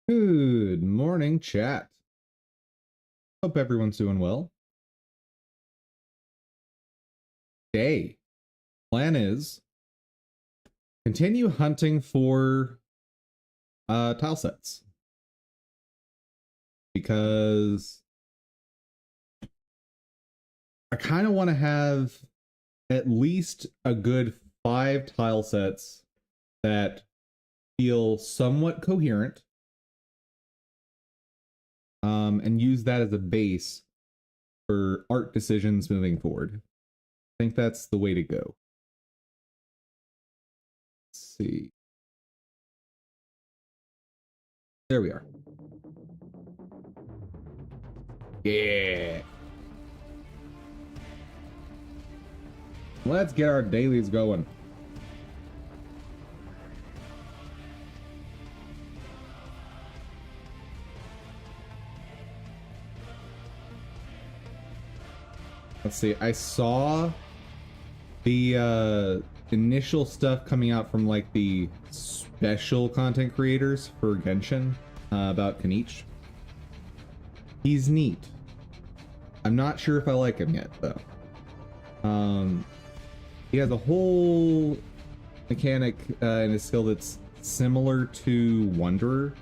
Good morning, chat. Hope everyone's doing well. Day. Plan is continue hunting for tile sets. Because I kind of want to have at least a good 5 tile sets that feel somewhat coherent. And use that as a base for art decisions moving forward. I think that's the way to go. Let's see. There we are. Yeah. Let's get our dailies going. Let's see. I saw the initial stuff coming out from like the special content creators for Genshin about Kanich. He's neat. I'm not sure if I like him yet though. He has a whole mechanic in his skill that's similar to Wanderer,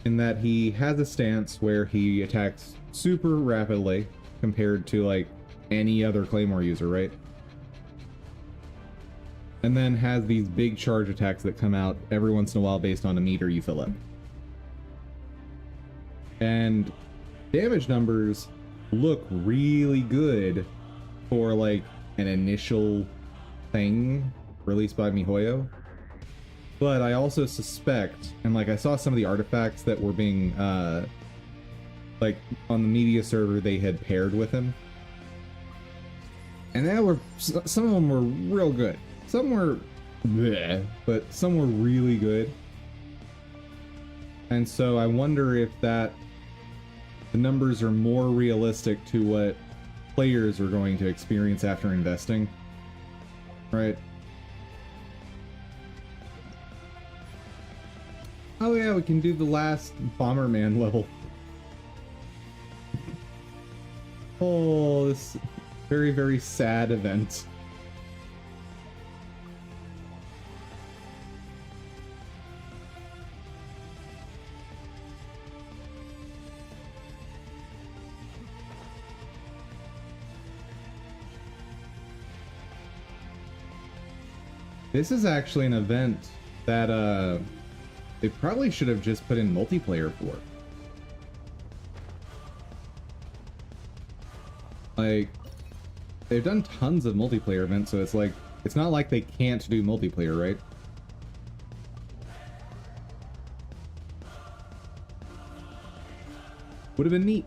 in that he has a stance where he attacks super rapidly compared to like any other Claymore user, right? And then has these big charge attacks that come out every once in a while based on a meter you fill up. And damage numbers look really good for like an initial thing released by MiHoYo. But I also suspect, and like I saw some of the artifacts that were being like on the media server they had paired with him, and that were some of them were real good. Some were bleh, but some were really good. And so I wonder if that the numbers are more realistic to what players are going to experience after investing, right? Oh yeah, we can do the last Bomberman level. Oh, this very, very sad event. This is actually an event that they probably should have just put in multiplayer for. Like, they've done tons of multiplayer events, so it's like, it's not like they can't do multiplayer, right? Would have been neat.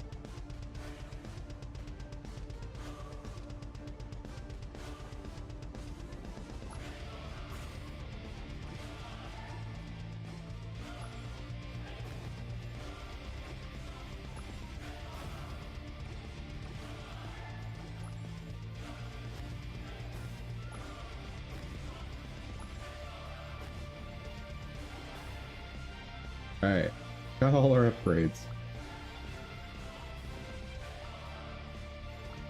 Alright, got all our upgrades.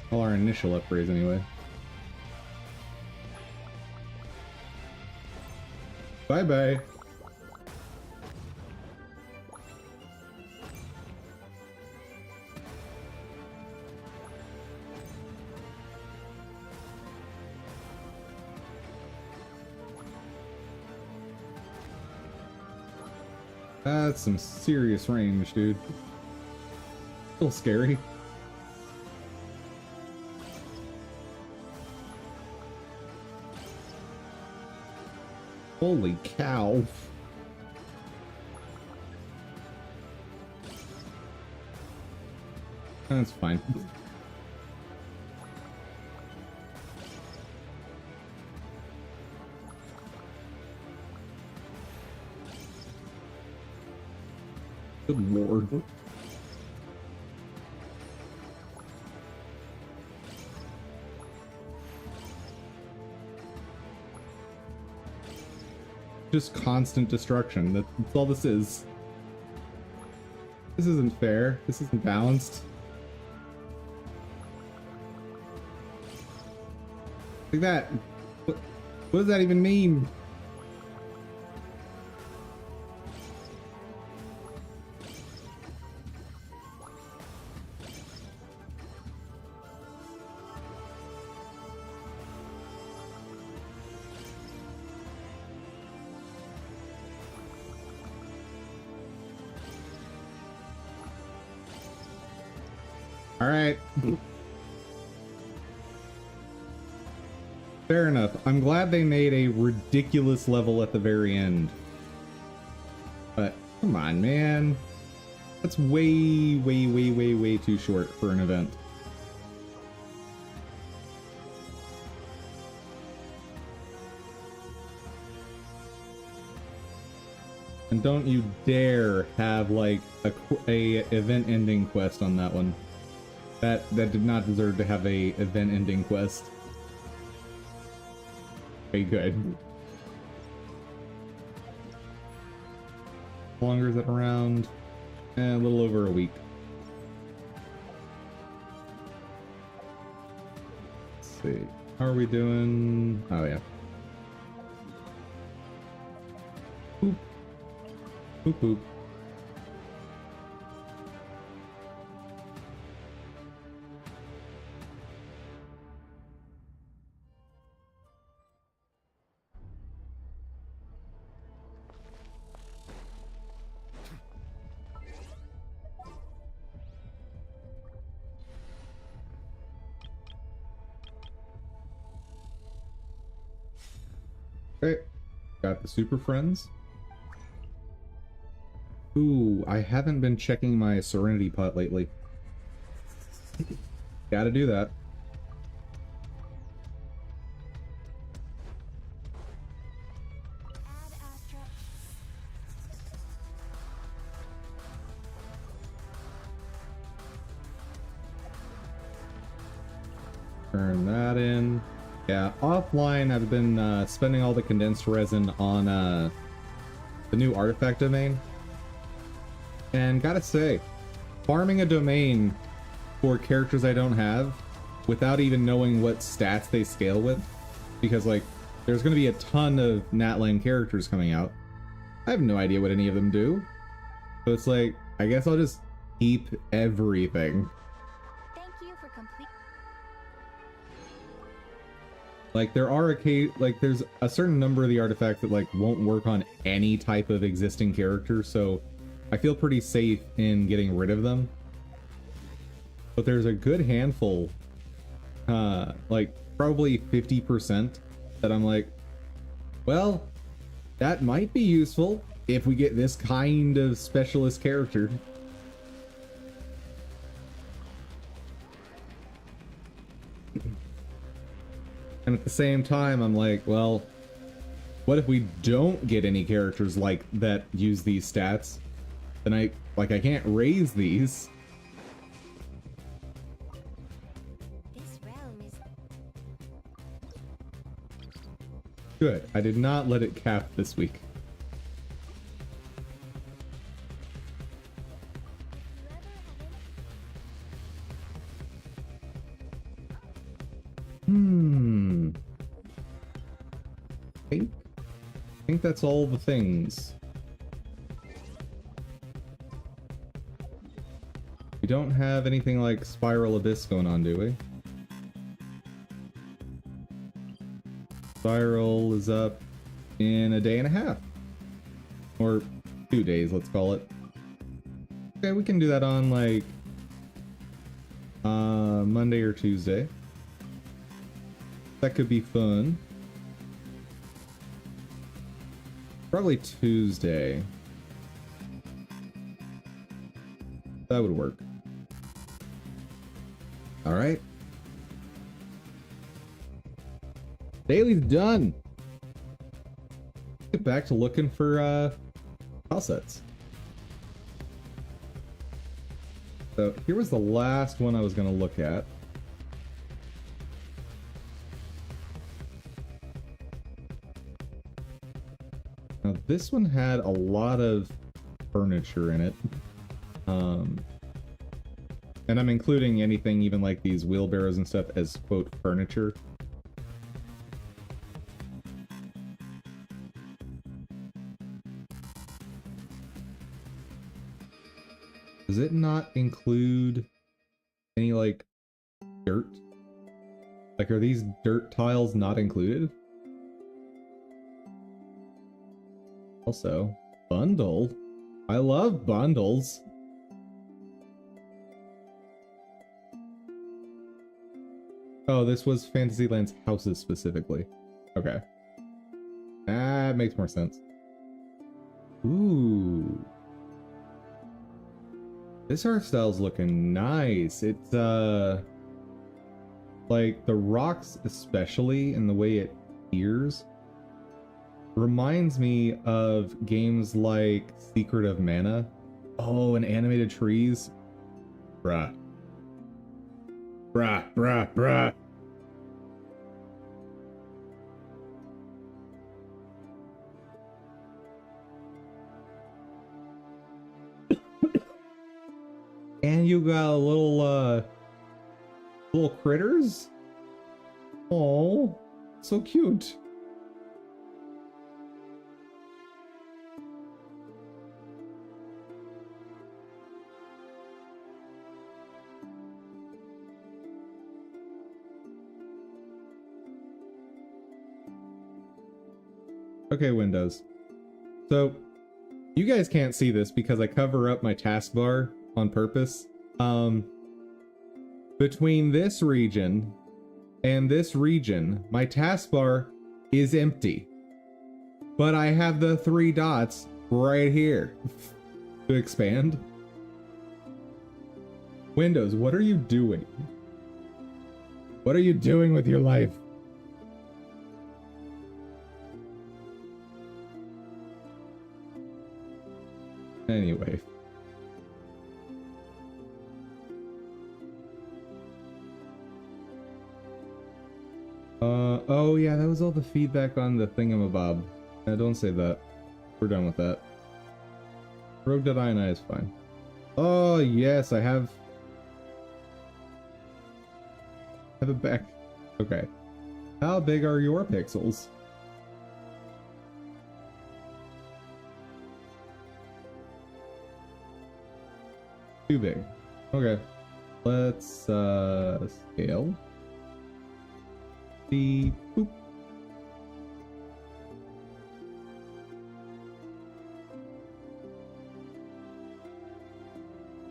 All our initial upgrades, anyway. Bye-bye. That's some serious range, dude. A little scary. Holy cow. That's fine. Good lord. Just constant destruction. That's all this is. This isn't fair. This isn't balanced. Like that. What does that even mean? All right. Fair enough. I'm glad they made a ridiculous level at the very end. But come on, man. That's way, way, way, way, way too short for an event. And don't you dare have like a event-ending quest on that one. That did not deserve to have a event-ending quest. Okay, good. How longer is it around? A little over a week. Let's see. How are we doing? Oh yeah. Boop. Boop boop. Okay, got the Super Friends. Ooh, I haven't been checking my Serenity pot lately. Gotta do that. Turn that in. Yeah, offline I've been spending all the condensed resin on the new artifact domain. And gotta say, farming a domain for characters I don't have without even knowing what stats they scale with, because like there's gonna be a ton of Natlan characters coming out. I have no idea what any of them do. So it's like, I guess I'll just keep everything. Like there are there's a certain number of the artifacts that like won't work on any type of existing character, so I feel pretty safe in getting rid of them. But there's a good handful, like probably 50%, that I'm like, well, that might be useful if we get this kind of specialist character. And at the same time, I'm like, well, what if we don't get any characters like that use these stats? Then I can't raise these. This realm is... Good. I did not let it cap this week. I think that's all the things. We don't have anything like Spiral Abyss going on, do we? Spiral is up in a day and a half. Or 2 days, let's call it. Okay, we can do that on like Monday or Tuesday. That could be fun. Probably Tuesday. That would work. Alright. Daily's done. Get back to looking for Tilesets. So here was the last one I was going to look at. Now this one had a lot of furniture in it. Um, and I'm including anything even like these wheelbarrows and stuff as quote furniture. Does it not include any like dirt? Like, are these dirt tiles not included? Also, bundle. I love bundles. Oh, this was Fantasyland's houses specifically. Okay. That makes more sense. Ooh. This art style's looking nice. It's, like, the rocks especially, and the way it appears, reminds me of games like Secret of Mana. Oh, and animated trees. Bruh. Bruh, bruh, bruh. And you got a little critters? Oh, so cute. Okay, Windows. So, you guys can't see this because I cover up my taskbar on purpose. Between this region and this region, my taskbar is empty. But I have the 3 dots right here to expand. Windows, what are you doing? What are you doing with your life? Anyway. Oh yeah, that was all the feedback on the thingamabob. Don't say that. We're done with that. Rogue.ini is fine. Oh yes, I have it back. Okay. How big are your pixels? Too big. Okay. Let's scale. Boop.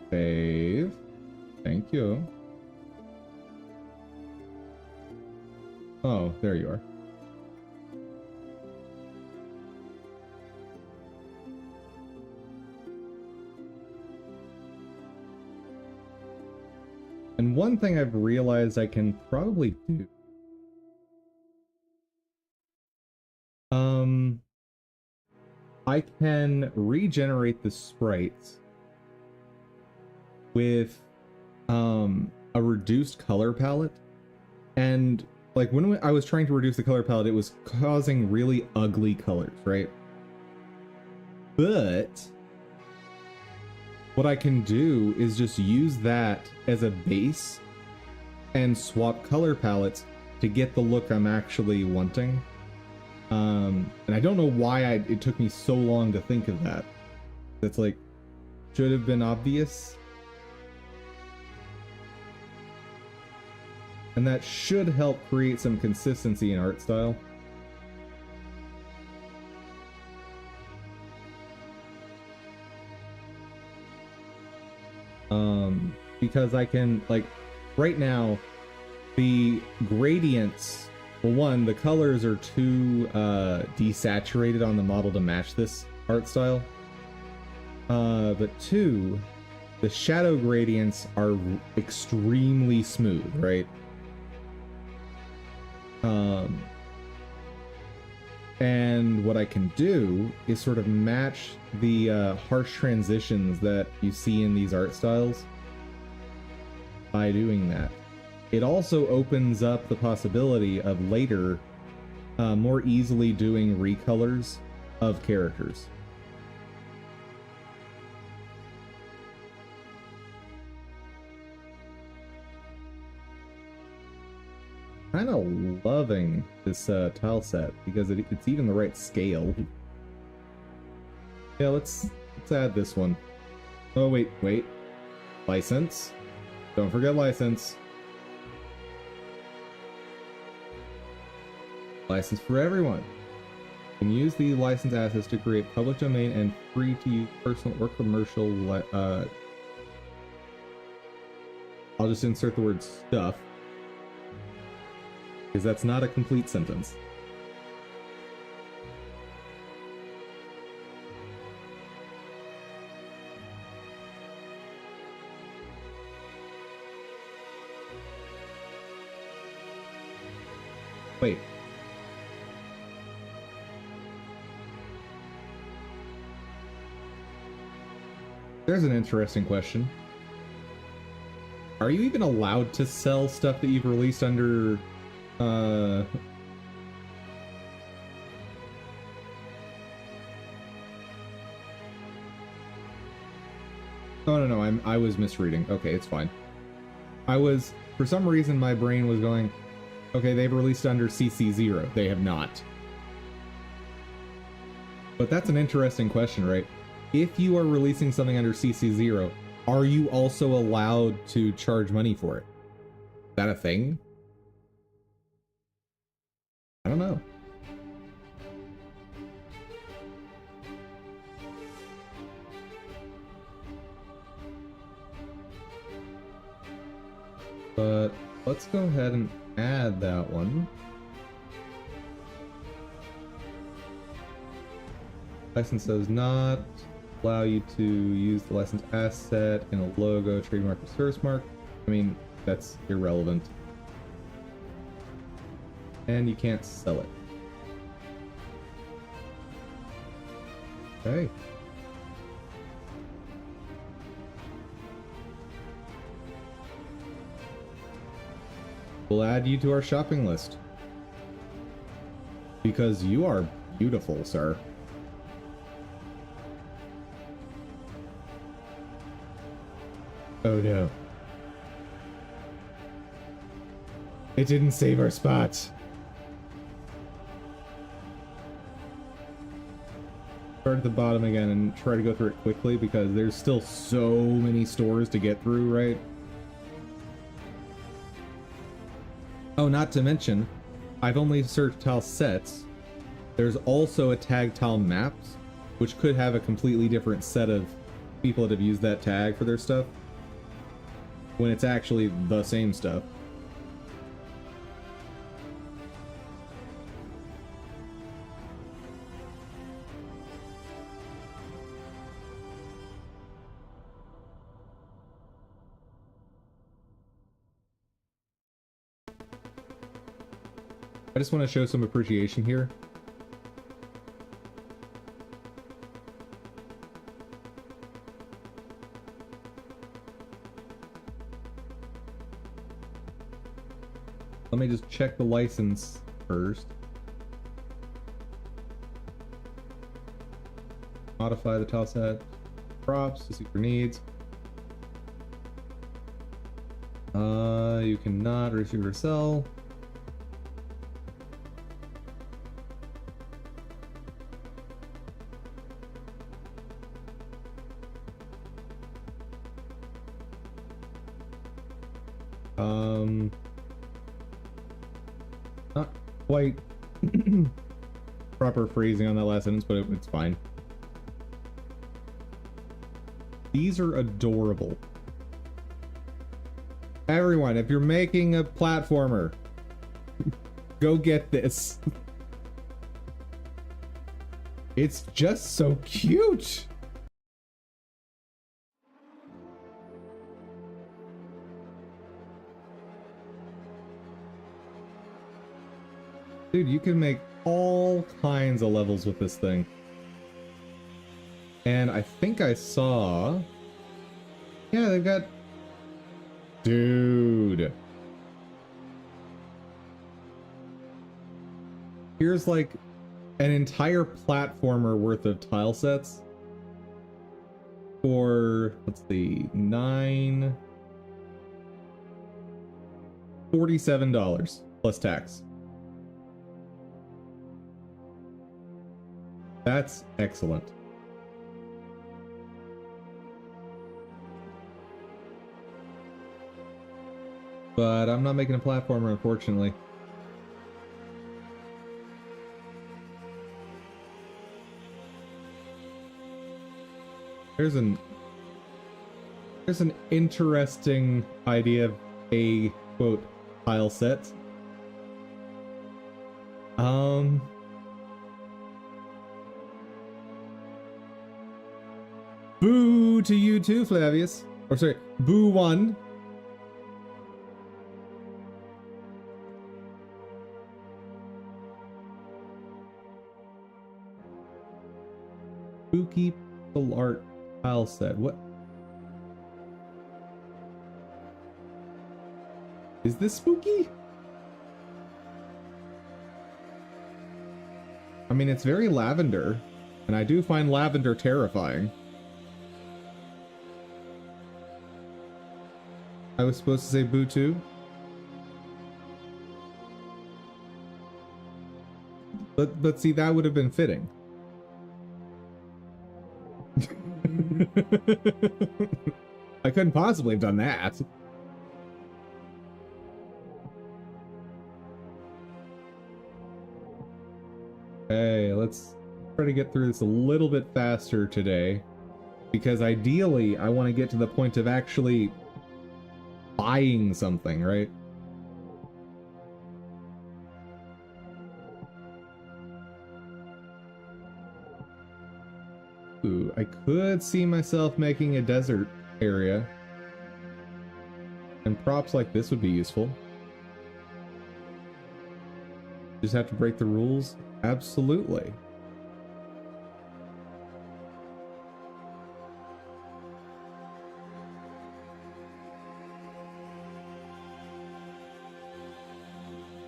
Save. Thank you. Oh, there you are. And one thing I've realized I can probably do. I can regenerate the sprites with a reduced color palette. And like when I was trying to reduce the color palette, it was causing really ugly colors, right? But what I can do is just use that as a base and swap color palettes to get the look I'm actually wanting. And I don't know why it took me so long to think of that. That's like, should have been obvious. And that should help create some consistency in art style. Because I can, like, right now, the gradients, well, one, the colors are too desaturated on the model to match this art style. But two, the shadow gradients are extremely smooth, right? And what I can do is sort of match the harsh transitions that you see in these art styles by doing that. It also opens up the possibility of later more easily doing recolors of characters. kind of loving this tile set because it's even the right scale. Yeah, let's add this one. Oh wait, license. Don't forget license. License for everyone. You can use the license assets to create public domain and free to use personal or commercial. I'll just insert the word stuff because that's not a complete sentence. Wait. There's an interesting question. Are you even allowed to sell stuff that you've released under Oh no, I was misreading. Okay, it's fine. For some reason my brain was going, okay, they've released under CC0. They have not. But that's an interesting question, right? If you are releasing something under CC0, are you also allowed to charge money for it? Is that a thing? I don't know. But let's go ahead and add that one. License does not allow you to use the license asset in a logo, trademark, or service mark. I mean, that's irrelevant. And you can't sell it. Okay. We'll add you to our shopping list. Because you are beautiful, sir. Oh no. It didn't save our spot. Start at the bottom again and try to go through it quickly because there's still so many stores to get through, right? Oh, not to mention, I've only searched Tilesets. There's also a tag tile maps, which could have a completely different set of people that have used that tag for their stuff, when it's actually the same stuff. I just want to show some appreciation here. Let me just check the license first. Modify the tile set props to suit your needs. You cannot receive or sell. Not quite proper phrasing on that last sentence, but it's fine. These are adorable. Everyone, if you're making a platformer, go get this. It's just so cute. Dude, you can make all kinds of levels with this thing. And I think I saw... Yeah, they've got... Dude. Here's like an entire platformer worth of tile sets for, let's see, $47. plus tax. That's excellent. But I'm not making a platformer, unfortunately. There's an interesting idea of a quote tile set. Boo to you too, Flavius. Or sorry, boo one. Spooky pixel art tile set. What? Is this spooky? I mean, it's very lavender, and I do find lavender terrifying. I was supposed to say boo too. But see, that would have been fitting. I couldn't possibly have done that. Okay, let's try to get through this a little bit faster today, because ideally I want to get to the point of actually buying something, right? Ooh, I could see myself making a desert area, and props like this would be useful. Just have to break the rules? Absolutely.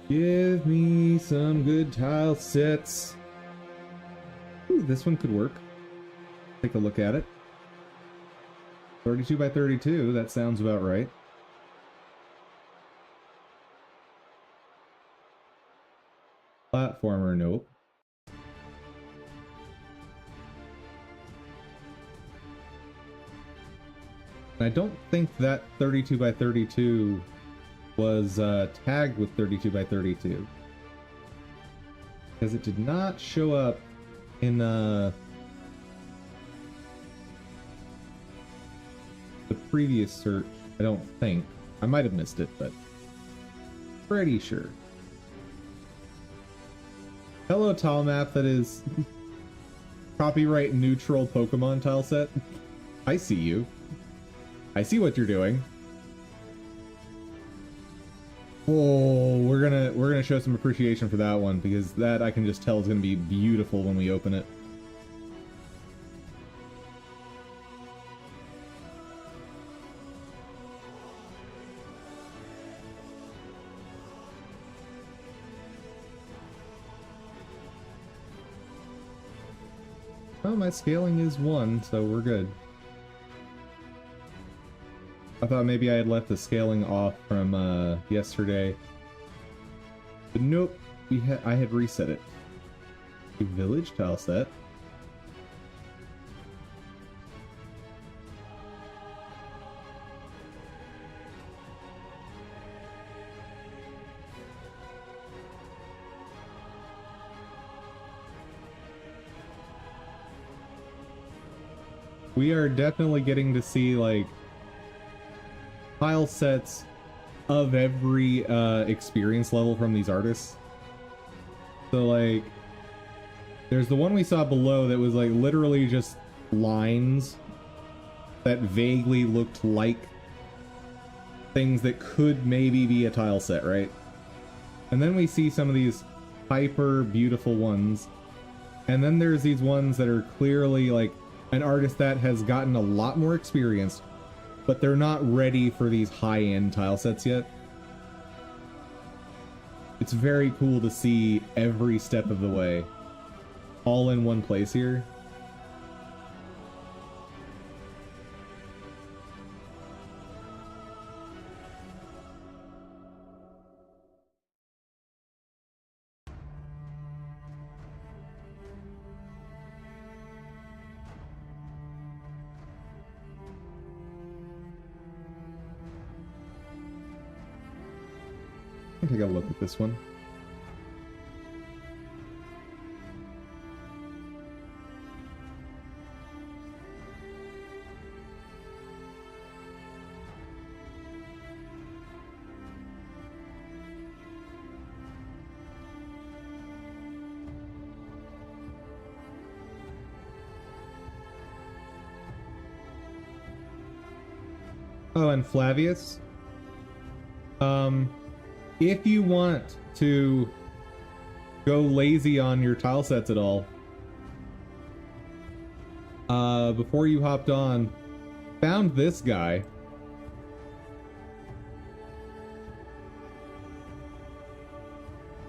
Give me some good tile sets. Ooh, this one could work. Take a look at it. 32 by 32, that sounds about right. Platformer, nope. And I don't think that 32 by 32 was tagged with 32 by 32. Because it did not show up in the previous search, I don't think. I might have missed it, but pretty sure. Hello, tile map that is copyright neutral Pokemon tile set. I see you. I see what you're doing. Oh, we're gonna show some appreciation for that one, because that I can just tell is gonna be beautiful when we open it. Oh, my scaling is 1, so we're good. I thought maybe I had left the scaling off from yesterday. But nope, I had reset it. A village tile set. We are definitely getting to see, like, tile sets of every experience level from these artists. So, like, there's the one we saw below that was, like, literally just lines that vaguely looked like things that could maybe be a tile set, right? And then we see some of these hyper beautiful ones. And then there's these ones that are clearly, like, an artist that has gotten a lot more experience, but they're not ready for these high-end tile sets yet. It's very cool to see every step of the way, all in one place here. I think I gotta look at this one. Oh, and Flavius. If you want to go lazy on your tile sets at all, before you hopped on, found this guy.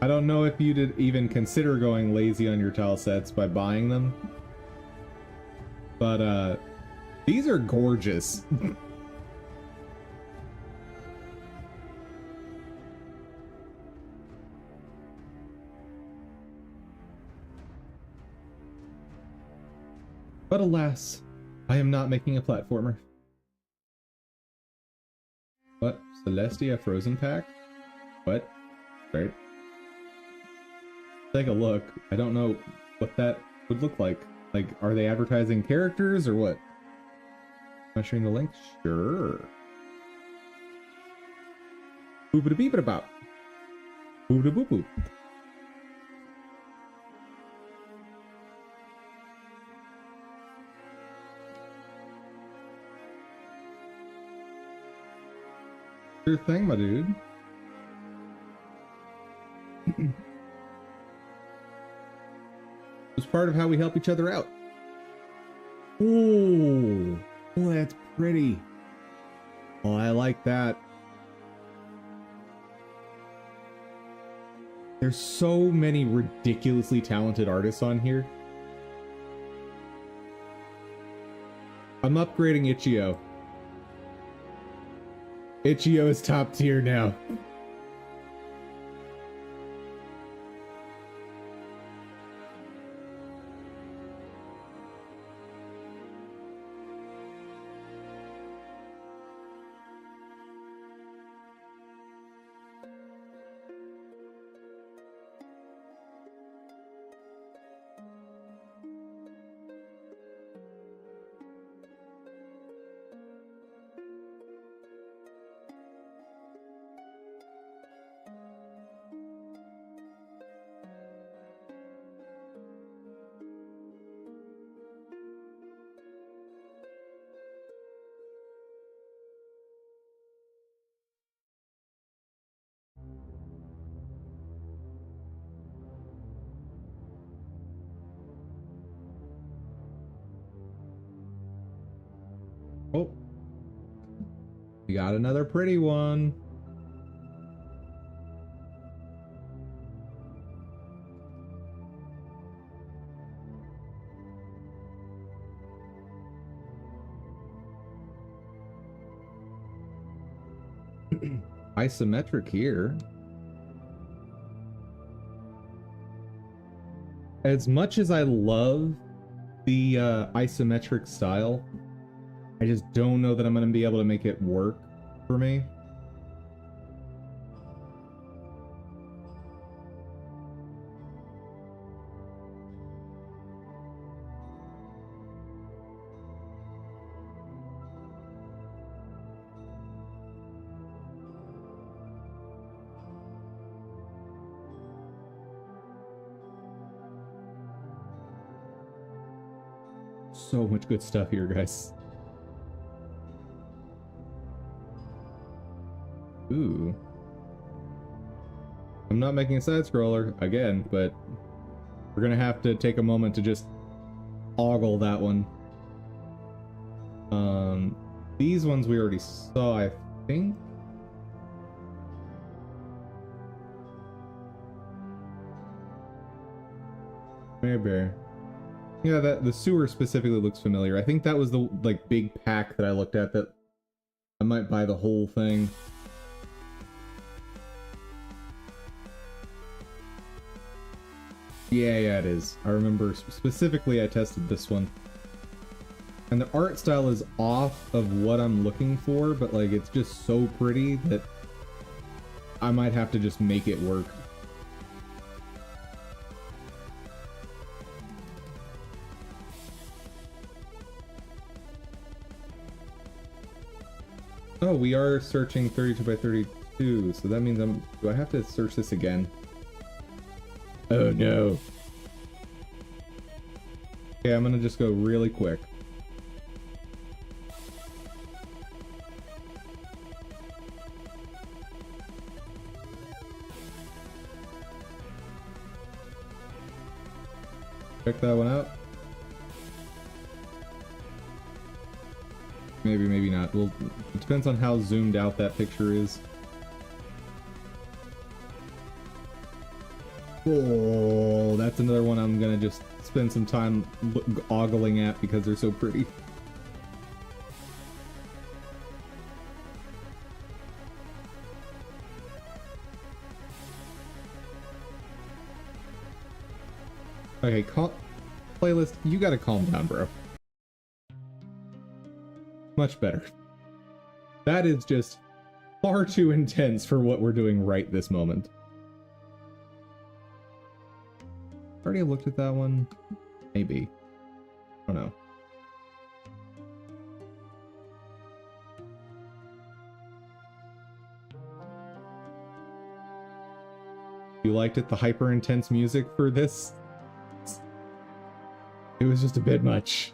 I don't know if you did even consider going lazy on your tile sets by buying them, but these are gorgeous. But alas, I am not making a platformer. What? Celestia Frozen Pack? What? Right. Take a look. I don't know what that would look like. Like, are they advertising characters or what? Am I sharing the link? Sure. Boop beep bop. Boop boop boop. Sure thing, my dude. It's part of how we help each other out. Oh, that's pretty. Oh, I like that. There's so many ridiculously talented artists on here. I'm upgrading Ichio. Ichio is top tier now. Oh, we got another pretty one. Isometric here. As much as I love the isometric style, I just don't know that I'm going to be able to make it work for me. So much good stuff here, guys. Ooh. I'm not making a side scroller again, but we're gonna have to take a moment to just ogle that one. These ones we already saw, I think. Maybe. Yeah, the sewer specifically looks familiar. I think that was the like big pack that I looked at that I might buy the whole thing. Yeah, it is. I remember specifically I tested this one. And the art style is off of what I'm looking for, but like it's just so pretty that I might have to just make it work. Oh, we are searching 32 by 32, so that means do I have to search this again? Oh no. Okay, I'm gonna just go really quick. Check that one out. Maybe, maybe not. Well, it depends on how zoomed out that picture is. Oh, that's another one I'm gonna just spend some time ogling at because they're so pretty. Okay, playlist, you gotta calm down, bro. Much better. That is just far too intense for what we're doing right this moment. Already looked at that one? Maybe. I don't know. You liked it? The hyper intense music for this? It was just a bit much.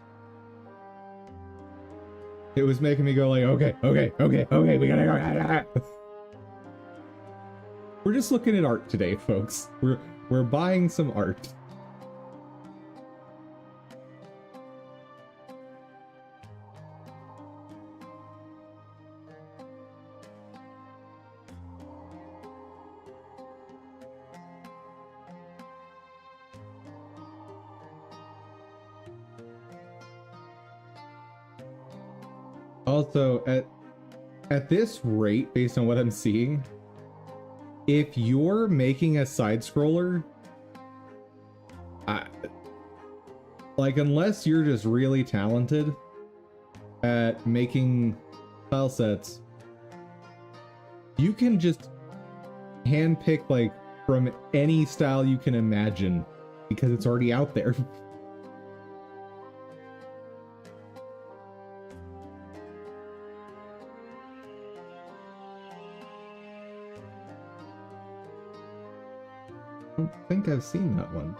It was making me go like, okay, we gotta go. We're just looking at art today, folks. We're buying some art. Also, at this rate, based on what I'm seeing, if you're making a side scroller, like unless you're just really talented at making tile sets, you can just handpick like from any style you can imagine because it's already out there. I don't think I've seen that one.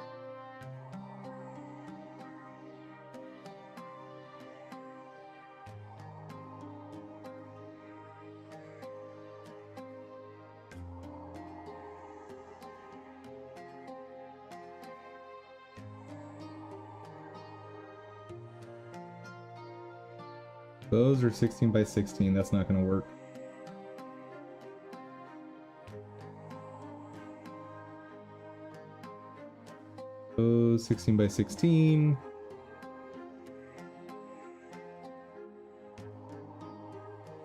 Those are 16 by 16. That's not going to work. Those 16 by 16.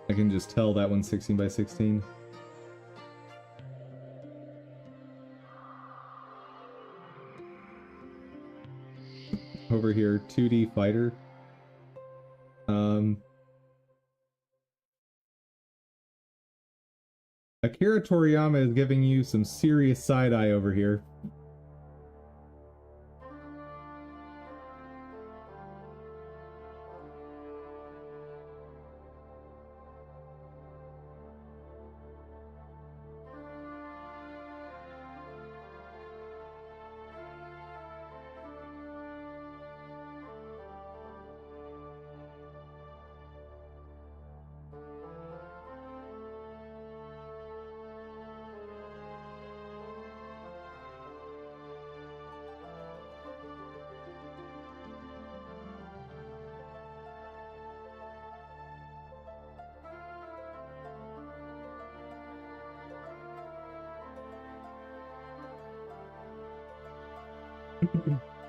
I can just tell that one's 16 by 16. Over here, 2D fighter. Akira Toriyama is giving you some serious side-eye over here.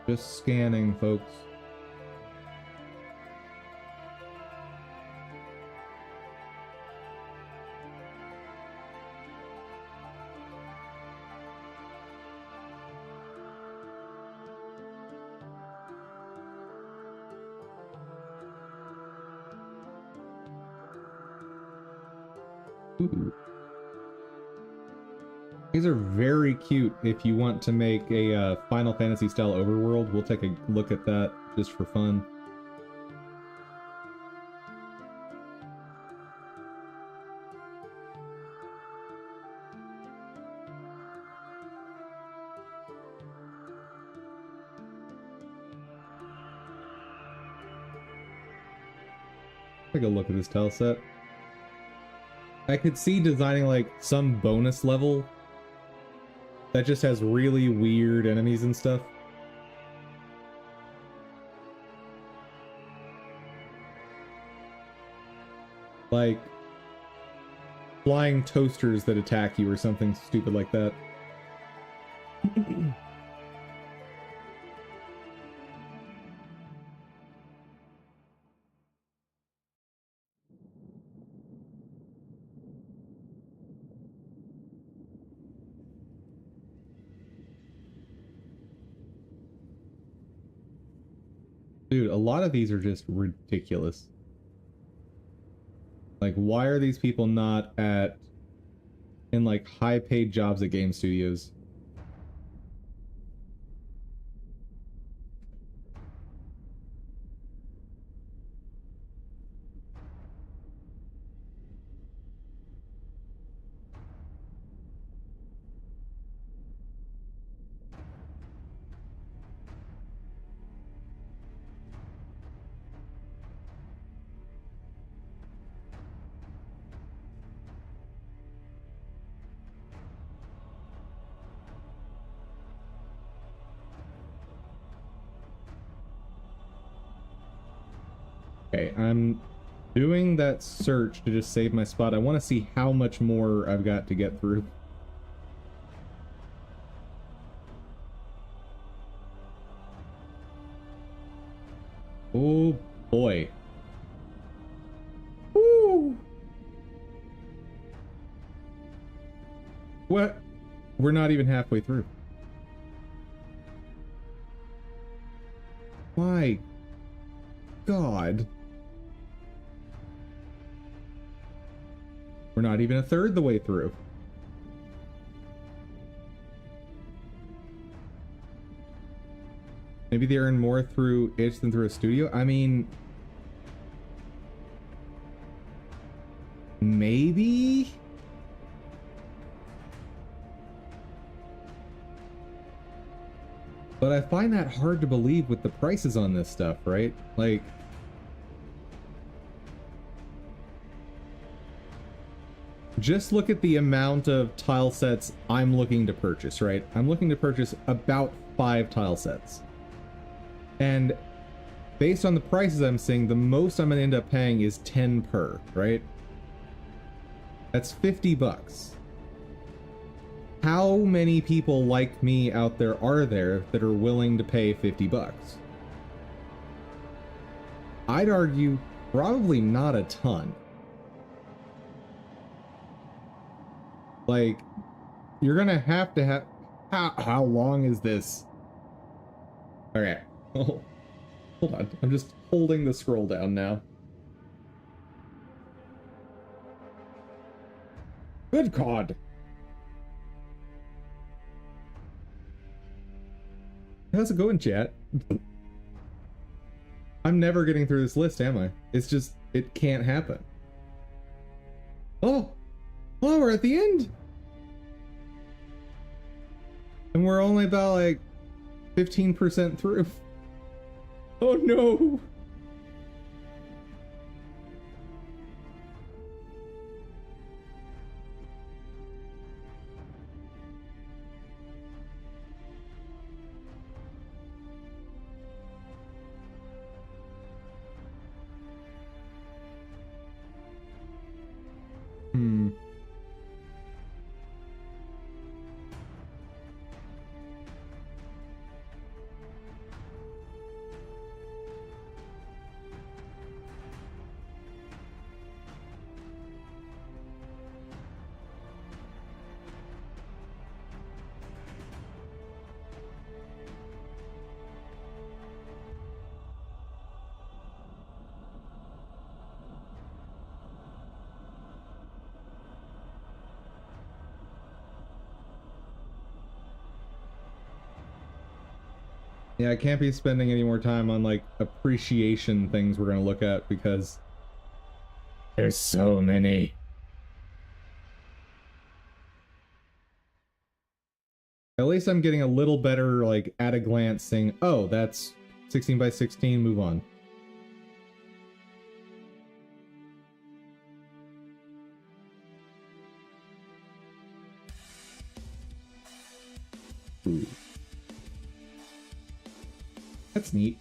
Just scanning, folks. Ooh. These are very cute if you want to make a Final Fantasy style overworld. We'll take a look at that just for fun. Take a look at this tile set. I could see designing like some bonus level that just has really weird enemies and stuff. Like flying toasters that attack you or something stupid like that. Dude, a lot of these are just ridiculous. Like, why are these people not in like high-paid jobs at game studios? Okay, I'm doing that search to just save my spot. I want to see how much more I've got to get through. Oh boy. Woo! What? We're not even halfway through. My God. We're not even a third the way through. Maybe they earn more through itch than through a studio? I mean... maybe? But I find that hard to believe with the prices on this stuff, right? Like... just look at the amount of tile sets I'm looking to purchase, right? I'm looking to purchase about 5 tile sets. And based on the prices I'm seeing, the most I'm gonna end up paying is 10 per, right? That's 50 bucks. How many people like me out there are there that are willing to pay 50 bucks? I'd argue probably not a ton. Like, you're gonna have to have... How long is this? Okay. Oh, hold on. I'm just holding the scroll down now. Good God. How's it going, chat? I'm never getting through this list, am I? It's just, it can't happen. Oh! Oh, we're at the end! And we're only about, like, 15% through. Oh no! Yeah, I can't be spending any more time on like appreciation things we're gonna look at because there's so many. At least I'm getting a little better like at a glance saying, oh, that's 16 by 16, move on. Ooh. That's neat.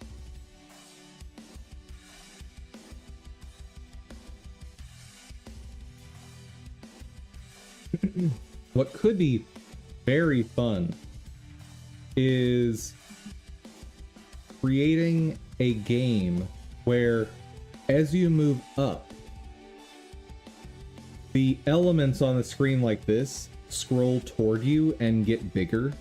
What could be very fun is creating a game where as you move up, the elements on the screen like this scroll toward you and get bigger.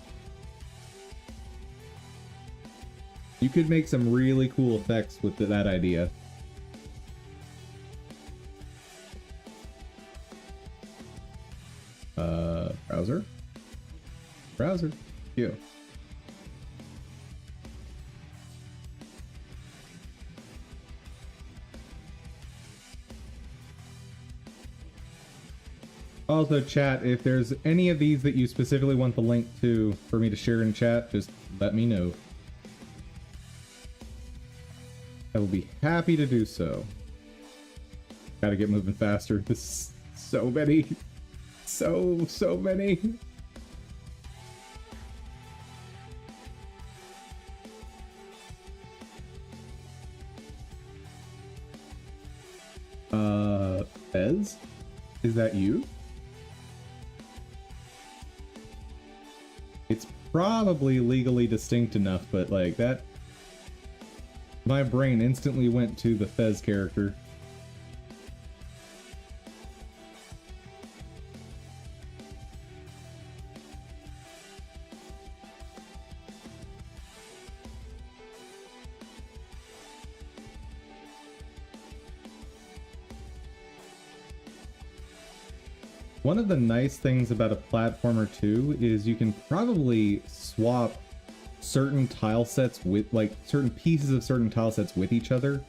You could make some really cool effects with that idea. Browser? Browser. You. Also, chat, if there's any of these that you specifically want the link to for me to share in chat, just let me know. I will be happy to do so. Gotta get moving faster. This is so many. So many. Fez? Is that you? It's probably legally distinct enough, but like that... My brain instantly went to the Fez character. One of the nice things about a platformer too is you can probably swap certain tile sets with, like, certain pieces of certain tile sets with each other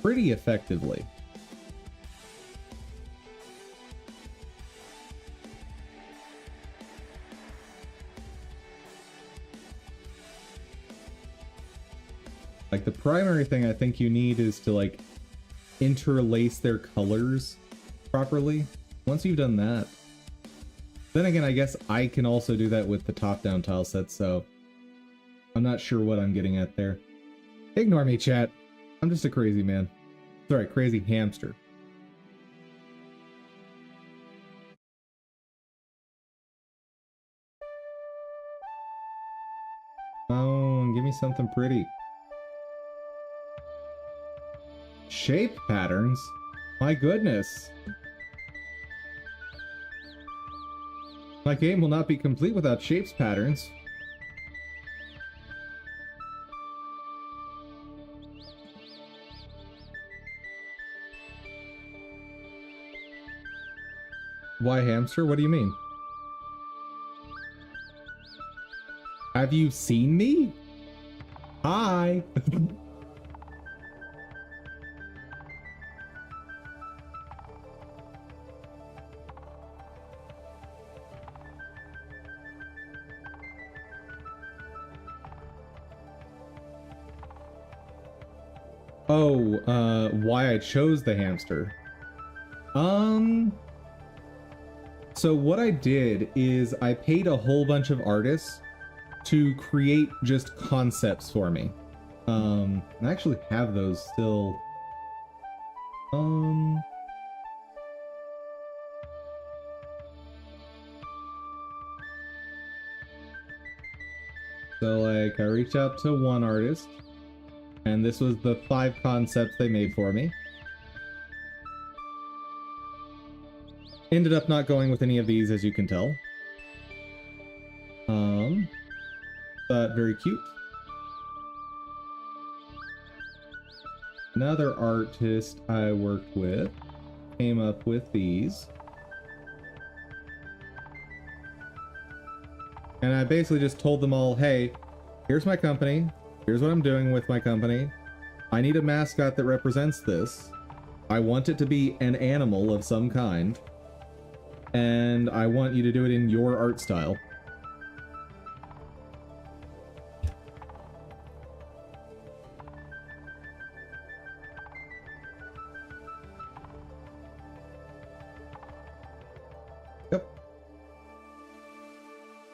pretty effectively. Like, the primary thing I think you need is to, like, interlace their colors properly. Once you've done that, then again, I guess I can also do that with the top-down tile sets, so I'm not sure what I'm getting at there. Ignore me, chat. I'm just a crazy man. Sorry, crazy hamster. Oh, give me something pretty. Shape patterns? My goodness. My game will not be complete without shapes patterns. Why hamster? What do you mean? Have you seen me? Hi. Oh, why I chose the hamster. So what I did is I paid a whole bunch of artists to create just concepts for me. I actually have those still. So like I reached out to one artist, and this was the 5 concepts they made for me. Ended up not going with any of these, as you can tell. But very cute. Another artist I worked with came up with these. And I basically just told them all, hey, here's my company. Here's what I'm doing with my company. I need a mascot that represents this. I want it to be an animal of some kind. And I want you to do it in your art style. Yep.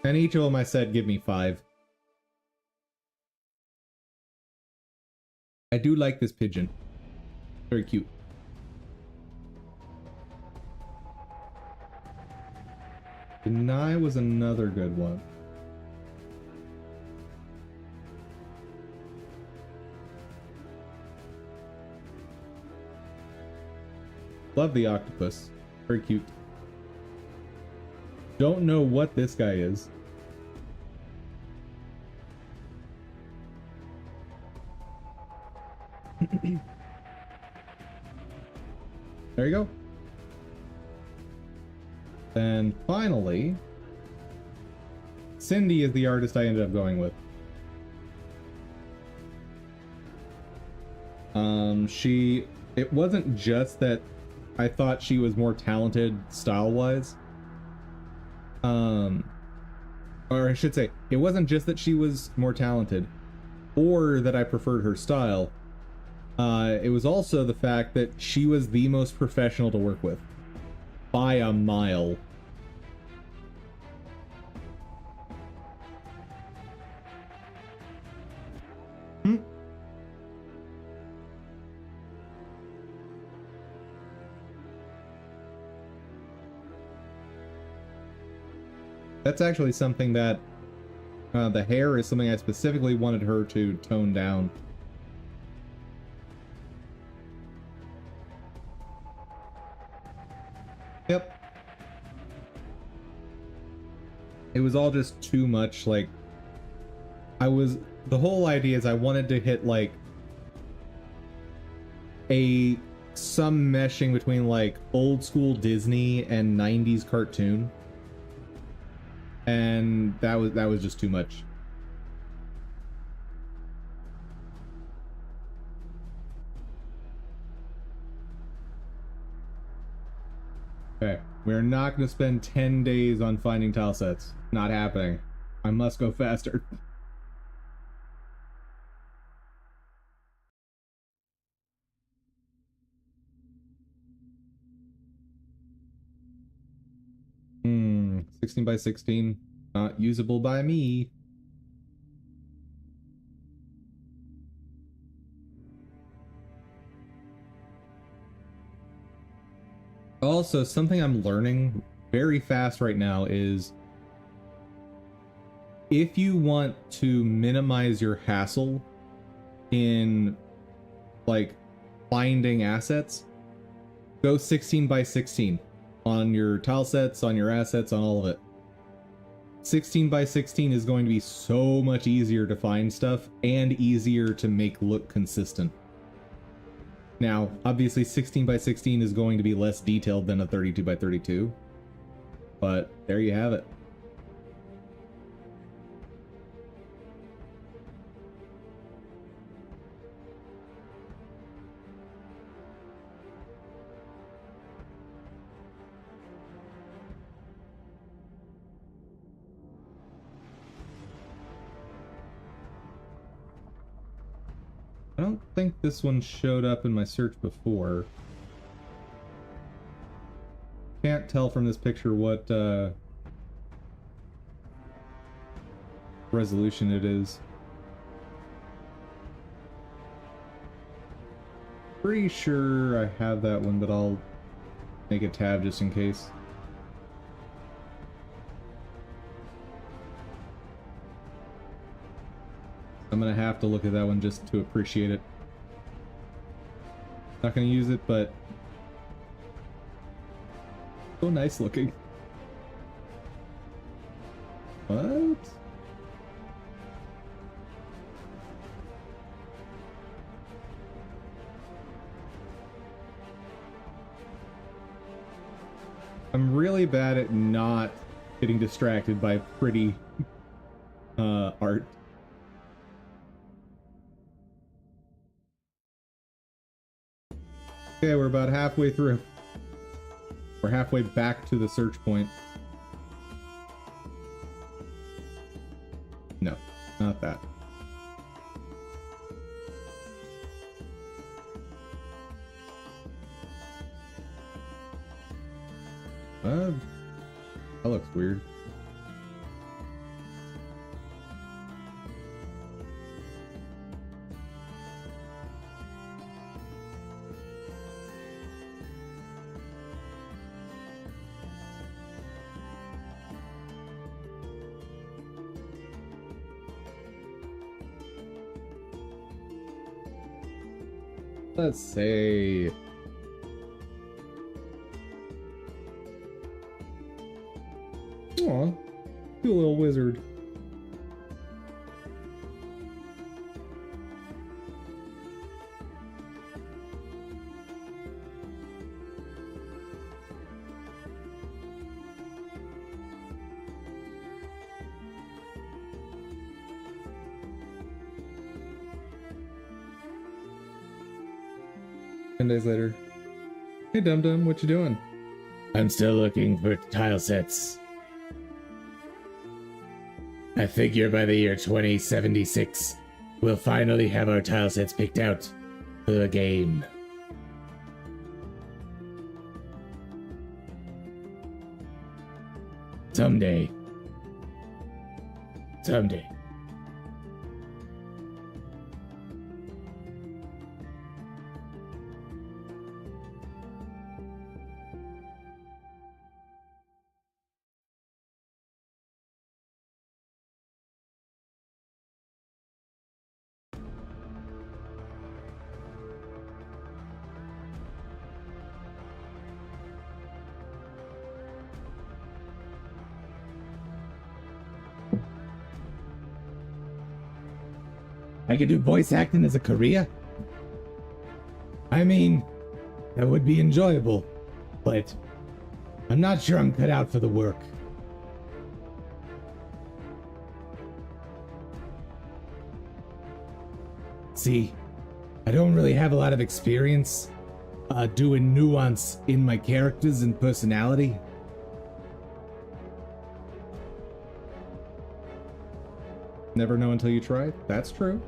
And each of them I said give me 5. I do like this pigeon. Very cute. Deny was another good one. Love the octopus. Very cute. Don't know what this guy is. There you go. And finally, Cindy is the artist I ended up going with. It wasn't just that I thought she was more talented style-wise. Or I should say, it wasn't just that she was more talented, or that I preferred her style. It was also the fact that she was the most professional to work with. By a mile. That's actually something that the hair is something I specifically wanted her to tone down. Yep. It was all just too much, like, the whole idea is I wanted to hit, like, some meshing between, like, old school Disney and 90s cartoon. And that was just too much. Okay, we're not going to spend 10 days on finding tile sets. Not happening. I must go faster. Hmm, 16 by 16. Not usable by me. Also, something I'm learning very fast right now is if you want to minimize your hassle in, like, finding assets, go 16 by 16 on your tile sets, on your assets, on all of it. 16 by 16 is going to be so much easier to find stuff and easier to make look consistent. Now, obviously 16 by 16 is going to be less detailed than a 32 by 32, but there you have it. I don't think this one showed up in my search before. Can't tell from this picture what resolution it is. Pretty sure I have that one, but I'll make a tab just in case. I'm gonna have to look at that one just to appreciate it. Not gonna use it, but so nice looking. What? I'm really bad at not getting distracted by pretty art. Okay, we're about halfway through. We're halfway back to the search point. No, not that. That looks weird. Let's say aw, you little wizard. Ten days later. Hey Dum Dum, what you doing? I'm still looking for Tilesets. I figure by the year 2076, we'll finally have our Tilesets picked out for the game. Someday. Someday. I could do voice acting as a career? I mean, that would be enjoyable, but I'm not sure I'm cut out for the work. See, I don't really have a lot of experience doing nuance in my characters and personality. Never know until you try. That's true.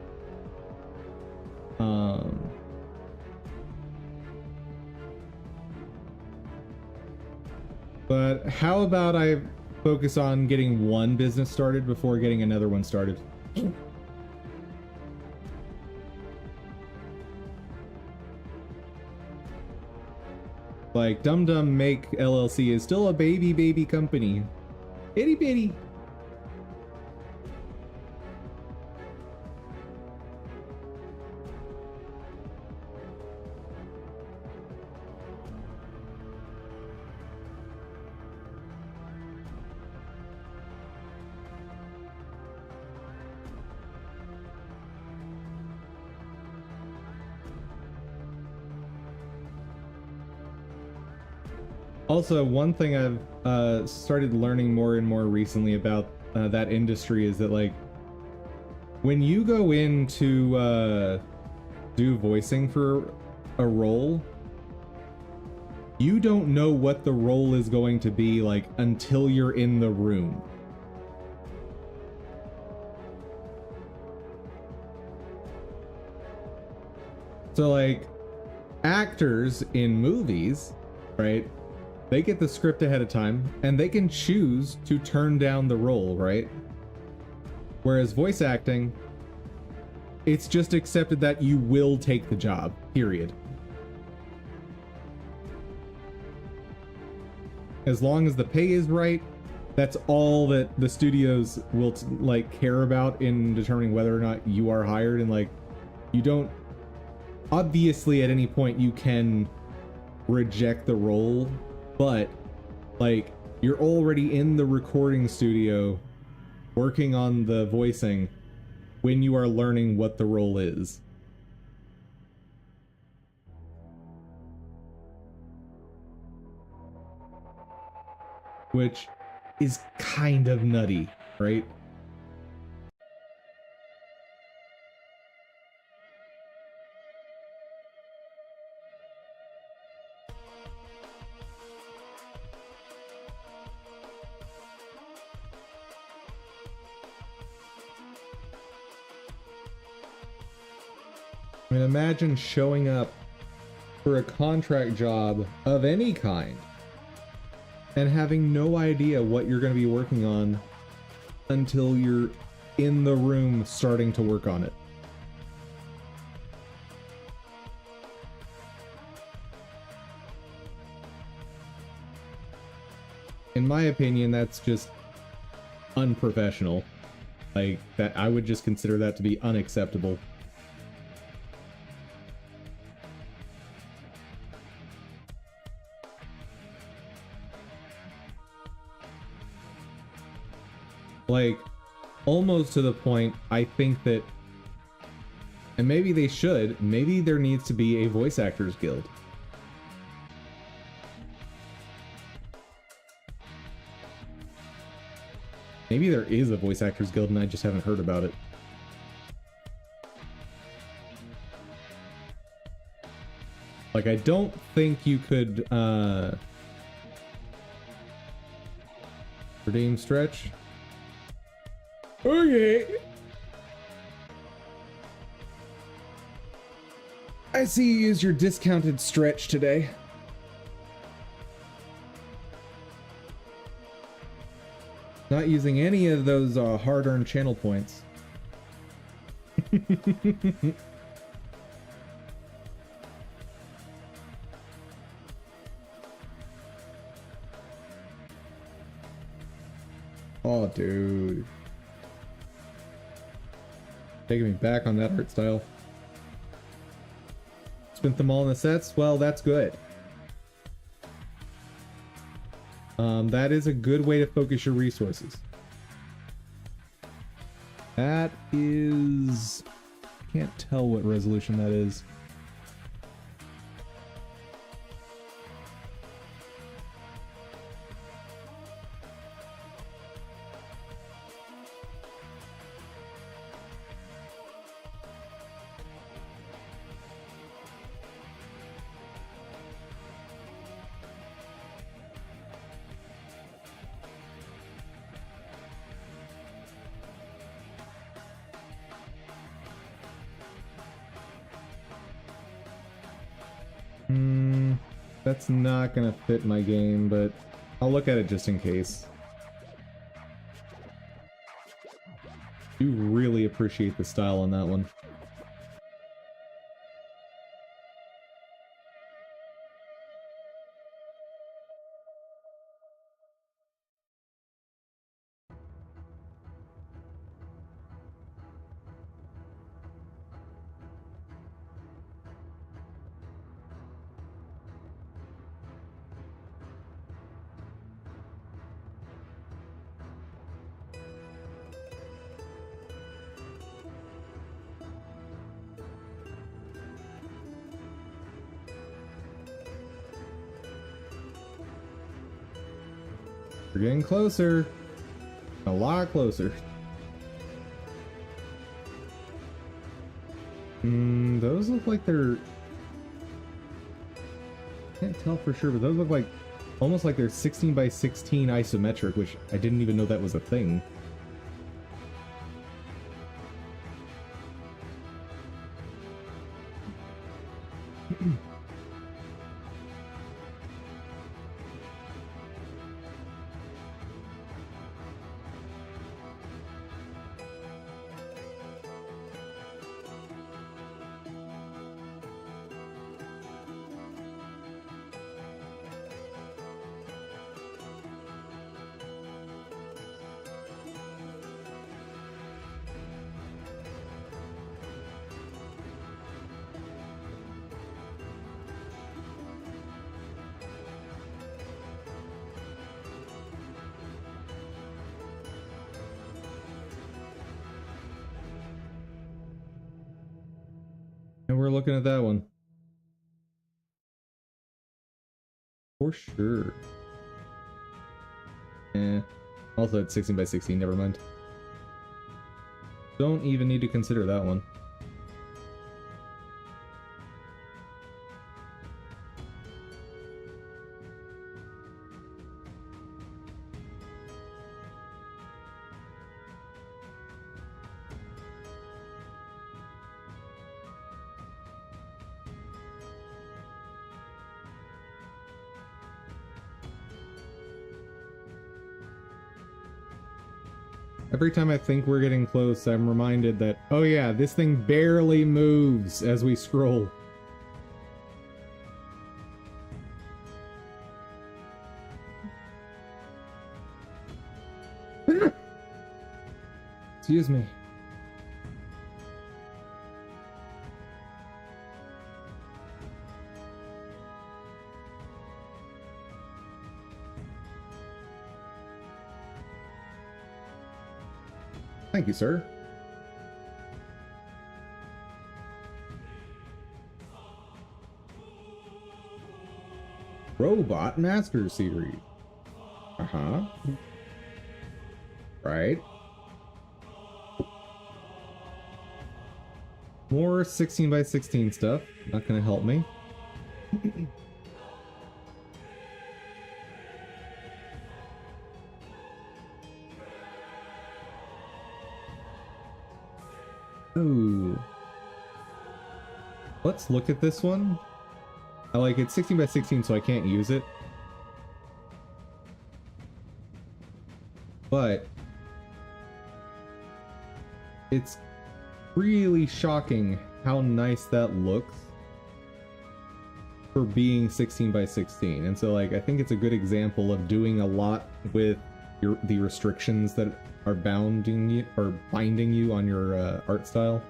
But how about I focus on getting one business started before getting another one started? Like Dum Dum Make LLC is still a baby company. Itty bitty. Also, one thing I've started learning more and more recently about that industry is that, like, when you go in to do voicing for a role, you don't know what the role is going to be like until you're in the room. So, like, actors in movies, right? They get the script ahead of time, and they can choose to turn down the role, right? Whereas voice acting, it's just accepted that you will take the job, period. As long as the pay is right, that's all that the studios will like care about in determining whether or not you are hired. And like, you don't, obviously at any point you can reject the role, but like, you're already in the recording studio working on the voicing when you are learning what the role is. Which is kind of nutty, right? I mean, imagine showing up for a contract job of any kind and having no idea what you're going to be working on until you're in the room starting to work on it. In my opinion, that's just unprofessional. Like, that, I would just consider that to be unacceptable. Like, almost to the point, I think that, and maybe they should, maybe there needs to be a voice actors guild. Maybe there is a voice actors guild and I just haven't heard about it. Like, I don't think you could, redeem stretch. Okay. I see you use your discounted stretch today. Not using any of those hard-earned channel points. Oh, dude. Taking me back on that art style. Spent them all in the sets? Well, that's good. That is a good way to focus your resources. That is... Can't tell what resolution that is. That's not gonna fit my game, but I'll look at it just in case. I do really appreciate the style on that one. We're getting closer. A lot closer. Those look like they're... Can't tell for sure, but those look like almost like they're 16 by 16 isometric, which I didn't even know that was a thing. And we're looking at that one. For sure. Also it's 16 by 16, never mind. Don't even need to consider that one. Every time I think we're getting close, I'm reminded that, oh yeah, this thing barely moves as we scroll. Excuse me. Thank you, sir. Robot Master Series. Uh-huh. Right. More 16 by 16 stuff. Not gonna help me. Ooh. Let's look at this one. I like it 16 by 16, so I can't use it. But it's really shocking how nice that looks for being 16 by 16. And so like I think it's a good example of doing a lot with the restrictions that are binding you on your art style.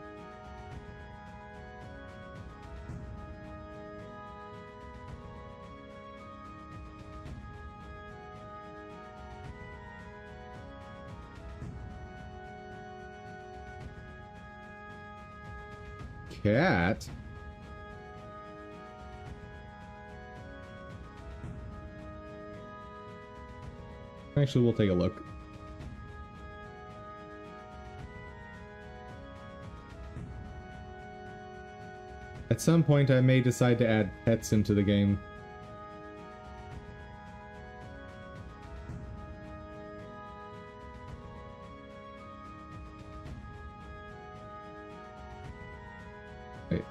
Cat. Actually, we'll take a look. At some point, I may decide to add pets into the game. Wait.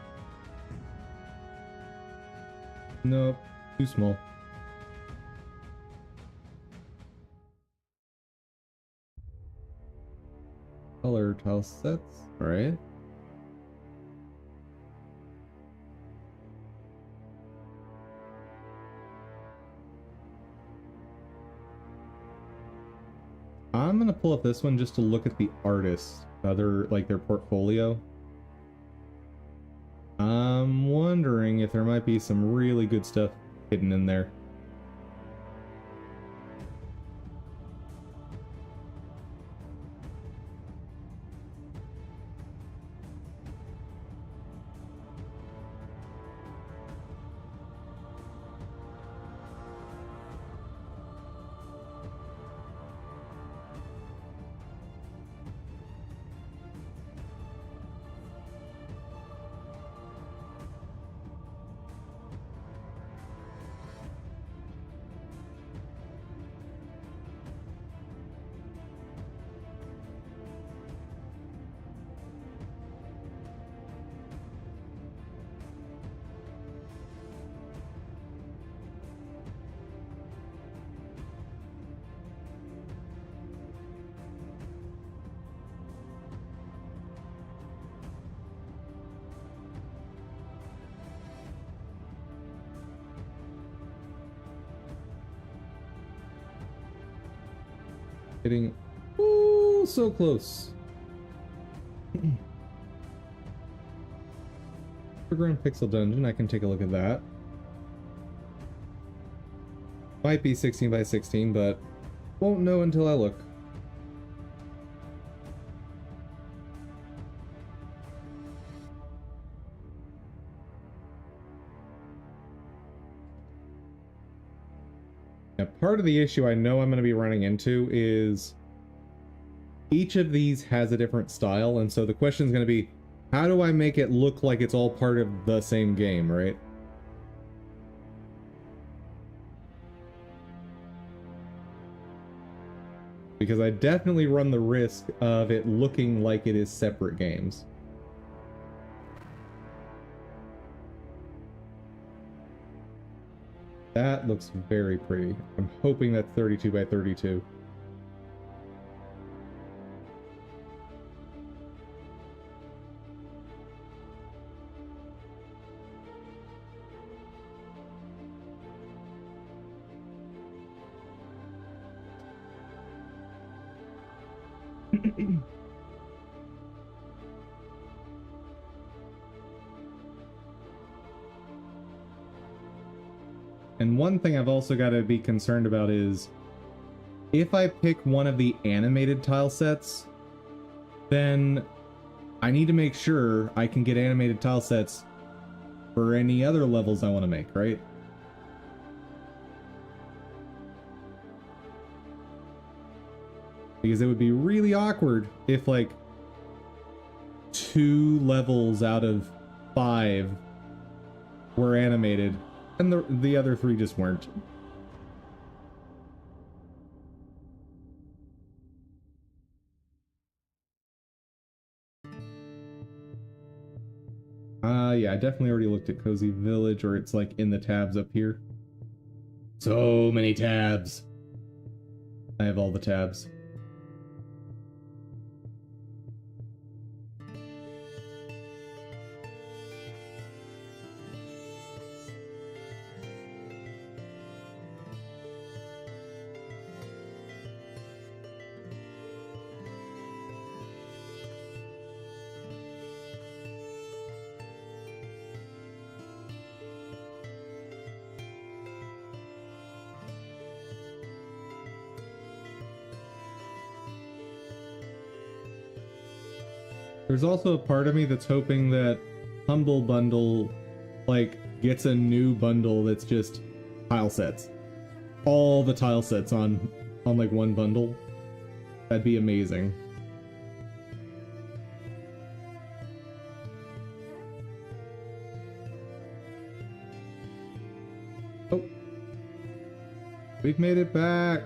Nope, too small. Color tile sets, alright. I'm gonna pull up this one just to look at the artists, like their portfolio. I'm wondering if there might be some really good stuff hidden in there. Getting ooh, so close. Underground Pixel Dungeon, I can take a look at that. Might be 16 by 16, but won't know until I look. Now, part of the issue I know I'm going to be running into is each of these has a different style, and so the question is going to be, how do I make it look like it's all part of the same game, right? Because I definitely run the risk of it looking like it is separate games. That looks very pretty. I'm hoping that's 32 by 32. And one thing I've also got to be concerned about is if I pick one of the animated tile sets, then I need to make sure I can get animated tile sets for any other levels I want to make, right? Because it would be really awkward if like 2 levels out of 5 were animated and the other 3 just weren't. Yeah, I definitely already looked at Cozy Village, or it's like in the tabs up here. So many tabs. I have all the tabs. There's also a part of me that's hoping that Humble Bundle, like, gets a new bundle that's just tile sets. All the tile sets on like one bundle. That'd be amazing. Oh. We've made it back.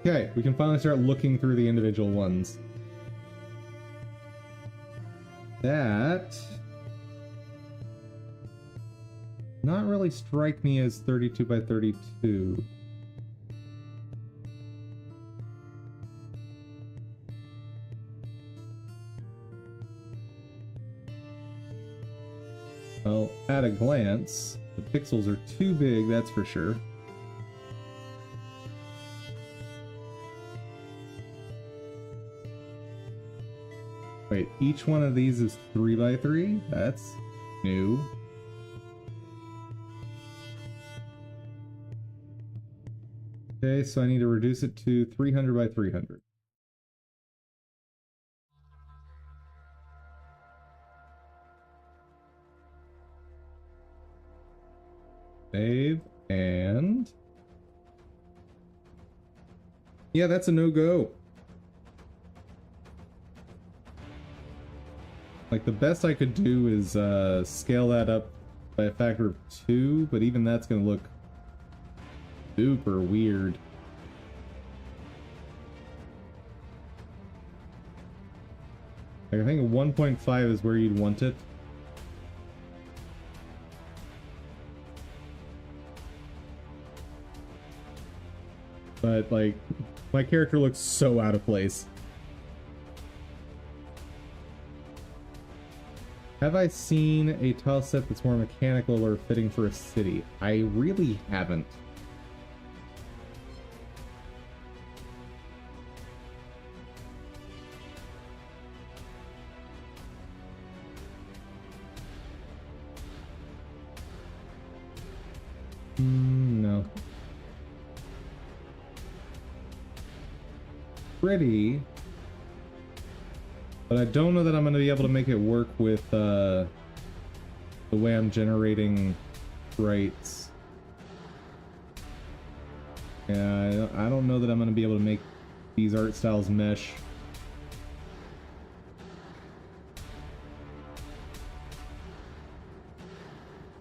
Okay, we can finally start looking through the individual ones. That not really strike me as 32 by 32. Well, at a glance, the pixels are too big, that's for sure. Wait, each one of these is 3 by 3? That's new. Okay, so I need to reduce it to 300 by 300. Save, and... yeah, that's a no-go. Like, the best I could do is scale that up by a factor of 2, but even that's gonna look super weird. Like, I think 1.5 is where you'd want it. But, like, my character looks so out of place. Have I seen a tile set that's more mechanical or fitting for a city? I really haven't. No. Pretty. But I don't know that I'm going to be able to make it work with the way I'm generating sprites. Yeah, I don't know that I'm going to be able to make these art styles mesh.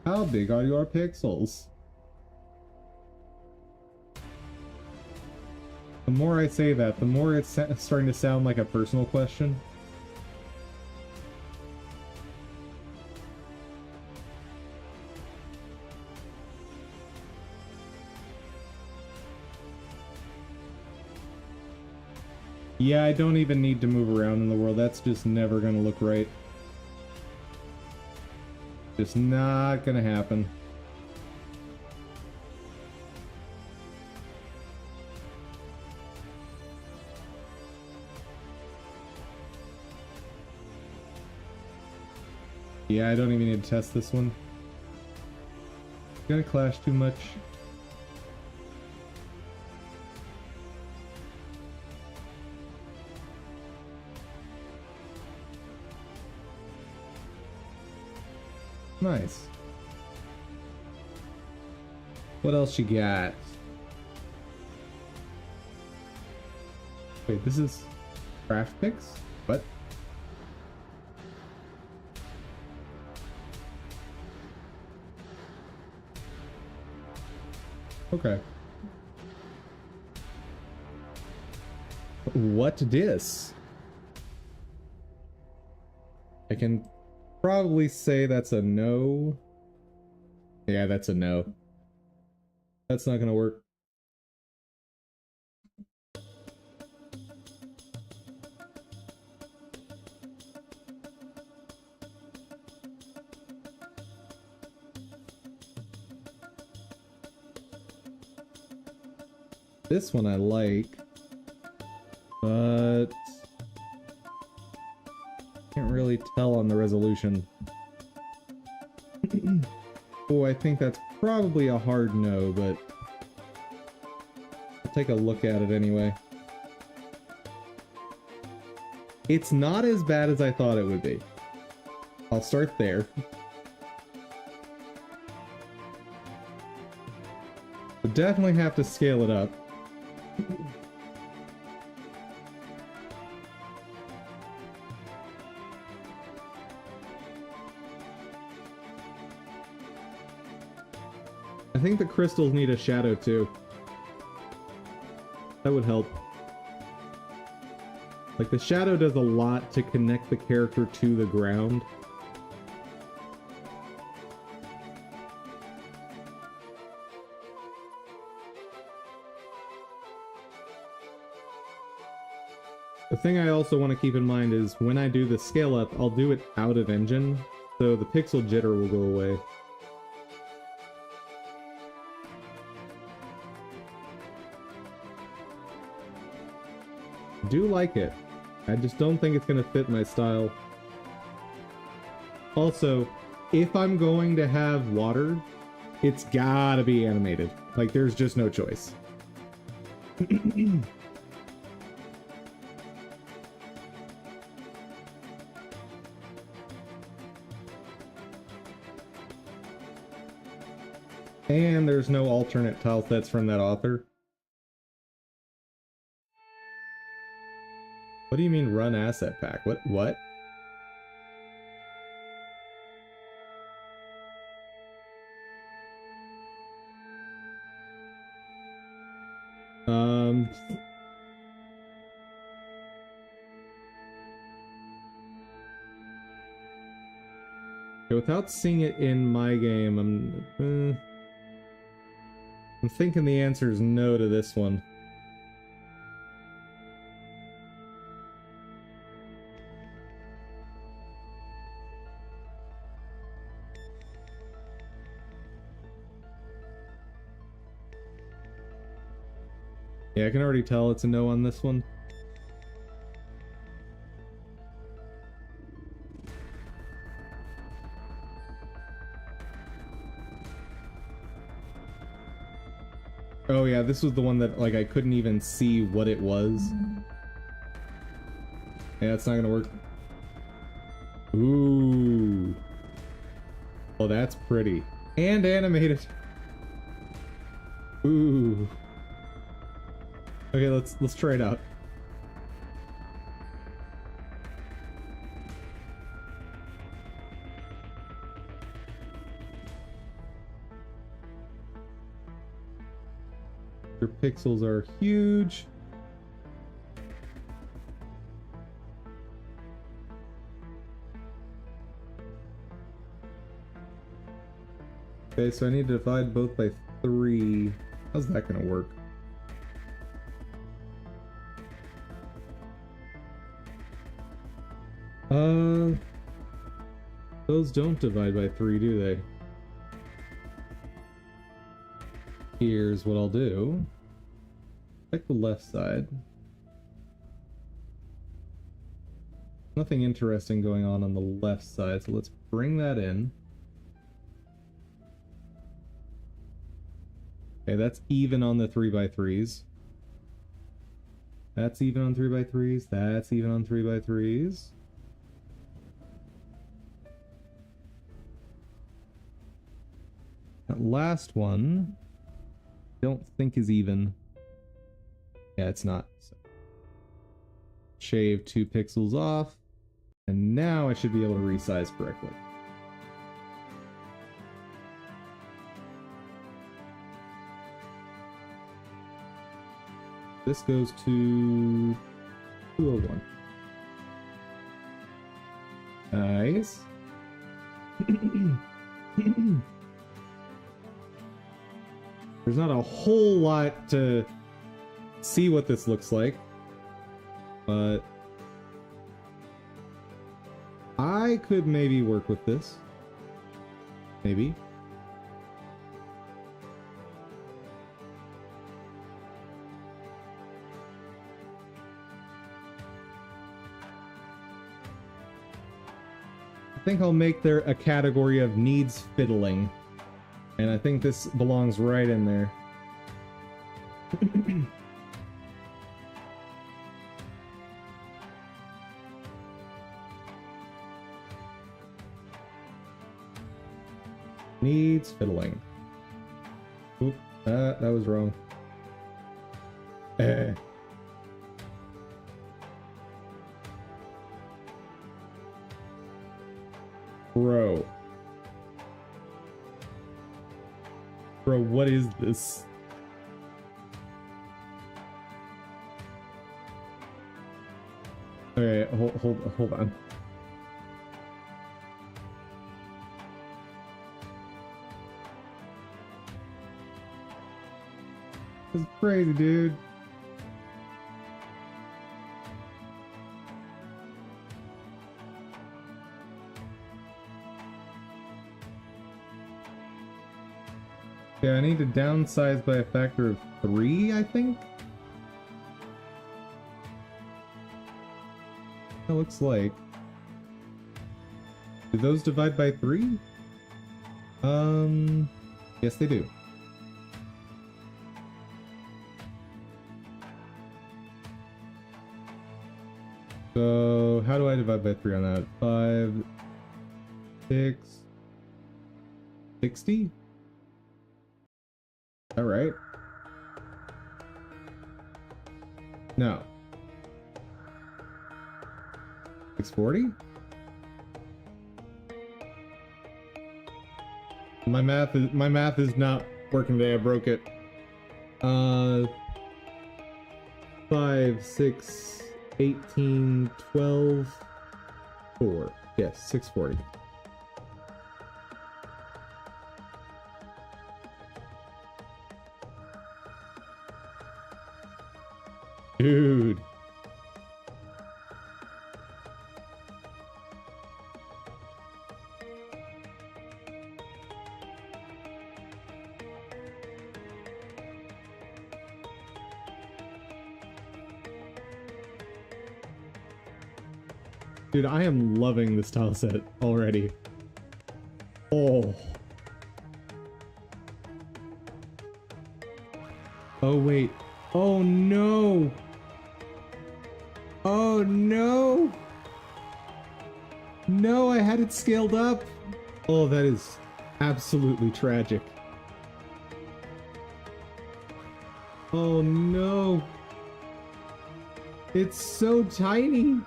How big are your pixels? The more I say that, the more it's starting to sound like a personal question. Yeah, I don't even need to move around in the world. That's just never gonna look right. Just not gonna happen. Yeah, I don't even need to test this one. Gonna clash too much. Nice. What else you got? Wait, this is craft picks? What? Okay. What dis? I can probably say that's a no. Yeah, that's a no. That's not gonna work. This one I like, but can't really tell on the resolution. Oh, I think that's probably a hard no, but I'll take a look at it anyway. It's not as bad as I thought it would be. I'll start there. But definitely have to scale it up. I think the crystals need a shadow too. That would help. Like, the shadow does a lot to connect the character to the ground. The thing I also want to keep in mind is when I do the scale up, I'll do it out of engine, so the pixel jitter will go away. I do like it. I just don't think it's going to fit my style. Also, if I'm going to have water, it's gotta be animated. Like, there's just no choice. And there's no alternate tile sets from that author. What do you mean run asset pack? What? Without seeing it in my game, I'm thinking the answer is no to this one. Yeah, I can already tell it's a no on this one. Oh yeah, this was the one that, like, I couldn't even see what it was. Yeah, it's not gonna work. Ooh. Oh, that's pretty. And animated. Ooh. Okay, let's try it out. Your pixels are huge. Okay, so I need to divide both by 3. How's that gonna work? Those don't divide by 3, do they? Here's what I'll do. Check the left side. Nothing interesting going on the left side, so let's bring that in. Okay, that's even on the 3x3s. That's even on 3x3s. That's even on 3x3s. That last one, don't think is even. Yeah, it's not. So shave 2 pixels off, and now I should be able to resize correctly. This goes to 201. Nice. There's not a whole lot to see what this looks like, but I could maybe work with this. Maybe. I think I'll make there a category of needs fiddling. And I think this belongs right in there. Needs fiddling. Oop, that was wrong. Bro. Bro, what is this? Okay, hold on. This is crazy, dude. Yeah, I need to downsize by a factor of 3, I think? It looks like. Do those divide by 3? Yes they do. So, how do I divide by 3 on that? 5, 6, 60? All right. No. 640? My math is not working today. I broke it. 5, 6, 18, 12, 4. Yes, 640. Dude. Dude, I am loving this tile set already. Oh. Oh, wait. Oh, no. Oh, no. No, I had it scaled up. Oh, that is absolutely tragic. Oh, no. It's so tiny.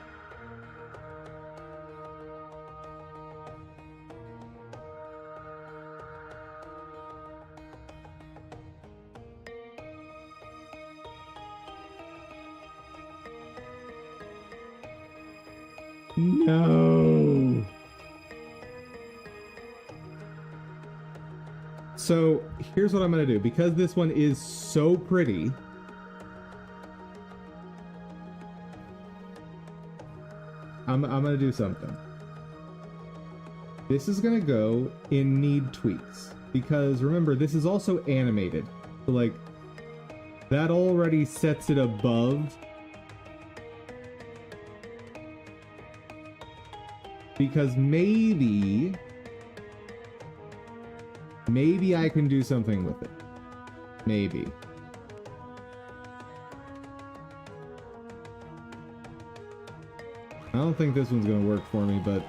No. So here's what I'm gonna do, because this one is so pretty. I'm gonna do something. This is gonna go in need tweaks, because remember, this is also animated. So like, that already sets it above Because maybe I can do something with it. Maybe. I don't think this one's gonna work for me, but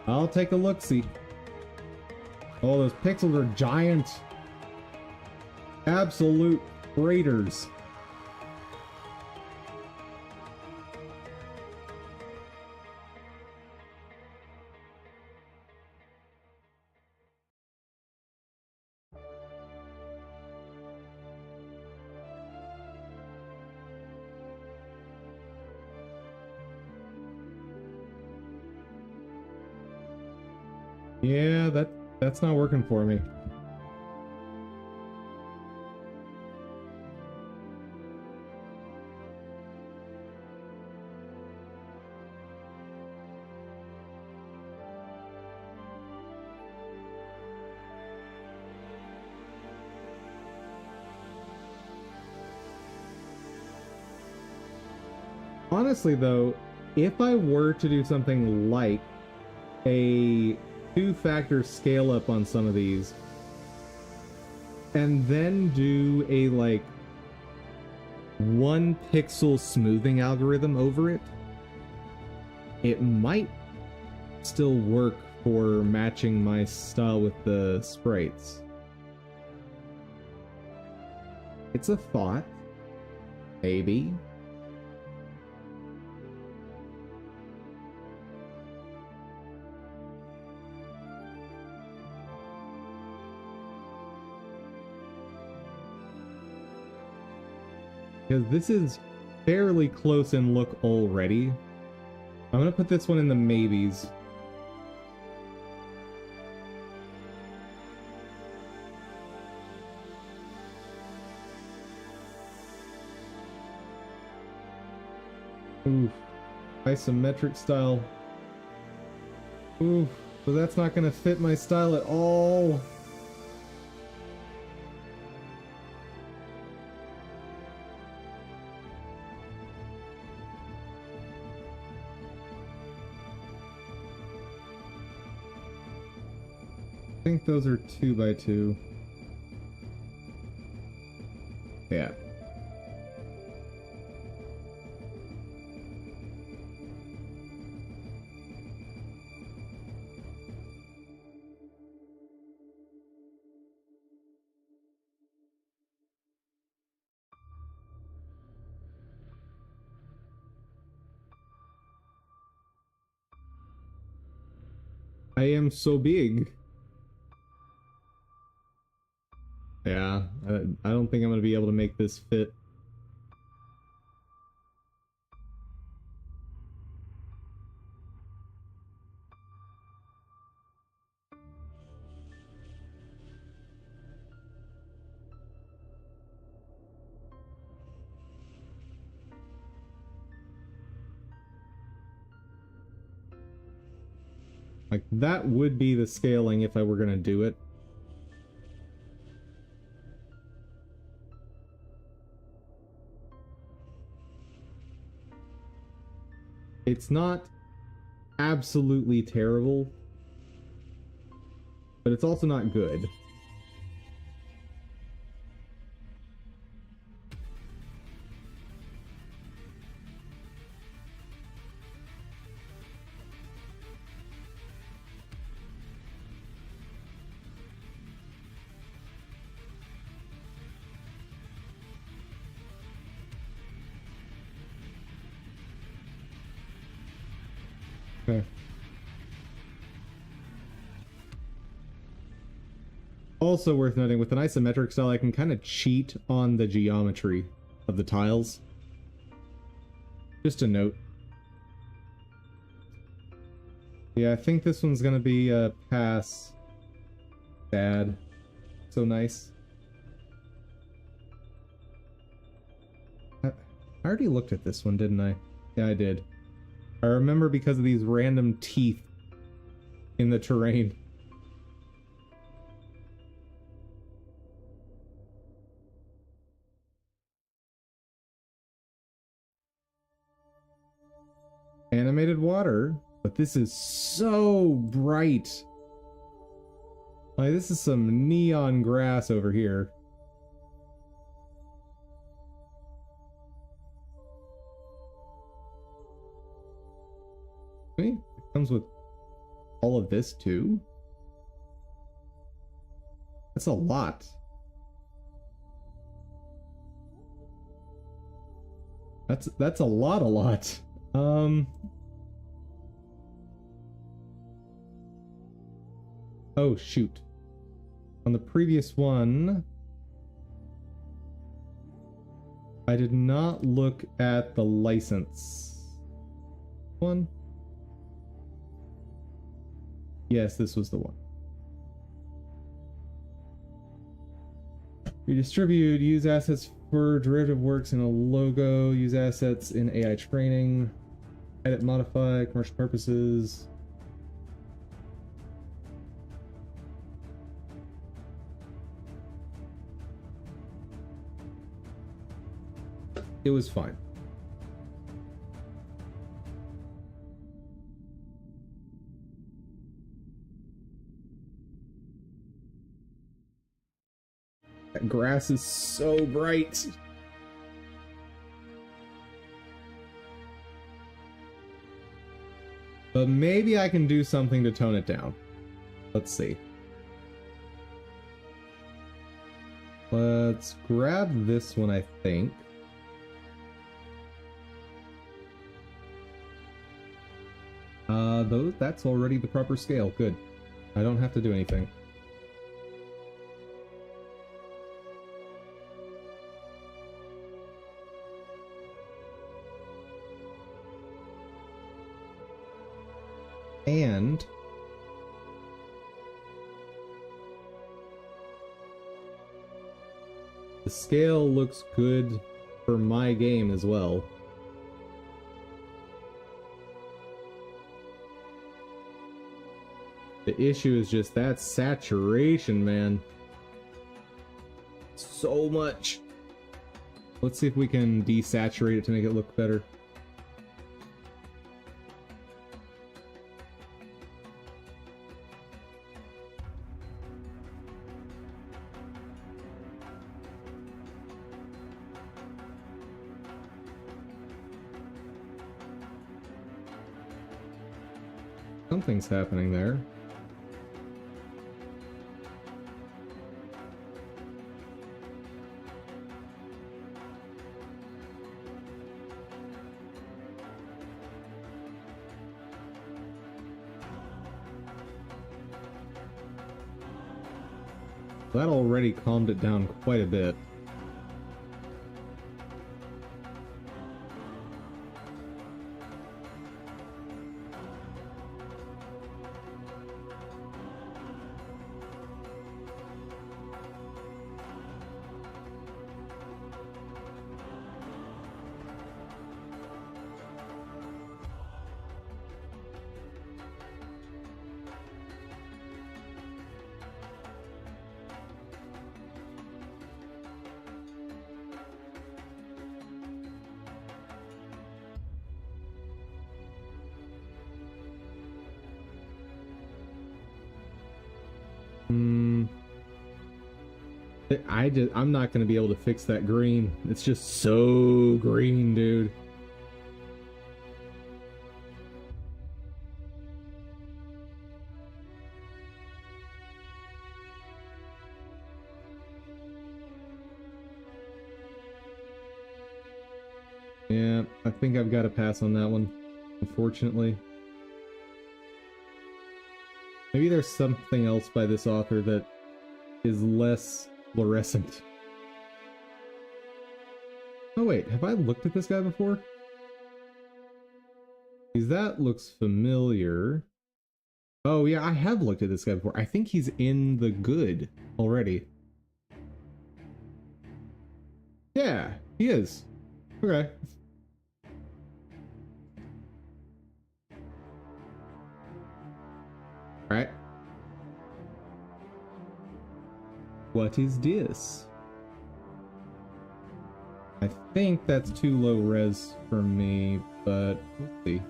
I'll take a look-see. Oh, those pixels are giant. Absolute craters. Yeah, that's not working for me. Honestly though, if I were to do something like a 2-factor scale up on some of these, and then do a like 1 pixel smoothing algorithm over it, it might still work for matching my style with the sprites. It's a thought. Maybe. Because this is fairly close in look already. I'm gonna put this one in the maybes. Oof. Isometric style. Oof. So that's not gonna fit my style at all. I think those are 2x2. Yeah. I am so big. Yeah, I don't think I'm gonna be able to make this fit. Like, that would be the scaling if I were gonna do it. It's not absolutely terrible, but it's also not good. Okay. Also worth noting, with an isometric style, I can kind of cheat on the geometry of the tiles. Just a note. Yeah, I think this one's gonna be a pass. Bad. So nice. I already looked at this one, didn't I? Yeah, I did. I remember because of these random teeth in the terrain. Animated water, but this is so bright. Like, this is some neon grass over here. Wait, it comes with all of this too? That's a lot. That's a lot. Oh shoot. On the previous one, I did not look at the license one. Yes, this was the one. Redistribute, use assets for derivative works in a logo, use assets in AI training, edit, modify, commercial purposes. It was fine. That grass is so bright. But maybe I can do something to tone it down. Let's see. Let's grab this one, I think. That's already the proper scale. Good. I don't have to do anything. And the scale looks good for my game as well. The issue is just that saturation, man. So much. Let's see if we can desaturate it to make it look better. Something's happening there. That already calmed it down quite a bit. I'm not gonna be able to fix that green. It's just so green, dude. Yeah, I think I've got to pass on that one, unfortunately. Maybe there's something else by this author that is less fluorescent. Oh wait, have I looked at this guy before? Because that looks familiar. Oh yeah, I have looked at this guy before. I think he's in the good already. Yeah, he is. Okay. Alright. What is this? I think that's too low res for me, but let's see.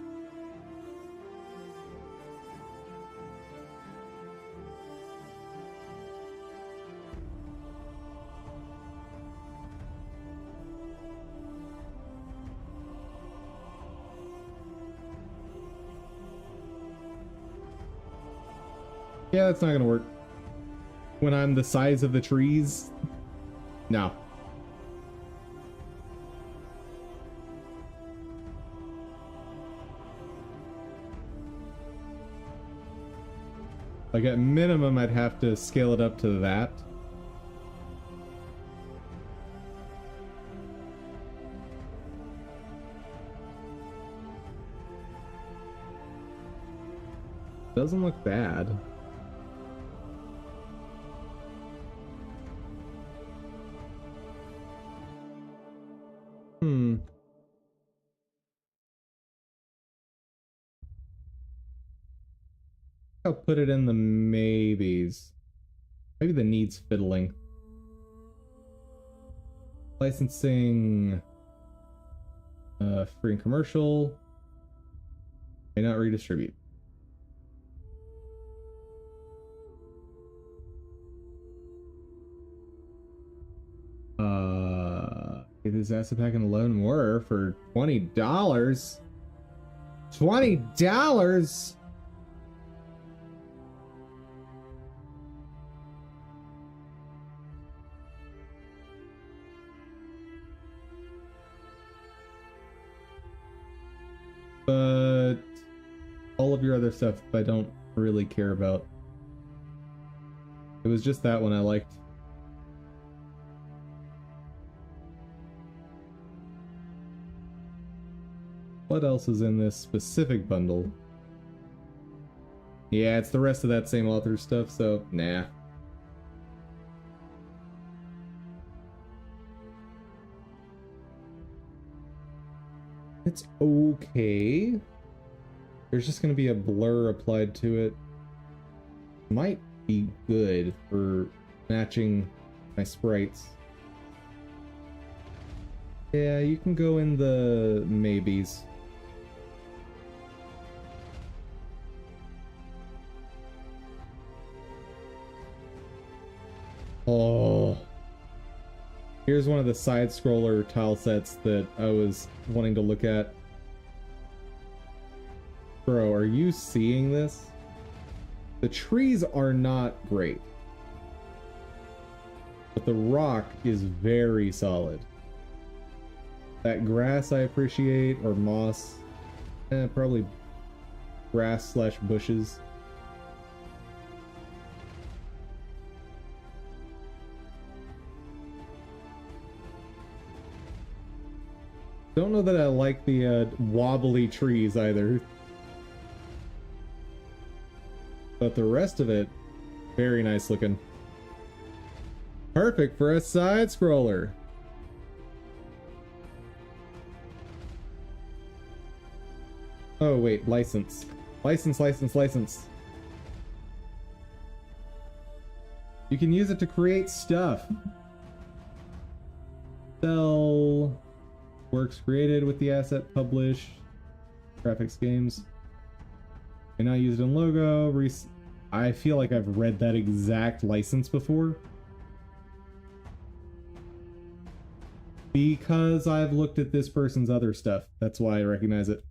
Yeah, that's not gonna work. When I'm the size of the trees, no. Like at minimum, I'd have to scale it up to that. Doesn't look bad. I'll put it in the maybes. Maybe the needs fiddling. Licensing. Free and commercial. May not redistribute. Get this asset pack and loan more for $20. $20? But all of your other stuff I don't really care about. It was just that one I liked. What else is in this specific bundle? Yeah, it's the rest of that same author stuff, so nah. It's okay. There's just gonna be a blur applied to it. Might be good for matching my sprites. Yeah, you can go in the maybes. Oh. Here's one of the side scroller tile sets that I was wanting to look at. Bro, are you seeing this? The trees are not great, but the rock is very solid. That grass I appreciate, or moss. Probably grass slash bushes. Don't know that I like the wobbly trees either. But the rest of it, very nice looking. Perfect for a side scroller. Oh wait, license. License, license, license. You can use it to create stuff. Sell. Works created with the asset, publish. Graphics games. May not use it in logo. I feel like I've read that exact license before. Because I've looked at this person's other stuff. That's why I recognize it.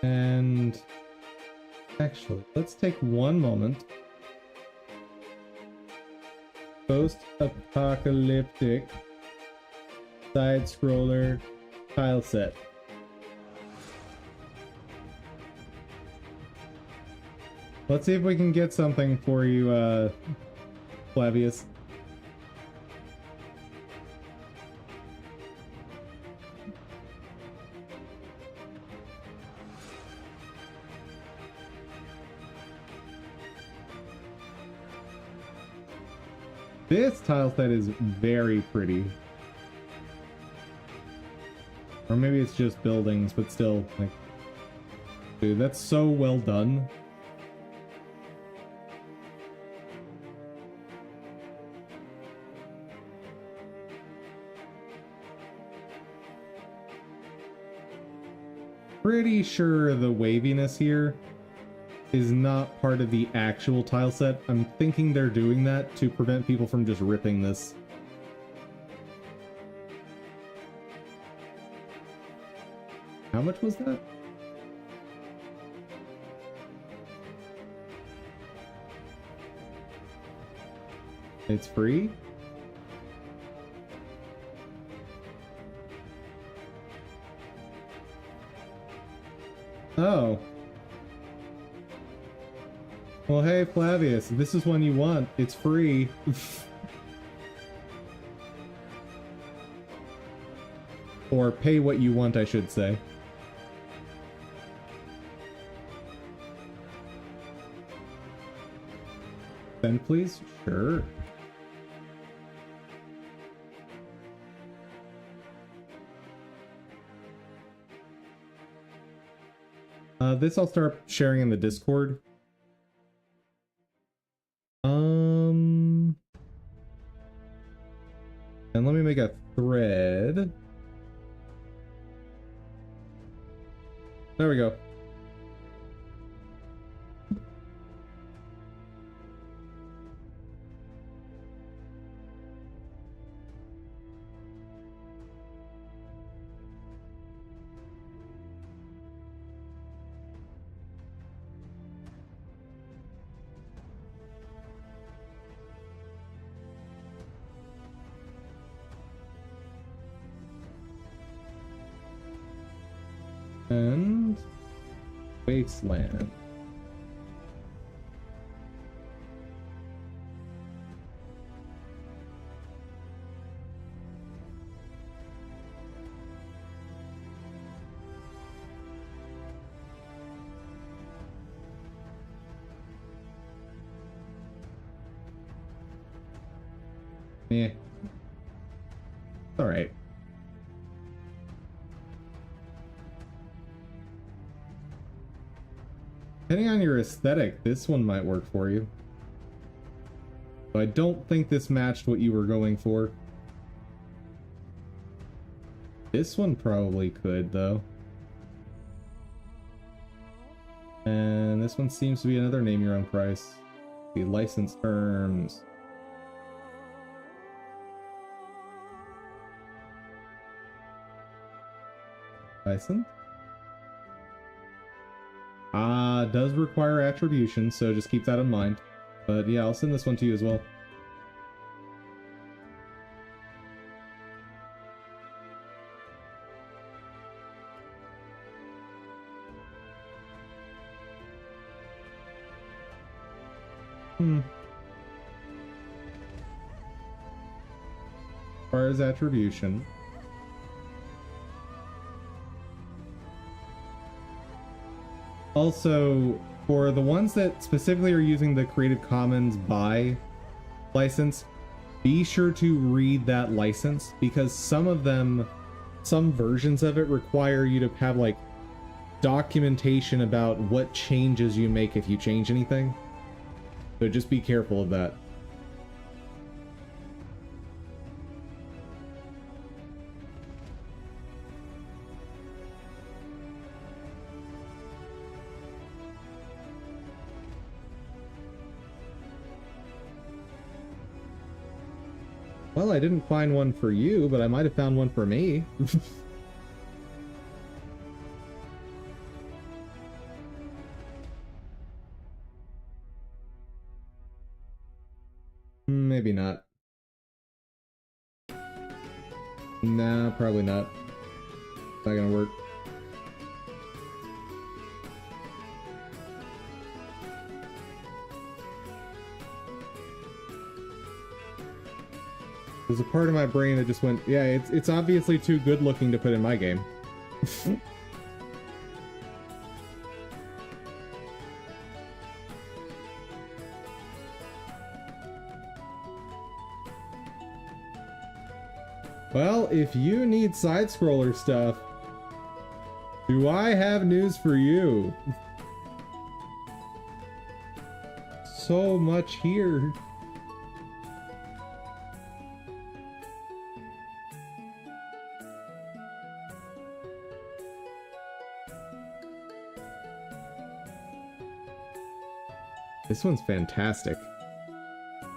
And actually, let's take one moment. Post-apocalyptic side scroller tile set. Let's see if we can get something for you, Flavius. This tile set is very pretty. Or maybe it's just buildings, but still, like, dude, that's so well done. Pretty sure the waviness here is not part of the actual tile set. I'm thinking they're doing that to prevent people from just ripping this. how much was that? It's free? Oh. Well, hey, Flavius, if this is one you want, it's free. Or pay what you want, I should say. Send, please? Sure. This I'll start sharing in the Discord. And let me make a thread. There we go. And Wasteland. Yeah. All right. Depending on your aesthetic, this one might work for you. But I don't think this matched what you were going for. This one probably could, though. And this one seems to be another name your own price. The license terms. License? Does require attribution, so just keep that in mind. But yeah, I'll send this one to you as well. Requires attribution. Also, for the ones that specifically are using the Creative Commons by license, be sure to read that license, because some of them, some versions of it require you to have like documentation about what changes you make if you change anything. So just be careful of that. Well, I didn't find one for you, but I might have found one for me. Maybe not. Nah, probably not. Not gonna work. There's a part of my brain that just went, yeah, it's obviously too good looking to put in my game. Well, if you need side-scroller stuff, do I have news for you? So much here. This one's fantastic.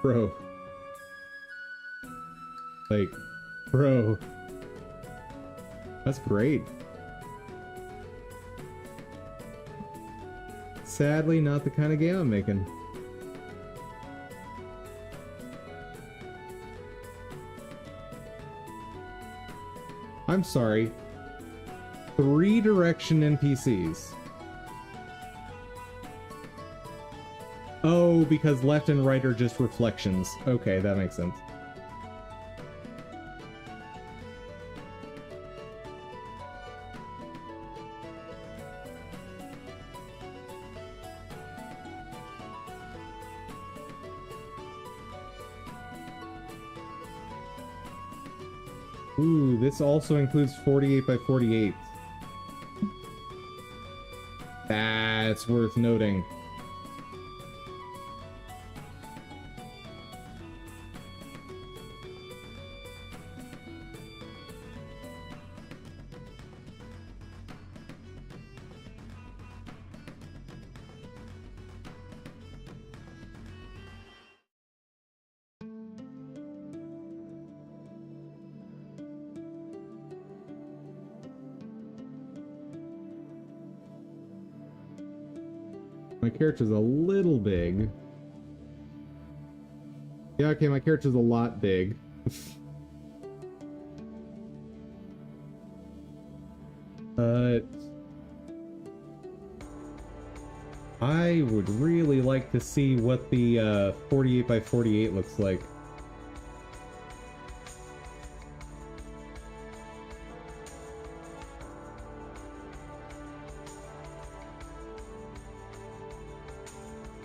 Bro. Like, bro. That's great. Sadly, not the kind of game I'm making. I'm sorry. 3 direction NPCs. Oh, because left and right are just reflections. Okay, that makes sense. Ooh, this also includes 48 by 48. That's worth noting. My character's a little big. Yeah, okay, my character's a lot big. But I would really like to see what the 48 by 48 looks like.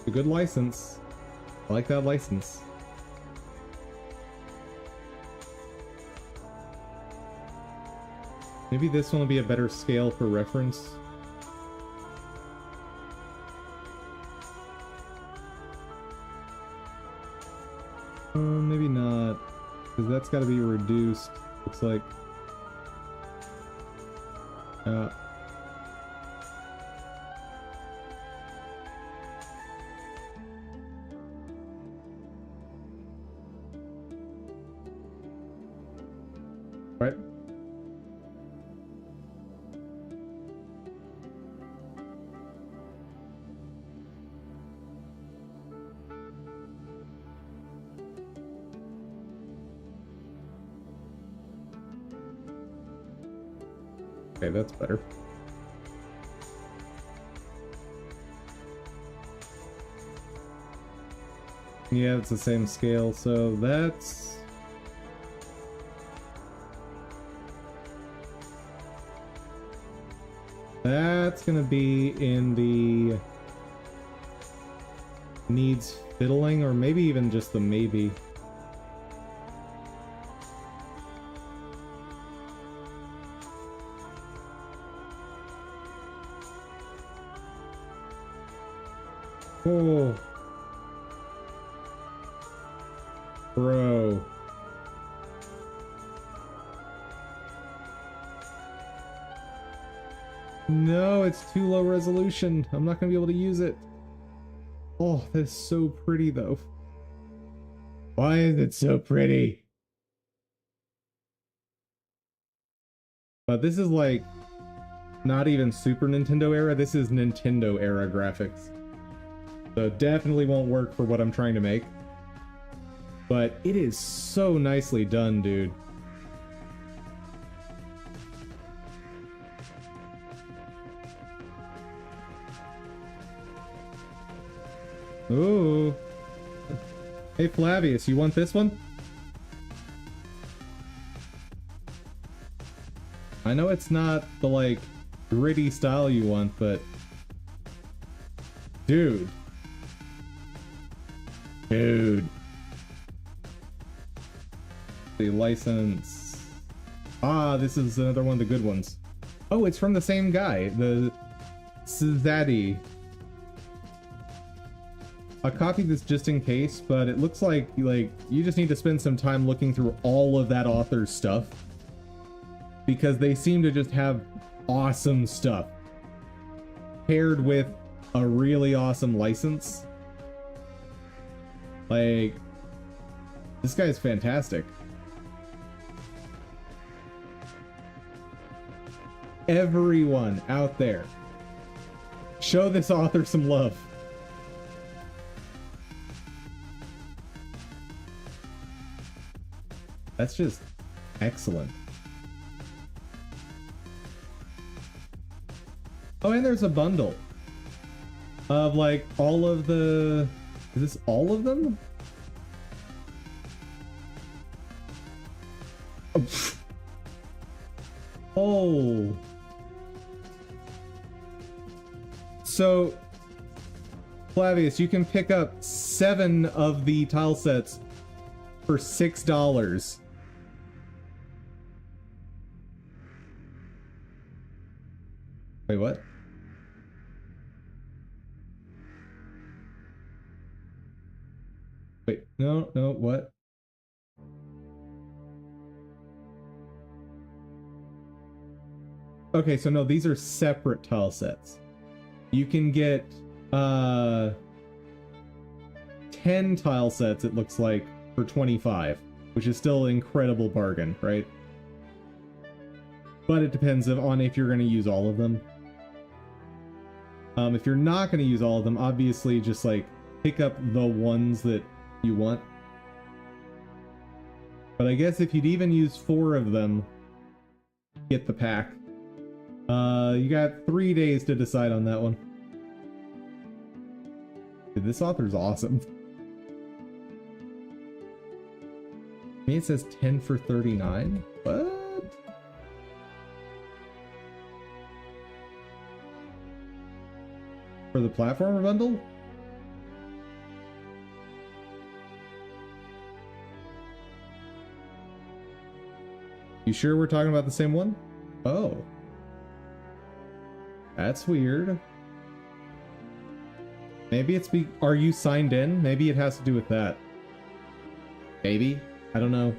A good license. I like that license. Maybe this one will be a better scale for reference. Maybe not, because that's got to be reduced. Looks like. Right. Okay, that's better. Yeah, it's the same scale, so that's... That's gonna be in the needs fiddling, or maybe even just the maybe. Oh. Bro. No, it's too low resolution. I'm not gonna be able to use it. Oh, that's so pretty though. Why is it so pretty? But this is like not even Super Nintendo era. This is Nintendo era graphics. So it definitely won't work for what I'm trying to make. But it is so nicely done, dude. Ooh. Hey Flavius, you want this one? I know it's not the like gritty style you want, but dude. Dude. The license. Ah, this is another one of the good ones. Oh, it's from the same guy, the Szadi. I copied this just in case, but it looks like you just need to spend some time looking through all of that author's stuff, because they seem to just have awesome stuff paired with a really awesome license. Like, this guy is fantastic. Everyone out there, Show this author some love. That's just excellent. Oh, and there's a bundle of like all of the... Is this all of them? Oh. So, Flavius, you can pick up 7 of the tile sets for $6. Wait, what? Wait, no, what? Okay, so no, these are separate tile sets. You can get 10 tile sets, it looks like, for 25, which is still an incredible bargain, right? But it depends on if you're going to use all of them. If you're not going to use all of them, obviously just like pick up the ones that you want. But I guess if you'd even use 4 of them, get the pack. You got 3 days to decide on that one. Dude, this author's awesome. I mean, it says 10 for 39. What? For the platformer bundle? You sure we're talking about the same one? Oh. That's weird. Maybe it's are you signed in? Maybe it has to do with that. Maybe? I don't know.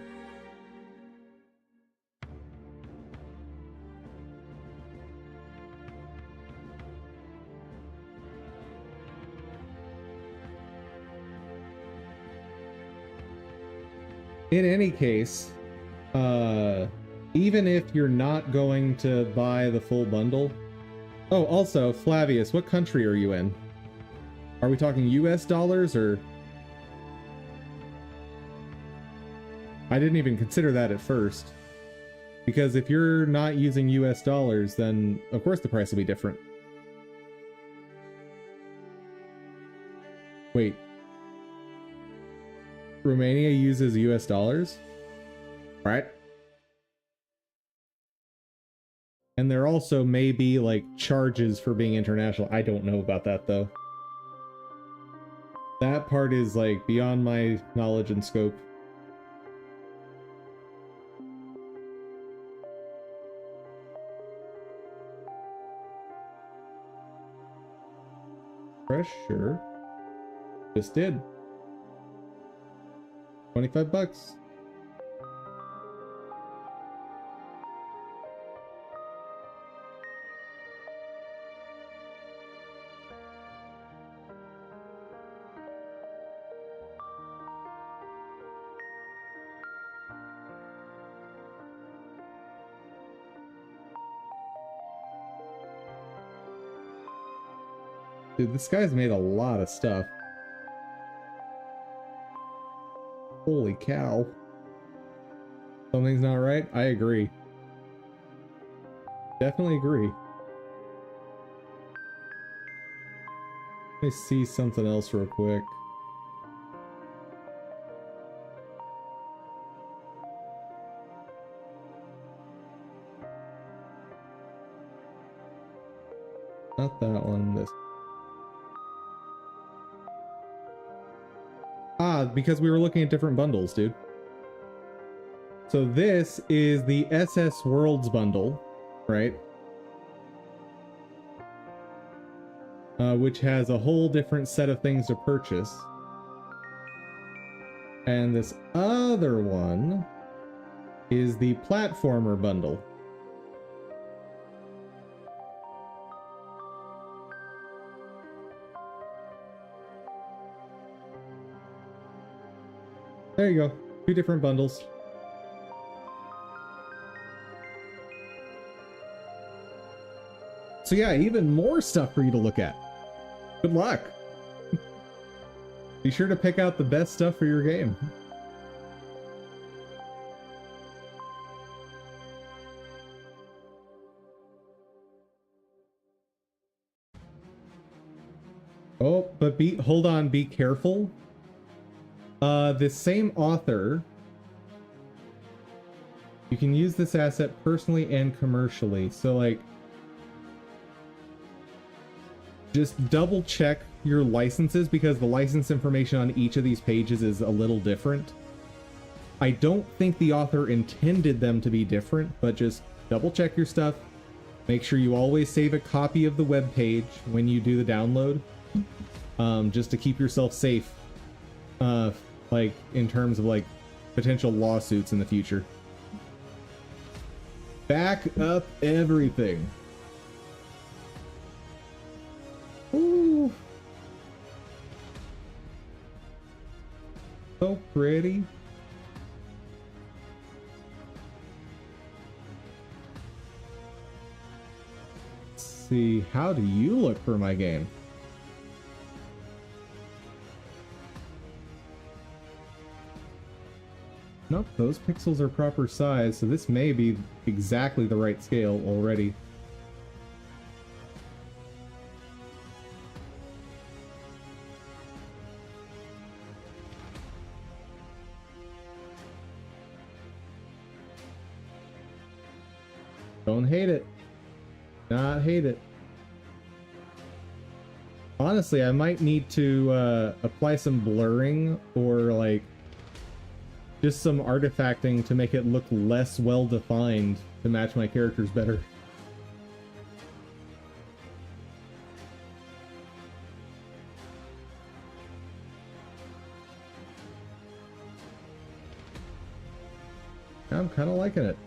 In any case, even if you're not going to buy the full bundle... Oh, also, Flavius, what country are you in? Are we talking US dollars, or... I didn't even consider that at first. Because if you're not using US dollars, then of course the price will be different. Wait. Romania uses US dollars? Right? And there also may be like charges for being international. I don't know about that though. That part is like beyond my knowledge and scope. Pressure. Just did. 25 bucks. Dude, this guy's made a lot of stuff. Holy cow. Something's not right? I agree. Definitely agree. Let me see something else real quick. Not that one, this. Ah, because we were looking at different bundles, dude. So this is the SS Worlds bundle, right? Which has a whole different set of things to purchase. And this other one is the platformer bundle. There you go. 2 different bundles. So yeah, even more stuff for you to look at. Good luck. Be sure to pick out the best stuff for your game. Oh, but hold on, be careful. This same author, you can use this asset personally and commercially. So like, just double check your licenses because the license information on each of these pages is a little different. I don't think the author intended them to be different, but just double check your stuff. Make sure you always save a copy of the web page when you do the download. Just to keep yourself safe, like in terms of like potential lawsuits in the future. Back up everything. Ooh. So pretty. Let's see, how do you look for my game? Nope, those pixels are proper size, so this may be exactly the right scale already. Don't hate it. Not hate it. Honestly, I might need to apply some blurring or like just some artifacting to make it look less well defined to match my characters better. I'm kind of liking it.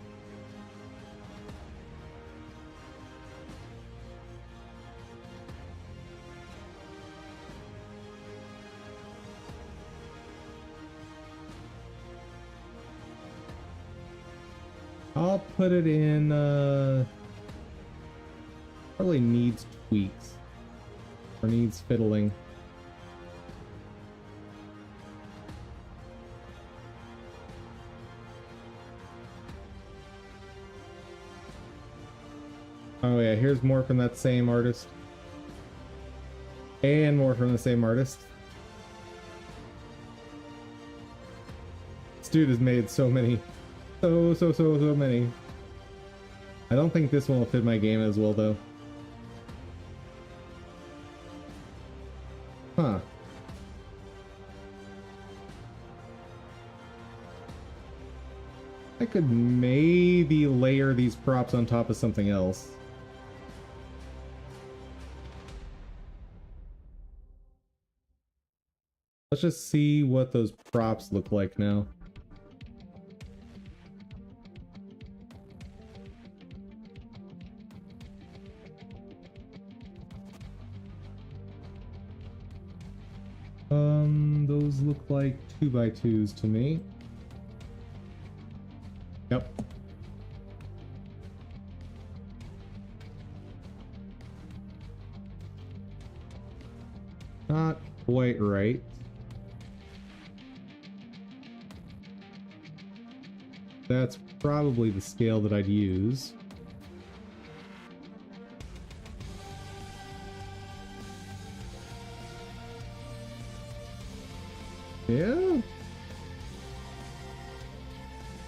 I'll put it in, probably needs tweaks, or needs fiddling. Oh yeah, here's more from that same artist. And more from the same artist. This dude has made so many. So many. I don't think this one will fit my game as well, though. Huh. I could maybe layer these props on top of something else. Let's just see what those props look like now. Those look like 2x2s to me. Yep. Not quite right. That's probably the scale that I'd use. Yeah.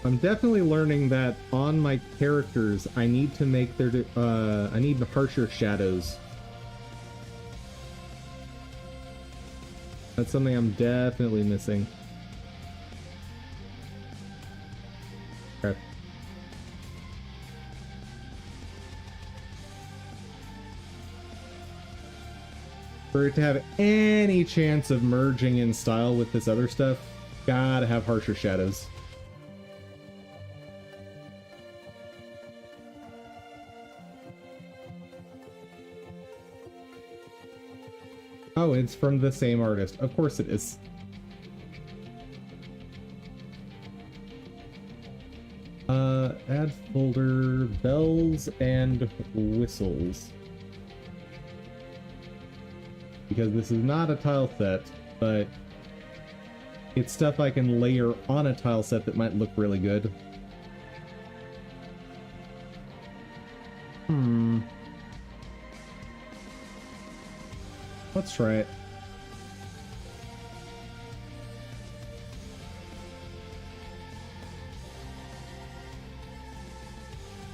I'm definitely learning that on my characters, I need to make their, I need harsher shadows. That's something I'm definitely missing. Okay. For it to have any chance of merging in style with this other stuff, gotta have harsher shadows. Oh, it's from the same artist. Of course it is. Add folder, bells and whistles. because this is not a tile set, but it's stuff I can layer on a tile set that might look really good. Let's try it.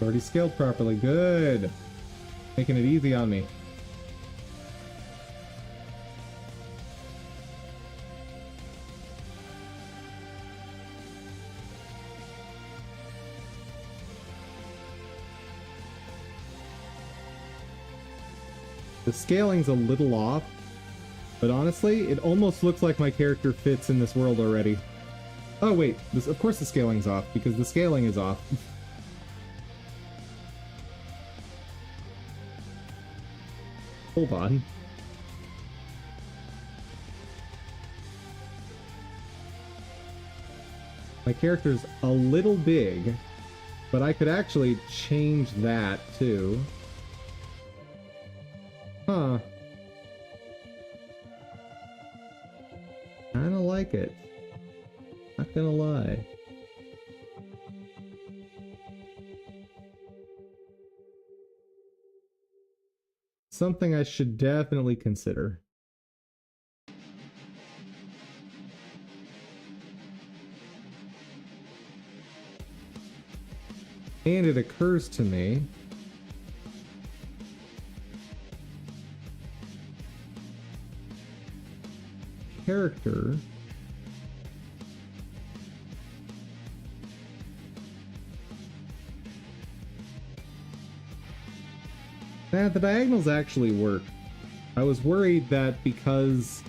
Already scaled properly. Good. Making it easy on me. The scaling's a little off, but honestly, it almost looks like my character fits in this world already. Oh wait, of course the scaling's off, because the scaling is off. Hold on. My character's a little big, but I could actually change that too. Huh. Kinda like it. Not gonna lie. Something I should definitely consider. And it occurs to me character the diagonals actually work. I was worried that because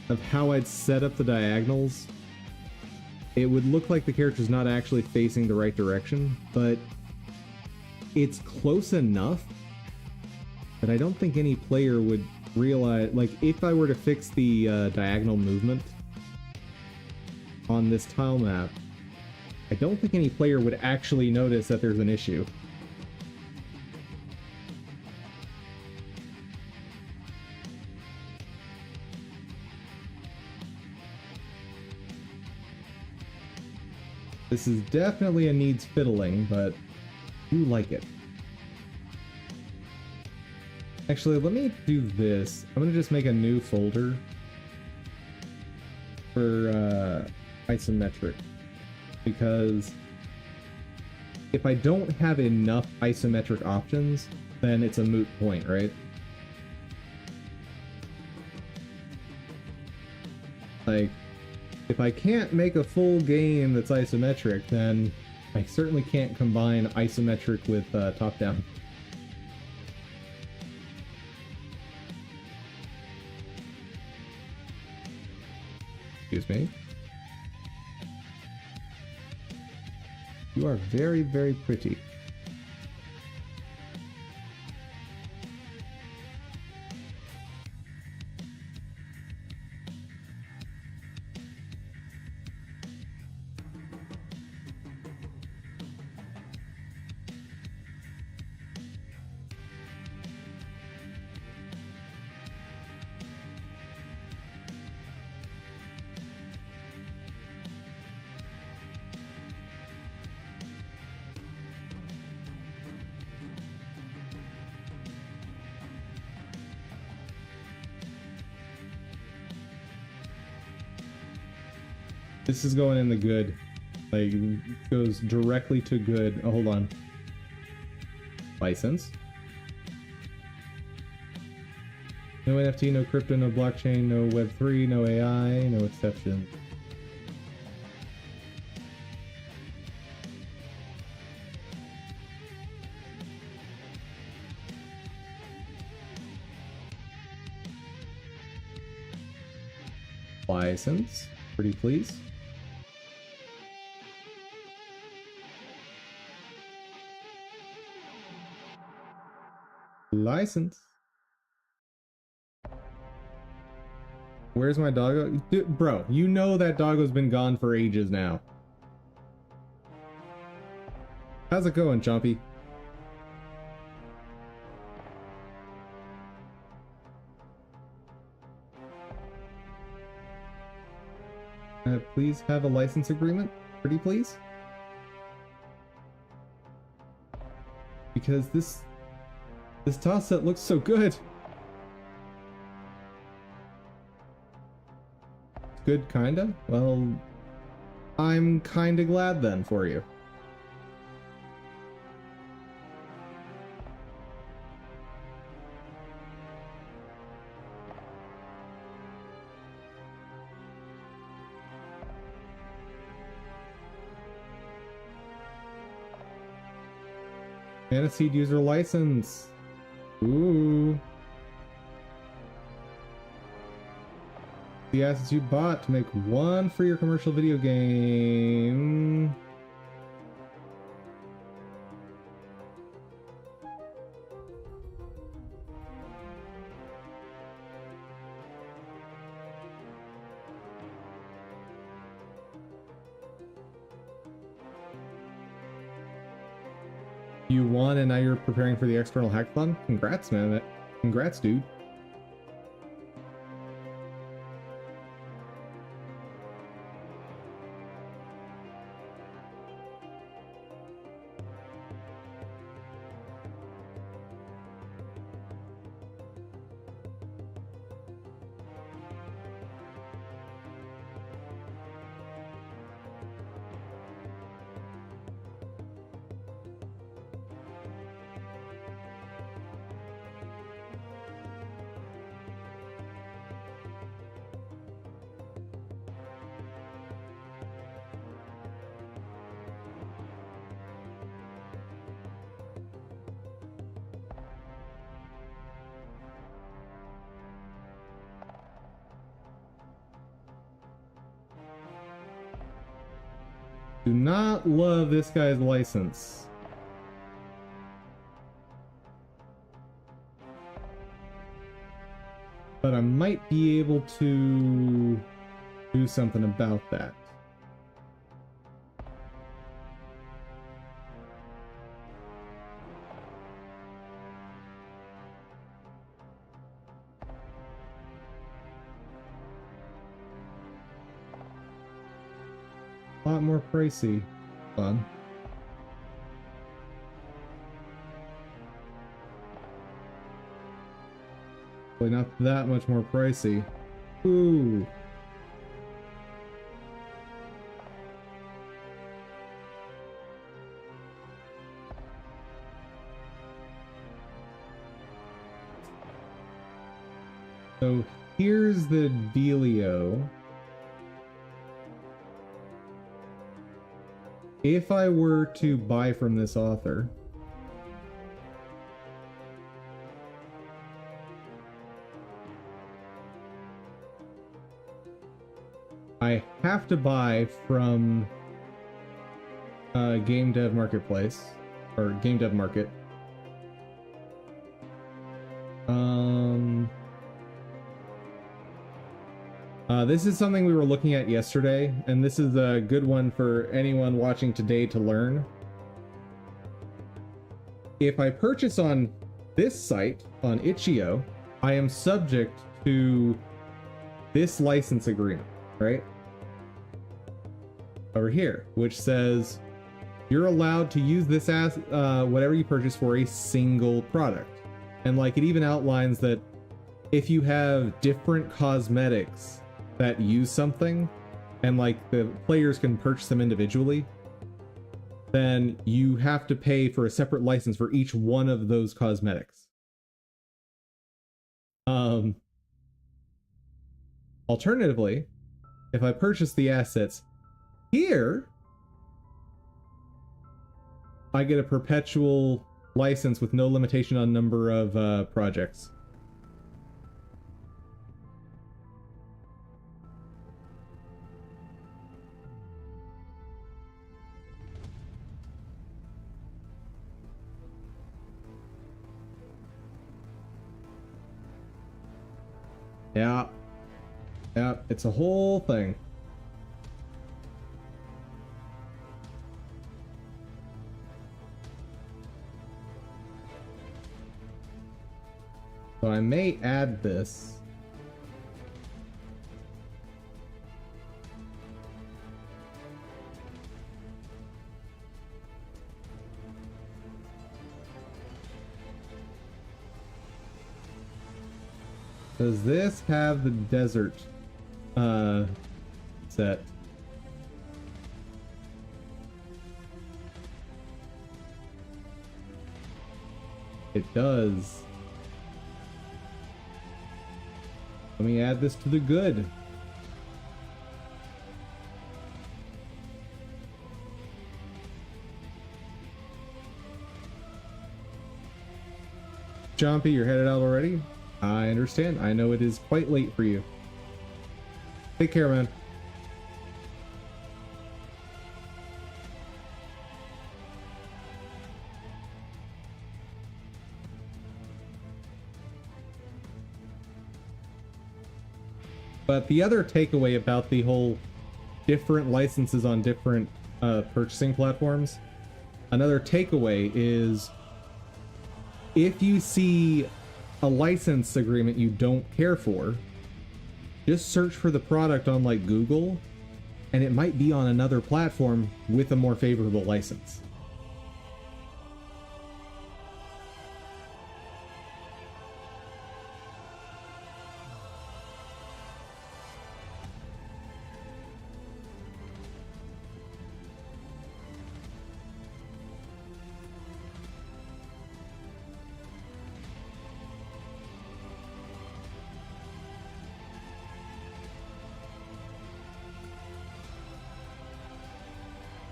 of how I'd set up the diagonals, it would look like the character's not actually facing the right direction, but it's close enough that I don't think any player would realize, like, if I were to fix the diagonal movement on this tile map, I don't think any player would actually notice that there's an issue. This is definitely a needs fiddling, but I do like it. Actually, let me do this. I'm gonna just make a new folder for isometric, because if I don't have enough isometric options, then it's a moot point, right? Like, if I can't make a full game that's isometric, then I certainly can't combine isometric with top-down. Excuse me. You are very, very pretty. This is going in the good. Like, it goes directly to good. Oh, hold on. License. No NFT, no crypto, no blockchain, no Web3, no AI, no exception. License. Pretty please. License. Where's my doggo? Dude, bro, you know that doggo's been gone for ages now. How's it going, Chompy? Please have a license agreement, pretty please? Because this toss set looks so good. It's good, kinda? Well, I'm kinda glad then for you. Aniseed user license. Ooh. The assets you bought to make one for your commercial video game. You won and now you're preparing for the external hackathon? Congrats, man. Congrats, dude. Do not love this guy's license. But I might be able to do something about that. A lot more pricey. Fun. Probably not that much more pricey. Ooh. So here's the dealio. If I were to buy from this author, I have to buy from Game Dev Marketplace or Game Dev Market. This is something we were looking at yesterday, and this is a good one for anyone watching today to learn. If I purchase on this site, on itch.io, I am subject to this license agreement, right? Over here, which says you're allowed to use this as whatever you purchase for a single product. And like it even outlines that if you have different cosmetics that use something and like the players can purchase them individually, then you have to pay for a separate license for each one of those cosmetics. Alternatively, if I purchase the assets here, I get a perpetual license with no limitation on number of projects. Yeah, it's a whole thing. So I may add this. Does this have the desert set? It does. Let me add this to the good. Jompy, you're headed out already? I understand. I know it is quite late for you. Take care, man. But the other takeaway about the whole different licenses on different purchasing platforms, another takeaway is if you see a license agreement you don't care for, just search for the product on like Google, and it might be on another platform with a more favorable license.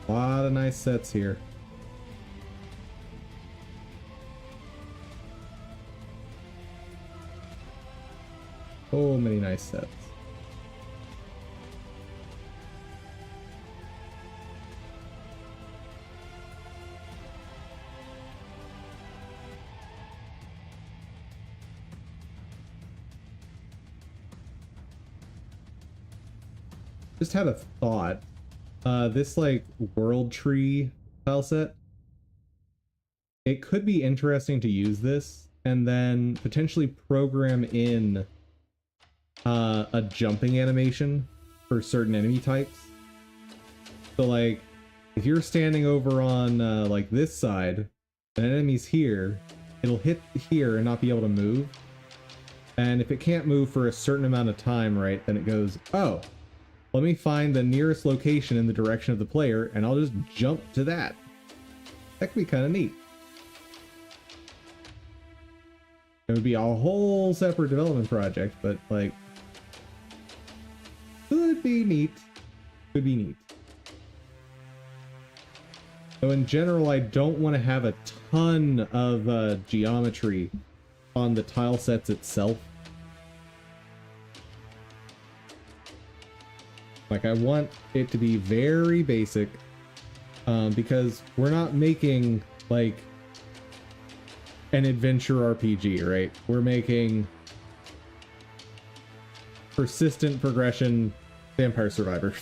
A lot of nice sets here. So many nice sets. Just had a thought. This like world tree tile set, it could be interesting to use this and then potentially program in a jumping animation for certain enemy types. So like if you're standing over on like this side and an enemy's here, it'll hit here and not be able to move. And if it can't move for a certain amount of time, right, then it goes, oh, let me find the nearest location in the direction of the player, and I'll just jump to that. That could be kind of neat. It would be a whole separate development project, but like, could be neat. Could be neat. So in general, I don't want to have a ton of geometry on the tile sets itself. Like, I want it to be very basic, because we're not making, like, an adventure RPG, right? We're making persistent progression Vampire Survivor.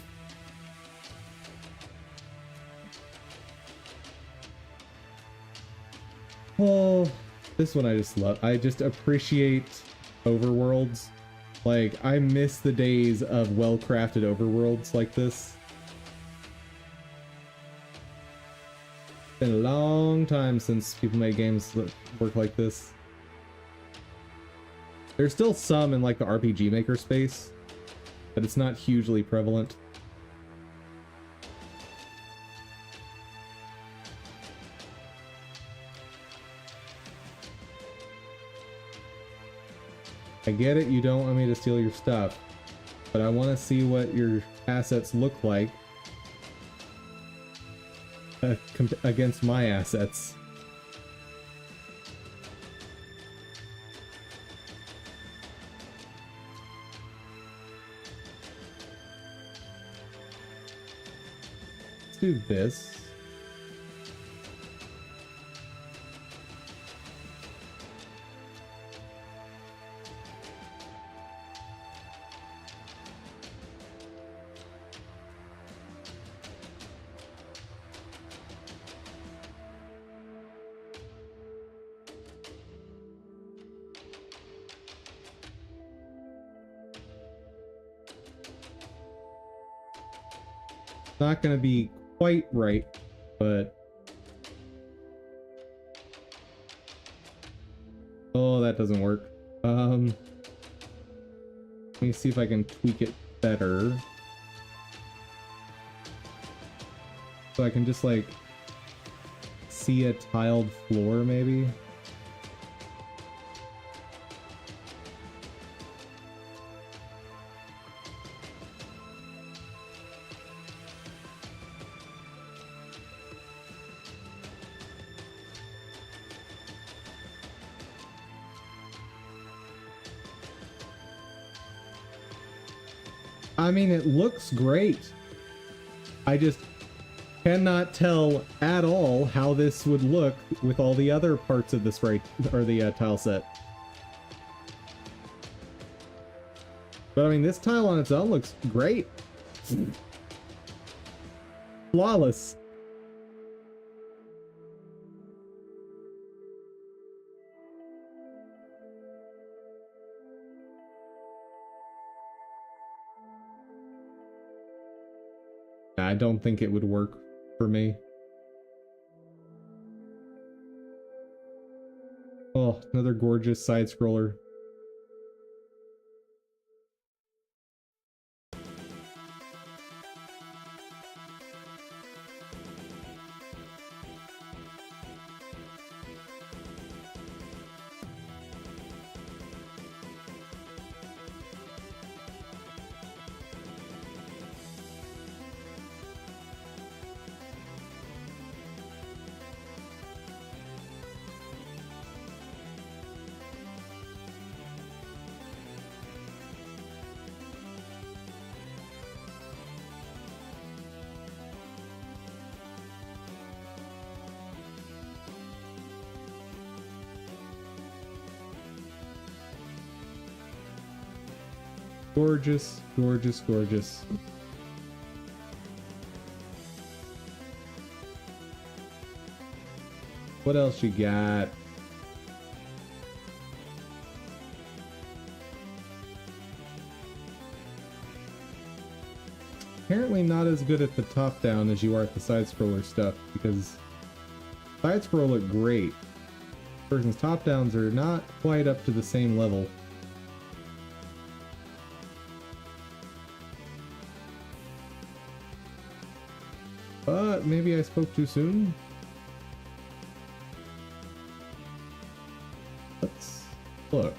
Oh, this one I just love. I just appreciate overworlds. Like, I miss the days of well-crafted overworlds like this. It's been a long time since people made games that work like this. There's still some in like the RPG Maker space, but it's not hugely prevalent. I get it, you don't want me to steal your stuff, but I want to see what your assets look like against my assets. Let's do this. Not gonna be quite right, but oh, that doesn't work. Let me see if I can tweak it better. So I can just like see a tiled floor maybe. I mean, it looks great. I just cannot tell at all how this would look with all the other parts of this the tile set. But I mean, this tile on its own looks great. Flawless. I don't think it would work for me. Oh, another gorgeous side scroller. Gorgeous, gorgeous, gorgeous. What else you got? Apparently not as good at the top down as you are at the side scroller stuff, because side scroll look great. Person's top downs are not quite up to the same level. But maybe I spoke too soon? Let's look.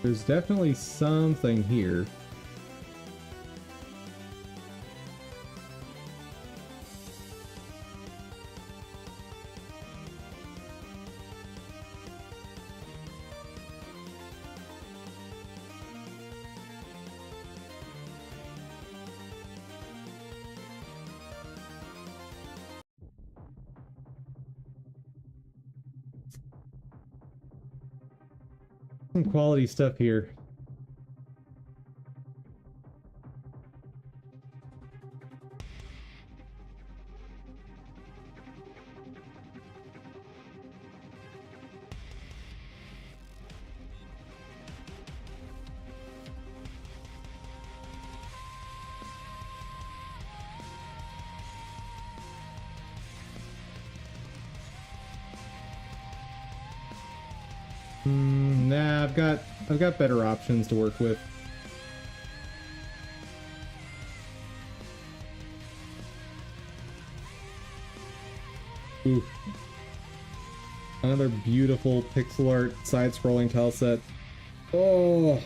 There's definitely something here. Some quality stuff here. Nah, I've got better options to work with. Ooh. Another beautiful pixel art side-scrolling tile set. Oh,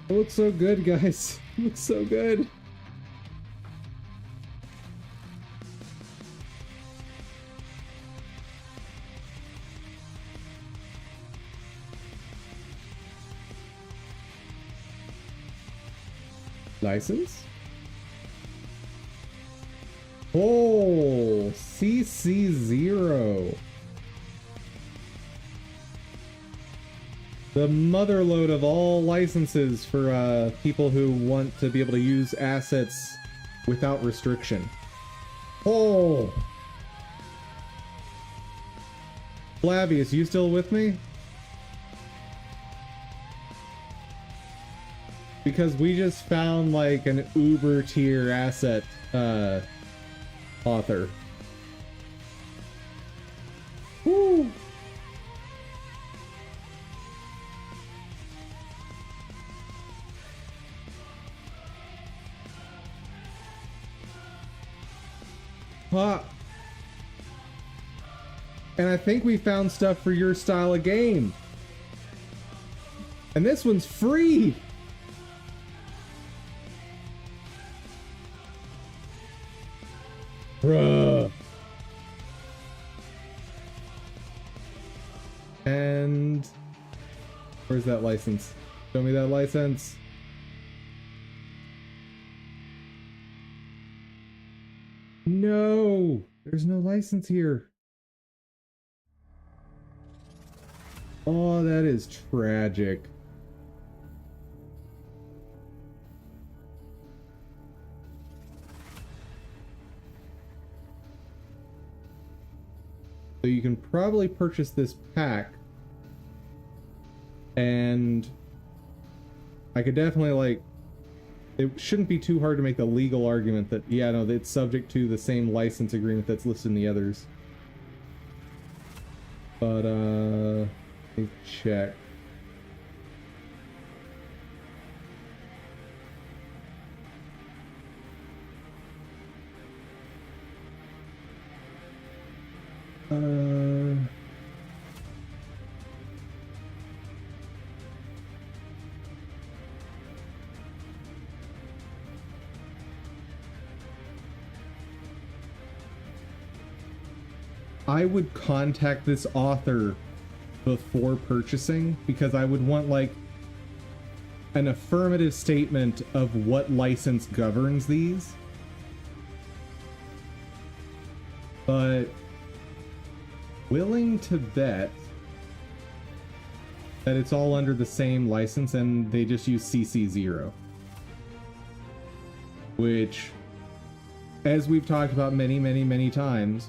it looks so good, guys. It looks so good. License? Oh, CC0. The motherlode of all licenses for people who want to be able to use assets without restriction. Oh! Flavius, you still with me? Because we just found like an uber tier asset author. Woo! And I think we found stuff for your style of game. And this one's free. Bruh. And where's that license? Show me that license. No, there's no license here. Oh, that is tragic. So you can probably purchase this pack, and I could definitely, like, it shouldn't be too hard to make the legal argument that, yeah, no, it's subject to the same license agreement that's listed in the others. But, let me check. I would contact this author before purchasing, because I would want like an affirmative statement of what license governs these. But willing to bet that it's all under the same license and they just use CC0. Which, as we've talked about many times,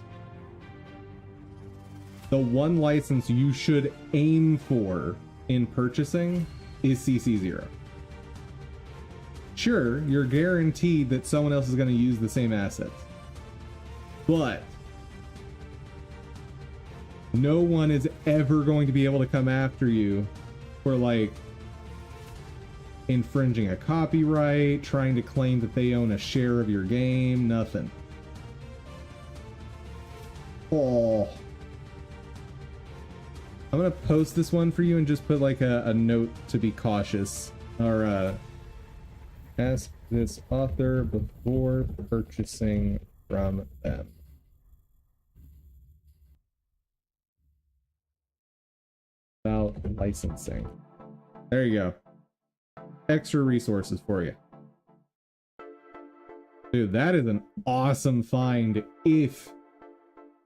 the one license you should aim for in purchasing is CC0. Sure, you're guaranteed that someone else is going to use the same assets, but no one is ever going to be able to come after you for, like, infringing a copyright, trying to claim that they own a share of your game, nothing. Oh. I'm gonna post this one for you and just put like a note to be cautious. Or ask this author before purchasing from them. About licensing. There you go. Extra resources for you. Dude, that is an awesome find if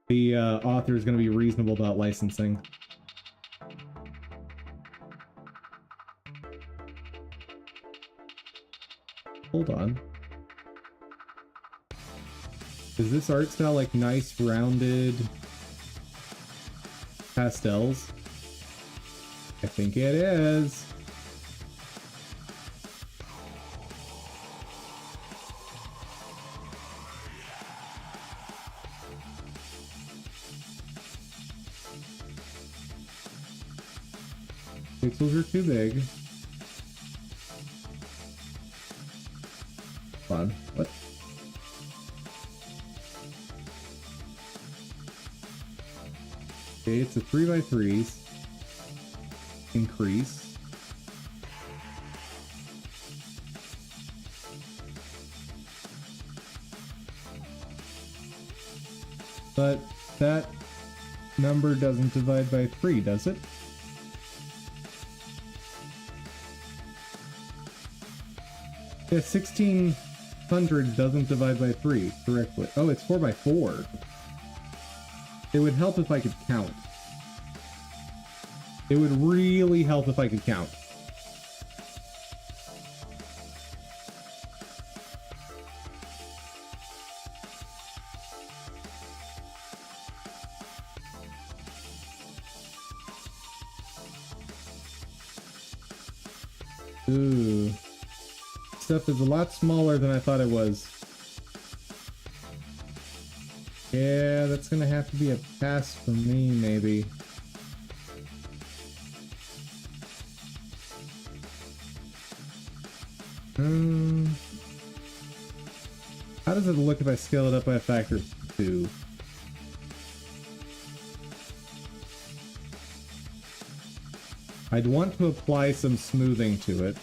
the author is going to be reasonable about licensing. Hold on. Is this art style like nice rounded pastels? I think it is. Pixels are too big. Hold on. What? Okay, it's a 3x3s. Increase. But that number doesn't divide by 3, does it? Yeah, 1600 doesn't divide by 3 correctly. Oh, it's 4x4. It would help if I could count. It would really help if I could count. Ooh. stuff is a lot smaller than I thought it was. Yeah, that's gonna have to be a pass for me, maybe. How does it look if I scale it up by a factor of 2? I'd want to apply some smoothing to it.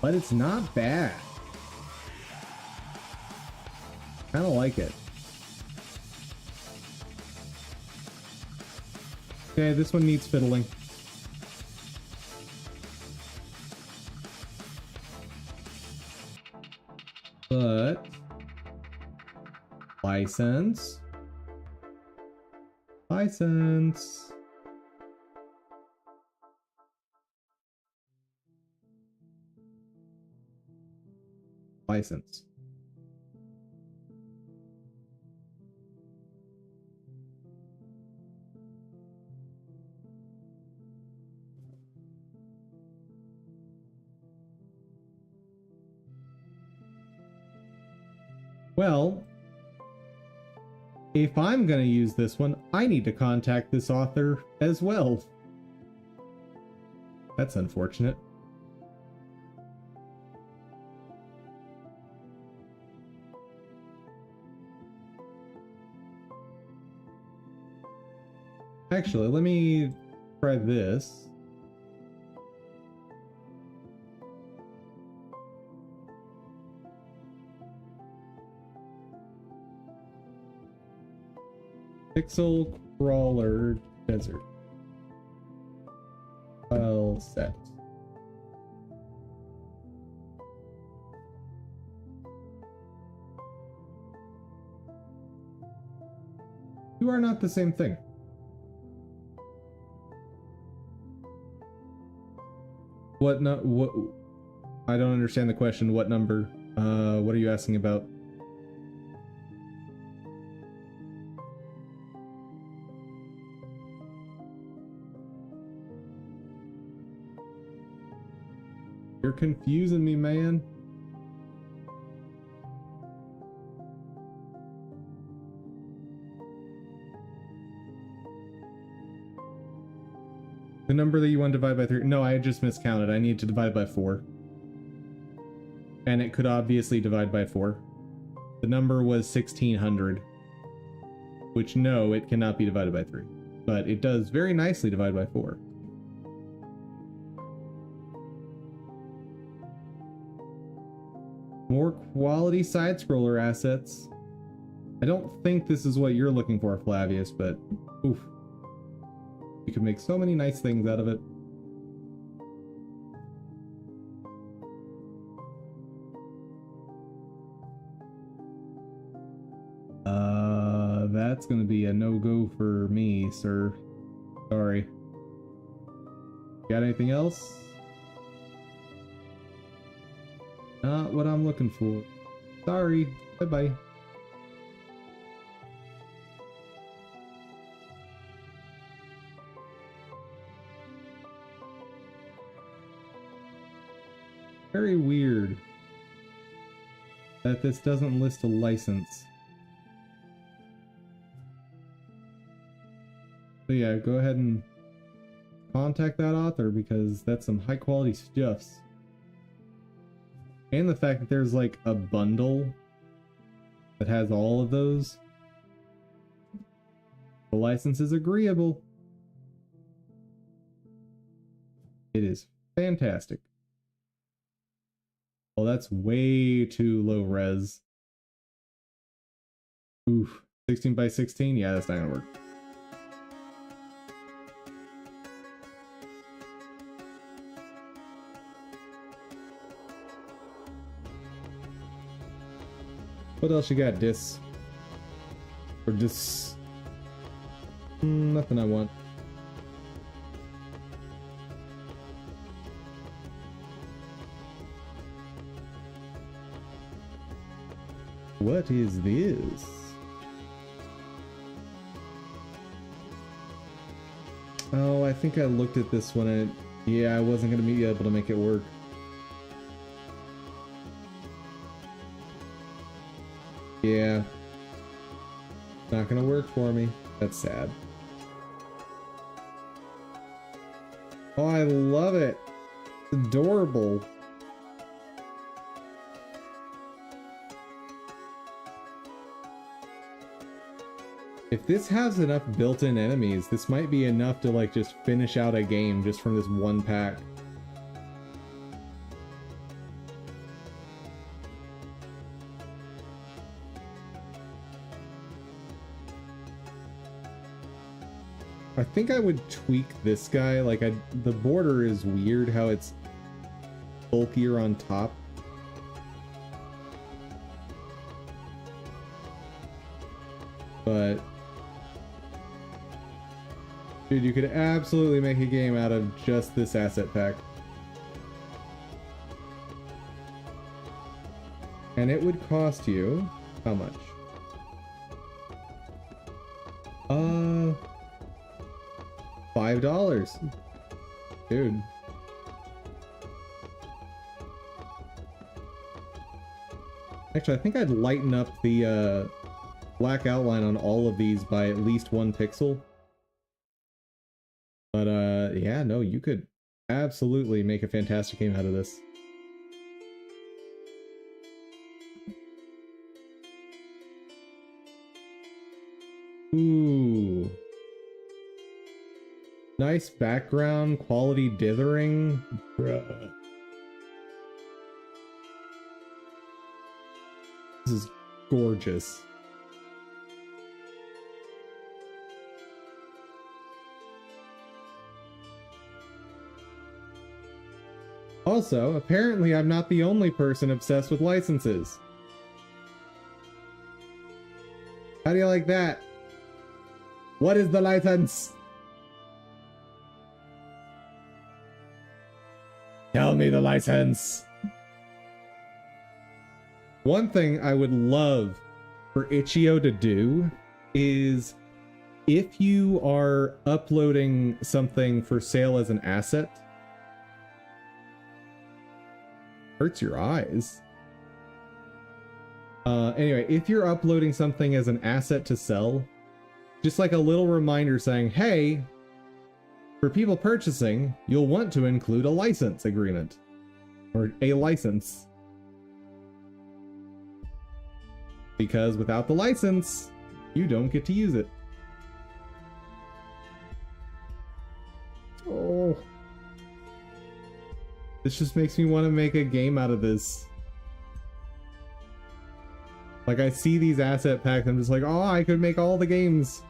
But it's not bad. Kinda like it. Okay, this one needs fiddling. But license. License. License. Well, if I'm gonna use this one, I need to contact this author as well. That's unfortunate. Actually, let me try this. Pixel Crawler Desert. File set. You are not the same thing. What no what I don't understand the question. What number? What are you asking about? You're confusing me, man. The number that you want to divide by 3. No, I just miscounted. I need to divide by 4. And it could obviously divide by 4. The number was 1600. Which, no, it cannot be divided by 3. But it does very nicely divide by 4. More quality side-scroller assets. I don't think this is what you're looking for, Flavius, but oof. You can make so many nice things out of it. That's gonna be a no-go for me, sir. Sorry. Got anything else? Not what I'm looking for. Sorry. Bye-bye. Very weird that this doesn't list a license. So yeah, go ahead and contact that author because that's some high quality stuffs. And the fact that there's like a bundle that has all of those. The license is agreeable. It is fantastic. Well, that's way too low res. Oof. 16 by 16? Yeah, that's not gonna work. What else you got, Dis? Or Dis? Nothing I want. What is this? Oh, I think I looked at this one and yeah, I wasn't gonna be able to make it work. Yeah. Not gonna work for me. That's sad. Oh, I love it. It's adorable. If this has enough built-in enemies, this might be enough to like just finish out a game just from this one pack. I think I would tweak this guy. Like the border is weird how it's bulkier on top. But dude, you could absolutely make a game out of just this asset pack. And it would cost you how much? $5. Dude. Actually, I think I'd lighten up the black outline on all of these by at least 1 pixel. But yeah, no, you could absolutely make a fantastic game out of this. Ooh. Nice background, quality dithering. Bruh. This is gorgeous. Also, apparently I'm not the only person obsessed with licenses. How do you like that? What is the license? Tell me the license. One thing I would love for Itch.io to do is if you are uploading something for sale as an asset, hurts your eyes. Anyway, if you're uploading something as an asset to sell, just like a little reminder saying, hey, for people purchasing, you'll want to include a license agreement or a license. Because without the license, you don't get to use it. Oh. This just makes me want to make a game out of this. Like, I see these asset packs, I'm just like, oh, I could make all the games.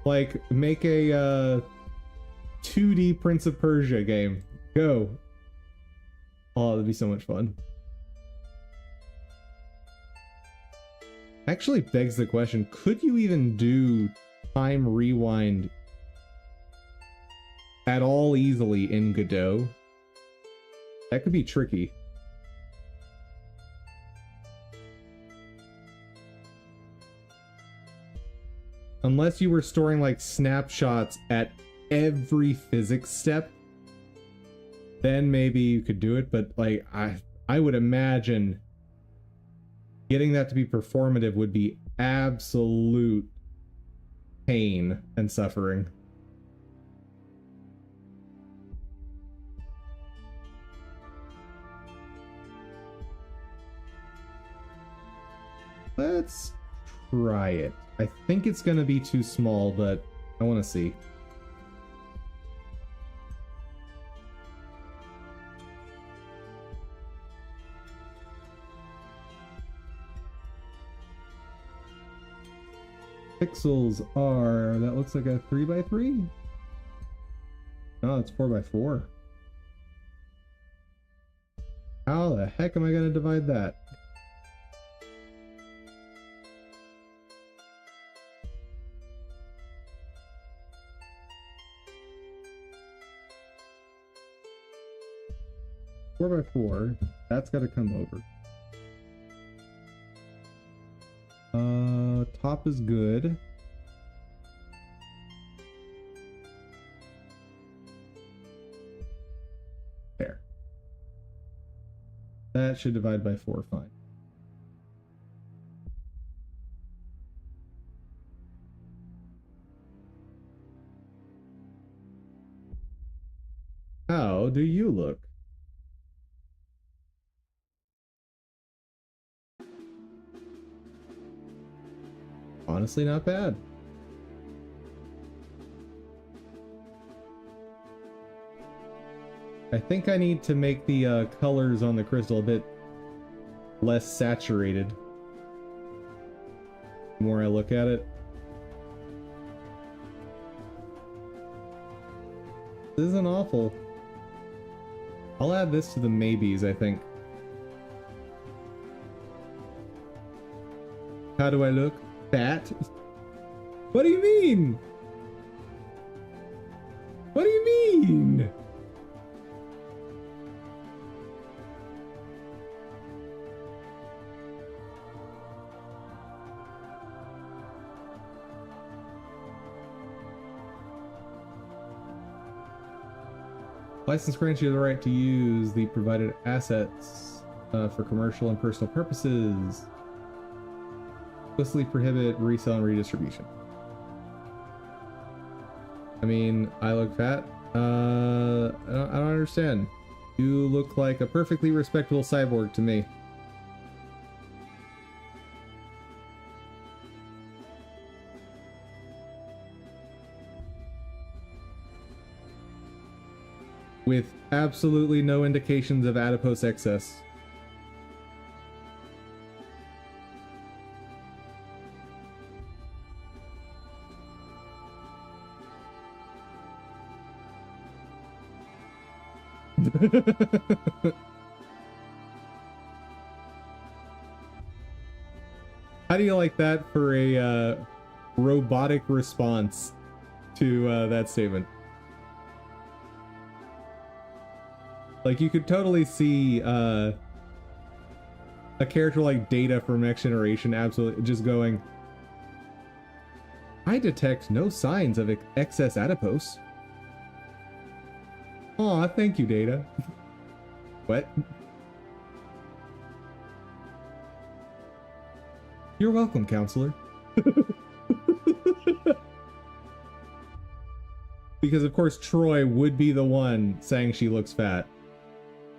Like, make a 2D Prince of Persia game. Go. Oh, that'd be so much fun. Actually begs the question, could you even do time rewind at all easily in Godot? That could be tricky. Unless you were storing like snapshots at every physics step, then maybe you could do it, but like I would imagine getting that to be performative would be absolute pain and suffering. Let's try it. I think it's gonna be too small, but I want to see. Pixels are, that looks like a 3x3? No, it's 4x4. How the heck am I gonna divide that? Four by four, that's got to come over. Top top is good. There. That should divide by 4 fine. How do you look? Honestly, not bad. I think I need to make the colors on the crystal a bit less saturated. The more I look at it. This isn't awful. I'll add this to the maybes, I think. How do I look? Fat? What do you mean? What do you mean? License grants you the right to use the provided assets for commercial and personal purposes. Explicitly prohibit resale and redistribution. I mean, I look fat. I don't understand. You look like a perfectly respectable cyborg to me. With absolutely no indications of adipose excess. How do you like that for a robotic response to that statement? Like, you could totally see a character like Data from Next Generation absolutely just going, I detect no signs of excess adipose. Aw, thank you, Data. What? You're welcome, counselor. Because of course Troy would be the one saying she looks fat.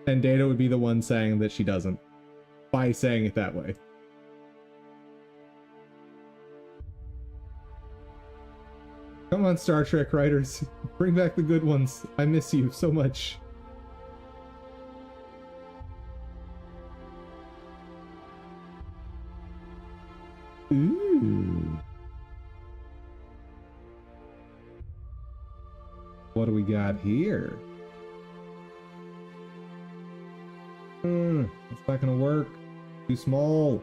And Data would be the one saying that she doesn't. By saying it that way. Come on, Star Trek writers. Bring back the good ones. I miss you so much. Ooh. What do we got here? It's not gonna work. Too small.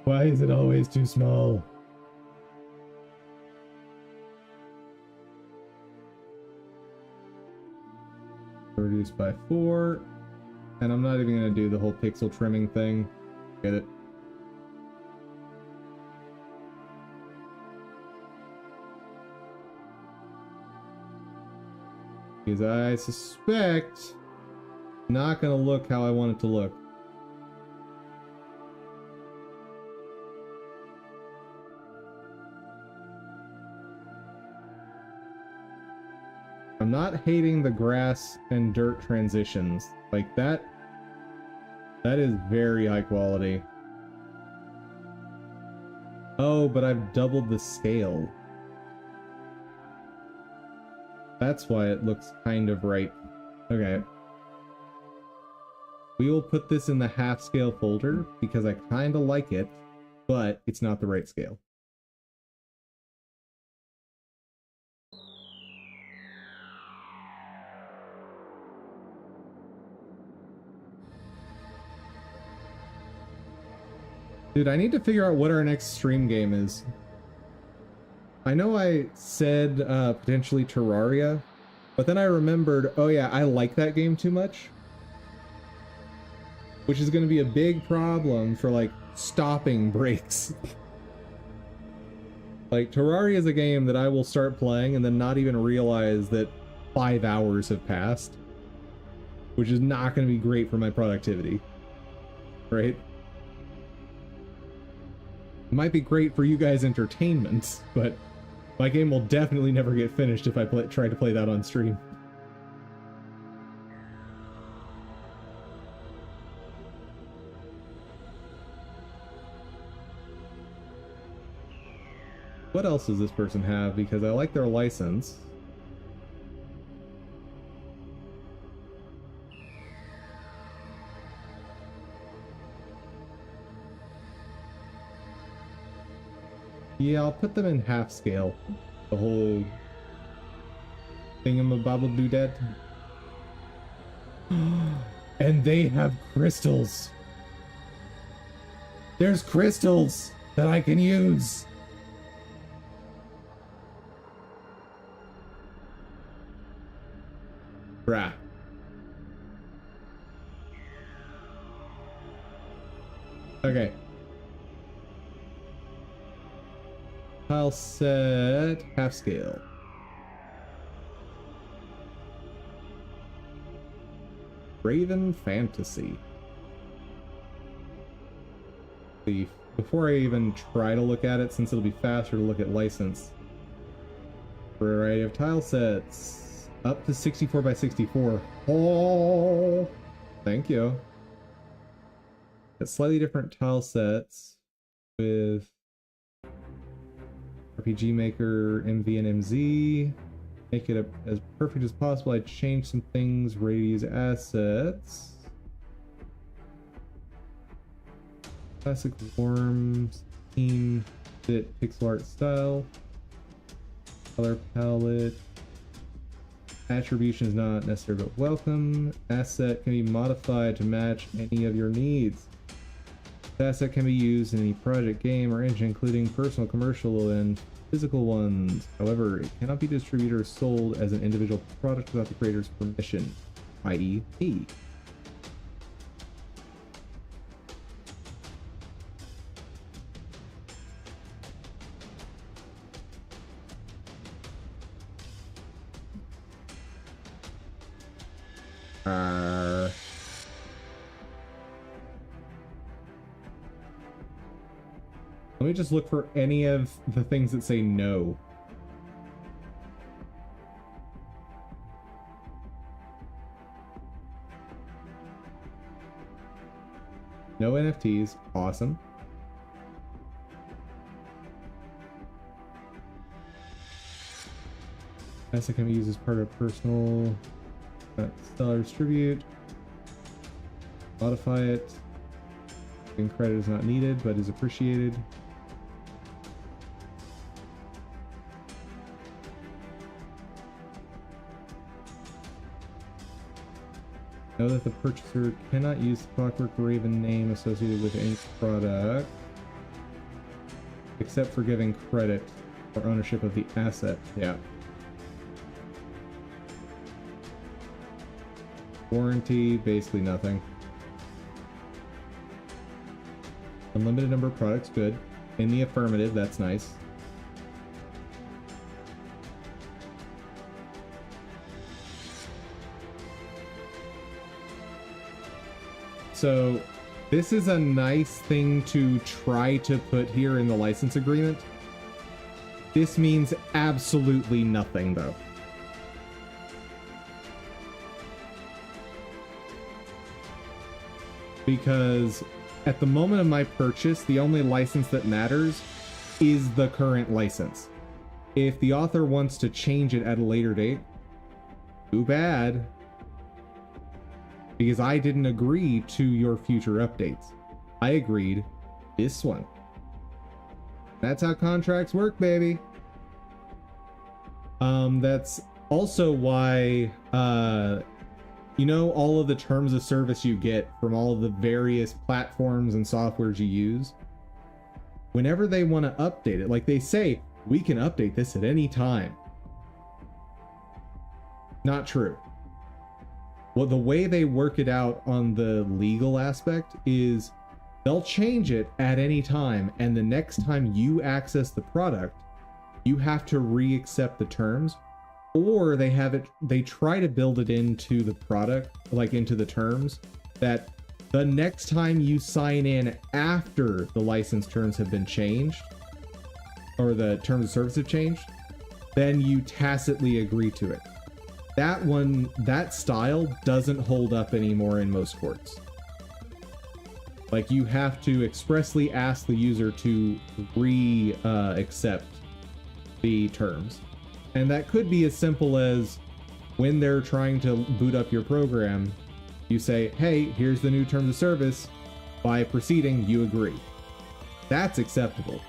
Why is it always too small? Reduced by 4. And I'm not even gonna do the whole pixel trimming thing. Get it? Because I suspect it's not gonna look how I want it to look. I'm not hating the grass and dirt transitions. Like that is very high quality. Oh, but I've doubled the scale. That's why it looks kind of right. Okay. We will put this in the half scale folder because I kind of like it, but it's not the right scale. Dude, I need to figure out what our next stream game is. I know I said potentially Terraria, but then I remembered, oh yeah, I like that game too much. which is going to be a big problem for like stopping breaks. Like Terraria is a game that I will start playing and then not even realize that 5 hours have passed, which is not going to be great for my productivity, right? It might be great for you guys' entertainment, but my game will definitely never get finished if I try to play that on stream. What else does this person have? Because I like their license. Yeah, I'll put them in half scale. The whole thingamabobble-doodad. And they have crystals. There's crystals that I can use. Bruh. Okay. Tile set half scale. Raven Fantasy. See, before I even try to look at it, since it'll be faster to look at license. Variety of tile sets. Up to 64 by 64. Oh, thank you. Got slightly different tile sets with RPG Maker, MV, and MZ. Make it as perfect as possible. I changed some things. Ready to use assets. Classic Worms, Team Fit Pixel Art Style. Color palette. Attribution is not necessary but welcome. Asset can be modified to match any of your needs. The asset can be used in any project, game, or engine, including personal, commercial, and physical ones. However, it cannot be distributed or sold as an individual product without the creator's permission, i.e. me. Let me just look for any of the things that say no. No NFTs. Awesome. Asset can be used as part of personal seller distribute. Modify it. And credit is not needed, but is appreciated. Know that the purchaser cannot use the Clockwork Raven name associated with any product, except for giving credit for ownership of the asset. Yeah. Warranty, basically nothing. Unlimited number of products, good. In the affirmative, that's nice. So this is a nice thing to try to put here in the license agreement. This means absolutely nothing, though. Because at the moment of my purchase, the only license that matters is the current license. If the author wants to change it at a later date, too bad. Because I didn't agree to your future updates. I agreed this one. That's how contracts work, baby. That's also why, you know, all of the terms of service you get from all of the various platforms and softwares you use, whenever they want to update it, like they say, we can update this at any time. Not true. Well, the way they work it out on the legal aspect is they'll change it at any time, and the next time you access the product, you have to re-accept the terms, or they try to build it into the product, like into the terms, that the next time you sign in after the license terms have been changed, or the terms of service have changed, then you tacitly agree to it. That style doesn't hold up anymore in most courts. Like, you have to expressly ask the user to accept the terms. And that could be as simple as when they're trying to boot up your program, you say, hey, here's the new terms of service. By proceeding, you agree. That's acceptable.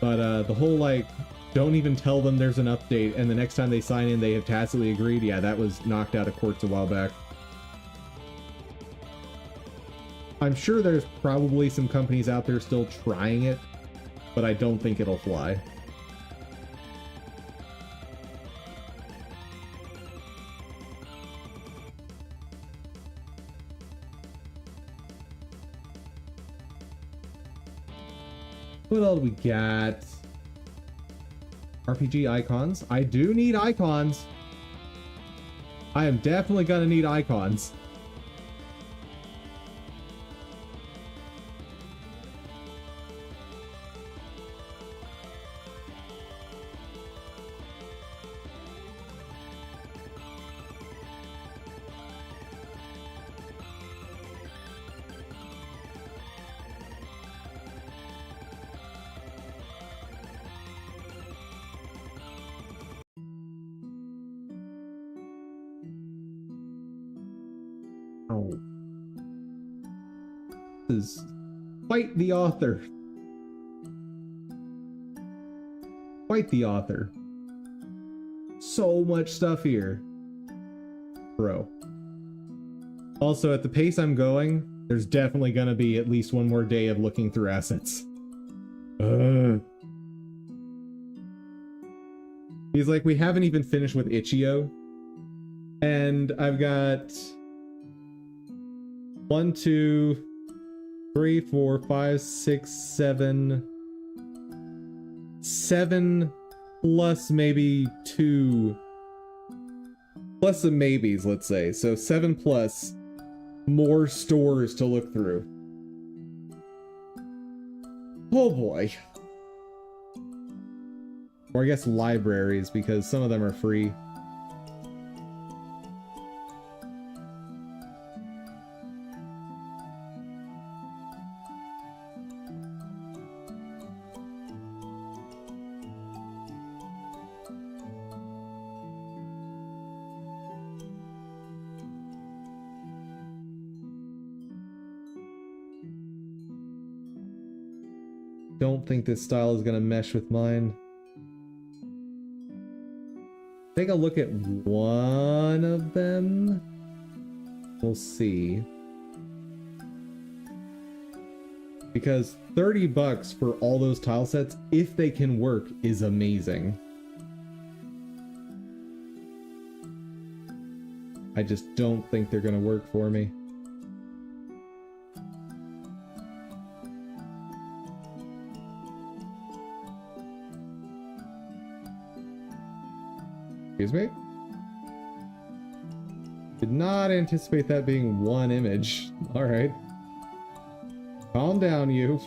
But the whole, like, don't even tell them there's an update, and the next time they sign in, they have tacitly agreed. Yeah, that was knocked out of courts a while back. I'm sure there's probably some companies out there still trying it, but I don't think it'll fly. What else we got? RPG icons. I do need icons. I am definitely gonna need icons. Oh. This is quite the author. Quite the author. So much stuff here. Bro. Also, at the pace I'm going, there's definitely gonna be at least one more day of looking through assets. He's like, we haven't even finished with Ichio. And I've got 1, 2, 3, 4, 5, 6, 7. 7 plus maybe 2. Plus some maybes, let's say. So 7 plus more stores to look through. Oh boy. Or I guess libraries, because some of them are free. Don't think this style is gonna mesh with mine. Take a look at one of them. We'll see. Because 30 bucks for all those tile sets, if they can work, is amazing. I just don't think they're gonna work for me. Excuse me? Did not anticipate that being one image. Alright. Calm down, you.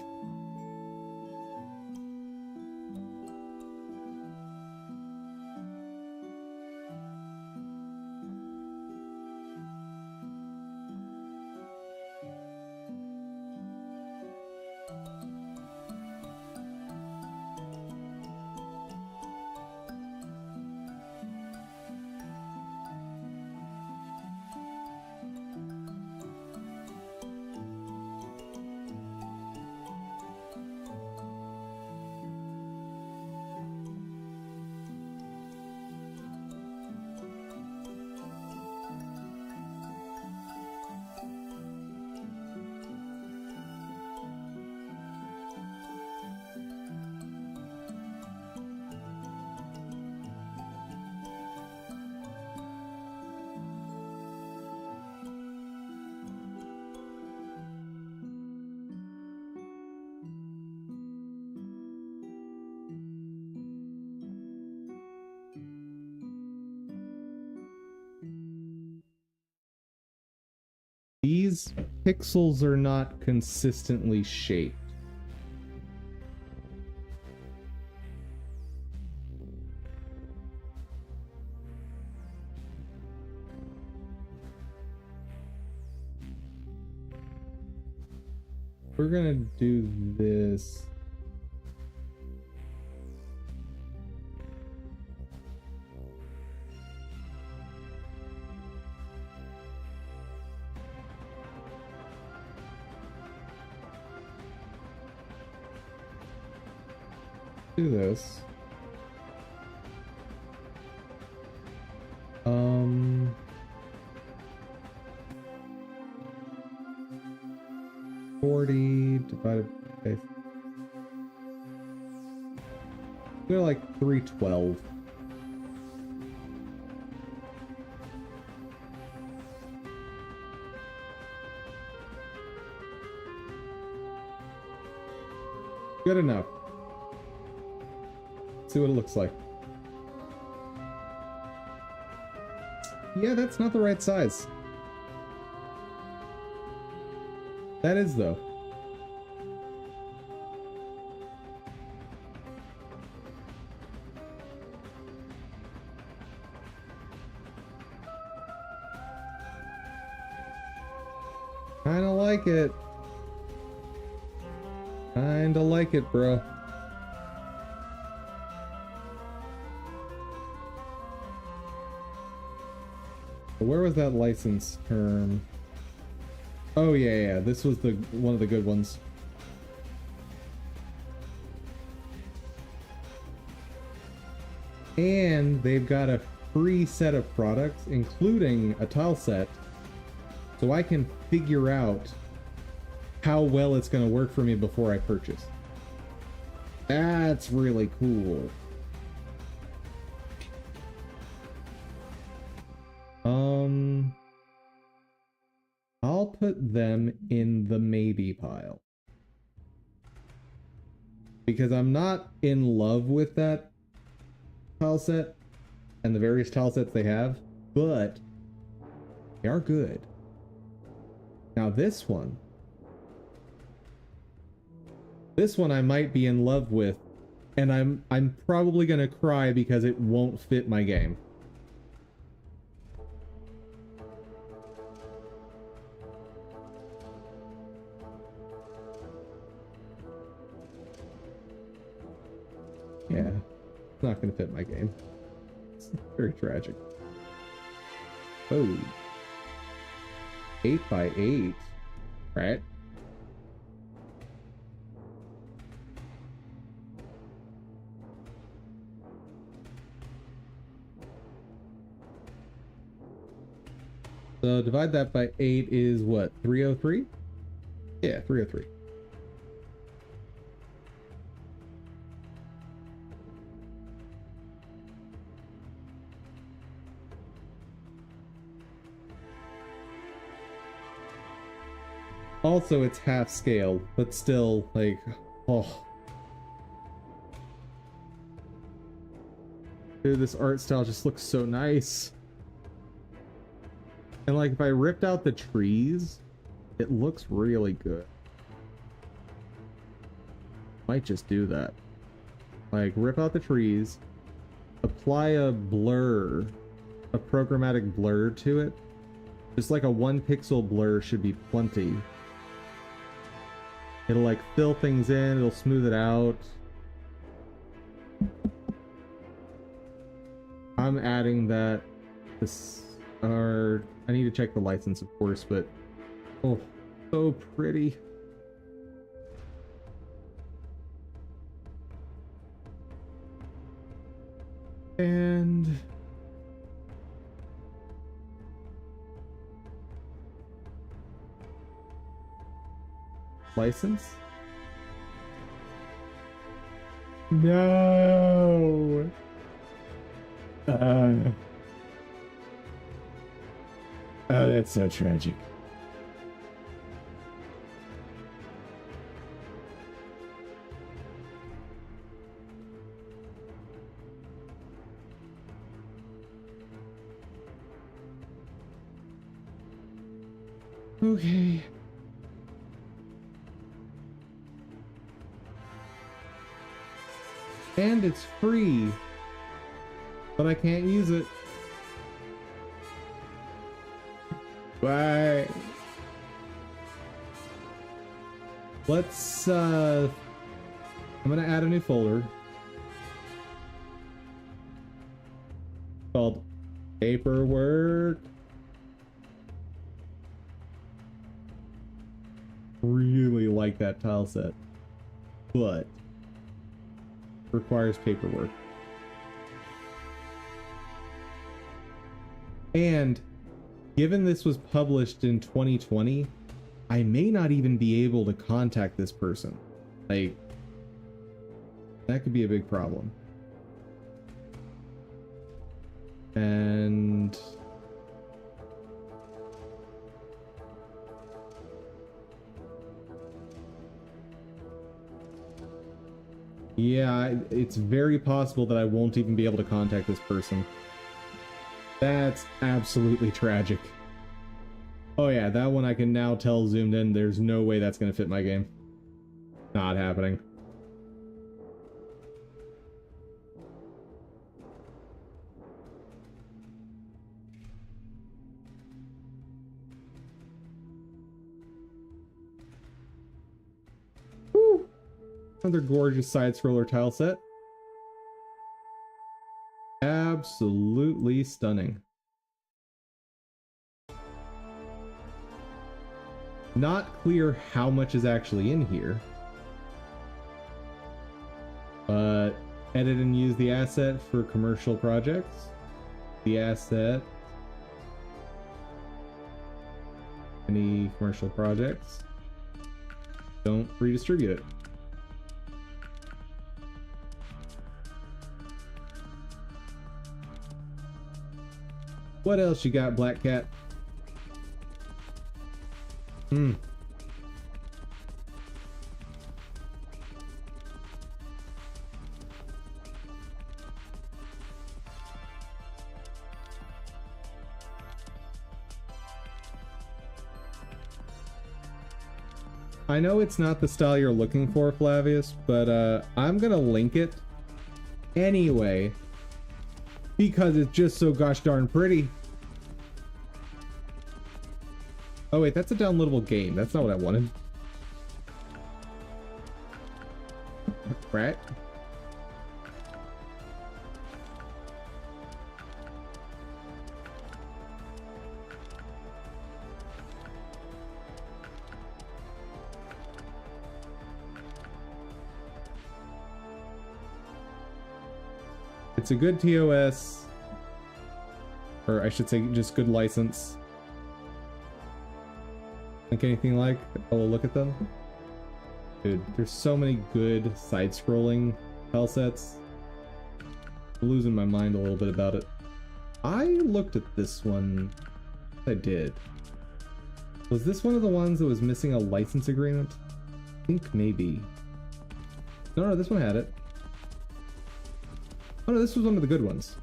These pixels are not consistently shaped. We're gonna do this. Do this. 40 divided by... They're like 312. Good enough. See what it looks like. Yeah, that's not the right size. That is, though. Kinda like it. Kinda like it, bro. Where was that license term? Oh yeah, this was the one of the good ones. And they've got a free set of products, including a tile set, so I can figure out how well it's going to work for me before I purchase. That's really cool. I'll put them in the maybe pile. Because I'm not in love with that tile set and the various tile sets they have, but they are good. Now this one I might be in love with, and I'm probably gonna cry because it won't fit my game. Yeah, it's not gonna fit my game. It's very tragic. Oh. 8x8, right? So divide that by 8 is what, 303? Yeah, 303. Also, it's half scale, but still, like, oh. Dude, this art style just looks so nice. And like, if I ripped out the trees, it looks really good. Might just do that. Like, rip out the trees, apply a blur, a programmatic blur to it. Just like a 1 pixel blur should be plenty. It'll like fill things in, it'll smooth it out. I'm adding that. This, or I need to check the license, of course, but oh, so pretty. And license? No. Oh, that's so tragic. Okay. And it's free, but I can't use it. Bye. Let's, I'm gonna add a new folder called paperwork. Really like that tile set, but requires paperwork. And given this was published in 2020, I may not even be able to contact this person. Like, that could be a big problem. And yeah, it's very possible that I won't even be able to contact this person. That's absolutely tragic. Oh yeah, that one I can now tell zoomed in. There's no way that's gonna fit my game. Not happening. Woo! Another gorgeous side scroller tile set. Absolutely stunning. Not clear how much is actually in here, but edit and use the asset for commercial projects. The asset, any commercial projects, don't redistribute it. What else you got, Black Cat? I know it's not the style you're looking for, Flavius, but I'm gonna link it anyway because it's just so gosh darn pretty. Oh wait, that's a downloadable game. That's not what I wanted. Right? It's a good TOS, or I should say just good license. Think anything like? I will look at them. Dude, there's so many good side-scrolling tile sets. I'm losing my mind a little bit about it. I looked at this one. I did. Was this one of the ones that was missing a license agreement? I think maybe. No, this one had it. Oh no, this was one of the good ones.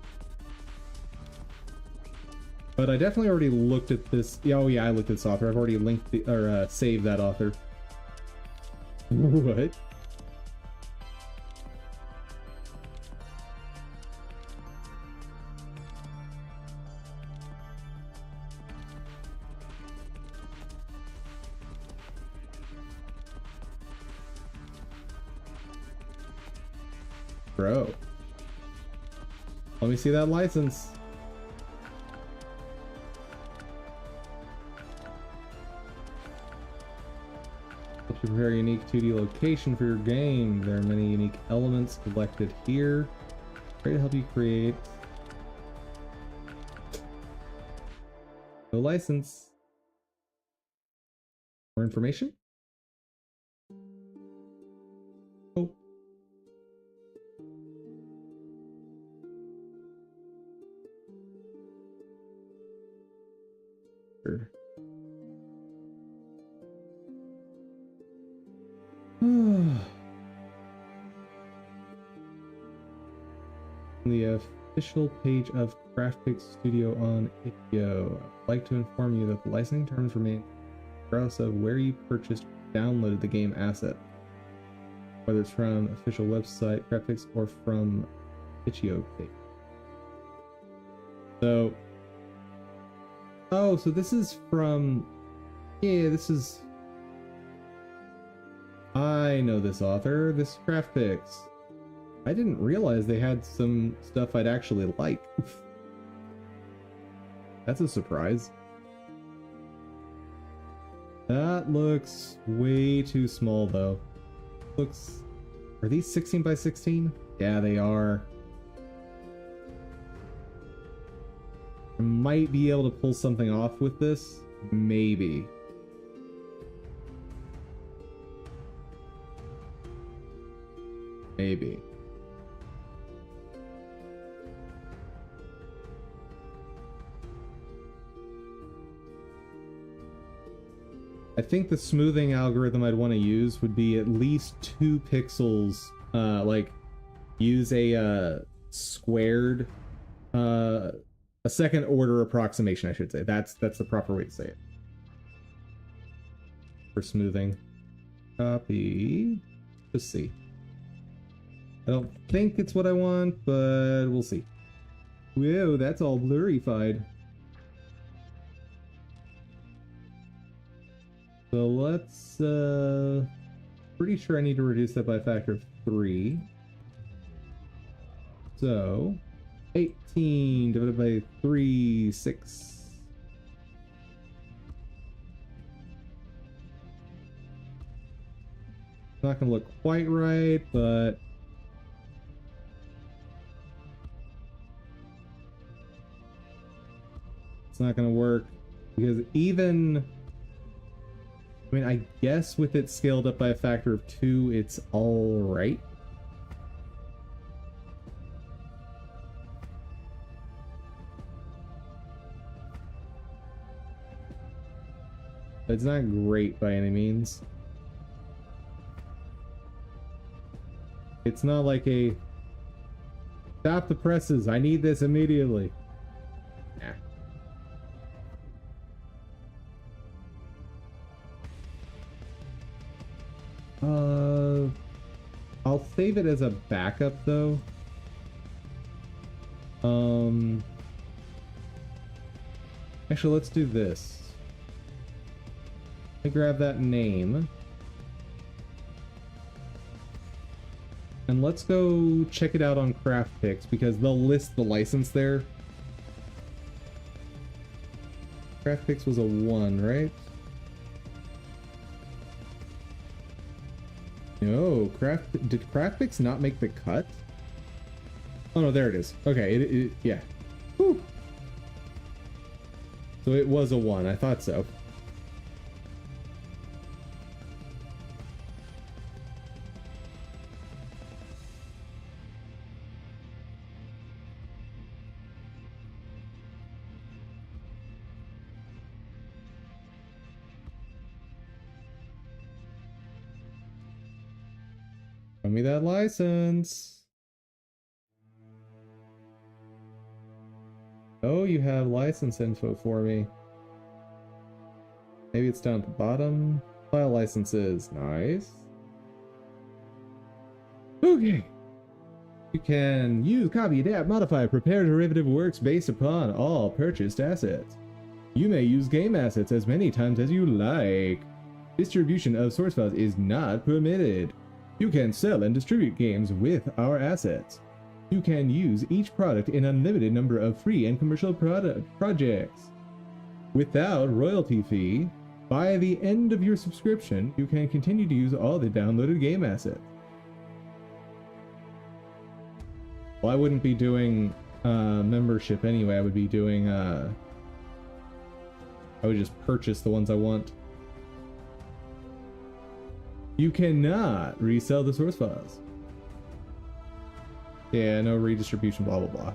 But I definitely already looked at this. Yeah, oh yeah, I looked at this author. I've already linked the, or saved that author. What? Bro. Let me see that license. To prepare a unique 2D location for your game. There are many unique elements collected here. Ready to help you create. No license. More information? Oh. Sure. The official page of Craftpix Studio on itch.io. I'd like to inform you that the licensing terms remain regardless of where you purchased, downloaded the game asset, whether it's from official website graphics or from itch.io page. So, oh, so this is from, yeah, this is, I know this author, this is Craftpix. I didn't realize they had some stuff I'd actually like. That's a surprise. That looks way too small though. Looks, are these 16 by 16? Yeah, they are. I might be able to pull something off with this. Maybe. Maybe. I think the smoothing algorithm I'd want to use would be at least 2 pixels, like use a squared, a second order approximation, I should say. That's the proper way to say it. For smoothing. Copy. Let's see. I don't think it's what I want, but we'll see. Whoa, that's all blurry-fied. So let's, pretty sure I need to reduce that by a factor of 3. So, 18 divided by 3, 6. Not gonna look quite right, but it's not gonna work because even, I mean, I guess with it scaled up by a factor of 2, it's all right. It's not great by any means. It's not like a stop the presses, I need this immediately. I'll save it as a backup though. Actually, let's do this. Let me grab that name. And let's go check it out on Craftpix because they'll list the license there. Craftpix was a 1, right? No, did Craftpix not make the cut? Oh no, there it is. Okay, yeah. Whew. So it was a 1, I thought so. Show me that license. Oh, you have license info for me. Maybe it's down at the bottom. File licenses. Nice. Okay. You can use, copy, adapt, modify, prepare derivative works based upon all purchased assets. You may use game assets as many times as you like. Distribution of source files is not permitted. You can sell and distribute games with our assets. You can use each product in an unlimited number of free and commercial projects. Without royalty fee, by the end of your subscription, you can continue to use all the downloaded game assets. Well, I wouldn't be doing membership anyway. I would be doing, I would just purchase the ones I want. You cannot resell the source files. Yeah, no redistribution, blah, blah,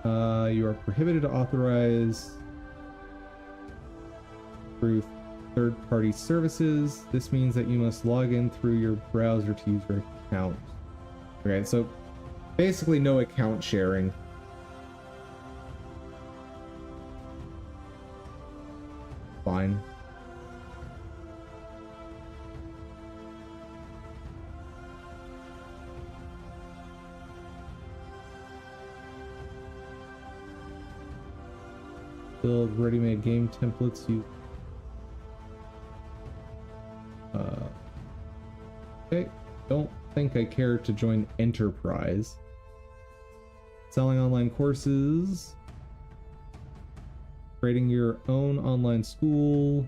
blah. You are prohibited to authorize through third-party services. This means that you must log in through your browser to use your account. Okay, so basically no account sharing. fine. Build ready-made game templates. Okay, don't think I care to join Enterprise. Selling online courses. Creating your own online school.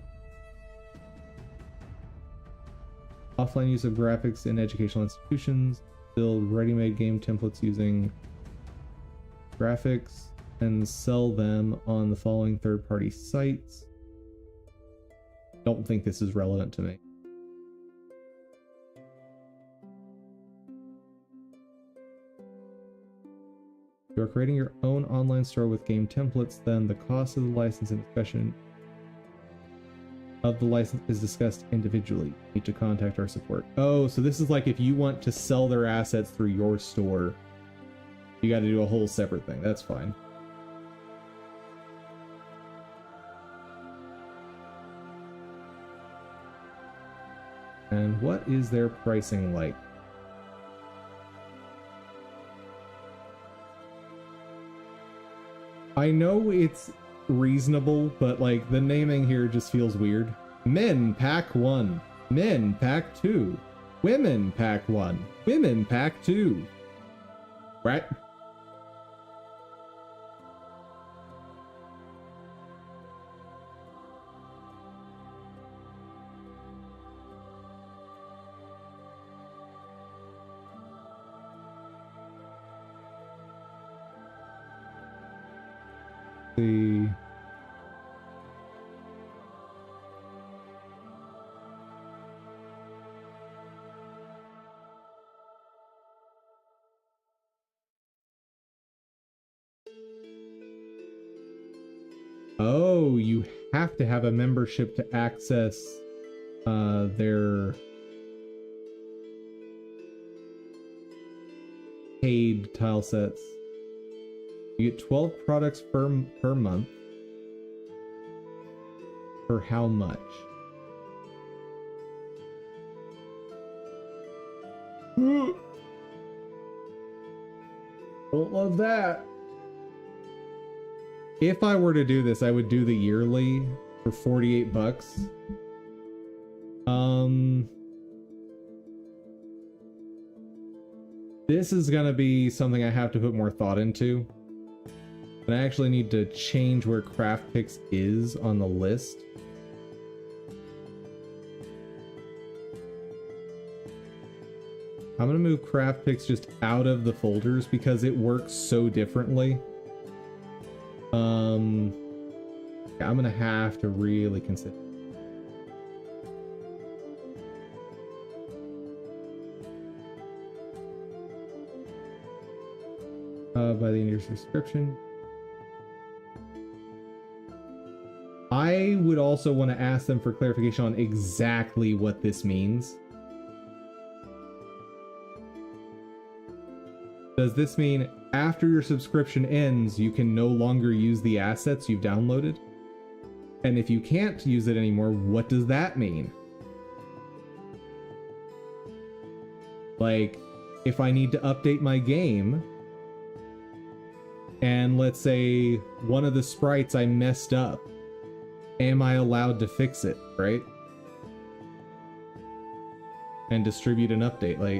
Offline use of graphics in educational institutions. Build ready-made game templates using graphics and sell them on the following third-party sites. Don't think this is relevant to me. If you are creating your own online store with game templates, then the cost of the license and discussion of the license is discussed individually. You need to contact our support. Oh, so this is like if you want to sell their assets through your store, you got to do a whole separate thing. That's fine. And what is their pricing like? I know it's reasonable, but like the naming here just feels weird. Men pack 1, men pack 2, women pack 1, women pack 2. Right? The oh, you have to have a membership to access their paid tile sets. You get 12 products per month. For how much? Don't love that. If I were to do this, I would do the yearly for 48 bucks. This is gonna be something I have to put more thought into. And I actually need to change where Craft Picks is on the list. I'm gonna move Craft Picks just out of the folders because it works so differently. I'm gonna have to really consider. By the end of your subscription. I would also want to ask them for clarification on exactly what this means. Does this mean after your subscription ends, you can no longer use the assets you've downloaded? And if you can't use it anymore, what does that mean? Like, if I need to update my game, and let's say one of the sprites I messed up, am I allowed to fix it, right? And distribute an update, like...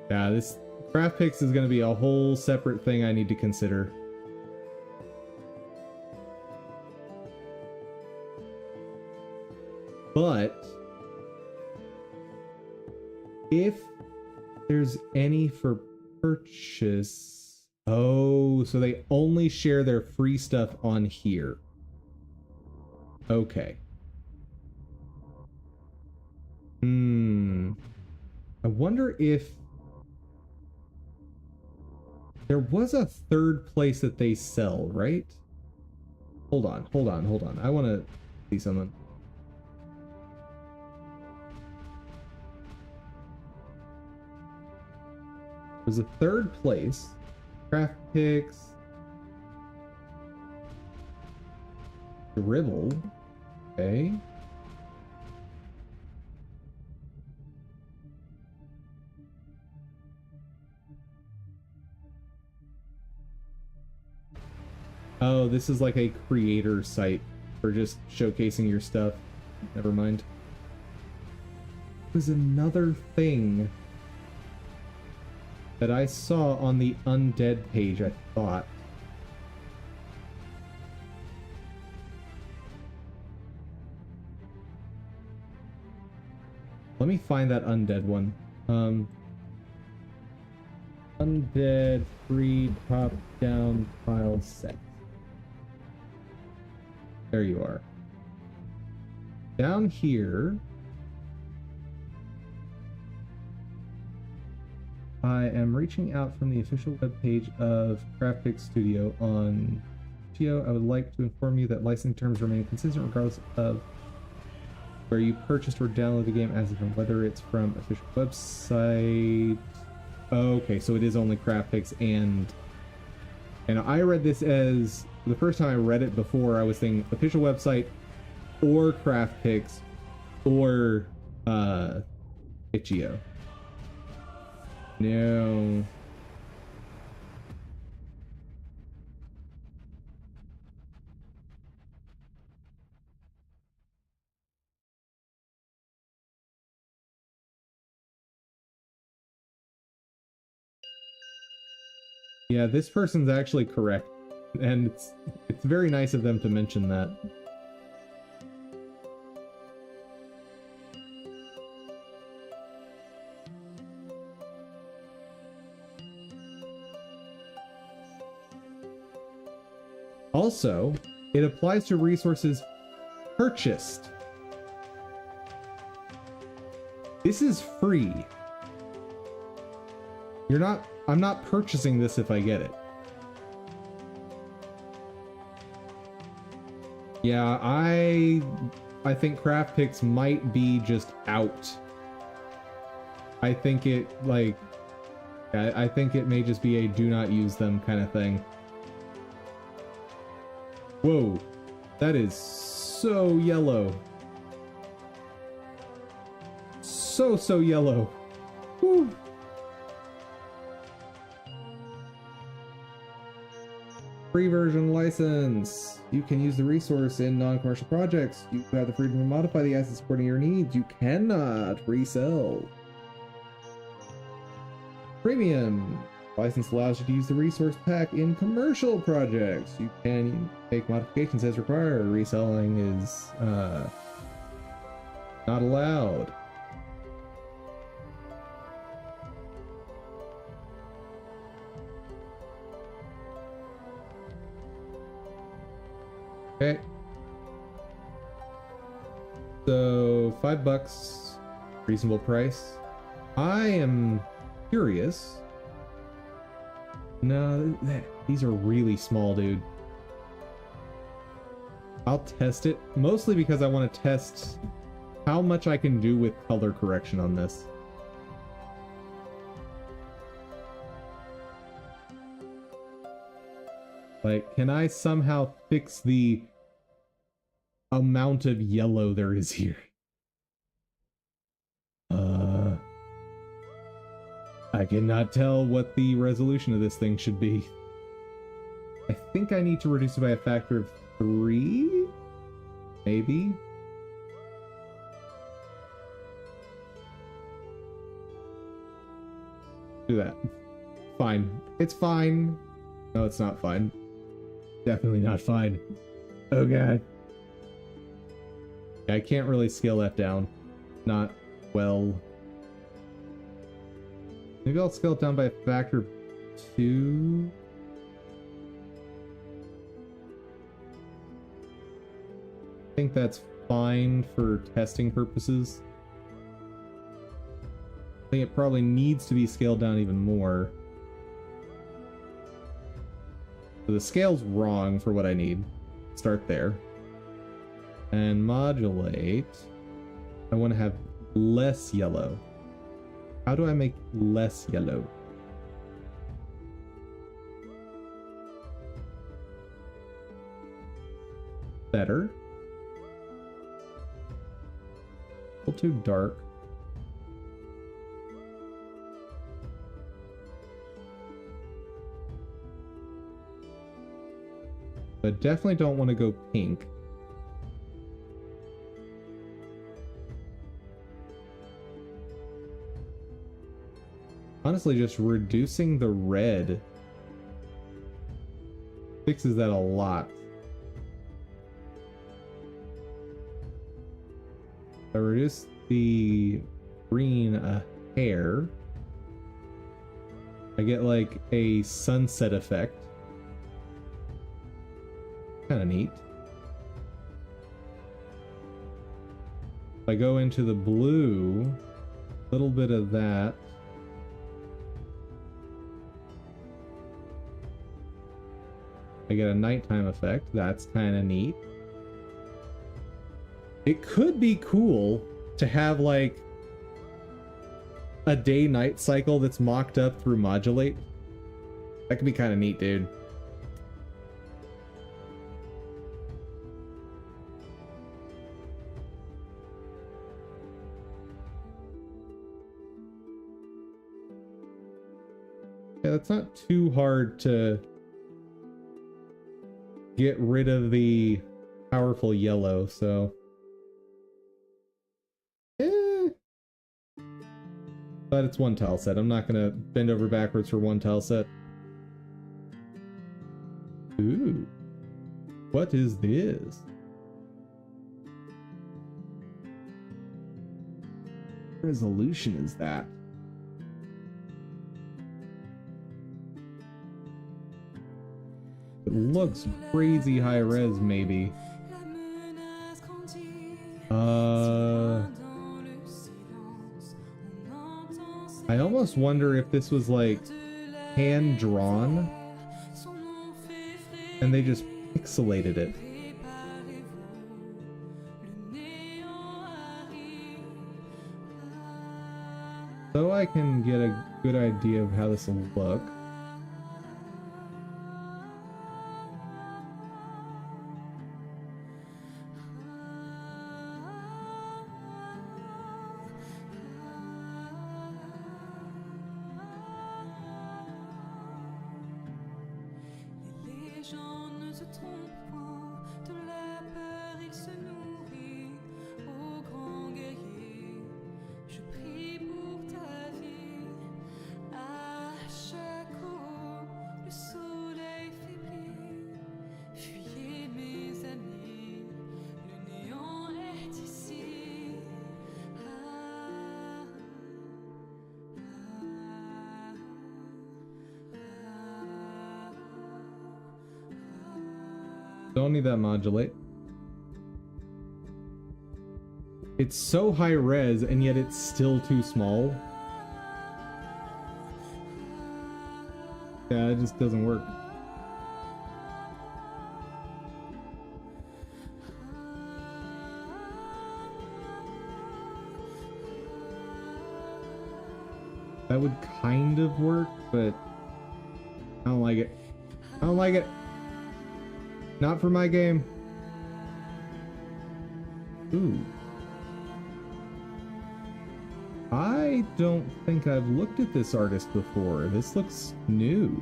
Yeah, this Craft Picks is going to be a whole separate thing I need to consider. But if there's any for purchase... Oh, so they only share their free stuff on here. Okay. I wonder if there was a third place that they sell, right? Hold on. I want to see something. There's a third place. Craft Picks. Dribble. Okay. Oh, this is like a creator site for just showcasing your stuff. Never mind. There's another thing that I saw on the Undead page, I thought. Let me find that Undead one. Undead free top-down file set. There you are. Down here, I am reaching out from the official webpage of Graphics Studio on Geo. I would like to inform you that licensing terms remain consistent regardless of where you purchased or downloaded the game, as in whether it's from official website. Okay, so it is only Craftix, and I read this as, the first time I read it before, I was thinking official website or Craftix or Itch.io. No. Yeah, this person's actually correct, and it's very nice of them to mention that. Also, it applies to resources purchased. This is free. I'm not purchasing this if I get it. Yeah, I think Craftix might be just out. I think it, like, I think it may just be a do not use them kind of thing. Whoa, that is so yellow. So yellow. Whew. Free version license. You can use the resource in non-commercial projects. You have the freedom to modify the assets according to your needs. You cannot resell. Premium. License allows you to use the resource pack in commercial projects. You can make modifications as required. Reselling is not allowed. Okay. So $5, reasonable price. I am curious. No, these are really small, dude. I'll test it, mostly because I want to test how much I can do with color correction on this. Like, can I somehow fix the amount of yellow there is here? I cannot tell what the resolution of this thing should be. I think I need to reduce it by a factor of 3? Maybe? Do that. Fine. It's fine. No, it's not fine. Definitely not fine. Oh god. I can't really scale that down. Not well. Maybe I'll scale it down by a factor of 2. I think that's fine for testing purposes. I think it probably needs to be scaled down even more. So the scale's wrong for what I need. Start there. And modulate. I want to have less yellow. How do I make less yellow? better. A little too dark. But definitely don't want to go pink. Honestly, just reducing the red fixes that a lot. I reduce the green a hair. I get like a sunset effect. Kind of neat. If I go into the blue, a little bit of that. I get a nighttime effect. That's kind of neat. It could be cool to have like a day-night cycle that's mocked up through modulate. That could be kind of neat, dude. Yeah, that's not too hard to get rid of the powerful yellow, so but it's one tile set. I'm not gonna bend over backwards for one tile set. Ooh, what is this? What resolution is that? It looks crazy high res, maybe. I almost wonder if this was like hand drawn and they just pixelated it. So I can get a good idea of how this will look. Don't need that modulate. It's so high res and yet it's still too small. Yeah, it just doesn't work. That would kind of work, but I don't like it. I don't like it. Not for my game. Ooh. I don't think I've looked at this artist before. This looks new.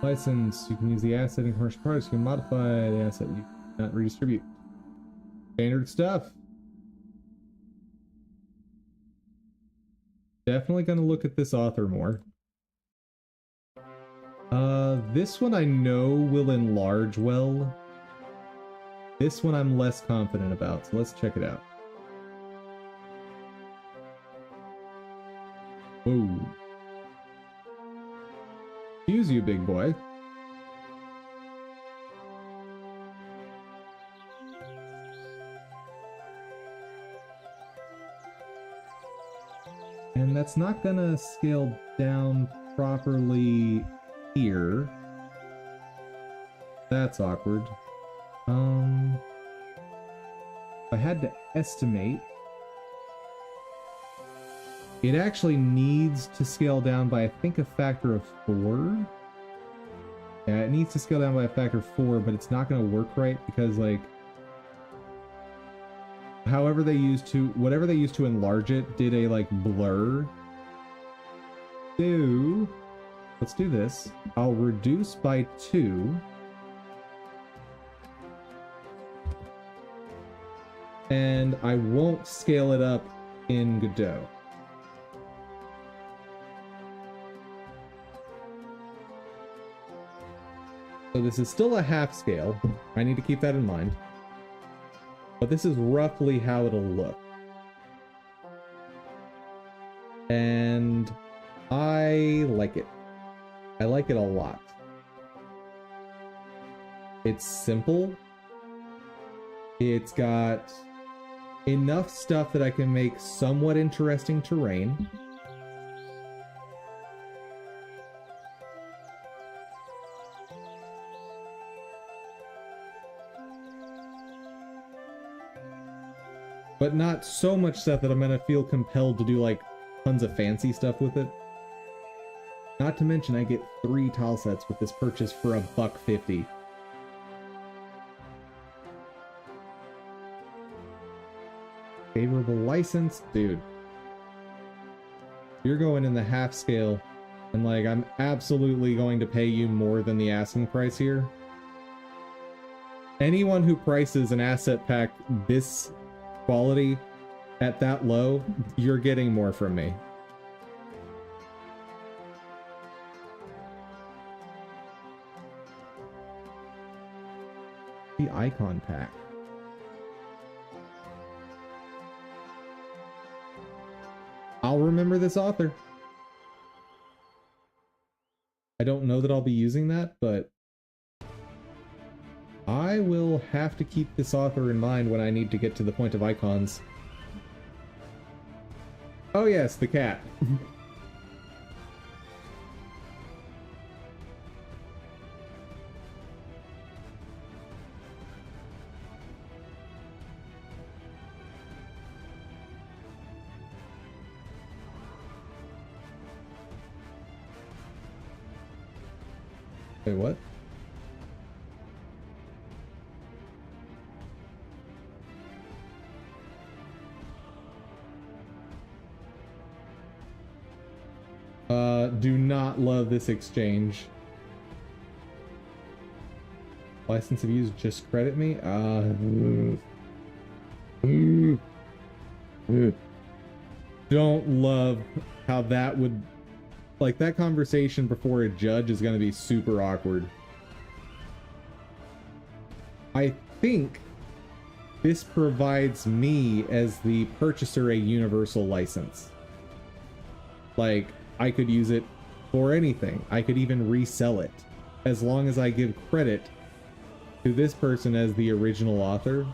License, you can use the asset in commercial products. You can modify the asset, you cannot redistribute. Standard stuff. Definitely gonna look at this author more. This one I know will enlarge well. This one I'm less confident about, so let's check it out. Whoa. Excuse you, big boy. And that's not gonna scale down properly here. That's awkward. If I had to estimate, it actually needs to scale down by, I think, a factor of 4. Yeah, it needs to scale down by a factor of 4, but it's not going to work right because, like, whatever they used to enlarge it did a, like, blur. So, let's do this. I'll reduce by 2. And I won't scale it up in Godot. So this is still a half scale. I need to keep that in mind. But this is roughly how it'll look. And I like it. I like it a lot. It's simple. It's got enough stuff that I can make somewhat interesting terrain. But not so much stuff that I'm gonna feel compelled to do like tons of fancy stuff with it. Not to mention I get 3 tile sets with this purchase for $1.50. Favorable license, dude. You're going in the half scale, and like I'm absolutely going to pay you more than the asking price here. Anyone who prices an asset pack this quality at that low, you're getting more from me. The icon pack. I'll remember this author. I don't know that I'll be using that, but I will have to keep this author in mind when I need to get to the point of icons. Oh yes, the cat. Wait, what? Do not love this exchange. License of use, just credit me? Don't love how that would... Like, that conversation before a judge is going to be super awkward. I think this provides me, as the purchaser, a universal license. Like, I could use it for anything. I could even resell it, as long as I give credit to this person as the original author.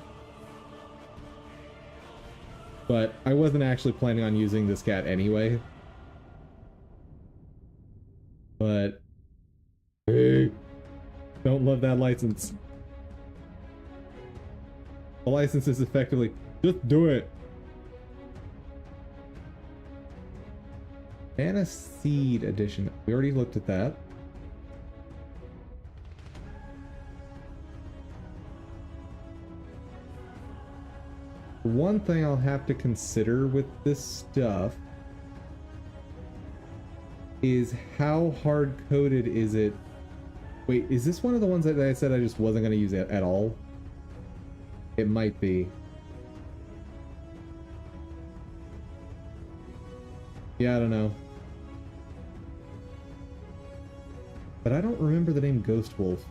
But I wasn't actually planning on using this cat anyway. But hey, don't love that license. The license is effectively just do it. Aniseed edition. We already looked at that. One thing I'll have to consider with this stuff is how hard-coded is it? Wait, is this one of the ones that I said I just wasn't going to use it at all? It might be. Yeah, I don't know. But I don't remember the name Ghost Wolf.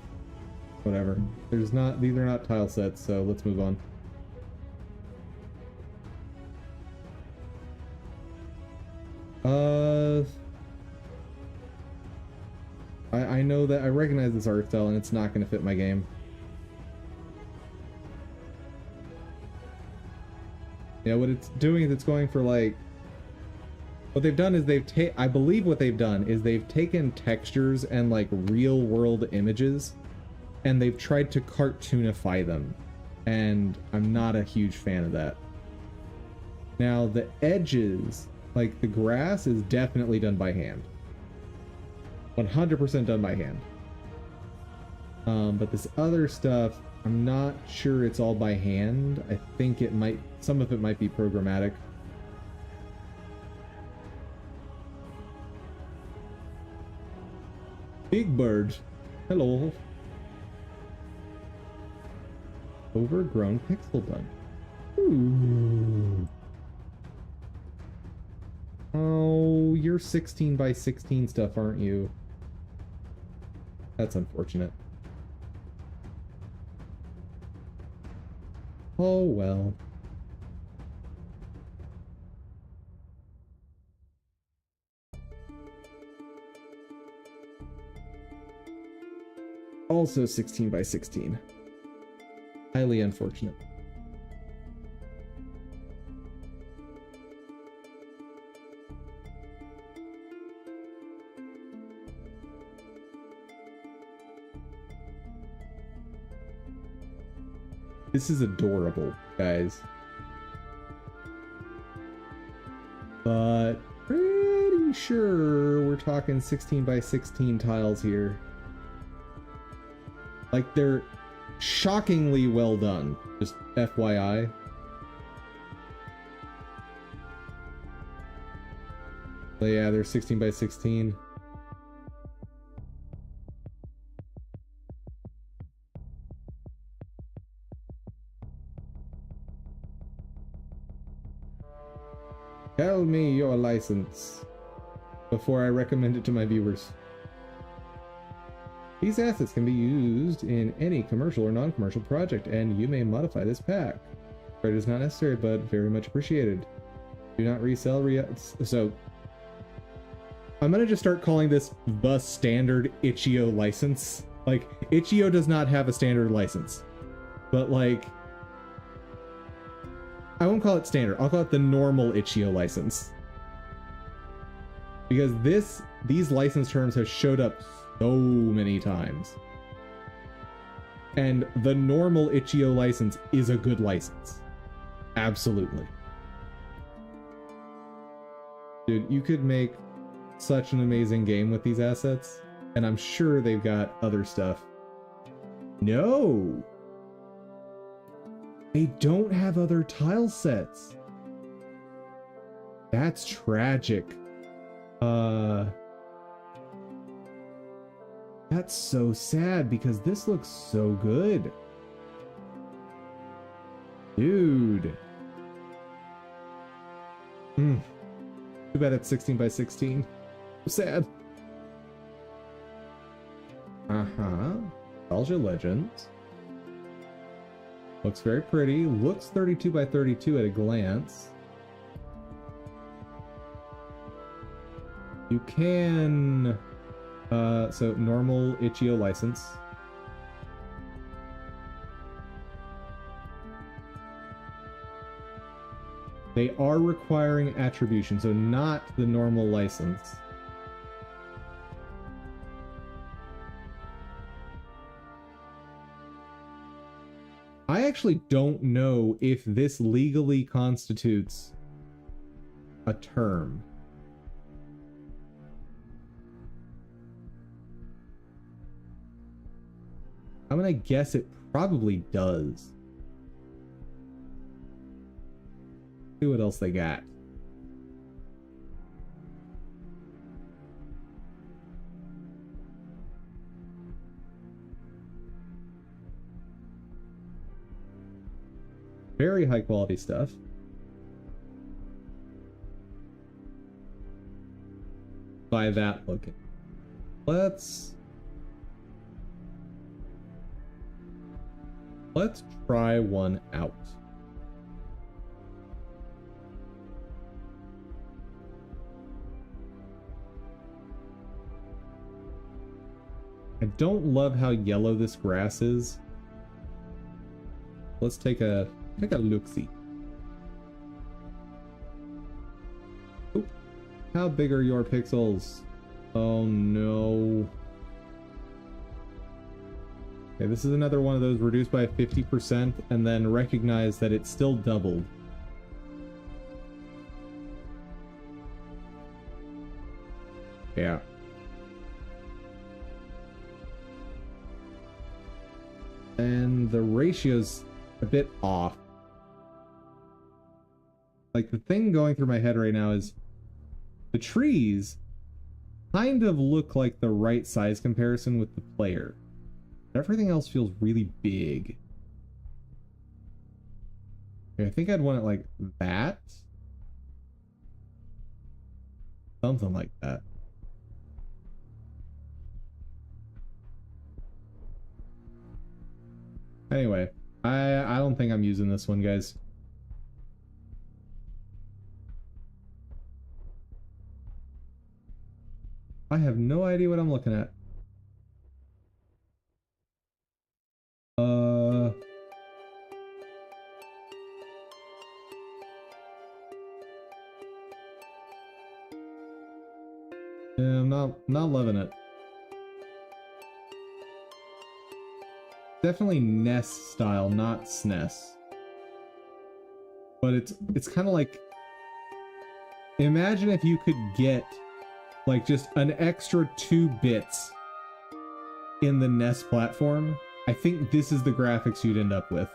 Whatever. These are not tile sets, so let's move on. I know that I recognize this art style and it's not going to fit my game. Yeah, what it's doing is it's going for like... What they've done is I believe what they've done is they've taken textures and like real world images and they've tried to cartoonify them. and I'm not a huge fan of that. Now the edges, like the grass, is definitely done by hand. 100% done by hand. But this other stuff, I'm not sure it's all by hand. I think it might, some of it might be programmatic. Big bird. Hello. Overgrown pixel done. Ooh. Oh, you're 16 by 16 stuff, aren't you? That's unfortunate. Oh well. Also 16 by 16. Highly unfortunate. This is adorable, guys. But pretty sure we're talking 16 by 16 tiles here. Like, they're shockingly well done. Just FYI. But yeah, they're 16 by 16. Tell me your license before I recommend it to my viewers. These assets can be used in any commercial or non-commercial project, and you may modify this pack. Credit is not necessary, but very much appreciated. Do not resell so I'm gonna just start calling this the standard Itch.io license. Like, Itch.io does not have a standard license, but like, I won't call it standard. I'll call it the normal Itch.io license. Because these license terms have showed up so many times. And the normal Itch.io license is a good license. Absolutely. Dude, you could make such an amazing game with these assets. And I'm sure they've got other stuff. No! They don't have other tile sets. That's tragic. That's so sad because this looks so good. Dude. Too bad it's 16 by 16. Sad. Nostalgia Legends. Looks very pretty. Looks 32 by 32 at a glance. You can... so normal Itch.io license. They are requiring attribution, so not the normal license. I actually don't know if this legally constitutes a term. I'm gonna guess it probably does. See what else they got. Very high quality stuff. By that looking. Let's try one out. I don't love how yellow this grass is. Let's take a look-see. Oop. How big are your pixels? Oh no. Okay, this is another one of those reduced by 50% and then recognize that it's still doubled. Yeah. And the ratio's a bit off. Like, the thing going through my head right now is the trees kind of look like the right size comparison with the player. Everything else feels really big. Okay, I think I'd want it like that. Something like that. Anyway, I don't think I'm using this one, guys. I have no idea what I'm looking at. Yeah, I'm not loving it. Definitely NES style, not SNES. But it's kind of like, imagine if you could get like just an extra 2 bits in the NES platform. I think this is the graphics you'd end up with.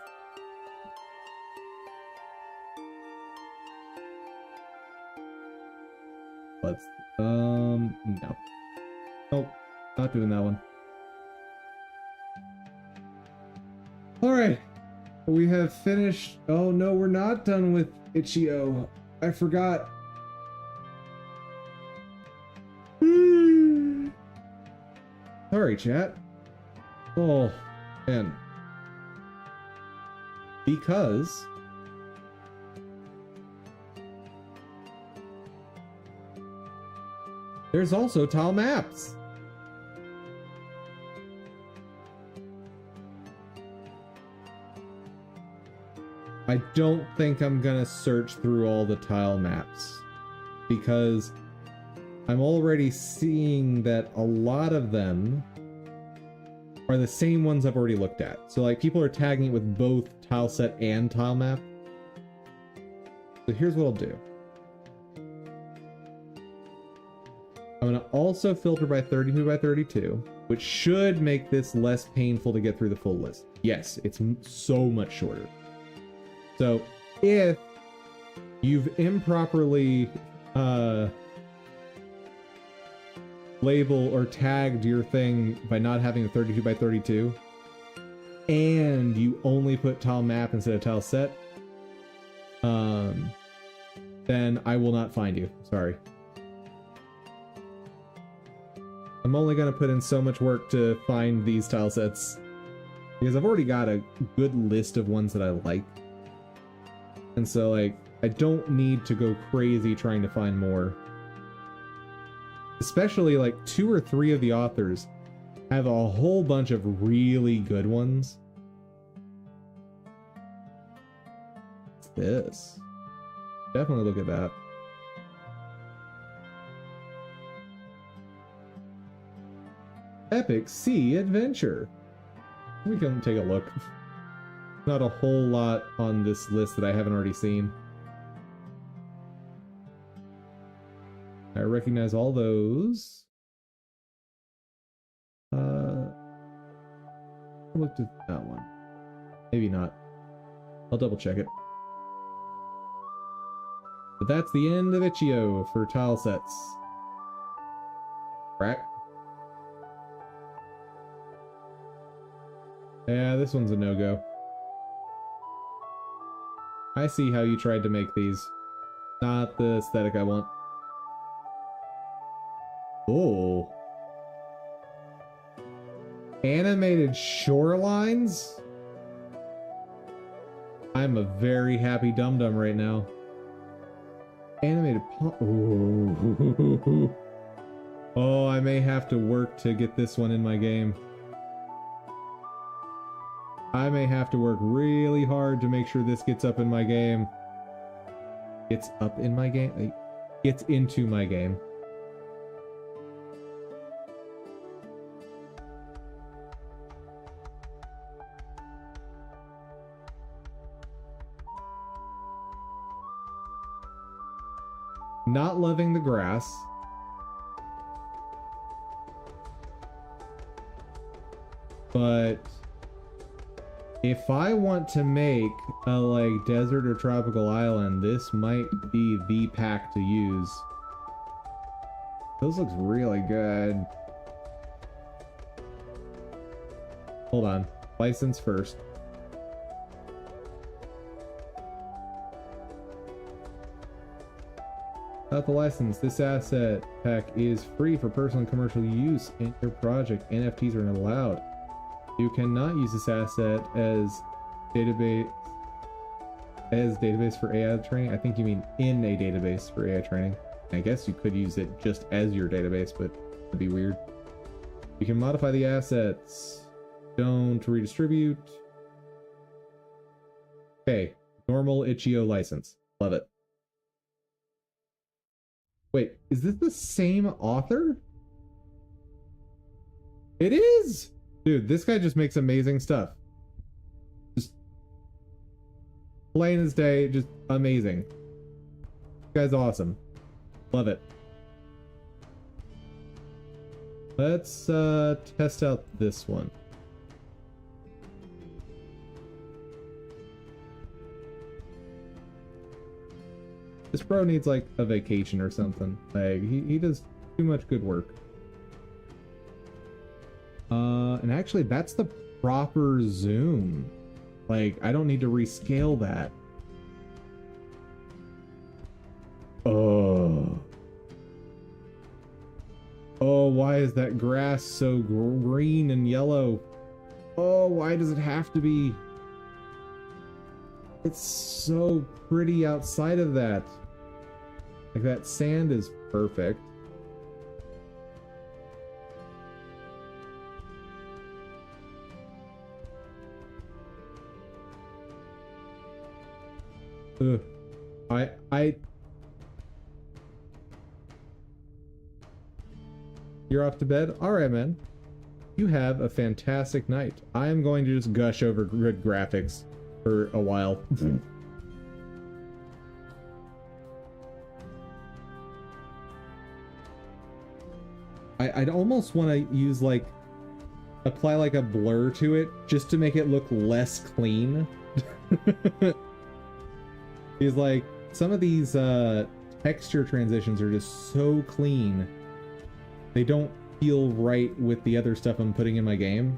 Let's no. Nope, not doing that one. Alright. We have finished. Oh no, we're not done with Itch.io. I forgot. Sorry, chat. Oh, man. Because there's also tile maps. I don't think I'm gonna search through all the tile maps because I'm already seeing that a lot of them are the same ones I've already looked at. So like people are tagging it with both tile set and tile map. So here's what I'll do. I'm gonna also filter by 32 by 32, which should make this less painful to get through the full list. Yes, it's so much shorter. So if you've improperly label or tagged your thing by not having a 32 by 32 and you only put tile map instead of tile set, then I will not find you. Sorry. I'm only gonna put in so much work to find these tile sets because I've already got a good list of ones that I like. And so, like, I don't need to go crazy trying to find more. Especially, like, 2 or 3 of the authors have a whole bunch of really good ones. What's this? Definitely look at that. Epic Sea Adventure. We can take a look. Not a whole lot on this list that I haven't already seen. I recognize all those. I looked at that one. Maybe not. I'll double check it. But that's the end of Itch.io for tile sets. Crack. Yeah, this one's a no-go. I see how you tried to make these. Not the aesthetic I want. Oh. Animated shorelines? I'm a very happy dum-dum right now. Animated Ooh. Oh, I may have to work to get this one in my game. I may have to work really hard to make sure this gets up in my game. Gets up in my game? Gets into my game. not loving the grass. But if I want to make a like desert or tropical island, this might be the pack to use. Those looks really good. Hold on. License first. Without the license, this asset pack is free for personal and commercial use in your project. NFTs are not allowed. You cannot use this asset as database for AI training. I think you mean in a database for AI training. I guess you could use it just as your database, but that'd be weird. You can modify the assets. Don't redistribute. Okay, normal itch.io license. Love it. Wait, is this the same author? It is! Dude, this guy just makes amazing stuff. Just plain as day, just amazing. This guy's awesome. Love it. Let's test out this one. This bro needs like a vacation or something. Like he does too much good work. And actually that's the proper zoom. Like I don't need to rescale that. Oh. Oh, why is that grass so green and yellow? Oh, why does it have to be? It's so pretty outside of that. Like that sand is perfect. Ugh. You're off to bed? Alright, man. You have a fantastic night. I am going to just gush over good graphics for a while. I'd almost want to use like apply like a blur to it just to make it look less clean. Because like some of these texture transitions are just so clean. They don't feel right with the other stuff I'm putting in my game.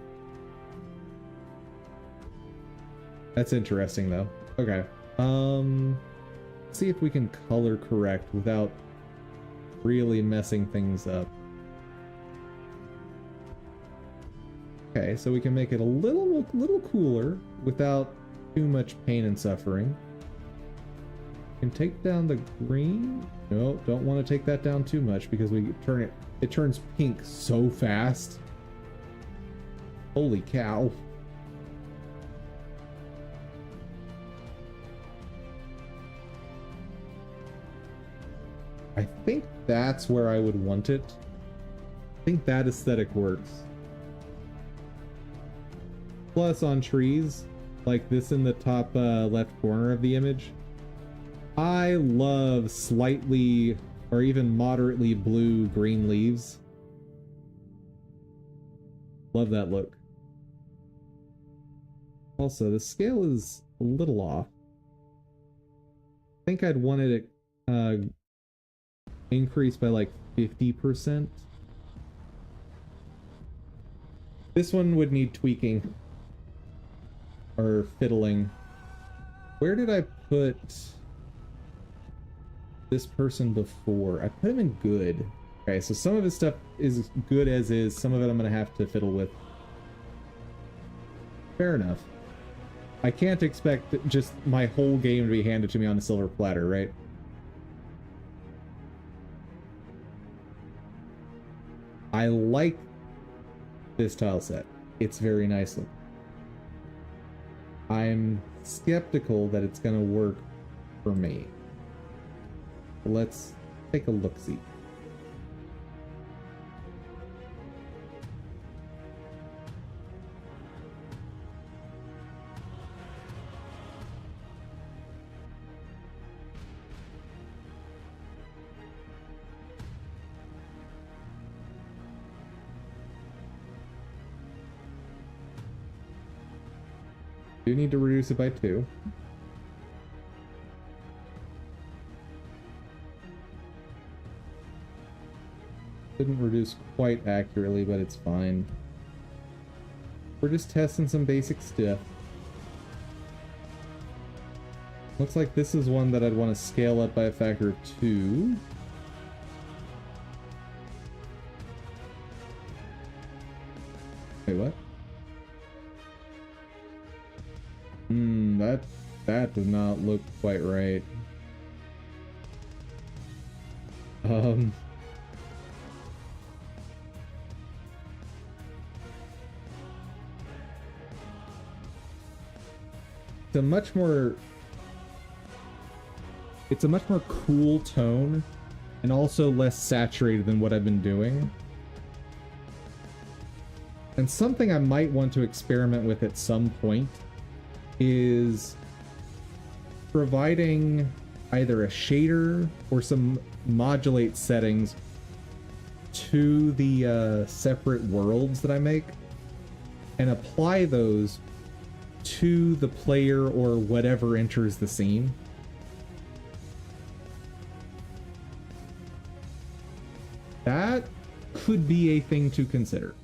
That's interesting though. Okay. Let's see if we can color correct without really messing things up. Okay, so we can make it a little cooler without too much pain and suffering. Can take down the green. No, don't want to take that down too much because we turn it turns pink so fast. Holy cow. I think that's where I would want it. I think that aesthetic works. Plus on trees, like this in the top left corner of the image, I love slightly or even moderately blue-green leaves. Love that look. Also, the scale is a little off. I think I'd wanted it increased by like 50%. This one would need tweaking. Or fiddling. Where did I put this person before? I put him in good. Okay, so some of his stuff is good as is. Some of it I'm gonna have to fiddle with. Fair enough. I can't expect just my whole game to be handed to me on a silver platter, right? I like this tile set. It's very nice looking. I'm skeptical that it's gonna work for me. Let's take a look-see. Do need to reduce it by 2. Didn't reduce quite accurately, but it's fine. We're just testing some basic stuff. Looks like this is one that I'd want to scale up by a factor of 2. Wait, what? That does not look quite right. It's a much more cool tone and also less saturated than what I've been doing. And something I might want to experiment with at some point is providing either a shader or some modulate settings to the separate worlds that I make and apply those to the player or whatever enters the scene. That could be a thing to consider.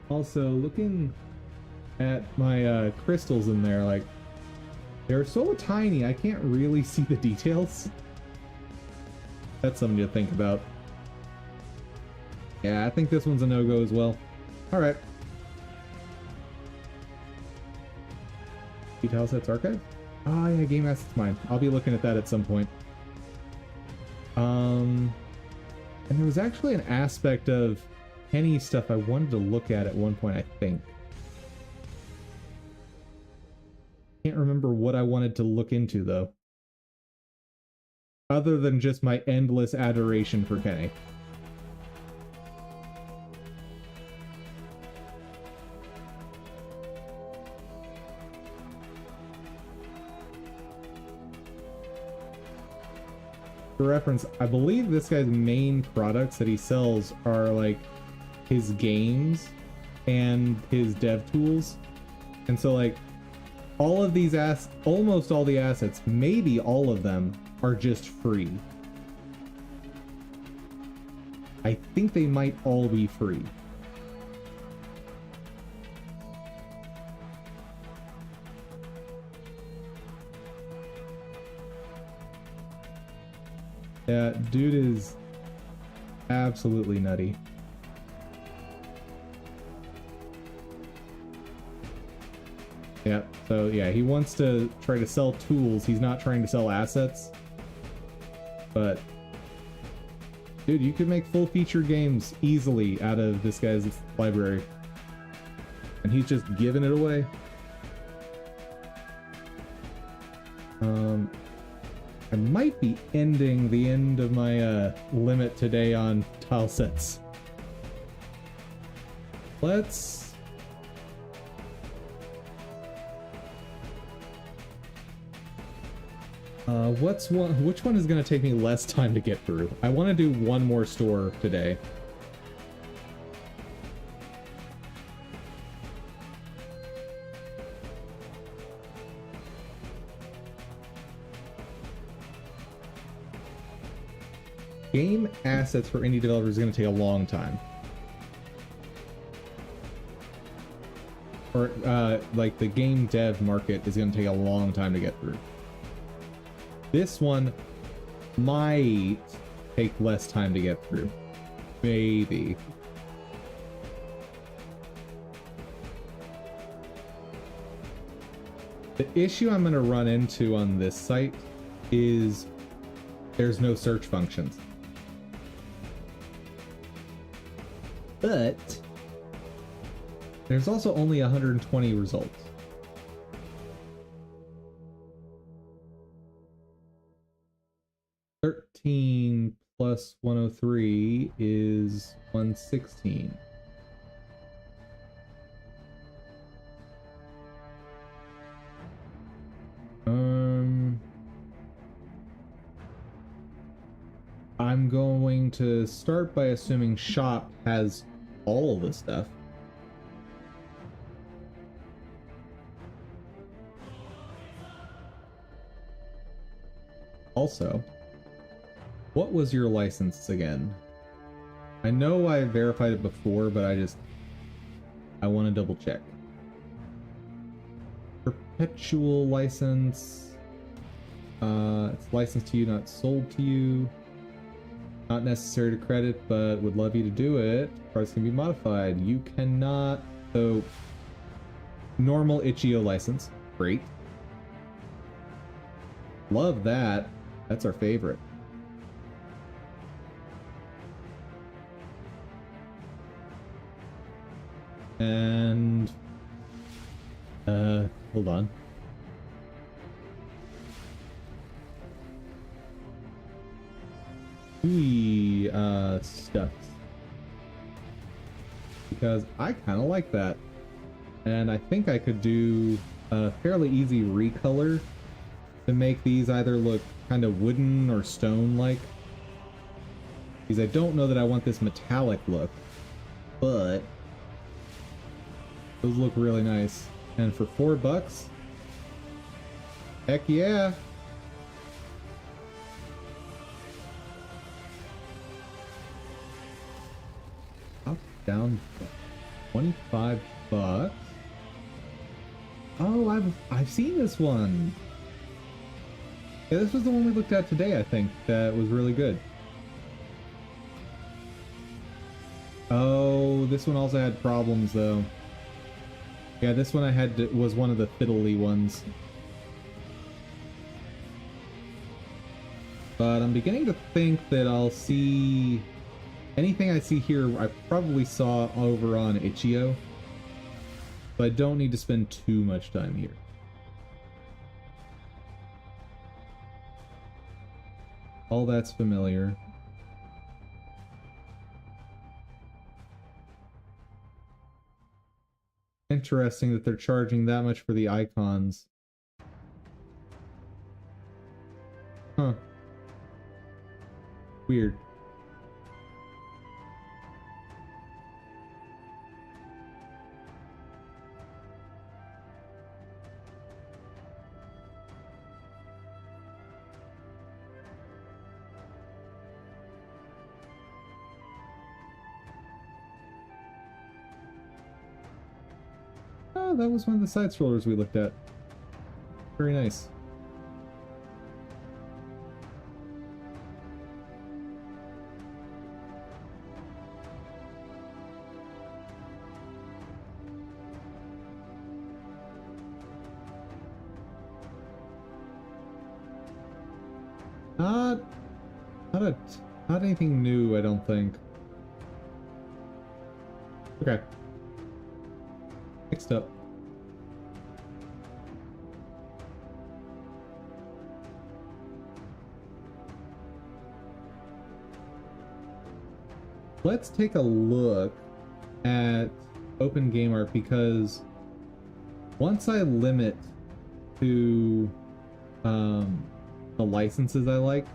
Also, looking at my crystals in there, like, they're so tiny, I can't really see the details. That's something to think about. Yeah, I think this one's a no-go as well. Alright. Tilesets archive? Oh yeah, game assets mine. I'll be looking at that at some point. And there was actually an aspect of Penny stuff I wanted to look at one point, I think. Can't remember what I wanted to look into, though. Other than just my endless adoration for Kenny. For reference, I believe this guy's main products that he sells are like his games and his dev tools. And so like all of these almost all the assets, maybe all of them, are just free. I think they might all be free. Yeah, dude is absolutely nutty. Yeah, so yeah, he wants to try to sell tools. He's not trying to sell assets. But dude, you could make full feature games easily out of this guy's library. And he's just giving it away. I might be ending the end of my limit today on Tilesets. Let's... which one is going to take me less time to get through? I want to do one more store today. Game assets for indie developers is going to take a long time. Or, like, the game dev market is going to take a long time to get through. This one might take less time to get through. Maybe. The issue I'm going to run into on this site is there's no search functions. But there's also only 120 results. $13 plus 103 is 116. I'm I'm going to start by assuming shop has all the stuff. Also, what was your license again? I know I verified it before, but I want to double check. Perpetual license. It's licensed to you, not sold to you. Not necessary to credit, but would love you to do it. Cards can be modified. You cannot. So, normal itch.io license. Great. Love that. That's our favorite. And hold on. Stuff. Because I kind of like that. And I think I could do a fairly easy recolor to make these either look kind of wooden or stone-like. Because I don't know that I want this metallic look, but those look really nice. And for $4, heck yeah! Up, down, $25. Oh, I've seen this one. Yeah, this was the one we looked at today, I think, that was really good. Oh, this one also had problems, though. Yeah, this one was one of the fiddly ones. But I'm beginning to think that I'll see... anything I see here, I probably saw over on itch.io. But I don't need to spend too much time here. All that's familiar. Interesting that they're charging that much for the icons. Huh. Weird. Oh, that was one of the side scrollers we looked at. Very nice. Not anything new, I don't think. Okay. Next up. Let's take a look at open game art, because once I limit to the licenses I like,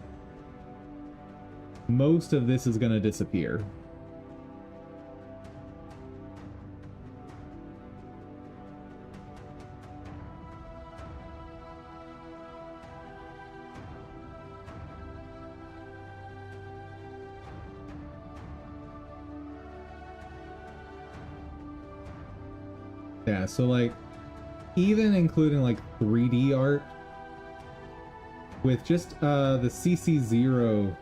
most of this is going to disappear. Yeah, so like, even including like 3D art, with just the CC0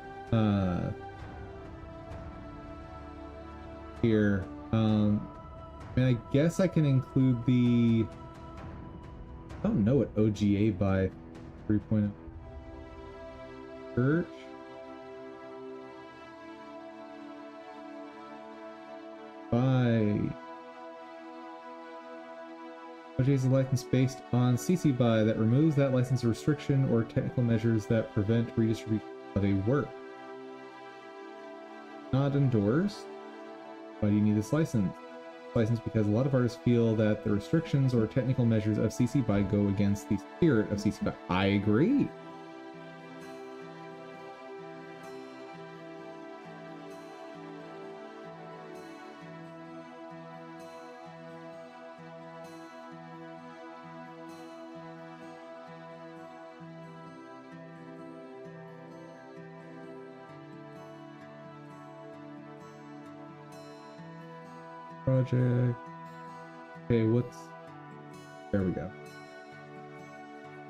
here, I mean, I guess I can include the, I don't know what OGA by 3.0 Church. By OGA is a license based on CC BY that removes that license restriction or technical measures that prevent redistribution of a work. Not endorsed. Why do you need this license? License because a lot of artists feel that the restrictions or technical measures of CC BY go against the spirit of CC BY. I agree. project. Okay, what's... There we go.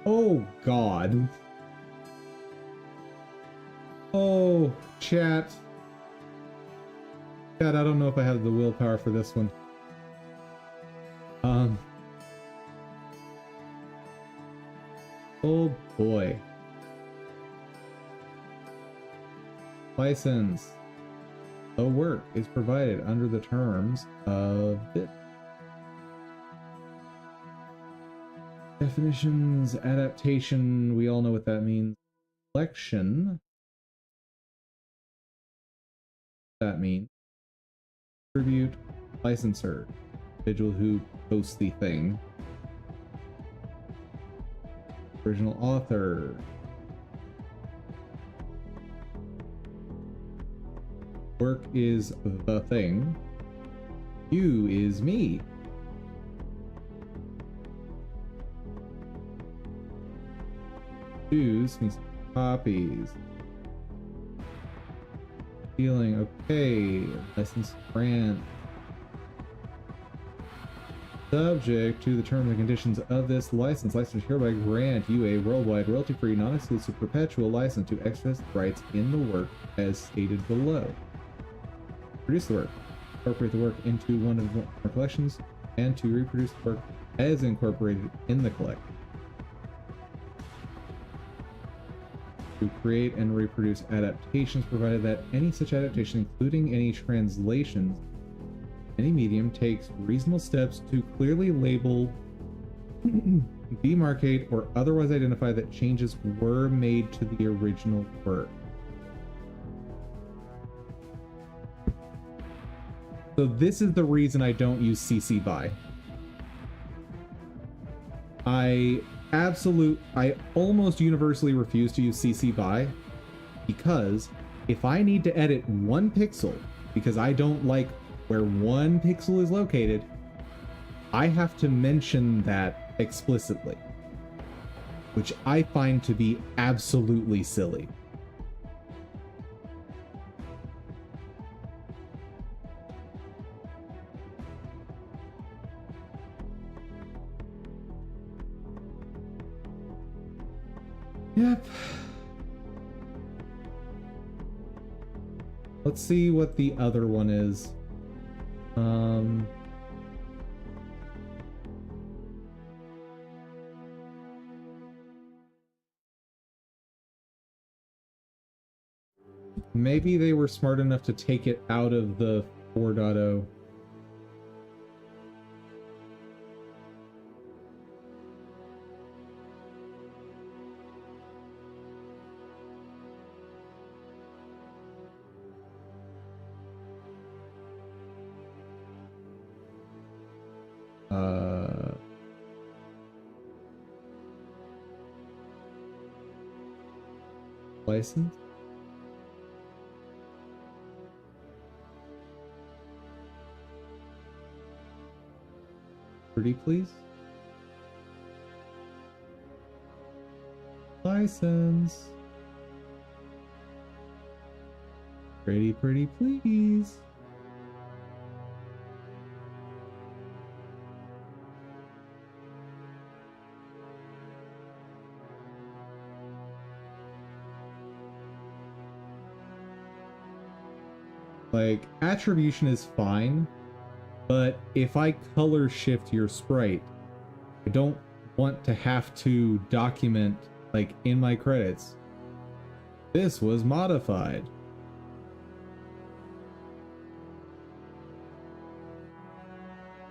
Oh, God. Oh, chat. Chat, I don't know if I have the willpower for this one. Oh, boy. License. The work is provided under the terms of it. Definitions, adaptation, we all know what that means. Collection. That means. Tribute, licensor. Individual who posts the thing. Original author. Work is the thing. You is me. Choose means copies. Feeling okay. License grant. Subject to the terms and conditions of this license. License hereby grant you a worldwide, royalty-free, non-exclusive, perpetual license to exercise rights in the work as stated below. Produce the work. Incorporate the work into one of our collections, and to reproduce the work as incorporated in the collection. To create and reproduce adaptations, provided that any such adaptation, including any translations, any medium, takes reasonable steps to clearly label, demarcate, or otherwise identify that changes were made to the original work. So this is the reason I don't use CC BY. I almost universally refuse to use CC BY because if I need to edit one pixel because I don't like where one pixel is located, I have to mention that explicitly, which I find to be absolutely silly. Yep. Let's see what the other one is. Maybe they were smart enough to take it out of the 4.0. License? Pretty please? License. Pretty please. Like, attribution is fine, but if I color shift your sprite, I don't want to have to document, like, in my credits, this was modified.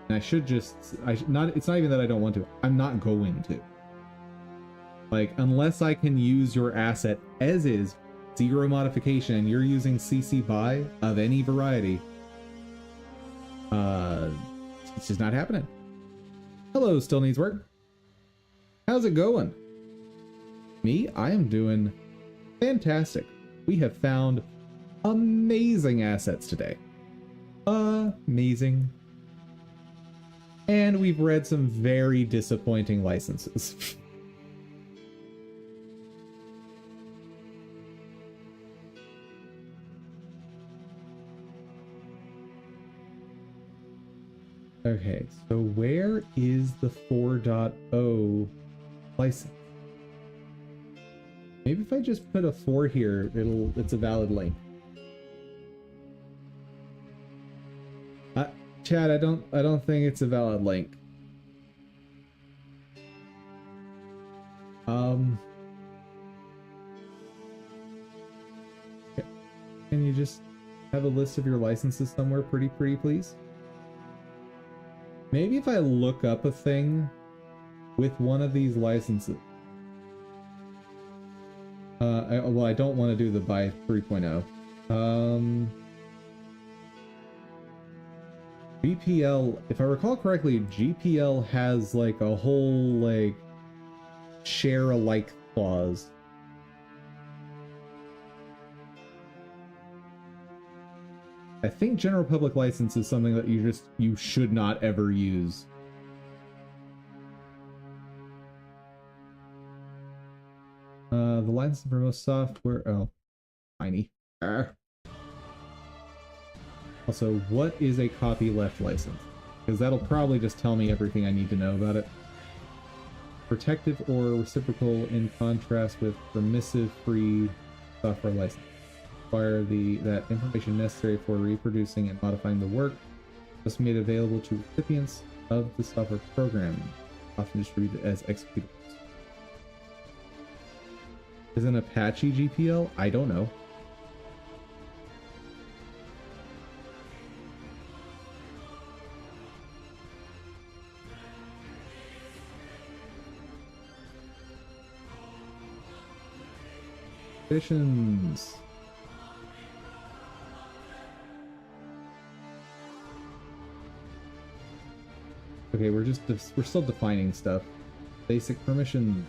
And I should just, it's not even that I don't want to, I'm not going to. Like, unless I can use your asset as is, zero modification, and you're using CC BY of any variety, it's just not happening. Hello, still needs work. How's it going? Me, I am doing fantastic. We have found amazing assets today. Amazing. And we've read some very disappointing licenses. Okay, so where is the 4.0 license? Maybe if I just put a 4 here, it's a valid link. Chad, I don't think it's a valid link. Can you just have a list of your licenses somewhere pretty please? Maybe if I look up a thing with one of these licenses. Well, I don't want to do the by 3.0. GPL, if I recall correctly, GPL has like a whole like share alike clause. I think general public license is something that you should not ever use. The license for most software. Oh, tiny. Also, what is a copyleft license? Because that'll probably just tell me everything I need to know about it. Protective or reciprocal, in contrast with permissive free software license. Require that information necessary for reproducing and modifying the work must be made available to recipients of the software program, often distributed as executables. Is an Apache GPL? I don't know. Conditions. Okay, we're still defining stuff. Basic permission.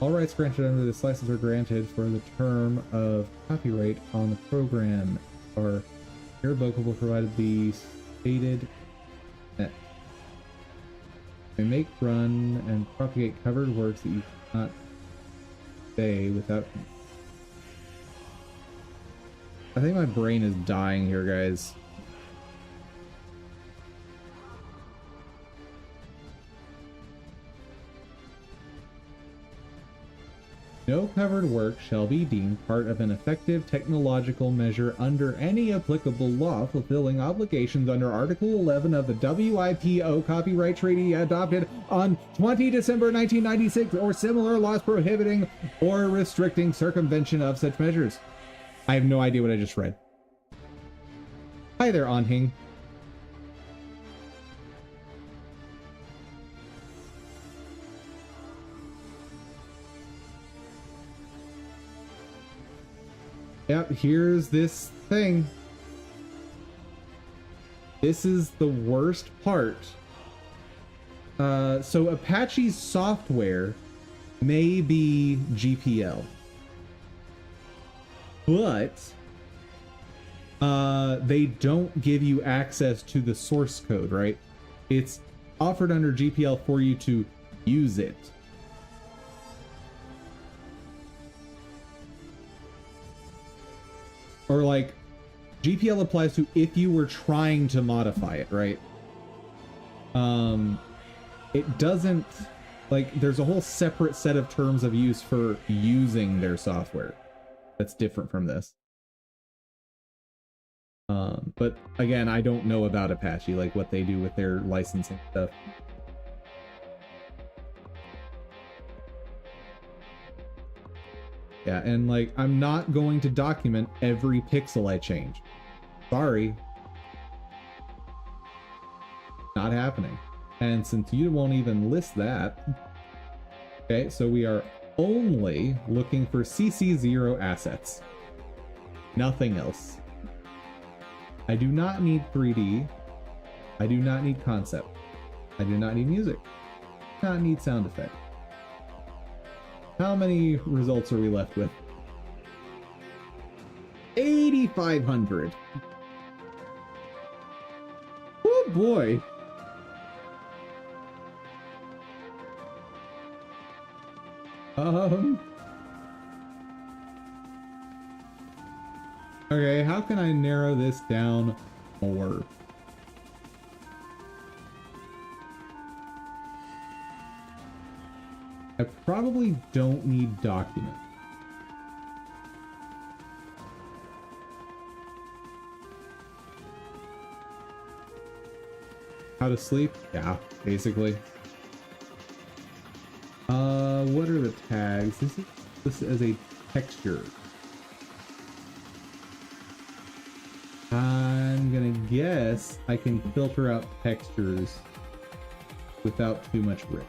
All rights granted under this license are granted for the term of copyright on the program are irrevocable provided the stated that they make, run, and propagate covered works that you cannot say without. I think my brain is dying here, guys. No covered work shall be deemed part of an effective technological measure under any applicable law fulfilling obligations under Article 11 of the WIPO Copyright Treaty adopted on 20 December 1996 or similar laws prohibiting or restricting circumvention of such measures. I have no idea what I just read. Hi there, Anhing. Yep, here's this thing. This is the worst part. So Apache's software may be GPL, but they don't give you access to the source code, right? It's offered under GPL for you to use it. Or like, GPL applies to if you were trying to modify it, right? It doesn't, like, there's a whole separate set of terms of use for using their software that's different from this. But again, I don't know about Apache, like what they do with their licensing stuff. Yeah, and like, I'm not going to document every pixel I change. Sorry. Not happening. And since you won't even list that, okay, so we are only looking for CC0 assets. Nothing else. I do not need 3D. I do not need concept. I do not need music. I do not need sound effect. How many results are we left with? 8,500. Oh boy. Okay, how can I narrow this down more? I probably don't need document. How to sleep? Yeah, basically. What are the tags? This as a texture. I'm gonna guess I can filter out textures without too much risk.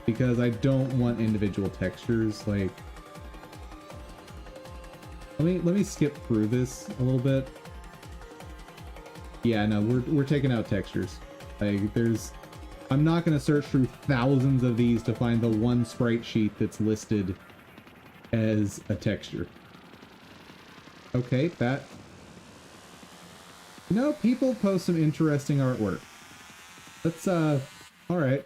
Because I don't want individual textures, like... Let me skip through this a little bit. Yeah, no, we're taking out textures. Like, I'm not gonna search through thousands of these to find the one sprite sheet that's listed as a texture. Okay, that... You know, people post some interesting artwork. Let's, alright.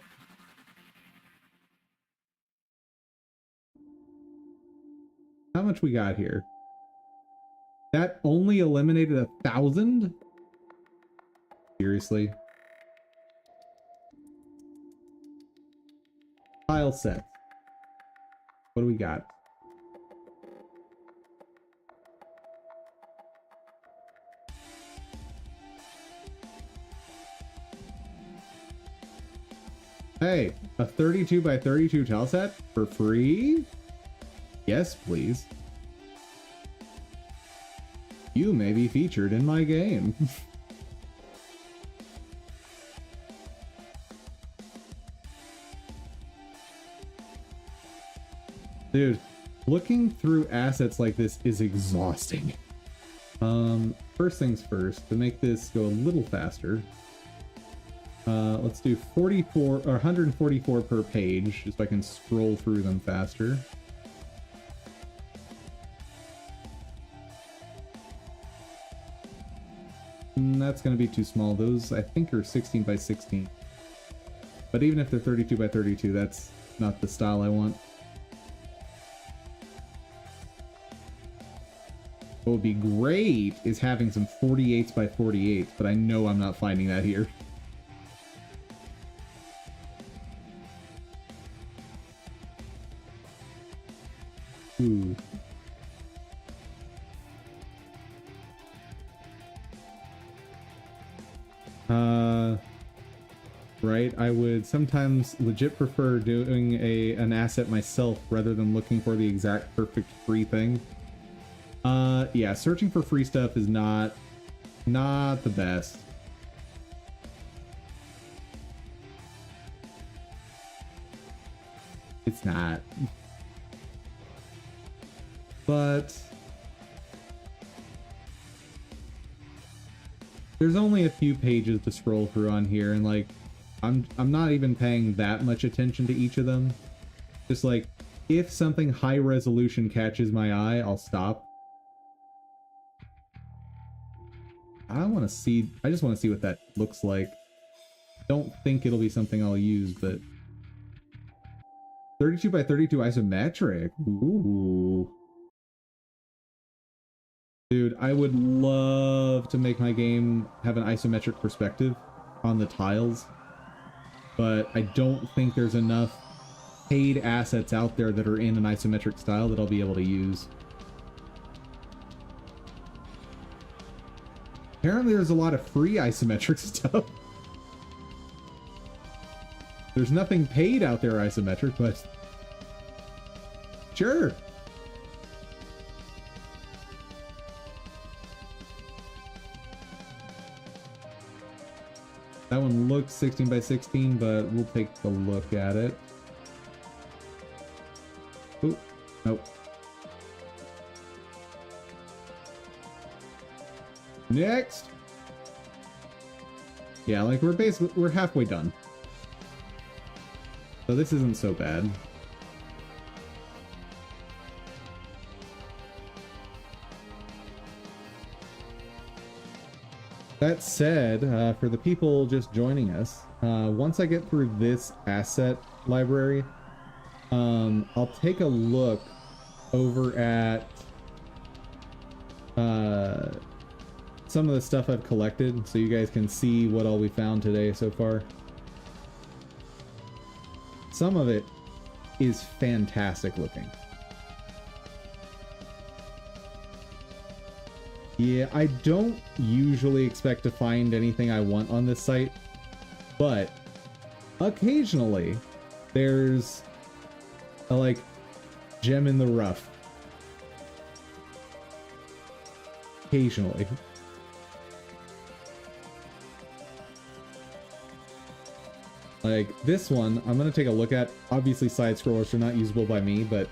How much we got here? That only eliminated 1,000? Seriously? Tilesets. What do we got? Hey, a 32 by 32 tile set for free? Yes, please. You may be featured in my game. Dude, looking through assets like this is exhausting. First things first, to make this go a little faster, let's do 44 or 144 per page, just so I can scroll through them faster. That's going to be too small. Those, I think, are 16 by 16. But even if they're 32 by 32, that's not the style I want. What would be great is having some 48s by 48s, but I know I'm not finding that here. Ooh. Right, I would sometimes legit prefer doing an asset myself rather than looking for the exact perfect free thing. Yeah, searching for free stuff is not the best. It's not. But there's only a few pages to scroll through on here, and like I'm not even paying that much attention to each of them. Just like, if something high resolution catches my eye, I'll stop. I just want to see what that looks like. Don't think it'll be something I'll use, but 32 by 32 isometric. Ooh. Dude, I would love to make my game have an isometric perspective on the tiles, but I don't think there's enough paid assets out there that are in an isometric style that I'll be able to use. Apparently there's a lot of free isometric stuff. There's nothing paid out there isometric, but sure. That one looks 16 by 16, but we'll take a look at it. Ooh, nope. Next. Yeah, like we're halfway done. So this isn't so bad. That said, for the people just joining us, once I get through this asset library, I'll take a look over at some of the stuff I've collected so you guys can see what all we found today so far. some of it is fantastic looking. Yeah, I don't usually expect to find anything I want on this site, but occasionally there's a like gem in the rough. Occasionally. Like this one, I'm gonna take a look at. Obviously side scrollers are not usable by me, but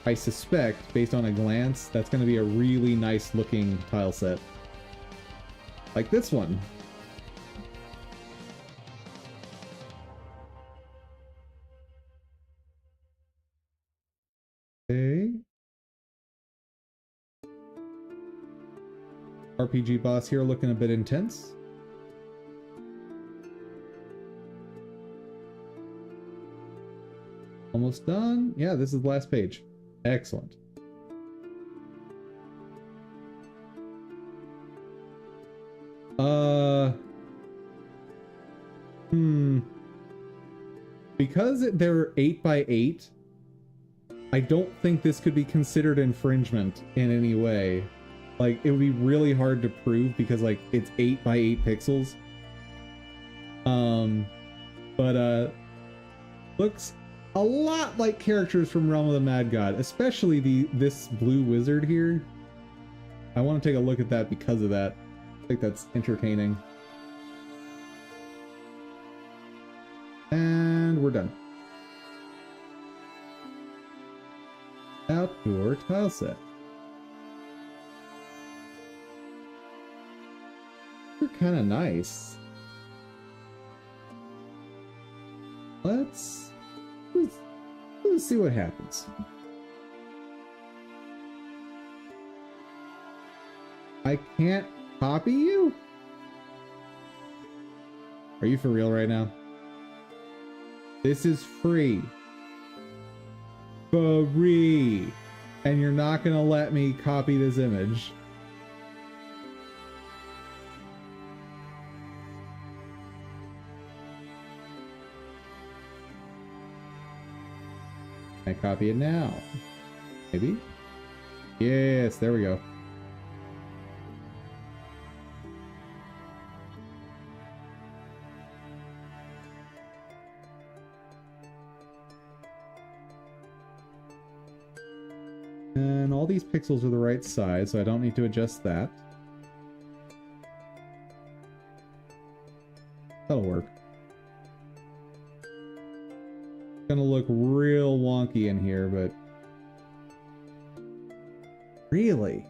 I suspect, based on a glance, that's going to be a really nice looking tile set. Like this one. Okay. RPG boss here looking a bit intense. Almost done. Yeah, this is the last page. Excellent. Because they're 8x8, I don't think this could be considered infringement in any way. Like, it would be really hard to prove because, like, it's 8x8 pixels. But looks a lot like characters from Realm of the Mad God, especially this blue wizard here. I want to take a look at that because of that. I think that's entertaining. And we're done. Outdoor tile set. They're kind of nice. Let's see what happens. I can't copy you? Are you for real right now? This is free. Free. And you're not gonna let me copy this image. I copy it now. Maybe? Yes, there we go. And all these pixels are the right size, so I don't need to adjust that. That'll work. Gonna look real wonky in here, but really?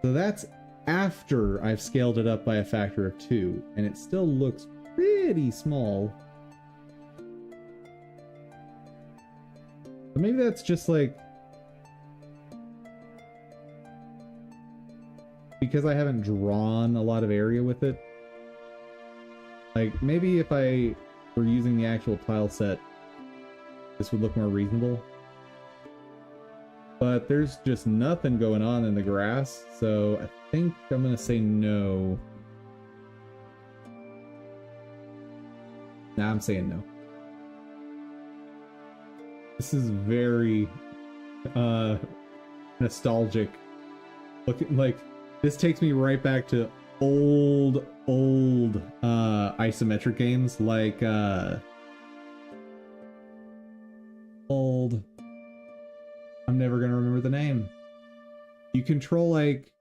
So that's after I've scaled it up by a factor of 2, and it still looks pretty small. But maybe that's just like because I haven't drawn a lot of area with it. Like maybe if I were using the actual tile set, this would look more reasonable. But there's just nothing going on in the grass, so I think I'm gonna say no. Nah, I'm saying no. This is very nostalgic looking. Like this takes me right back to old isometric games like I'm never gonna remember the name. You control like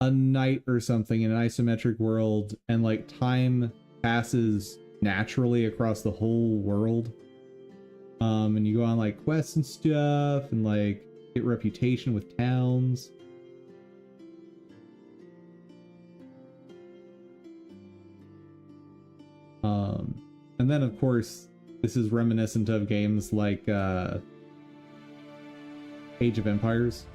a knight or something in an isometric world, and like time passes naturally across the whole world. And you go on like quests and stuff, and like get reputation with towns. And then of course, this is reminiscent of games like Age of Empires.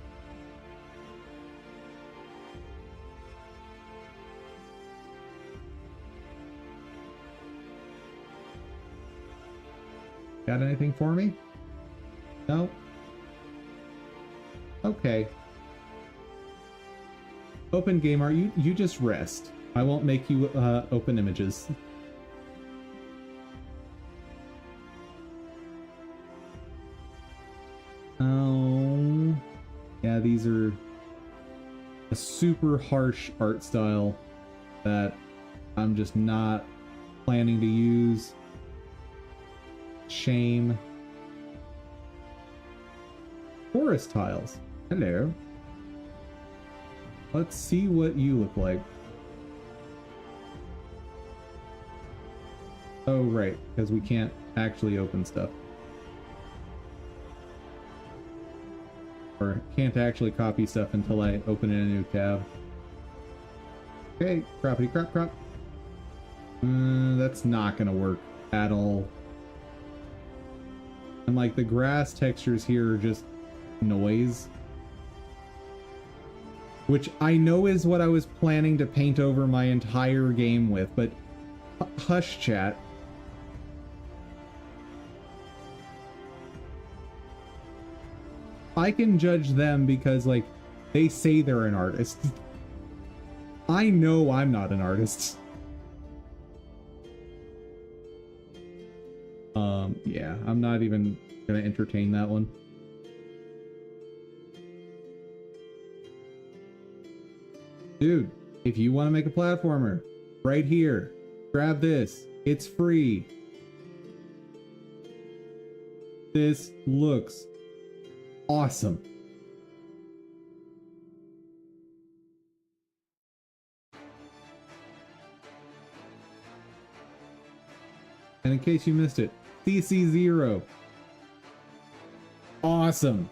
Got anything for me? No? Okay. Open game art, you just rest. I won't make you open images. Oh, yeah, these are a super harsh art style that I'm just not planning to use. Shame. Forest tiles. Hello. Let's see what you look like. Oh, right, because we can't actually open stuff. Or can't actually copy stuff until I open in a new tab. Okay, croppity crop crop. That's not gonna work at all. And like the grass textures here are just noise. Which I know is what I was planning to paint over my entire game with, but hush chat. I can judge them because, like, they say they're an artist. I know I'm not an artist. Yeah, I'm not even gonna entertain that one. Dude, if you want to make a platformer, right here, grab this. It's free. This looks awesome. And in case you missed it, CC0. Awesome.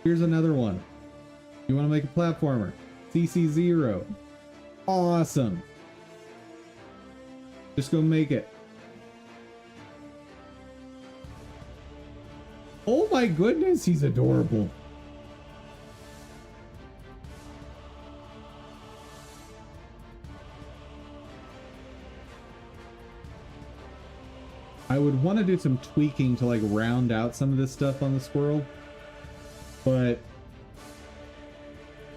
Here's another one. You want to make a platformer? CC0. Awesome. Just go make it. Oh my goodness, he's adorable. I would want to do some tweaking to like round out some of this stuff on the squirrel, but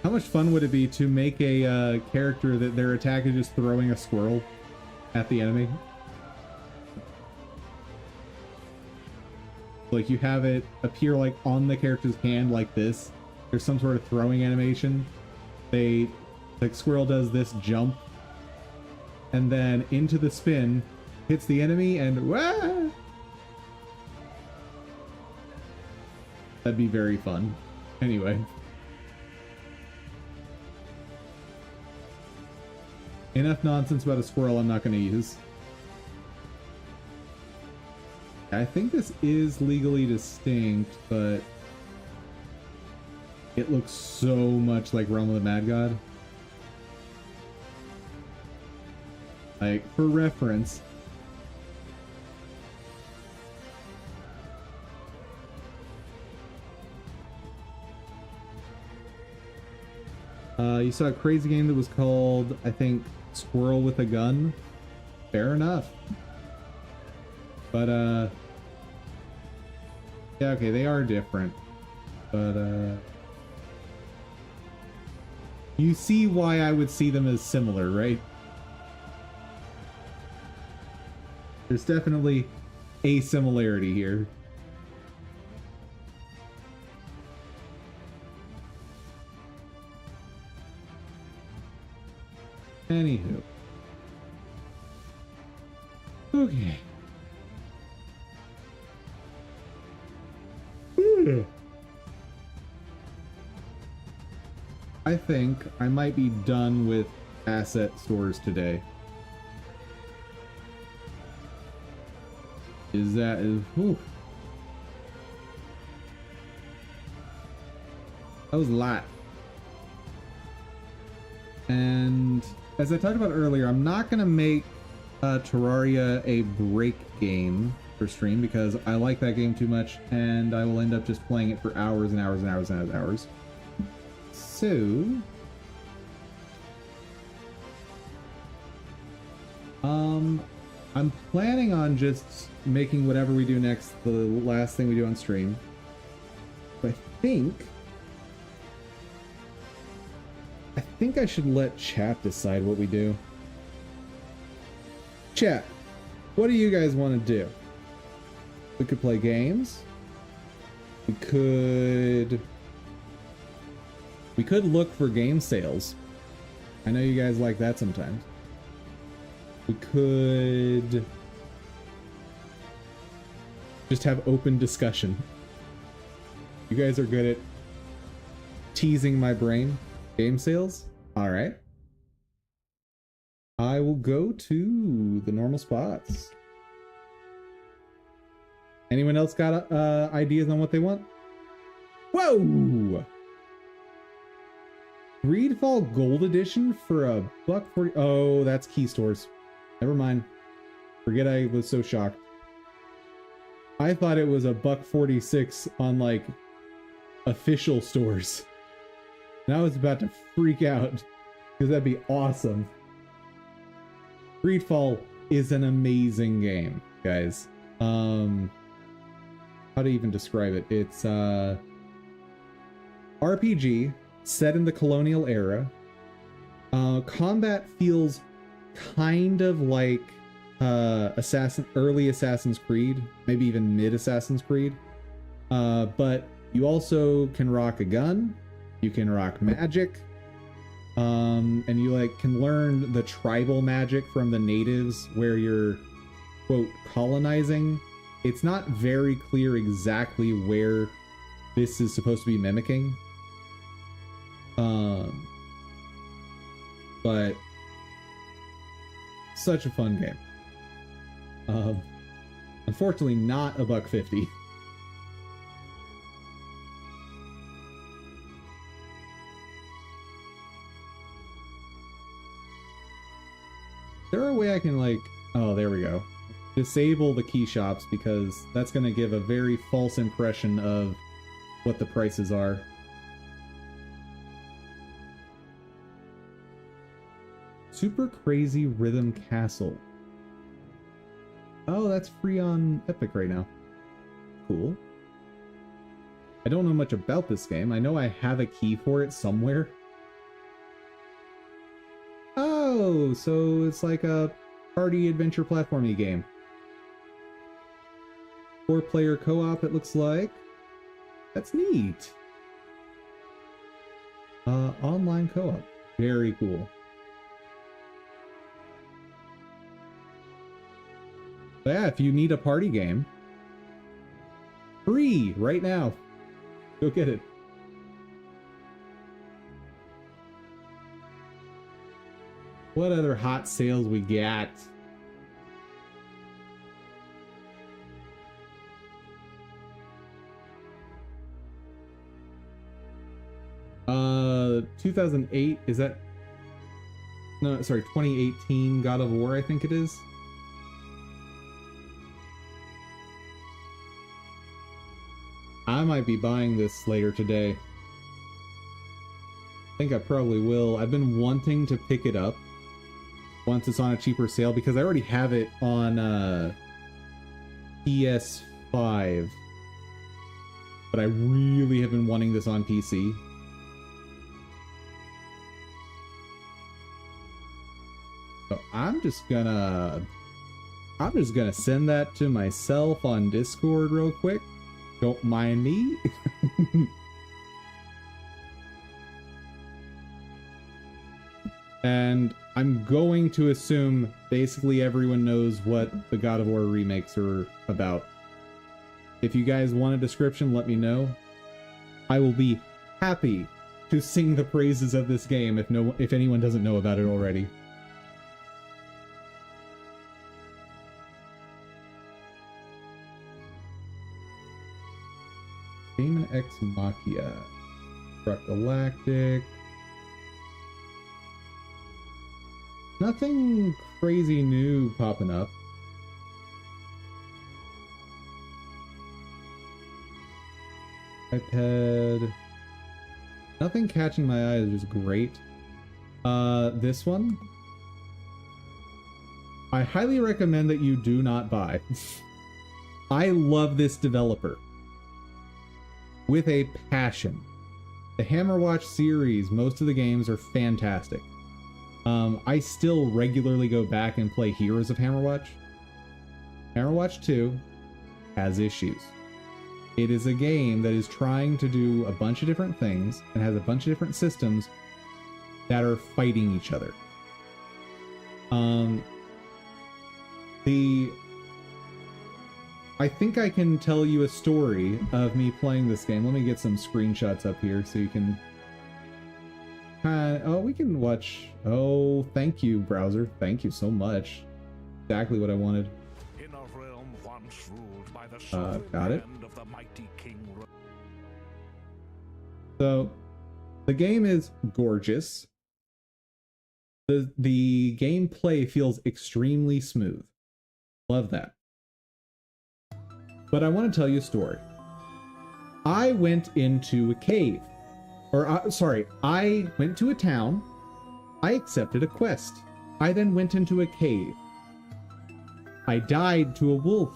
how much fun would it be to make a character that their attack is just throwing a squirrel at the enemy? Like you have it appear like on the character's hand like this. There's some sort of throwing animation. Like squirrel does this jump and then into the spin, hits the enemy, and wah! That'd be very fun. Anyway. Enough nonsense about a squirrel I'm not going to use. I think this is legally distinct, but it looks so much like Realm of the Mad God. Like, for reference, you saw a crazy game that was called, I think, Squirrel with a Gun. Fair enough. But, yeah, okay, they are different. But, you see why I would see them as similar, right? There's definitely a similarity here. Anywho. Okay. I think I might be done with asset stores today. That was a lot. And as I talked about earlier, I'm not going to make Terraria a break game for stream because I like that game too much and I will end up just playing it for hours and hours and hours and hours. So, I'm planning on just making whatever we do next the last thing we do on stream. I think I should let chat decide what we do. Chat, What do you guys want to do? We could play games. We could look for game sales. I know you guys like that sometimes. We could just have open discussion. You guys are good at teasing my brain. Game sales? All right. I will go to the normal spots. Anyone else got ideas on what they want? Whoa! Greedfall Gold Edition for a $1.40. Oh, that's key stores. Never mind. Forget I was so shocked. I thought it was a $1.46 on like official stores. And I was about to freak out because that'd be awesome. Greedfall is an amazing game, guys. How to even describe it? It's RPG set in the colonial era. Combat feels kind of like early Assassin's Creed, maybe even mid Assassin's Creed. But you also can rock a gun, you can rock magic, and you like can learn the tribal magic from the natives where you're quote colonizing. It's not very clear exactly where this is supposed to be mimicking. But such a fun game. Unfortunately not a $1.50. Is there a way I can like, oh, there we go. Disable the key shops because that's going to give a very false impression of what the prices are. Super Crazy Rhythm Castle. Oh, that's free on Epic right now. Cool. I don't know much about this game. I know I have a key for it somewhere. Oh, so it's like a party adventure platformy game. 4-player co-op, it looks like. That's neat. Online co-op. Very cool. But yeah, if you need a party game, free right now. Go get it. What other hot sales we got? 2008, is that? No, sorry, 2018 God of War, I think it is. I might be buying this later today. I think I probably will. I've been wanting to pick it up once it's on a cheaper sale because I already have it on PS5. But I really have been wanting this on PC. So I'm just gonna send that to myself on Discord real quick. Don't mind me. And I'm going to assume basically everyone knows what the God of War remakes are about. If you guys want a description, let me know. I will be happy to sing the praises of this game if anyone doesn't know about it already. Daemon X Machia. Truck Galactic. Nothing crazy new popping up. iPad. Nothing catching my eye is just great. This one. I highly recommend that you do not buy. I love this developer. With a passion. The Hammerwatch series, most of the games are fantastic. I still regularly go back and play Heroes of Hammerwatch. Hammerwatch 2 has issues. It is a game that is trying to do a bunch of different things and has a bunch of different systems that are fighting each other. I think I can tell you a story of me playing this game. Let me get some screenshots up here so you can we can watch. Oh, thank you, browser. Thank you so much. Exactly what I wanted. In a realm once ruled by the got it. hand of the mighty king. So, the game is gorgeous. The gameplay feels extremely smooth. Love that. But I want to tell you a story. I went into a cave. I went to a town. I accepted a quest. I then went into a cave. I died to a wolf.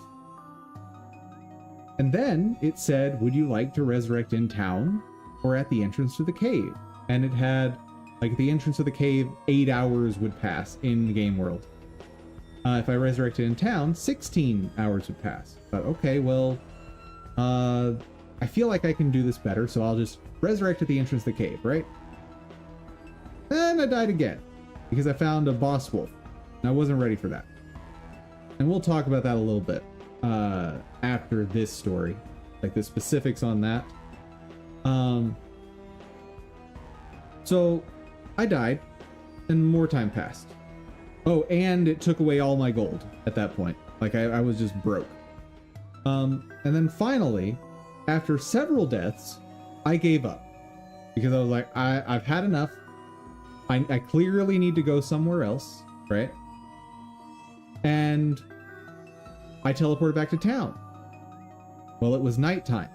And then it said, would you like to resurrect in town or at the entrance to the cave? And it had, like, the entrance to the cave, 8 hours would pass in the game world. If I resurrected in town, 16 hours would pass. But okay, well, I feel like I can do this better, so I'll just resurrect at the entrance of the cave, right? And I died again because I found a boss wolf, and I wasn't ready for that. And we'll talk about that a little bit after this story, like the specifics on that. So I died, and more time passed. Oh, and it took away all my gold at that point. Like I was just broke. And then finally, after several deaths, I gave up because I was like, I've had enough. I clearly need to go somewhere else, right? And I teleported back to town. Well, it was nighttime,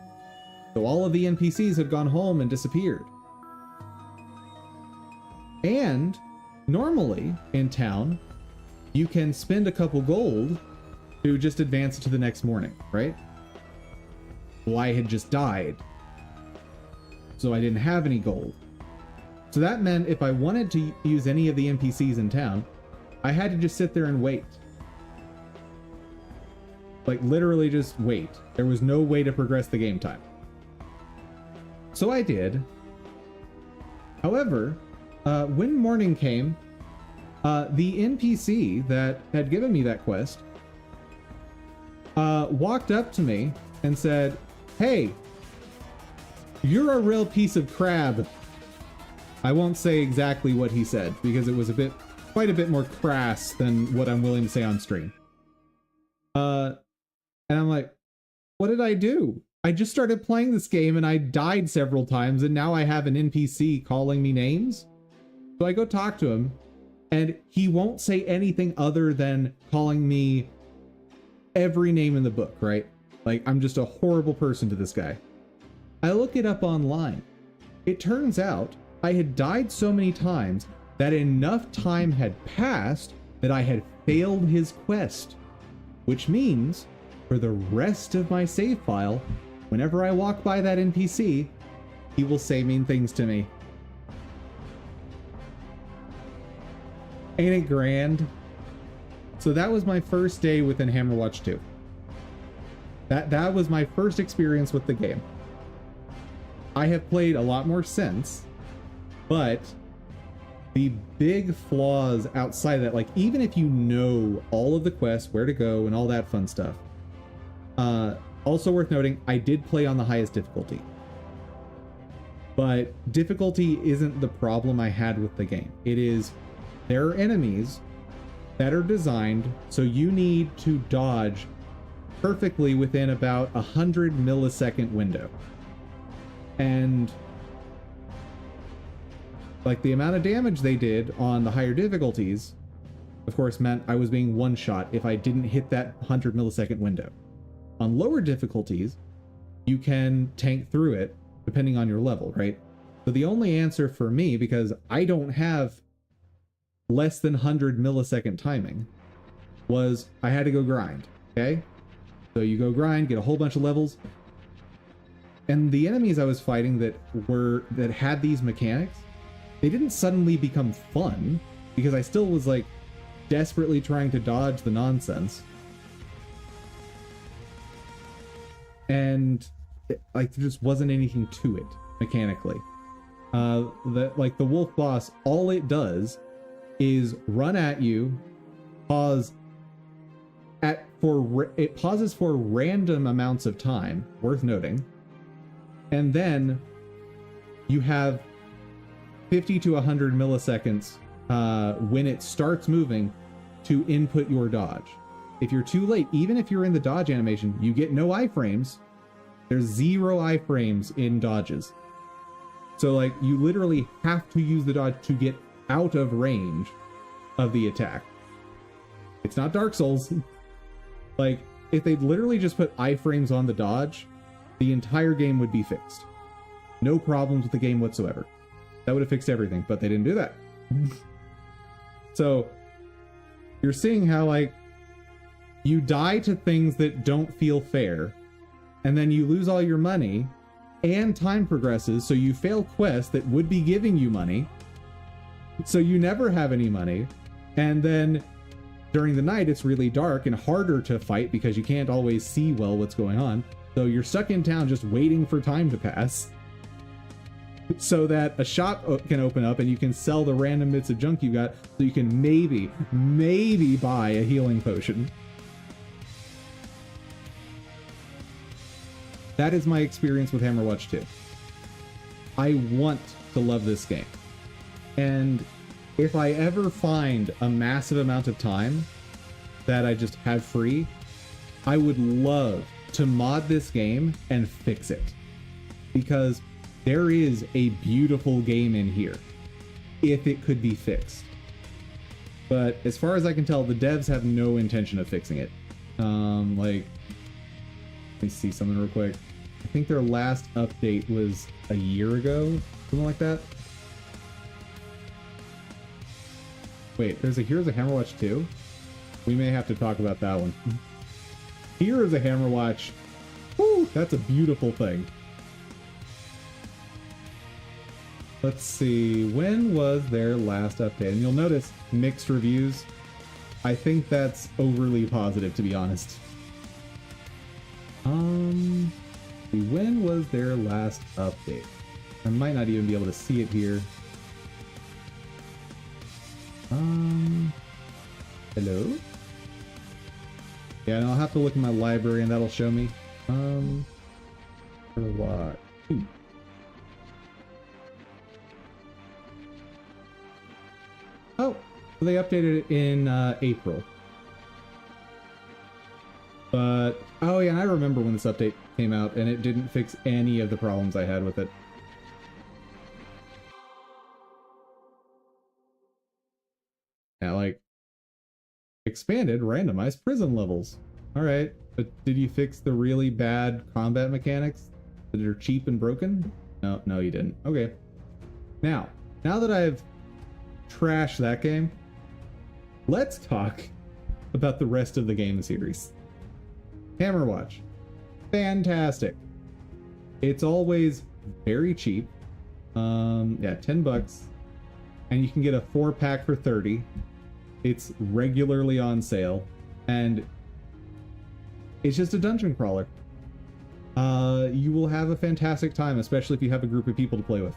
so all of the NPCs had gone home and disappeared. And normally in town, you can spend a couple gold to just advance it to the next morning, right? Well, I had just died, so I didn't have any gold. So that meant if I wanted to use any of the NPCs in town, I had to just sit there and wait. Like literally just wait. There was no way to progress the game time. So I did. However, when morning came, the NPC that had given me that quest walked up to me and said, "Hey, you're a real piece of crab." I won't say exactly what he said because it was quite a bit more crass than what I'm willing to say on stream. And I'm like, what did I do? I just started playing this game and I died several times and now I have an NPC calling me names. So I go talk to him and he won't say anything other than calling me every name in the book, right? Like I'm just a horrible person to this guy. I look it up online. It turns out I had died so many times that enough time had passed that I had failed his quest, which means for the rest of my save file, whenever I walk by that NPC, he will say mean things to me. Ain't it grand? So that was my first day within Hammerwatch 2. That was my first experience with the game. I have played a lot more since, but the big flaws outside of that, like even if you know all of the quests, where to go and all that fun stuff, also worth noting, I did play on the highest difficulty, but difficulty isn't the problem I had with the game. It is, there are enemies that are designed so you need to dodge perfectly within about 100 millisecond window. And like the amount of damage they did on the higher difficulties, of course, meant I was being one shot if I didn't hit that 100 millisecond window. On lower difficulties, you can tank through it depending on your level, right? So the only answer for me, because I don't have less than 100 millisecond timing, was I had to go grind, okay? So you go grind, get a whole bunch of levels, and the enemies I was fighting that had these mechanics, they didn't suddenly become fun because I still was like desperately trying to dodge the nonsense. and like there just wasn't anything to it mechanically. The wolf boss, all it does is run at you, it pauses for random amounts of time, worth noting, and then you have 50 to 100 milliseconds when it starts moving to input your dodge. If you're too late, even if you're in the dodge animation, you get no iframes. There's 0 iframes in dodges. So like you literally have to use the dodge to get out of range of the attack. It's not Dark Souls. Like if they'd literally just put iframes on the dodge, the entire game would be fixed. No problems with the game whatsoever. That would have fixed everything, but they didn't do that. So you're seeing how like you die to things that don't feel fair, and then you lose all your money, and time progresses, so you fail quests that would be giving you money, so you never have any money, and then during the night it's really dark and harder to fight because you can't always see well what's going on, so you're stuck in town just waiting for time to pass so that a shop can open up and you can sell the random bits of junk you got, so you can maybe buy a healing potion. That is my experience with Hammerwatch 2. I want to love this game. And if I ever find a massive amount of time that I just have free, I would love to mod this game and fix it. Because there is a beautiful game in here, if it could be fixed. But as far as I can tell, the devs have no intention of fixing it. Let me see something real quick. I think their last update was a year ago, something like that. Wait, there's a Heroes of Hammerwatch 2? We may have to talk about that one. Heroes of Hammerwatch. Woo, that's a beautiful thing. Let's see, when was their last update? And you'll notice mixed reviews. I think that's overly positive, to be honest. When was their last update? I might not even be able to see it here. Hello? Yeah, and I'll have to look in my library and that'll show me. For what? Oh, they updated it in April. But, oh yeah, and I remember when this update came out and it didn't fix any of the problems I had with it. Yeah, like, expanded randomized prison levels. Alright, but did you fix the really bad combat mechanics that are cheap and broken? No, you didn't. Okay. Now that I've trashed that game, let's talk about the rest of the game series. Hammerwatch. Fantastic. It's always very cheap. Yeah, $10. And you can get a 4-pack for $30. It's regularly on sale. And it's just a dungeon crawler. You will have a fantastic time, especially if you have a group of people to play with.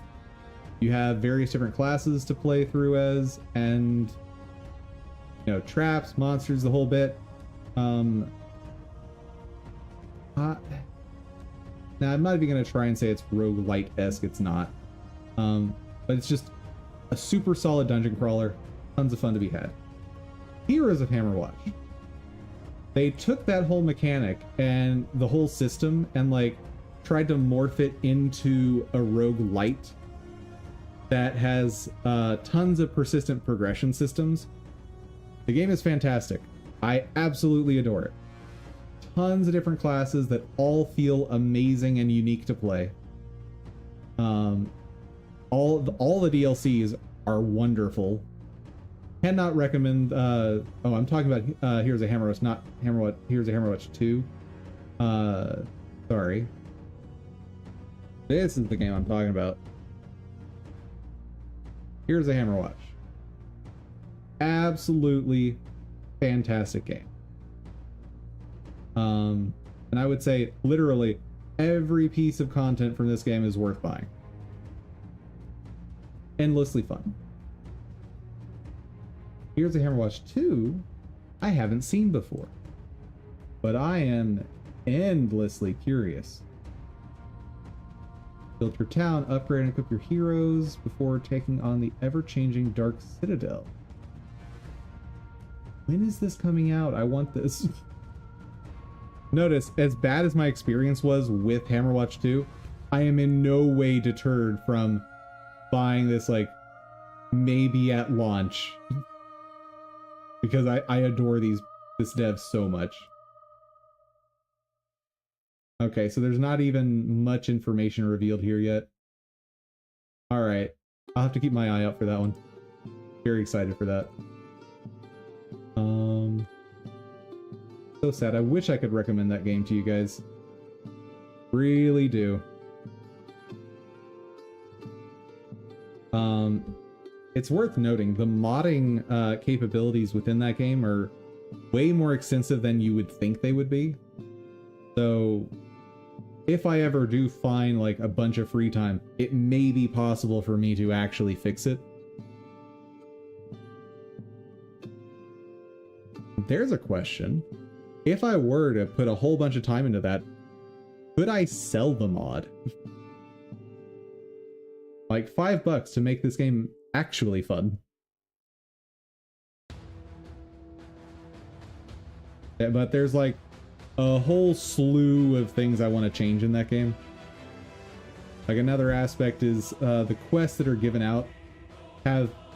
You have various different classes to play through as, and traps, monsters, the whole bit. Now, I'm not even going to try and say it's roguelite-esque, it's not. But it's just a super solid dungeon crawler. Tons of fun to be had. Heroes of Hammerwatch. They took that whole mechanic and the whole system and tried to morph it into a roguelite that has tons of persistent progression systems. The game is fantastic. I absolutely adore it. Tons of different classes that all feel amazing and unique to play. All the DLCs are wonderful. Cannot recommend. I'm talking about Heroes of Hammerwatch, not Heroes of Hammerwatch 2. Sorry. This is the game I'm talking about. Here's a Hammerwatch. Absolutely fantastic game. And I would say literally every piece of content from this game is worth buying. Endlessly fun. Here's a Hammerwatch 2 I haven't seen before, but I am endlessly curious. Build your town, upgrade and equip your heroes before taking on the ever-changing Dark Citadel. When is this coming out? I want this. Notice, as bad as my experience was with Hammerwatch 2, I am in no way deterred from buying this, like, maybe at launch. Because I adore this dev so much. Okay, so there's not even much information revealed here yet. Alright, I'll have to keep my eye out for that one. Very excited for that. So sad. I wish I could recommend that game to you guys. Really do. It's worth noting, the modding capabilities within that game are way more extensive than you would think they would be. So if I ever do find like a bunch of free time, it may be possible for me to actually fix it. There's a question. If I were to put a whole bunch of time into that, could I sell the mod? Like $5 to make this game actually fun. Yeah, but there's like a whole slew of things I want to change in that game. Like another aspect is the quests that are given out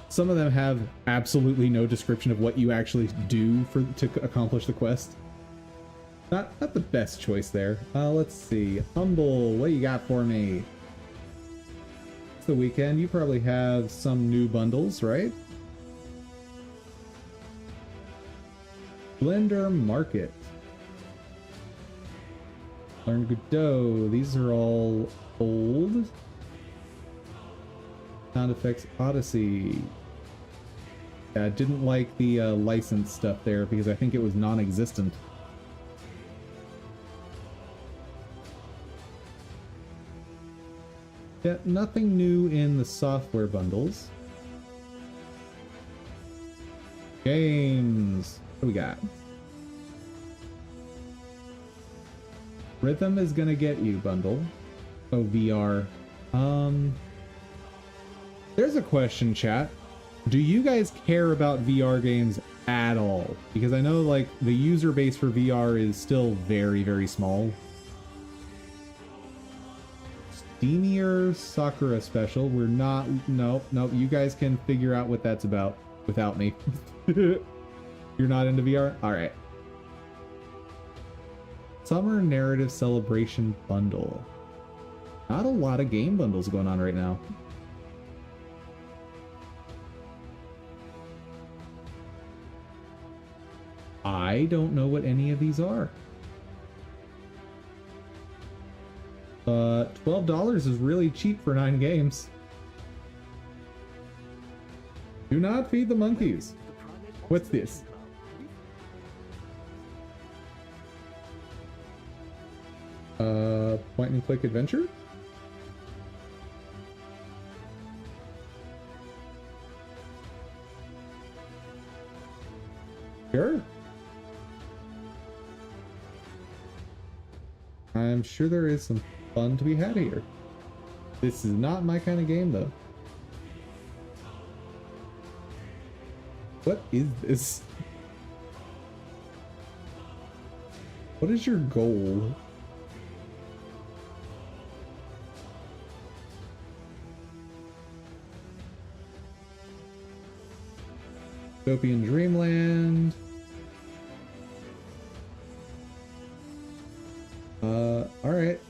some of them have absolutely no description of what you actually do to accomplish the quest. Not the best choice there. Let's see. Humble, what you got for me? It's the weekend. You probably have some new bundles, right? Blender Market. Learn Godot. These are all old. Sound Effects Odyssey. I didn't like the license stuff there because I think it was non-existent. Yeah, nothing new in the software bundles. Games. What do we got? Rhythm is gonna get you bundle. Oh, VR. There's a question, chat. Do you guys care about VR games at all? Because I know like the user base for VR is still very, very small. Steamier Sakura special. We're not, nope, you guys can figure out what that's about without me. You're not into VR? Alright. Summer Narrative Celebration Bundle. Not a lot of game bundles going on right now. I don't know what any of these are. $12 is really cheap for 9 games. Do not feed the monkeys. What's this? Point and click adventure? Sure. I'm sure there is some fun to be had here. This is not my kind of game, though. What is this? What is your goal? Utopian Dreamland. Alright.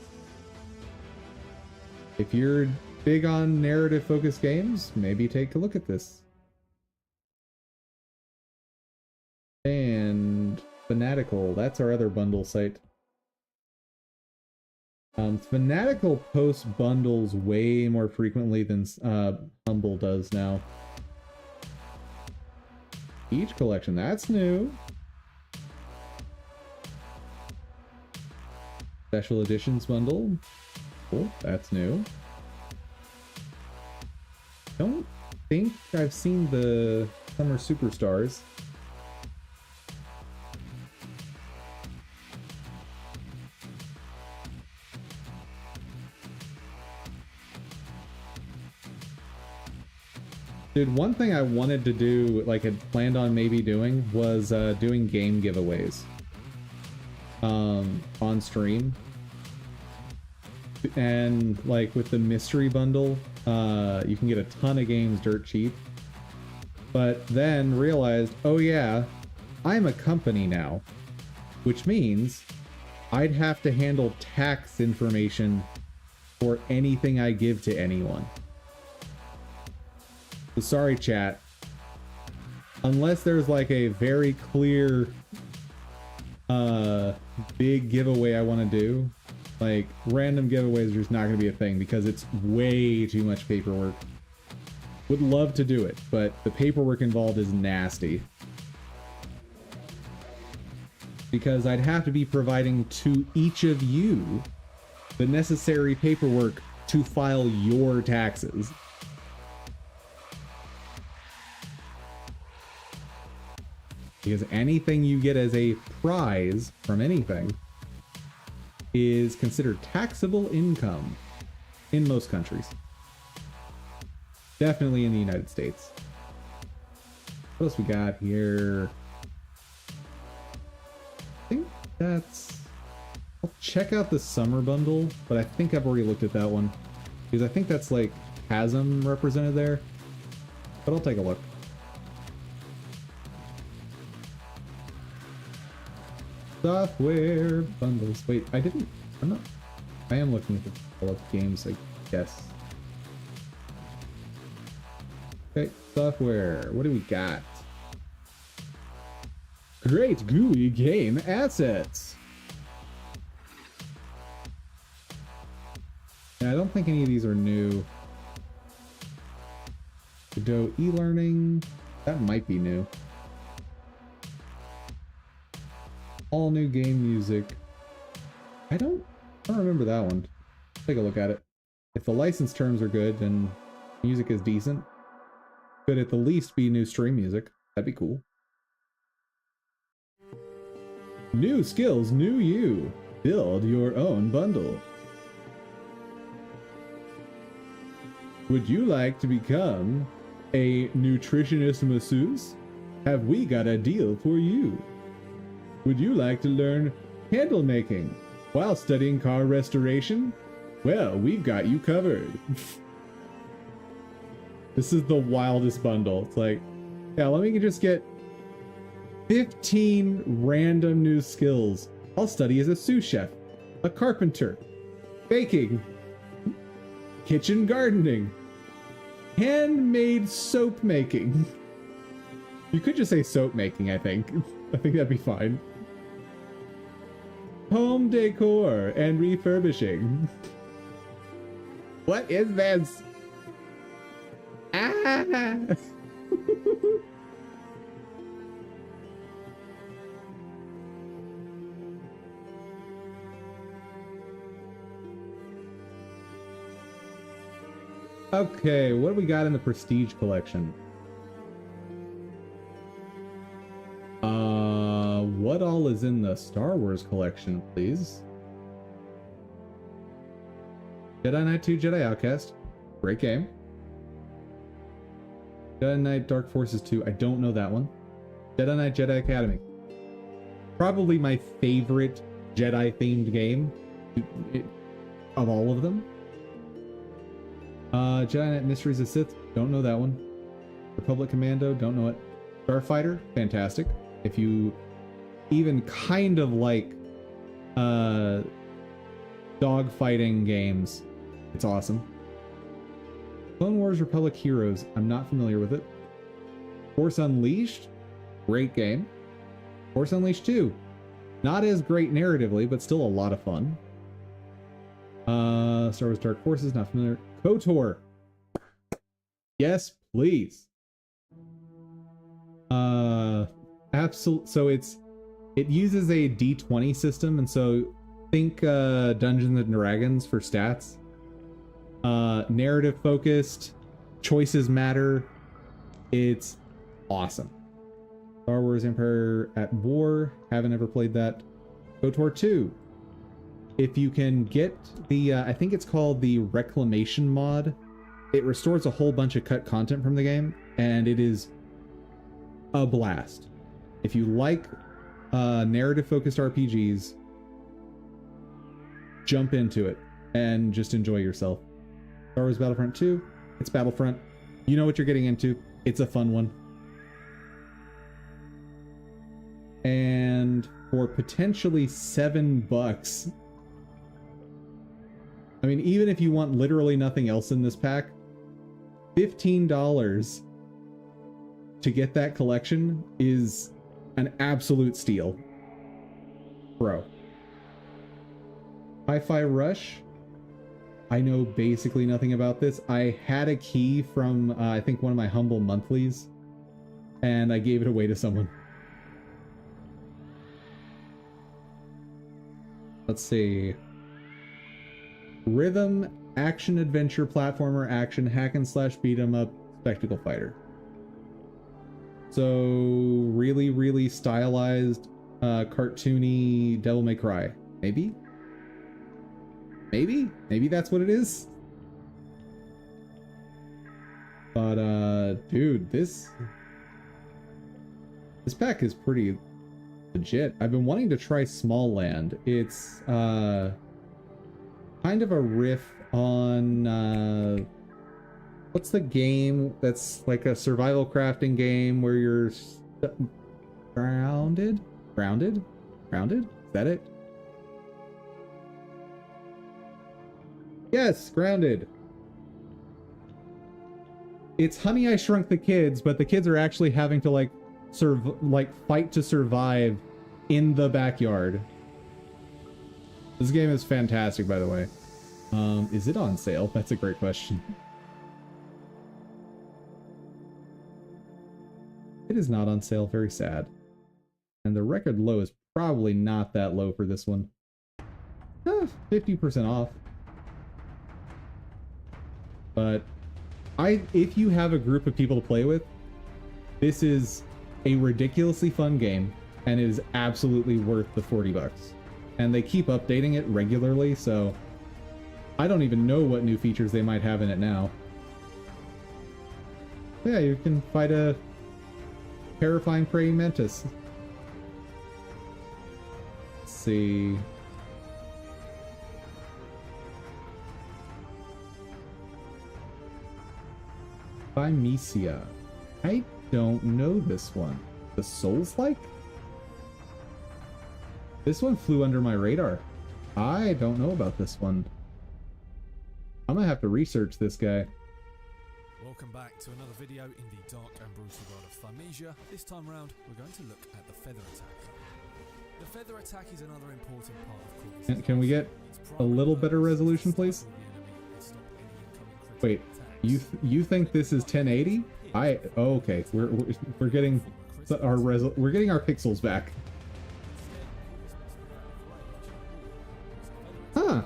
If you're big on narrative-focused games, maybe take a look at this. And Fanatical, that's our other bundle site. Fanatical posts bundles way more frequently than Humble does now. Each collection, that's new. Special editions bundle. Cool, that's new. Don't think I've seen the Summer Superstars. Dude, one thing I wanted to do, like had planned on maybe doing, was doing game giveaways on stream. And like with the mystery bundle, you can get a ton of games dirt cheap. But then realized, oh yeah, I'm a company now, which means I'd have to handle tax information for anything I give to anyone. So sorry, chat. Unless there's like a very clear big giveaway I want to do, like random giveaways are just not going to be a thing because it's way too much paperwork. Would love to do it, but the paperwork involved is nasty. Because I'd have to be providing to each of you the necessary paperwork to file your taxes. Because anything you get as a prize from anything is considered taxable income in most countries. Definitely in the United States. What else we got here? I think that's... I'll check out the summer bundle, but I think I've already looked at that one. Because I think that's like Chasm represented there. But I'll take a look. Software bundles. Wait, I am looking at the developed games, I guess. Okay, software. What do we got? Great GUI game assets. Yeah, I don't think any of these are new. Godot e-learning. That might be new. All new game music. I don't remember that one. Take a look at it. If the license terms are good, then music is decent. Could at the least be new stream music. That'd be cool. New skills, new you. Build your own bundle. Would you like to become a nutritionist masseuse? Have we got a deal for you? Would you like to learn candle making while studying car restoration? Well, we've got you covered. This is the wildest bundle. It's like, yeah, let me just get 15 random new skills. I'll study as a sous chef, a carpenter, baking, kitchen gardening, handmade soap making. You could just say soap making, I think. I think that'd be fine. Home decor and refurbishing. What is this? Ah! Okay, what do we got in the Prestige collection? What all is in the Star Wars collection, please? Jedi Knight 2 Jedi Outcast. Great game. Jedi Knight Dark Forces 2. I don't know that one. Jedi Knight Jedi Academy. Probably my favorite Jedi-themed game of all of them. Jedi Knight Mysteries of Sith. Don't know that one. Republic Commando. Don't know it. Starfighter. Fantastic. If you even kind of like dogfighting games, it's awesome. Clone Wars Republic Heroes. I'm not familiar with it. Force Unleashed. Great game. Force Unleashed 2. Not as great narratively, but still a lot of fun. Star Wars Dark Forces. Not familiar. KOTOR. Yes, please. Absolute. So it uses a D20 system, and so think Dungeons and Dragons for stats. Narrative focused, choices matter. It's awesome. Star Wars Empire at War, haven't ever played that. KOTOR 2. If you can get the, I think it's called the Reclamation mod, it restores a whole bunch of cut content from the game, and it is a blast. If you like narrative-focused RPGs, jump into it and just enjoy yourself. Star Wars Battlefront 2, it's Battlefront. You know what you're getting into. It's a fun one. And for potentially $7, I mean, even if you want literally nothing else in this pack, $15 to get that collection is an absolute steal. Bro. Hi-Fi Rush. I know basically nothing about this. I had a key from, I think, one of my Humble Monthlies, and I gave it away to someone. Let's see. Rhythm, action, adventure, platformer, action, hack and slash, beat 'em up, spectacle fighter. So, really, really stylized, cartoony Devil May Cry. Maybe? Maybe that's what it is? But, dude, this pack is pretty legit. I've been wanting to try Small Land. It's, kind of a riff on, what's the game that's like a survival crafting game where you're grounded? Is that it? Yes, Grounded. It's Honey, I Shrunk the Kids, but the kids are actually having to like fight to survive in the backyard. This game is fantastic, by the way. Is it on sale? That's a great question. It is not on sale, very sad. And the record low is probably not that low for this one. 50% off. But if you have a group of people to play with, this is a ridiculously fun game, and it is absolutely worth the $40. And they keep updating it regularly, so I don't even know what new features they might have in it now. Yeah, you can fight a terrifying praying mantis. Let's see. Thymesia. I don't know this one. The Souls-like? This one flew under my radar. I don't know about this one. I'm gonna have to research this guy. Welcome back to another video in the dark and brutal world of Thymesia. This time around, we're going to look at the Feather Attack. The Feather Attack is another important part of Can we get a little better resolution, please? Wait, you think this is 1080? Okay. We're getting we're getting our pixels back. Huh.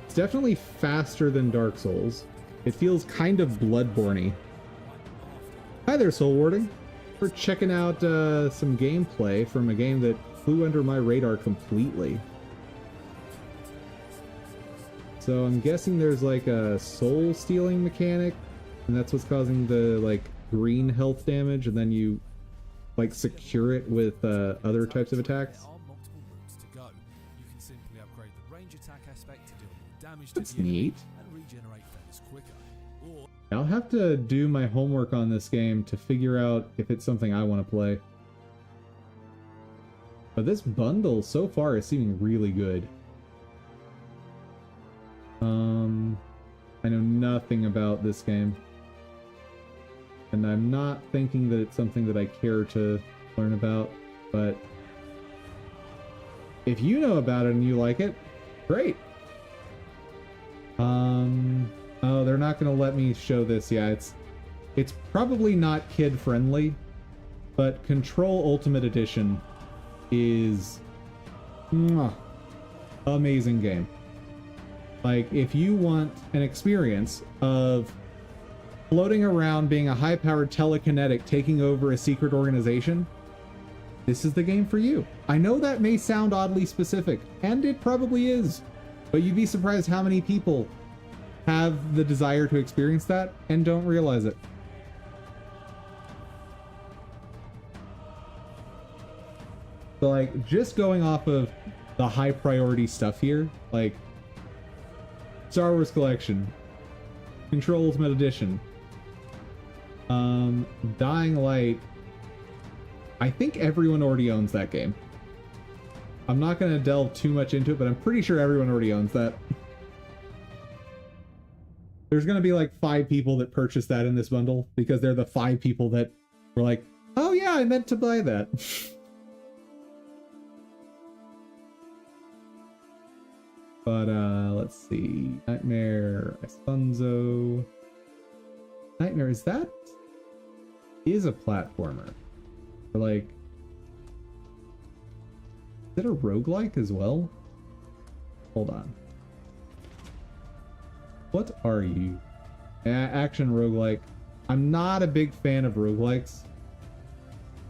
It's definitely faster than Dark Souls. It feels kind of Bloodborne-y. Hi there, Soul Warding. We're checking out some gameplay from a game that flew under my radar completely. So I'm guessing there's like a soul stealing mechanic, and that's what's causing the like green health damage, and then you like secure it with other types of attacks. There are multiple routes to go. You can simply upgrade the range attack aspect to deal more damage to That's the enemy neat. and regenerate feathers quicker. Or I'll have to do my homework on this game to figure out if it's something I want to play. But this bundle so far is seeming really good. I know nothing about this game. And I'm not thinking that it's something that I care to learn about, but if you know about it and you like it, great. Oh, they're not gonna let me show this. Yeah, it's probably not kid friendly, but Control Ultimate Edition is Mwah. Amazing game. Like, if you want an experience of floating around being a high-powered telekinetic taking over a secret organization, this is the game for you. I know that may sound oddly specific, and it probably is, but you'd be surprised how many people have the desire to experience that and don't realize it. So, like, just going off of the high priority stuff here, like Star Wars Collection, Control Ultimate Edition, Dying Light, I think everyone already owns that game. I'm not going to delve too much into it, but I'm pretty sure everyone already owns that. There's going to be like 5 people that purchased that in this bundle because they're the 5 people that were like, oh yeah, I meant to buy that. But let's see. Nightmare, Isunzo. Nightmare, is that is a platformer. Or like, is it a roguelike as well? Hold on. What are you? Action roguelike. I'm not a big fan of roguelikes.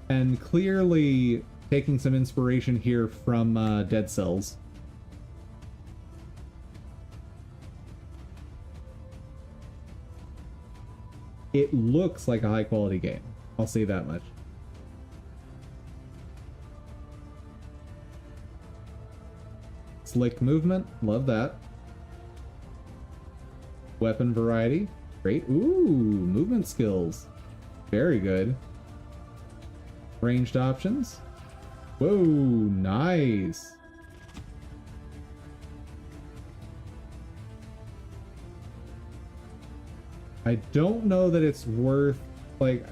And clearly taking some inspiration here from Dead Cells. It looks like a high quality game. I'll say that much. Slick movement, love that. Weapon variety, great. Ooh, movement skills, very good. Ranged options. Whoa, nice. I don't know that it's worth, like,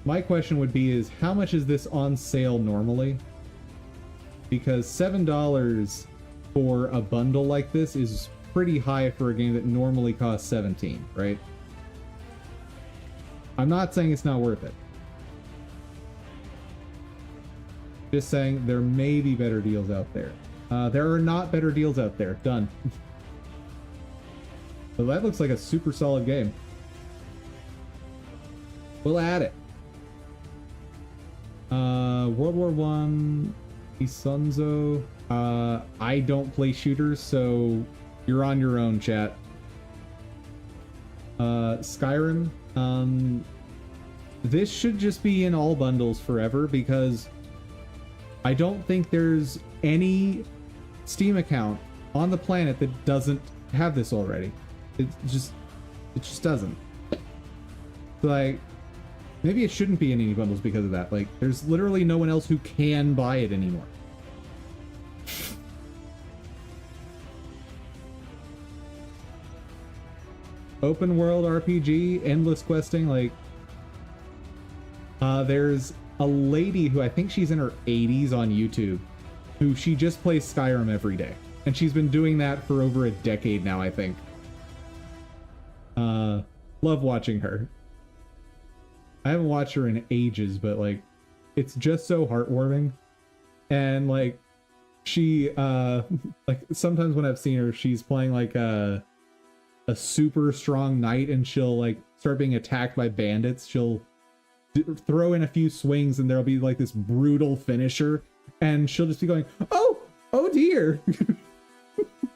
my question would be is how much is this on sale normally? Because $7 for a bundle like this is pretty high for a game that normally costs $17, right? I'm not saying it's not worth it. Just saying there may be better deals out there. There are not better deals out there. Done. Well, that looks like a super solid game. We'll add it. World War One, Isunzo. I don't play shooters, so you're on your own, chat. Skyrim. This should just be in all bundles forever because I don't think there's any Steam account on the planet that doesn't have this already. It just doesn't. Like, maybe it shouldn't be in any bundles because of that. Like, there's literally no one else who can buy it anymore. Open world RPG, endless questing, like, there's a lady who I think she's in her 80s on YouTube who she just plays Skyrim every day. And she's been doing that for over a decade now, I think. Love watching her. I haven't watched her in ages, but like, it's just so heartwarming. And like, she, like sometimes when I've seen her, she's playing like a super strong knight and she'll like start being attacked by bandits. She'll throw in a few swings and there'll be like this brutal finisher. And she'll just be going, oh dear.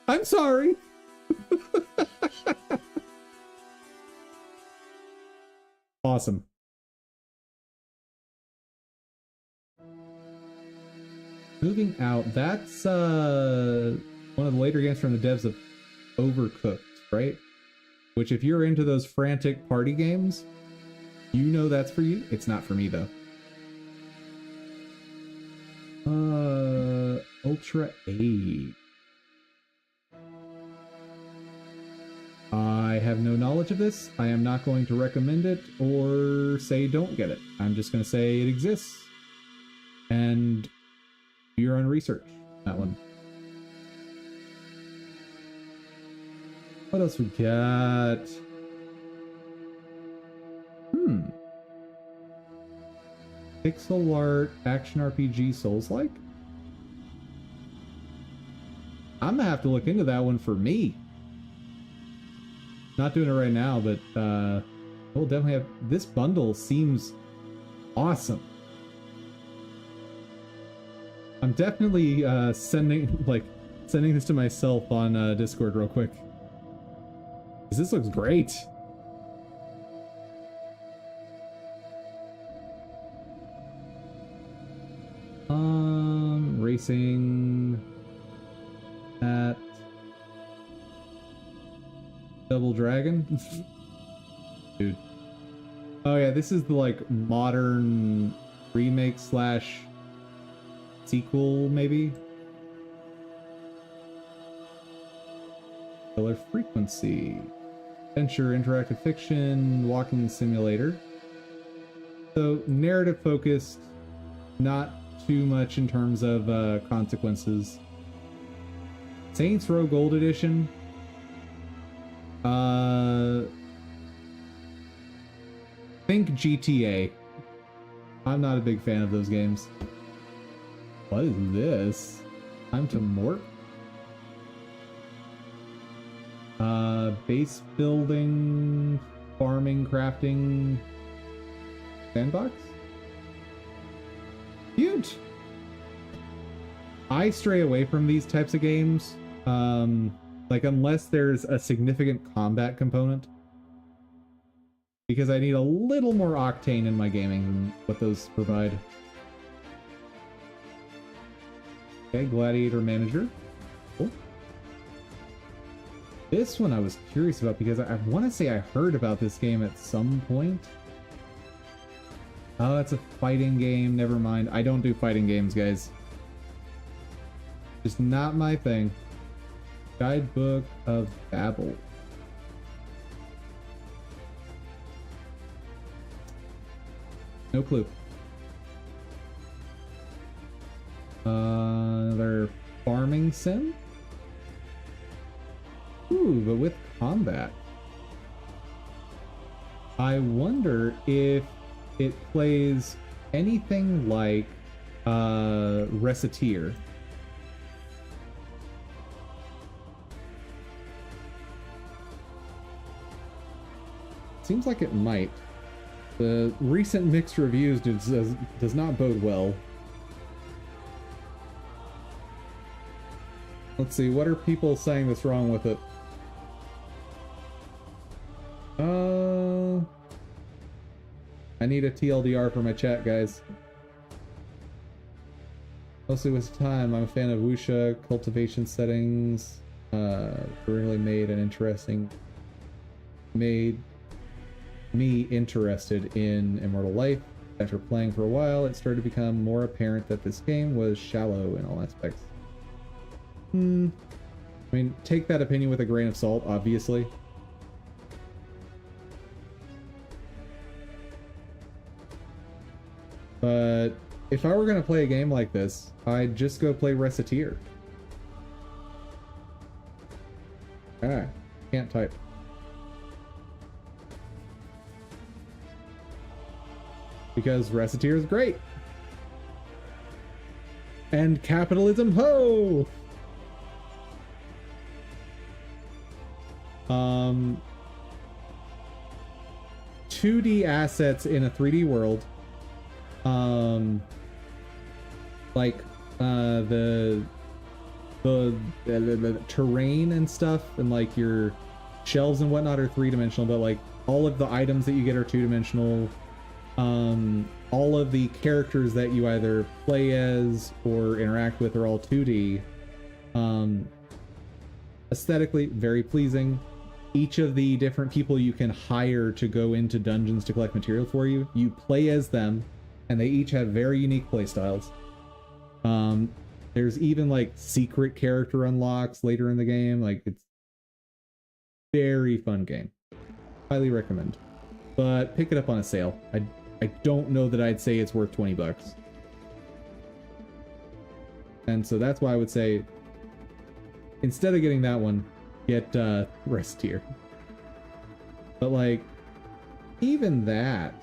I'm sorry. Awesome. Moving out, that's one of the later games from the devs of Overcooked, right? Which if you're into those frantic party games, you know that's for you. It's not for me though. Ultra 8. I have no knowledge of this. I am not going to recommend it or say don't get it. I'm just going to say it exists. And do your own research. That one. What else we got? Pixel art action RPG Souls-like? I'm gonna have to look into that one for me. Not doing it right now, but we'll definitely have. This bundle seems awesome. I'm definitely sending this to myself on Discord real quick. 'Cause this looks great. Racing at Double Dragon. Dude. Oh yeah, this is the like modern remake slash sequel, maybe? Color Frequency. Adventure, interactive fiction, walking simulator. So narrative focused, not too much in terms of consequences. Saints Row Gold Edition. Think GTA. I'm not a big fan of those games. What is this? Time to Morp? Base building, farming, crafting, sandbox? Cute! I stray away from these types of games, like unless there's a significant combat component, because I need a little more octane in my gaming than what those provide. Okay, Gladiator Manager. Cool. This one I was curious about because I want to say I heard about this game at some point. Oh, it's a fighting game. Never mind. I don't do fighting games, guys. Just not my thing. Guidebook of Babel. No clue. Another farming sim? Ooh, but with combat. I wonder if it plays anything like Reciteer. Seems like it might. The recent mixed reviews does not bode well. Let's see, what are people saying that's wrong with it? I need a TLDR for my chat, guys. Mostly with time, I'm a fan of wuxia, cultivation settings, really made an interesting, made me interested in Immortal Life. After playing for a while, it started to become more apparent that this game was shallow in all aspects. I mean, take that opinion with a grain of salt, obviously. But if I were going to play a game like this, I'd just go play Reciteer. Ah, can't type. Because Reciteer is great. And capitalism, ho! 2D assets in a 3D world. Like the terrain and stuff, and like your shelves and whatnot are 3-dimensional, but like all of the items that you get are 2-dimensional. All of the characters that you either play as or interact with are all 2D. Aesthetically very pleasing. Each of the different people you can hire to go into dungeons to collect material for you, you play as them, and they each have very unique playstyles. There's even like secret character unlocks later in the game. Like, it's very fun game. Highly recommend. But pick it up on a sale. I don't know that I'd say it's worth 20 bucks. And so that's why I would say, instead of getting that one, get Reciteer. But like, even that,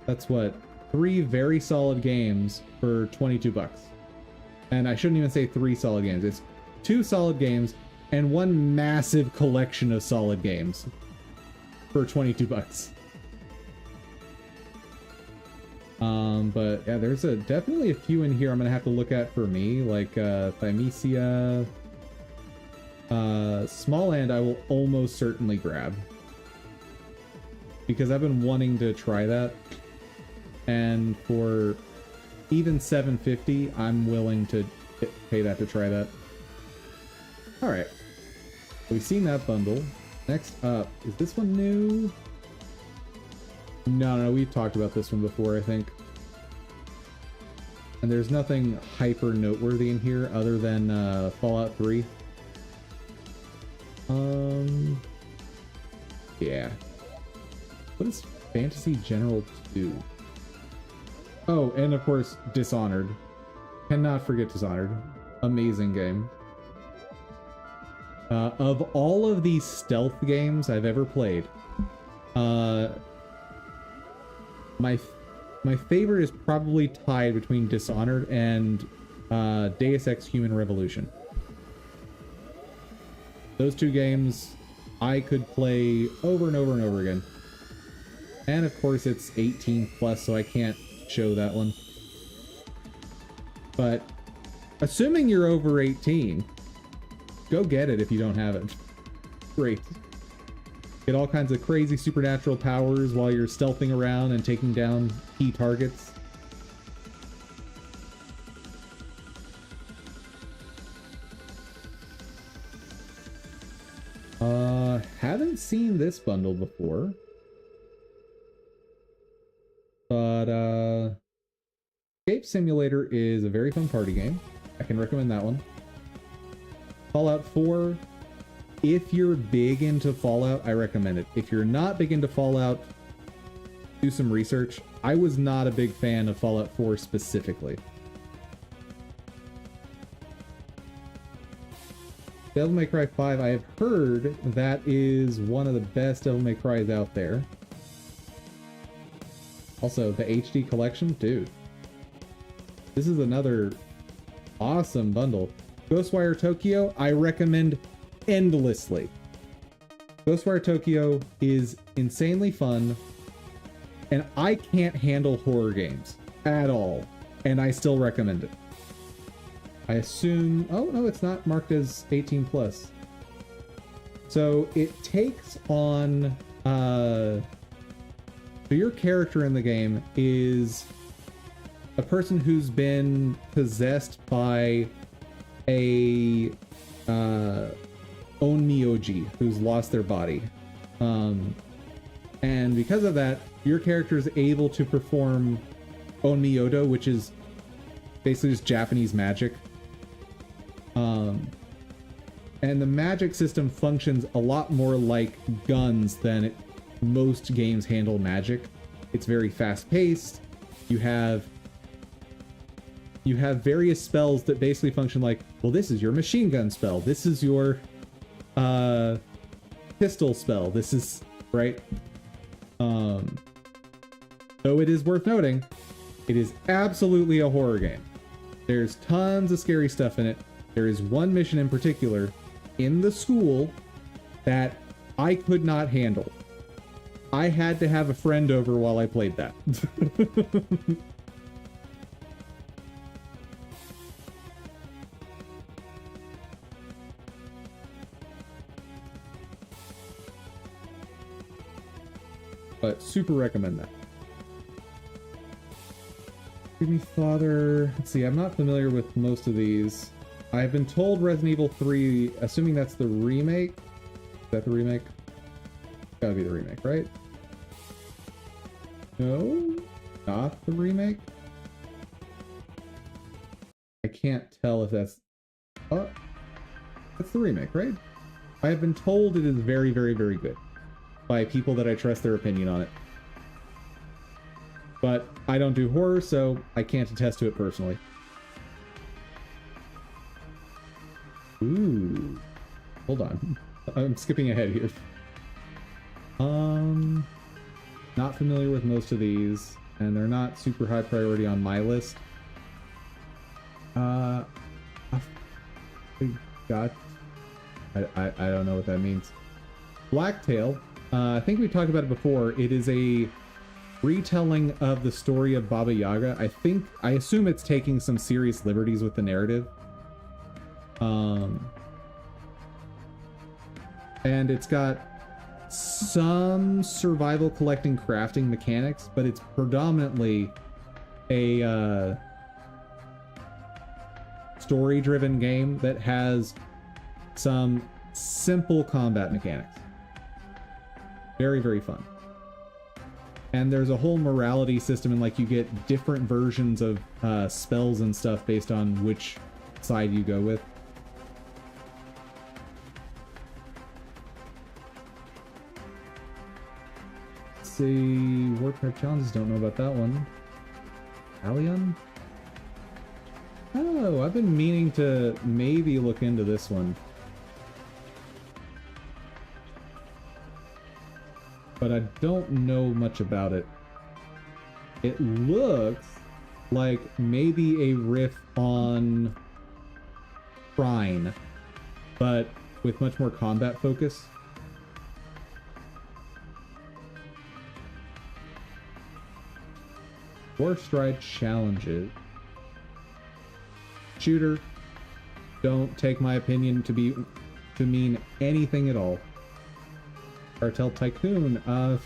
that's what, 3 very solid games for 22 bucks. And I shouldn't even say 3 solid games. It's 2 solid games and 1 massive collection of solid games for 22 bucks. But yeah, there's definitely a few in here I'm gonna have to look at for me, like Thymesia. Small Land I will almost certainly grab, because I've been wanting to try that, and for even $7.50 I'm willing to pay that to try that. Alright, we've seen that bundle. Next up, is this one new? No, we've talked about this one before, I think. And there's nothing hyper noteworthy in here other than Fallout 3. Yeah. What is Fantasy General 2? Oh, and of course, Dishonored. Cannot forget Dishonored. Amazing game. Of all of these stealth games I've ever played, my favorite is probably tied between Dishonored and Deus Ex Human Revolution. Those 2 games I could play over and over and over again. And of course it's 18 plus, so I can't show that one. But assuming you're over 18, go get it if you don't have it. Great. Get all kinds of crazy supernatural powers while you're stealthing around and taking down key targets. Haven't seen this bundle before. But, Escape Simulator is a very fun party game. I can recommend that one. Fallout 4, if you're big into Fallout, I recommend it. If you're not big into Fallout, do some research. I was not a big fan of Fallout 4 specifically. Devil May Cry 5, I have heard that is one of the best Devil May Crys out there. Also, the HD collection, dude. This is another awesome bundle. Ghostwire Tokyo, I recommend endlessly. Ghostwire Tokyo is insanely fun, and I can't handle horror games at all, and I still recommend it. I assume... Oh, no, it's not marked as 18 plus. So it takes on... So your character in the game is a person who's been possessed by a onmyoji who's lost their body. And because of that, your character is able to perform onmyodo, which is basically just Japanese magic. And the magic system functions a lot more like guns than most games handle magic. It's very fast-paced. You have various spells that basically function like, well, this is your machine gun spell. This is your pistol spell. This is right. Though it is worth noting, it is absolutely a horror game. There's tons of scary stuff in it. There is one mission in particular in the school that I could not handle. I had to have a friend over while I played that. But super recommend that. Give me Father. Let's see, I'm not familiar with most of these. I've been told Resident Evil 3, assuming that's the remake. Is that the remake? Gotta be the remake, right? No, not the remake. I can't tell if that's... Oh, that's the remake, right? I have been told it is very, very, very good by people that I trust their opinion on it. But I don't do horror, so I can't attest to it personally. Ooh. Hold on. I'm skipping ahead here. Not familiar with most of these, and they're not super high priority on my list. I got. I don't know what that means. Blacktail. I think we talked about it before. It is a retelling of the story of Baba Yaga. I assume it's taking some serious liberties with the narrative. And it's got some survival collecting crafting mechanics, but it's predominantly a story-driven game that has some simple combat mechanics. Very, very fun. And there's a whole morality system, and like you get different versions of spells and stuff based on which side you go with. Let's see, Warcraft challenges, don't know about that one. Allion? Oh, I've been meaning to maybe look into this one. But I don't know much about it. It looks like maybe a riff on Shrine, but with much more combat focus. Warstride challenges. Shooter. Don't take my opinion to mean anything at all. Cartel Tycoon. I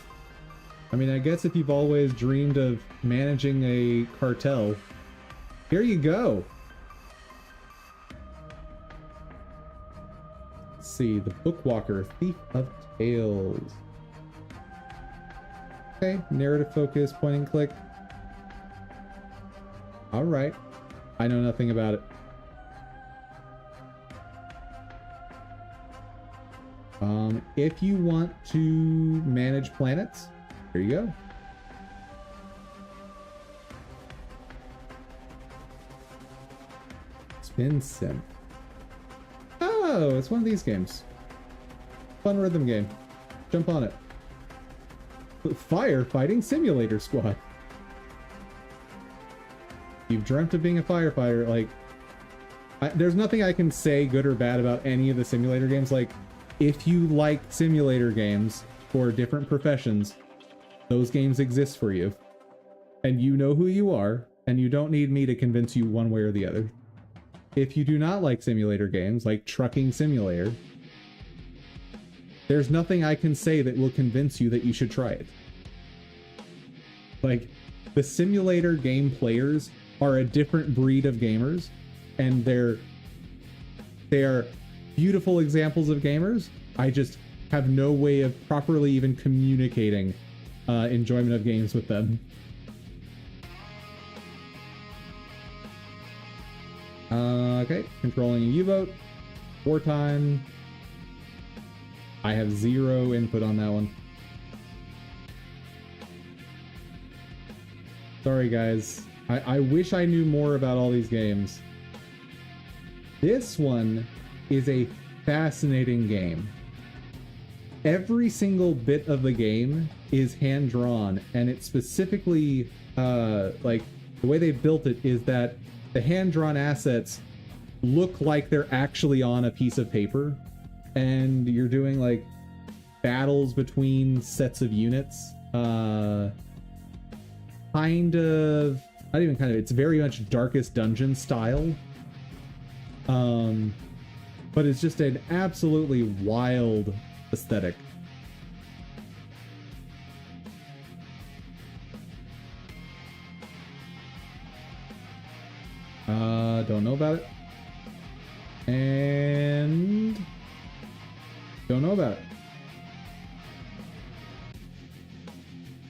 mean, I guess if you've always dreamed of managing a cartel, here you go. Let's see, the Bookwalker, Thief of Tales. Okay, narrative focus, point and click. All right, I know nothing about it. If you want to manage planets, here you go. Spin Sim. Oh, it's one of these games. Fun rhythm game. Jump on it. Firefighting Simulator Squad. You've dreamt of being a firefighter, like... there's nothing I can say good or bad about any of the simulator games. Like, if you like simulator games for different professions, those games exist for you. And you know who you are, and you don't need me to convince you one way or the other. If you do not like simulator games, like Trucking Simulator, there's nothing I can say that will convince you that you should try it. Like, the simulator game players are a different breed of gamers, and they are beautiful examples of gamers. I just have no way of properly even communicating enjoyment of games with them. Okay, controlling a U-boat. Wartime. I have 0 input on that one. Sorry, guys. I wish I knew more about all these games. This one is a fascinating game. Every single bit of the game is hand-drawn, and it's specifically, like, the way they built it is that the hand-drawn assets look like they're actually on a piece of paper, and you're doing, like, battles between sets of units. Kind of... Not even kind of, it's very much Darkest Dungeon style. But it's just an absolutely wild aesthetic. Don't know about it. And don't know about it.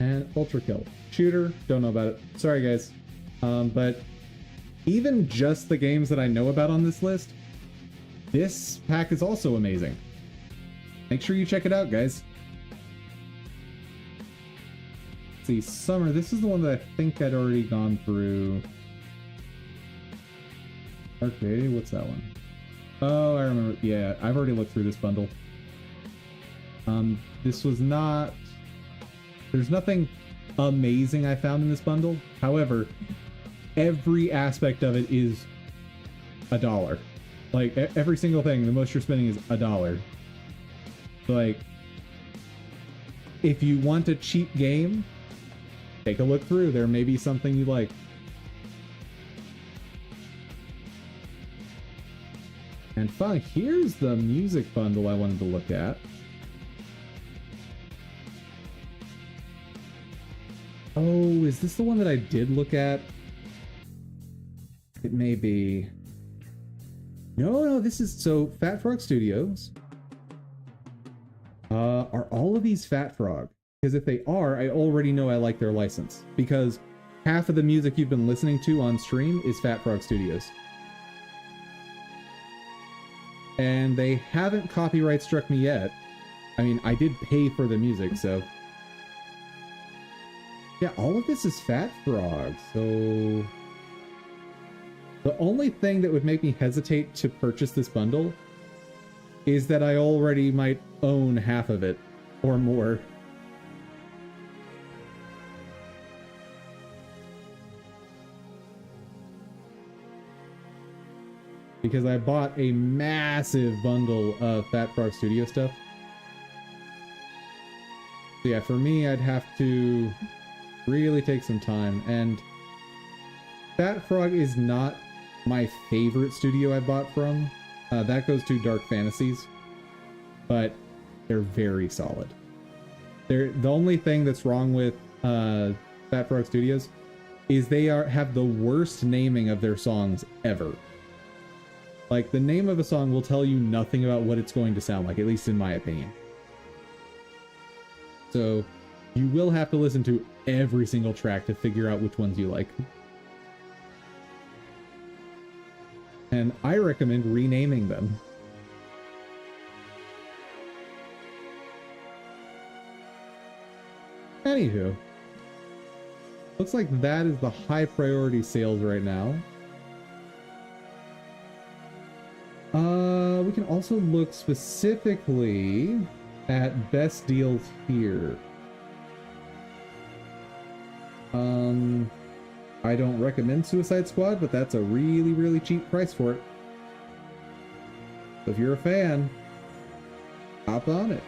And Ultra Kill. Shooter, don't know about it. Sorry, guys. But even just the games that I know about on this list, this pack is also amazing. Make sure you check it out, guys. Let's see, Summer. This is the one that I think I'd already gone through. Okay, what's that one? Oh, I remember. Yeah, I've already looked through this bundle. This was not... There's nothing amazing I found in this bundle. However, every aspect of it is $1. Like every single thing, the most you're spending is $1. Like, if you want a cheap game, take a look through. There may be something you like. And fine, here's the music bundle I wanted to look at. Oh, is this the one that I did look at? It may be. No, this is, so Fat Frog Studios. Are all of these Fat Frog? Because if they are, I already know I like their license. Because half of the music you've been listening to on stream is Fat Frog Studios. And they haven't copyright struck me yet. I mean, I did pay for the music, so... Yeah, all of this is Fat Frog, so... The only thing that would make me hesitate to purchase this bundle is that I already might own half of it, or more. Because I bought a massive bundle of Fat Frog Studio stuff. So yeah, for me, I'd have to really take some time, and Fat Frog is not my favorite studio I bought from. That goes to Dark Fantasies, but they're very solid. The only thing that's wrong with Fat Frog Studios is they have the worst naming of their songs ever. Like, the name of a song will tell you nothing about what it's going to sound like, at least in my opinion. So you will have to listen to every single track to figure out which ones you like. And I recommend renaming them. Anywho, looks like that is the high priority sales right now. We can also look specifically at best deals here. I don't recommend Suicide Squad, but that's a really, really cheap price for it. So if you're a fan, hop on it.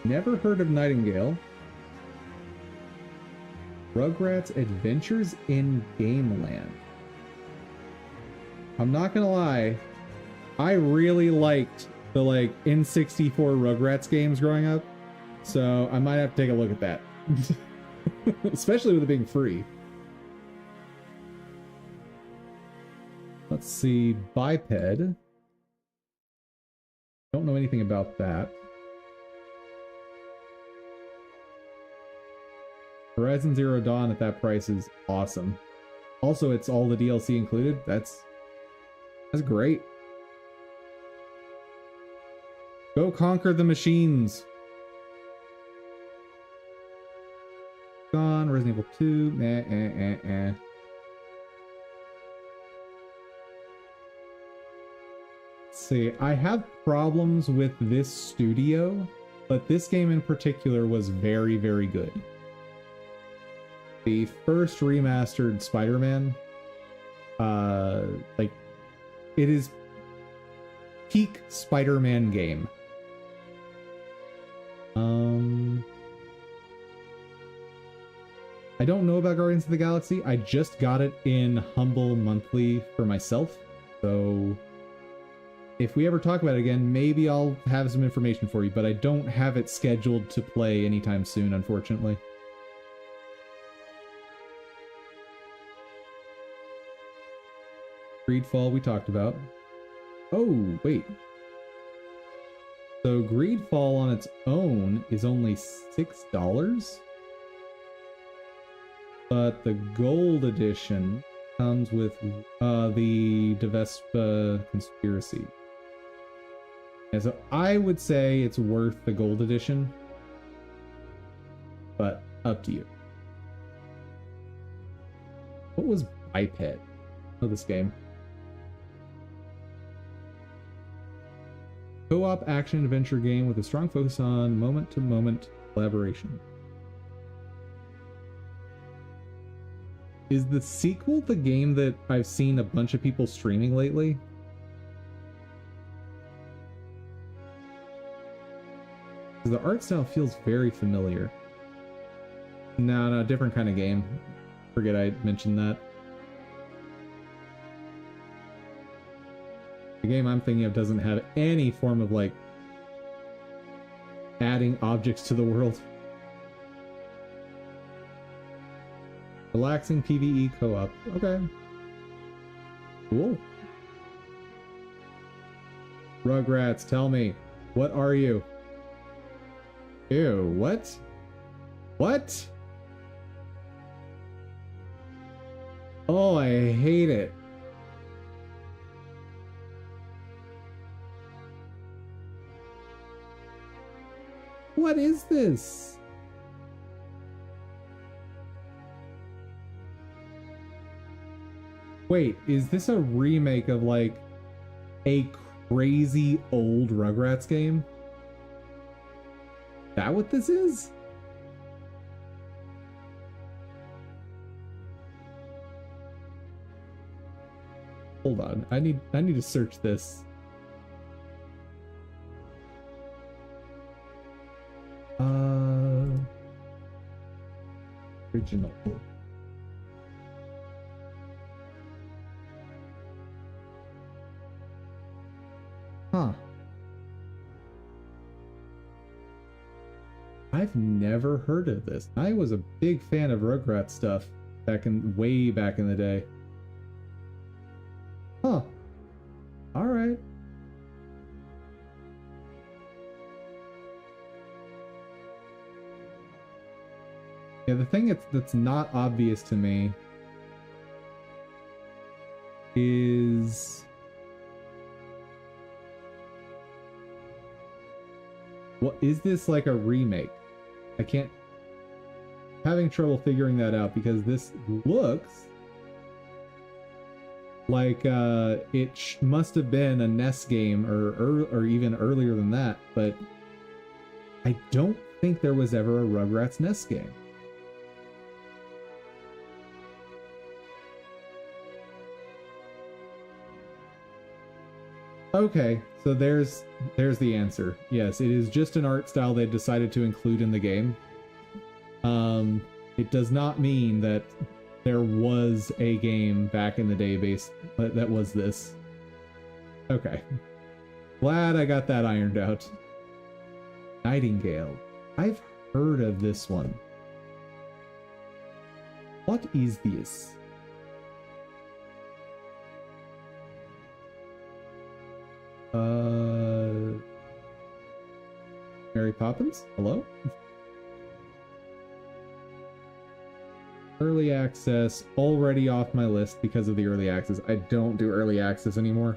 Never heard of Nightingale. Rugrats Adventures in Gameland. I'm not gonna lie, I really liked the N64 Rugrats games growing up, so I might have to take a look at that. Especially with it being free. Let's see, Biped. Don't know anything about that. Horizon Zero Dawn at that price is awesome. Also, it's all the DLC included. That's great. Go conquer the machines. Gone. Resident Evil 2. Let's see. I have problems with this studio, but this game in particular was very, very good. The first remastered Spider-Man, it is peak Spider-Man game. I don't know about Guardians of the Galaxy. I just got it in Humble Monthly for myself, so if we ever talk about it again, maybe I'll have some information for you, but I don't have it scheduled to play anytime soon, unfortunately. Greedfall we talked about. Oh, wait. So Greedfall on its own is only $6? But the gold edition comes with the Devespa Conspiracy. And so I would say it's worth the gold edition, but up to you. What was Biped? Oh, this game. Co-op action adventure game with a strong focus on moment-to-moment collaboration. Is the sequel the game that I've seen a bunch of people streaming lately? The art style feels very familiar. No, different kind of game. Forget I mentioned that. The game I'm thinking of doesn't have any form of, like, adding objects to the world. Relaxing PvE co-op. Okay. Cool. Rugrats, tell me, what are you? Ew, what? What? Oh, I hate it. What is this? Wait, is this a remake of, like, a crazy old Rugrats game? Is that what this is? Hold on, I need to search this. Original. Huh. I've never heard of this. I was a big fan of Rugrats stuff way back in the day. Huh. All right. Yeah, the thing that's not obvious to me is what is this, like a remake? I can't, having trouble figuring that out because this looks like it must have been a NES game or even earlier than that, but I don't think there was ever a Rugrats NES game. Okay, so there's the answer. Yes, it is just an art style they decided to include in the game. It does not mean that there was a game back in the day that was this. Okay. Glad I got that ironed out. Nightingale. I've heard of this one. What is this? Mary Poppins? Hello? Early access, already off my list because of the early access. I don't do early access anymore.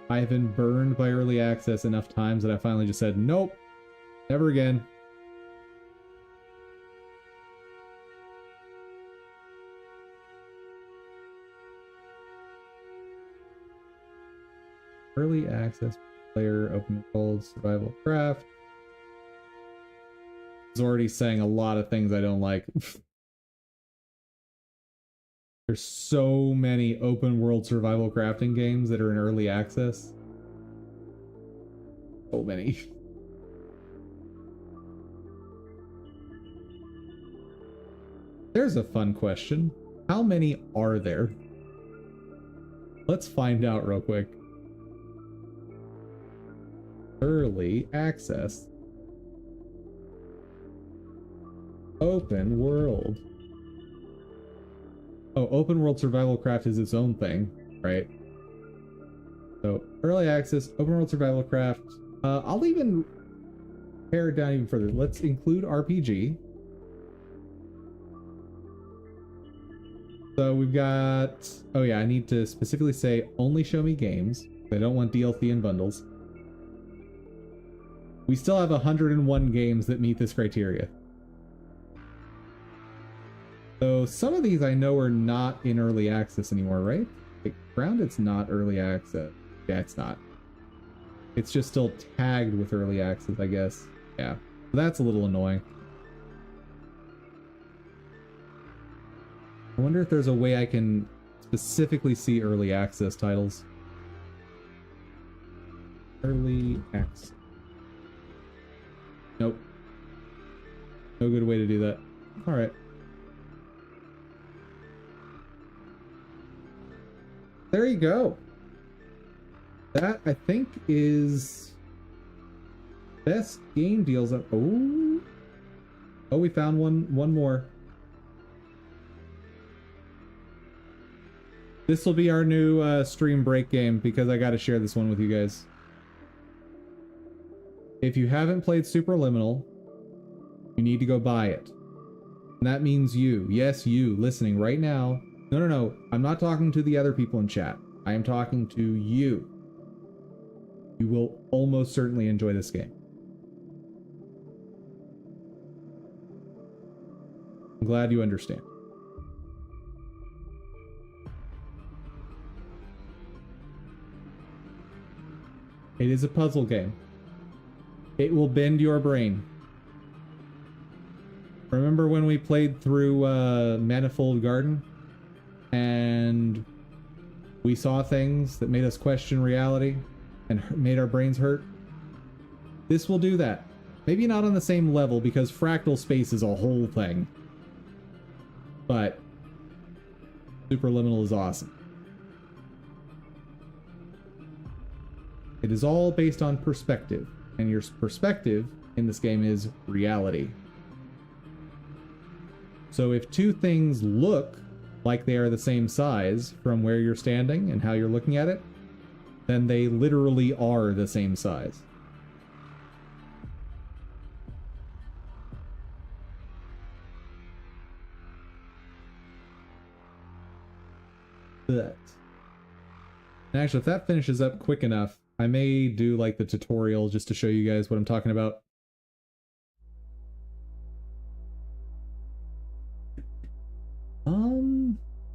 I've been burned by early access enough times that I finally just said, nope, never again. Early access, player, open world, survival craft. It's already saying a lot of things I don't like. There's so many open world survival crafting games that are in early access. So many. There's a fun question. How many are there? Let's find out real quick. Early access. Open world. Oh, open world survival craft is its own thing, right? So early access, open world survival craft. I'll even pare it down even further. Let's include RPG. So we've got, oh yeah, I need to specifically say only show me games. I don't want DLC and bundles. We still have 101 games that meet this criteria. So some of these I know are not in early access anymore, right? Like Grounded's not early access. Yeah, it's not. It's just still tagged with early access, I guess. Yeah, that's a little annoying. wonder if there's a way I can specifically see early access titles. Early access. Nope. No good way to do that. Alright. There you go. That, I think, is best game deals. Oh, we found one more. This will be our new stream break game because I got to share this one with you guys. If you haven't played Superliminal, you need to go buy it. And that means you. Yes, you listening right now. No. I'm not talking to the other people in chat. I am talking to you. You will almost certainly enjoy this game. I'm glad you understand. It is a puzzle game. It will bend your brain. Remember when we played through Manifold Garden? And we saw things that made us question reality and made our brains hurt? This will do that. Maybe not on the same level because fractal space is a whole thing. But Superliminal is awesome. It is all based on perspective. And your perspective in this game is reality. So if two things look like they are the same size from where you're standing and how you're looking at it, then they literally are the same size. But and actually, if that finishes up quick enough, I may do like the tutorial just to show you guys what I'm talking about.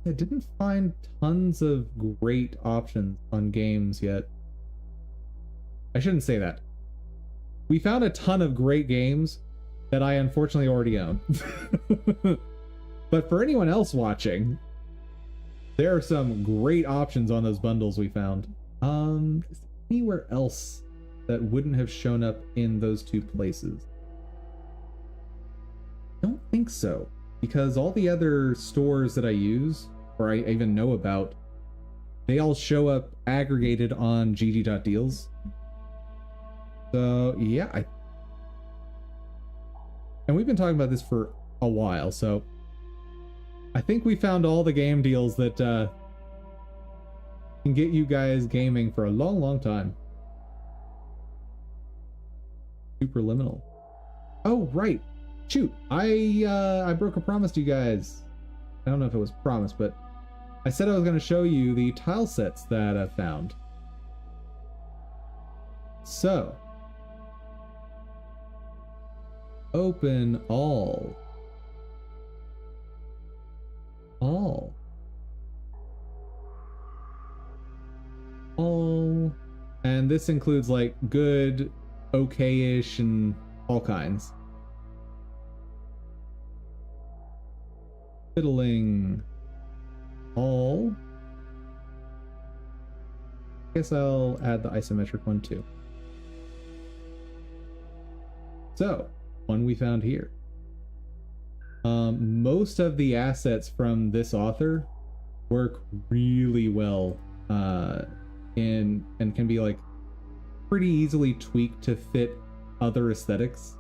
I didn't find tons of great options on games yet. I shouldn't say that. We found a ton of great games that I unfortunately already own. But for anyone else watching, there are some great options on those bundles we found. Is there anywhere else that wouldn't have shown up in those two places? I don't think so, because all the other stores that I use, or I even know about, they all show up aggregated on gg.deals. So yeah, and we've been talking about this for a while, so I think we found all the game deals that can get you guys gaming for a long time. Superliminal. Oh right, shoot! I broke a promise to you guys. I don't know if it was a promise, but I said I was going to show you the tile sets that I found. So open all. And this includes like good, okay-ish, and all kinds. Fiddling. All. Guess I'll add the isometric one too. So, one we found here. Most of the assets from this author work really well in and can be like pretty easily tweaked to fit other aesthetics.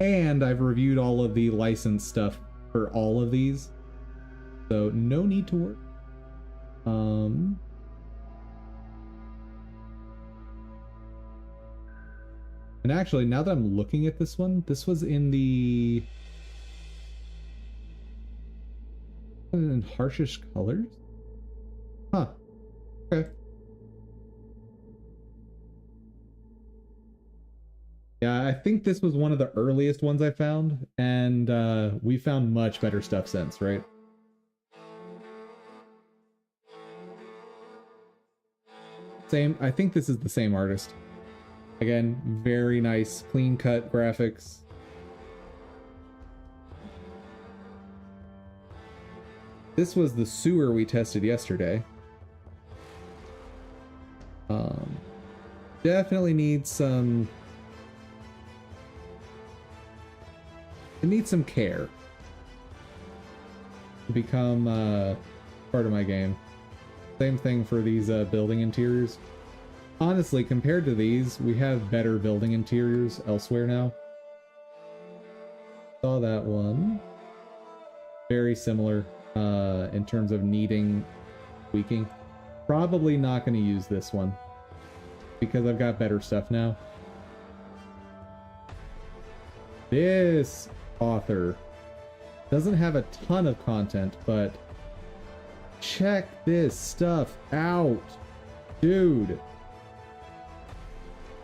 And I've reviewed all of the licensed stuff for all of these, so no need to worry. And actually, now that I'm looking at this one, this was in the in harshish colors? Huh. Okay. Yeah, I think this was one of the earliest ones I found, and we found much better stuff since, right? Same, I think this is the same artist. Again, very nice, clean-cut graphics. This was the sewer we tested yesterday. Definitely needs some... It needs some care to become part of my game. Same thing for these building interiors. Honestly, compared to these, we have better building interiors elsewhere now. Saw that one. Very similar in terms of needing tweaking. Probably not going to use this one because I've got better stuff now. This author doesn't have a ton of content, but check this stuff out, dude.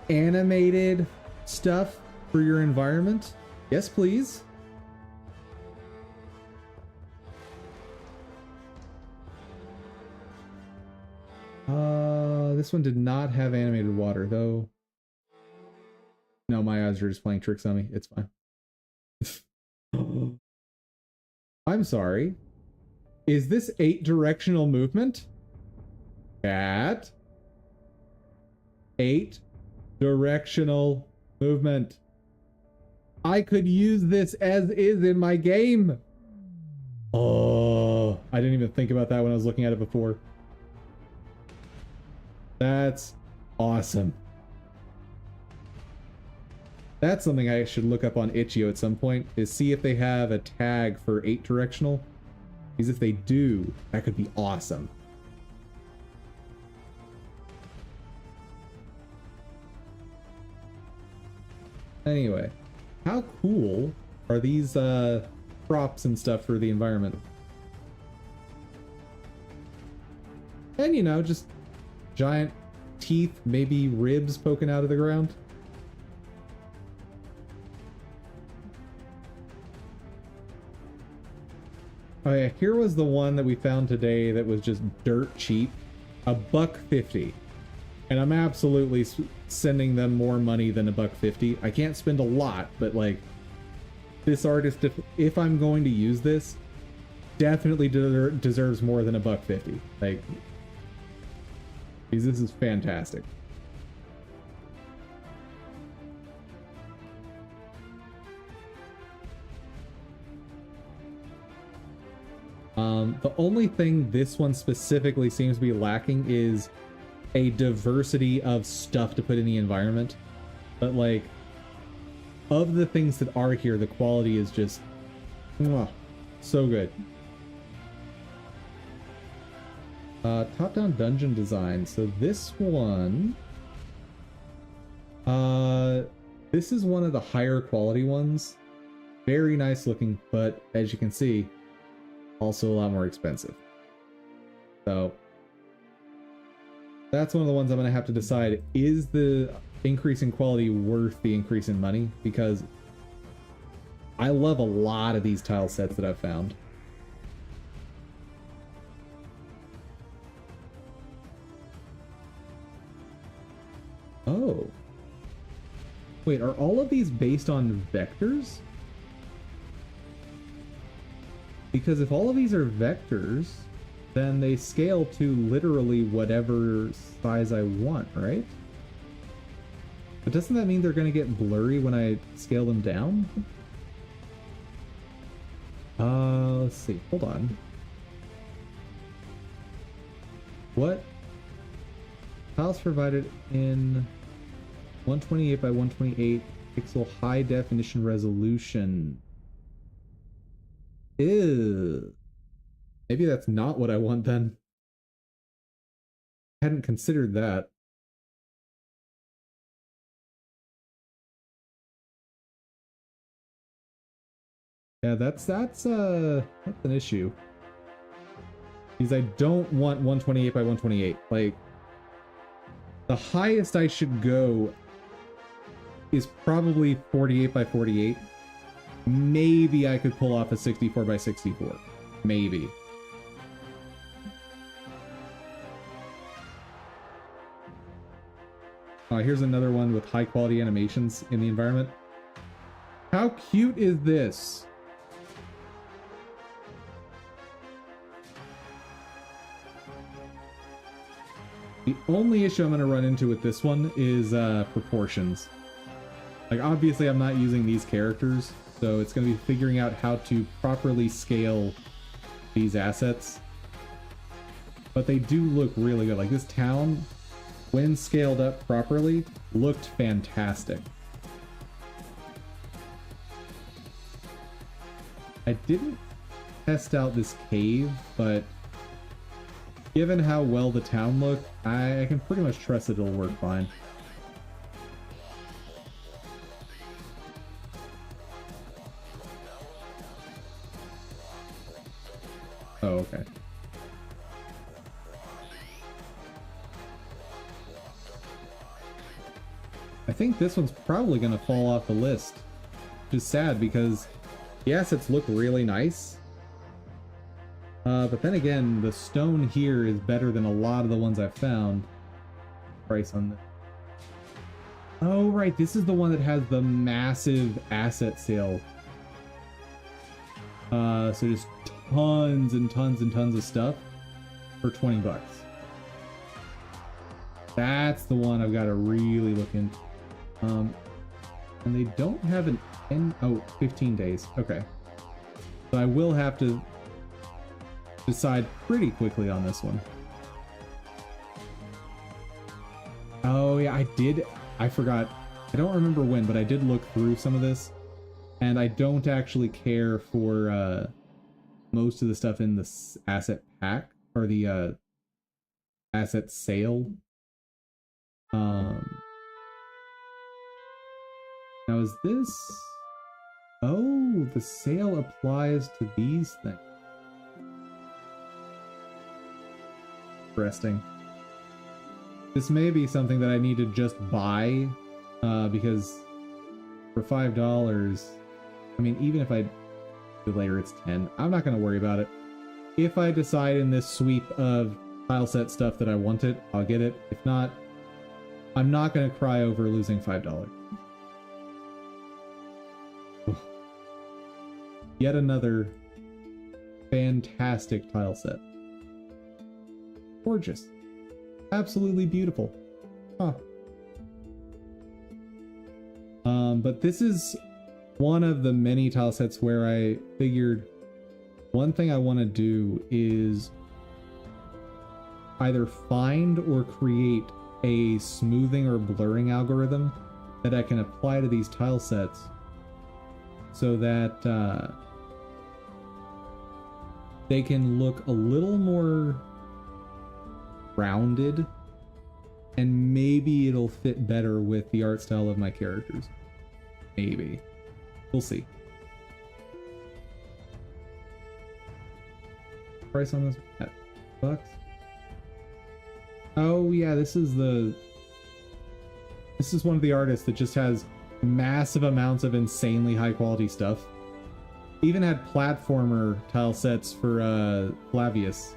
Animated stuff for your environment? Yes, please. This one did not have animated water, though. No, my eyes are just playing tricks on me. It's fine. I'm sorry. Is this 8-directional movement? Cat? 8-directional movement. I could use this as is in my game. Oh, I didn't even think about that when I was looking at it before. That's awesome. That's something I should look up on Itch.io at some point, is see if they have a tag for 8-directional. Because if they do, that could be awesome. Anyway, how cool are these props and stuff for the environment? And you know, just giant teeth, maybe ribs poking out of the ground. Oh yeah, here was the one that we found today that was just dirt cheap. $1.50. And I'm absolutely sending them more money than $1.50. I can't spend a lot, but like, this artist, if I'm going to use this, definitely deserves more than $1.50. Like, because this is fantastic. The only thing this one specifically seems to be lacking is a diversity of stuff to put in the environment. But like, of the things that are here, the quality is just so good. Top-down dungeon design. So this one, this is one of the higher quality ones. Very nice looking, but as you can see, also a lot more expensive. So that's one of the ones I'm going to have to decide, is the increase in quality worth the increase in money? Because I love a lot of these tile sets that I've found. Oh. Wait, are all of these based on vectors? Because if all of these are vectors, then they scale to literally whatever size I want, right? But doesn't that mean they're going to get blurry when I scale them down? Let's see. Hold on. What? Tiles provided in 128 by 128 pixel high definition resolution. Ew. Maybe that's not what I want then. Hadn't considered that. Yeah, that's an issue. Because I don't want 128 by 128. Like, the highest I should go is probably 48 by 48. Maybe I could pull off a 64 by 64. Maybe. Here's another one with high quality animations in the environment. How cute is this? The only issue I'm going to run into with this one is proportions. Like, obviously I'm not using these characters, so it's going to be figuring out how to properly scale these assets. But they do look really good. Like, this town, when scaled up properly, looked fantastic. I didn't test out this cave, but given how well the town looked, I can pretty much trust that it'll work fine. Oh, okay. I think this one's probably going to fall off the list, which is sad because the assets look really nice. But then again, the stone here is better than a lot of the ones I've found. Price on this. Oh, right. This is the one that has the massive asset sale. So just tons and tons and tons of stuff for 20 bucks. That's the one I've got to really look into. And they don't have an end. Oh, 15 days. Okay. So I will have to decide pretty quickly on this one. Oh yeah, I forgot. I don't remember when, but I did look through some of this, and I don't actually care for most of the stuff in this asset pack or the asset sale. Now is this? Oh, the sale applies to these things. Interesting. This may be something that I need to just buy, because for $5, I mean, even if I do later it's 10, I'm not going to worry about it. If I decide in this sweep of tile set stuff that I want it, I'll get it. If not, I'm not going to cry over losing $5. Yet another fantastic tile set. Gorgeous. Absolutely beautiful. Huh. But this is one of the many tile sets where I figured one thing I want to do is either find or create a smoothing or blurring algorithm that I can apply to these tile sets so that they can look a little more rounded, and maybe it'll fit better with the art style of my characters. Maybe. We'll see. Price on this at bucks. Oh yeah, this is one of the artists that just has massive amounts of insanely high quality stuff. Even had platformer tile sets for Flavius.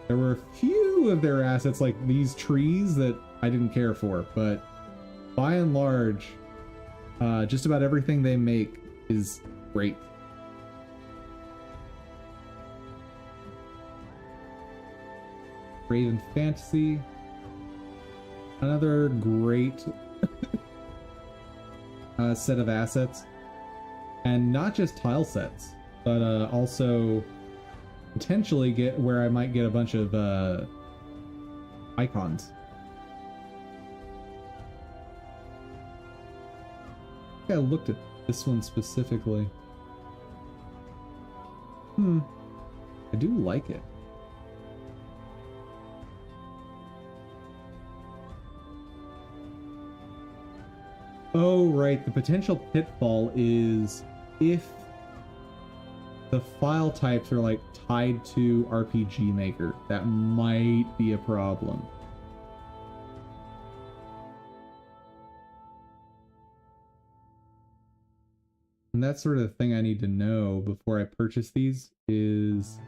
There were a few of their assets, like these trees, that I didn't care for, but by and large, just about everything they make is great. Raven Fantasy. Another great set of assets. And not just tile sets, but also potentially get where I might get a bunch of icons. I think I looked at this one specifically. I do like it. Oh, right. The potential pitfall is if the file types are like tied to RPG Maker. That might be a problem. And that's sort of the thing I need to know before I purchase these is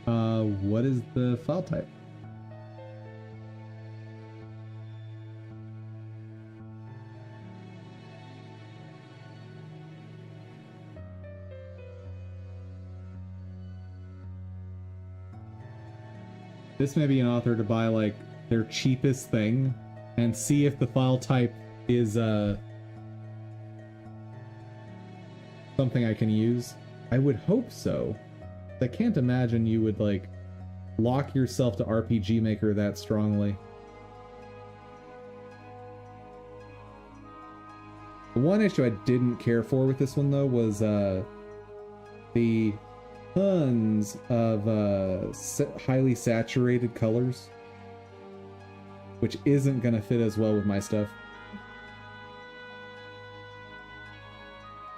what is the file type? this may be an author to buy like their cheapest thing and see if the file type is something I can use. I would hope so. I can't imagine you would like lock yourself to RPG Maker that strongly. The one issue I didn't care for with this one though was the tons of highly saturated colors, which isn't gonna fit as well with my stuff.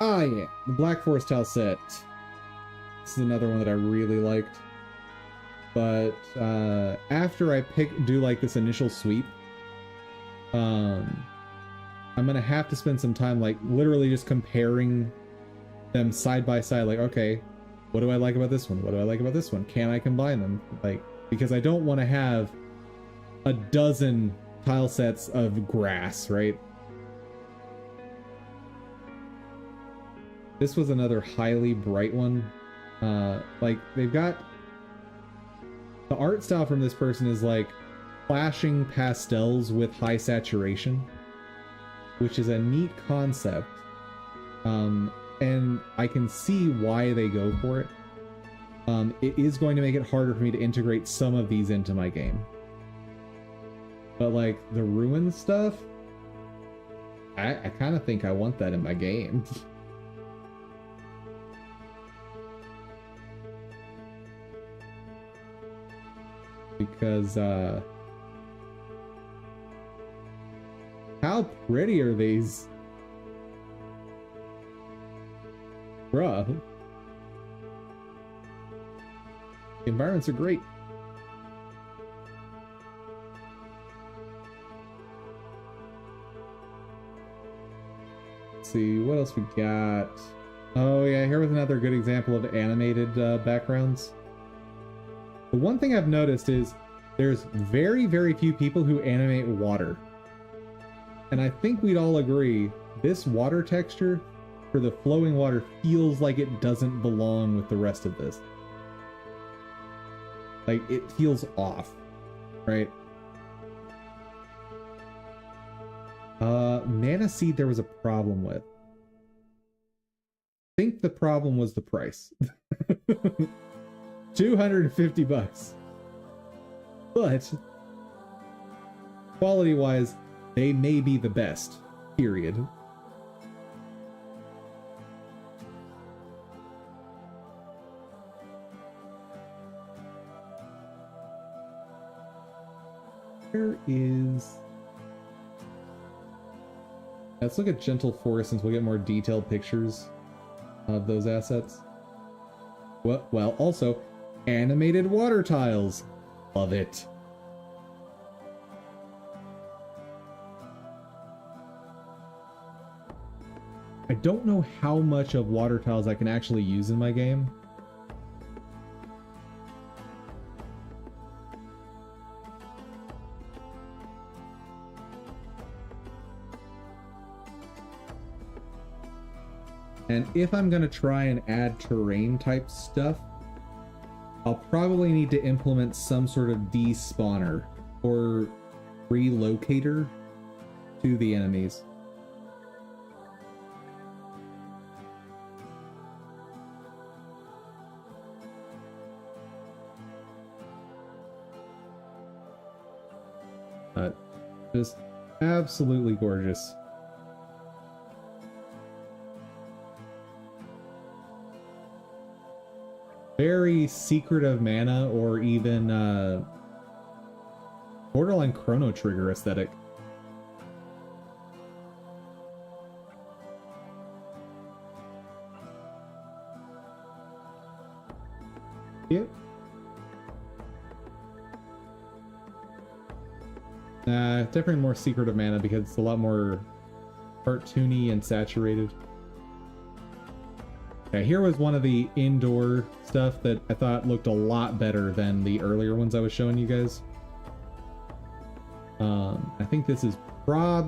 Ah yeah, the Black Forest tile set. This is another one that I really liked. But after I do like this initial sweep, I'm gonna have to spend some time like literally just comparing them side by side. Like, okay, what do I like about this one? What do I like about this one? Can I combine them? Like, because I don't want to have a dozen tile sets of grass, right? This was another highly bright one. Like, they've got... The art style from this person is like flashing pastels with high saturation, which is a neat concept. And I can see why they go for it. It is going to make it harder for me to integrate some of these into my game. But like the ruin stuff, I kind of think I want that in my game. Because how pretty are these? Bruh. The environments are great. Let's see, what else we got? Oh yeah, here was another good example of animated backgrounds. The one thing I've noticed is there's very, very few people who animate water. And I think we'd all agree, this water texture for the flowing water feels like it doesn't belong with the rest of this. Like, it feels off, right? Mana Seed there was a problem with. I think the problem was the price. 250 bucks. But quality-wise, they may be the best, period. Where is... Let's look at Gentle Forest since we'll get more detailed pictures of those assets. Well, also, animated water tiles. Love it. I don't know how much of water tiles I can actually use in my game. And if I'm going to try and add terrain type stuff, I'll probably need to implement some sort of despawner or relocator to the enemies. Just absolutely gorgeous. Very Secret of Mana or even borderline Chrono Trigger aesthetic. Yep. Definitely more Secret of Mana because it's a lot more cartoony and saturated. Okay, here was one of the indoor stuff that I thought looked a lot better than the earlier ones I was showing you guys. I think this is I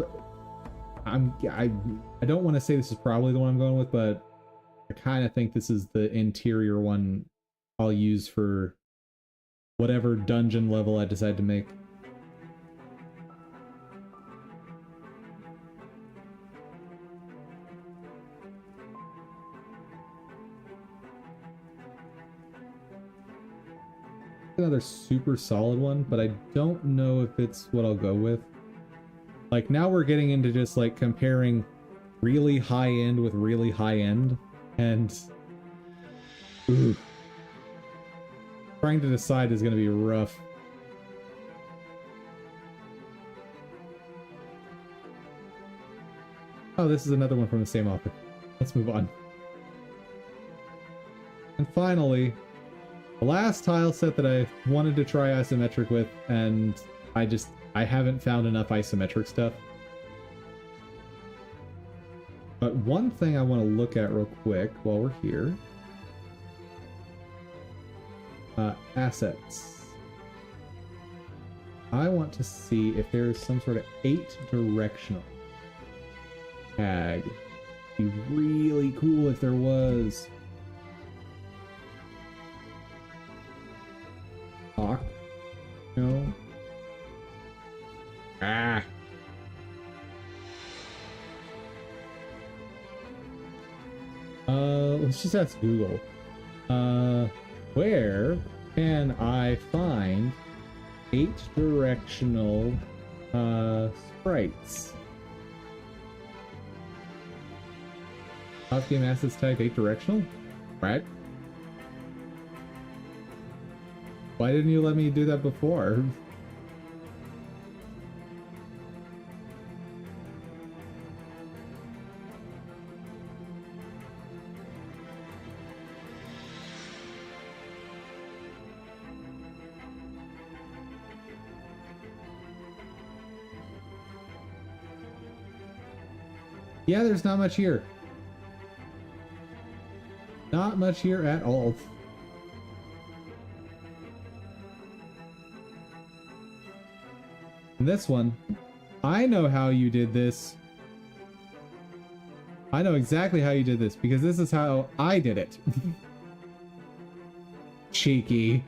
don't want to say this is probably the one I'm going with, but I kind of think this is the interior one I'll use for whatever dungeon level I decide to make. Another super solid one, but I don't know if it's what I'll go with. Like, now we're getting into just like comparing really high end with really high end, and ooh, trying to decide is going to be rough. Oh, this is another one from the same author. Let's move on. And finally, the last tile set that I wanted to try isometric with, and I haven't found enough isometric stuff. But one thing I want to look at real quick while we're here. Assets. I want to see if there's some sort of 8-directional tag. It'd be really cool if there was. Hawk? No. Ah. Let's just ask Google. Where can I find 8-directional sprites? Top game assets tag 8-directional? Right? Why didn't you let me do that before? Yeah, there's not much here. Not much here at all. And this one, I know how you did this. I know exactly how you did this because this is how I did it. Cheeky.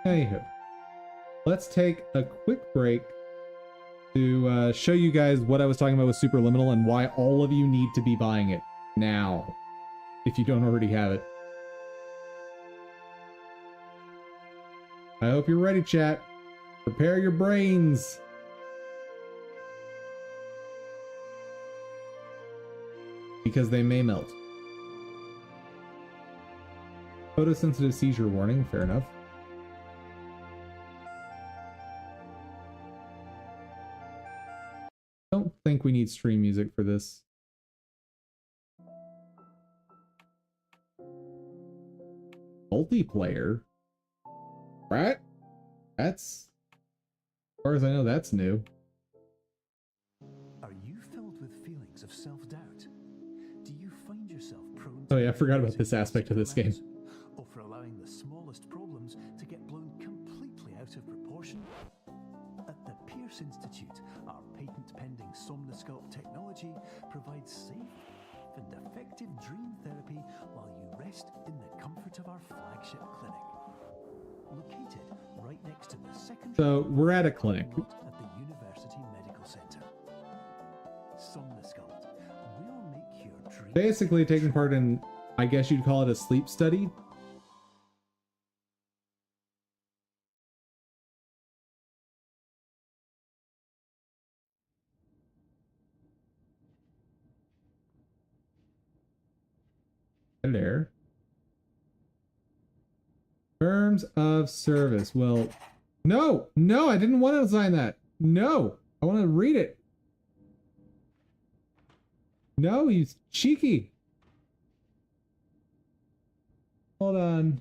Anywho, let's take a quick break to show you guys what I was talking about with Superliminal and why all of you need to be buying it now, if you don't already have it. I hope you're ready, chat. Prepare your brains. Because they may melt. Photosensitive seizure warning, fair enough. Don't think we need stream music for this. Multiplayer? Right? That's... as far as I know, that's new. Are you filled with feelings of self-doubt? Do you find yourself prone Oh yeah, I forgot about this aspect of this game. or for allowing the smallest problems to get blown completely out of proportion? At the Pierce Institute, our patent-pending Somnosculpt technology provides safe and effective dream therapy while you rest in the comfort of our flagship clinic. Located right next to the second So, we're at a clinic. at the University Medical Center. Somnosculpt will make your dream Basically taking part in, I guess you'd call it a sleep study. There. Terms of service. Well, no, I didn't want to sign that. No, I want to read it. No, he's cheeky. Hold on.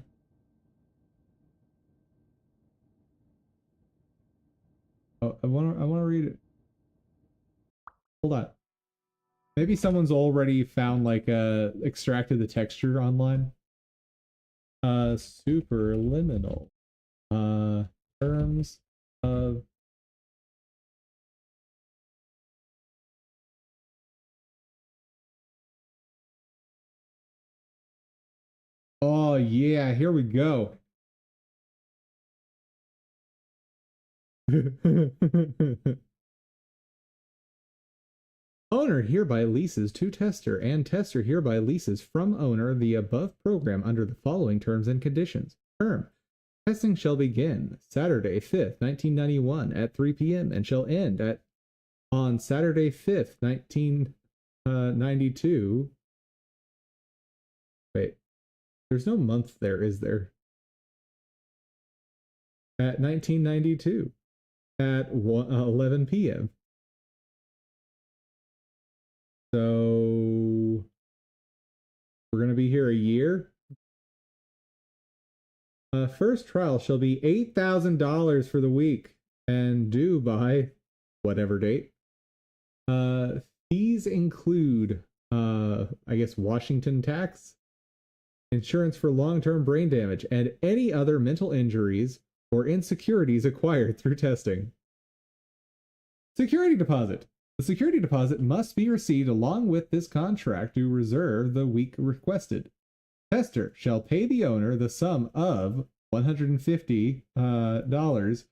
Oh, I want to read it. Hold on. Maybe someone's already found like extracted the texture online. Superliminal. Terms of Oh yeah, here we go. Owner hereby leases to tester, and tester hereby leases from owner the above program under the following terms and conditions. Term. Testing shall begin Saturday 5th, 1991 at 3 p.m. and shall end on Saturday 5th, 1992. Wait, there's no month there, is there? At 1992 at 11 p.m. So we're going to be here a year. First trial shall be $8,000 for the week and due by whatever date. Fees include, I guess, Washington tax, insurance for long-term brain damage, and any other mental injuries or insecurities acquired through testing. Security deposit. The security deposit must be received along with this contract to reserve the week requested. Tester shall pay the owner the sum of $150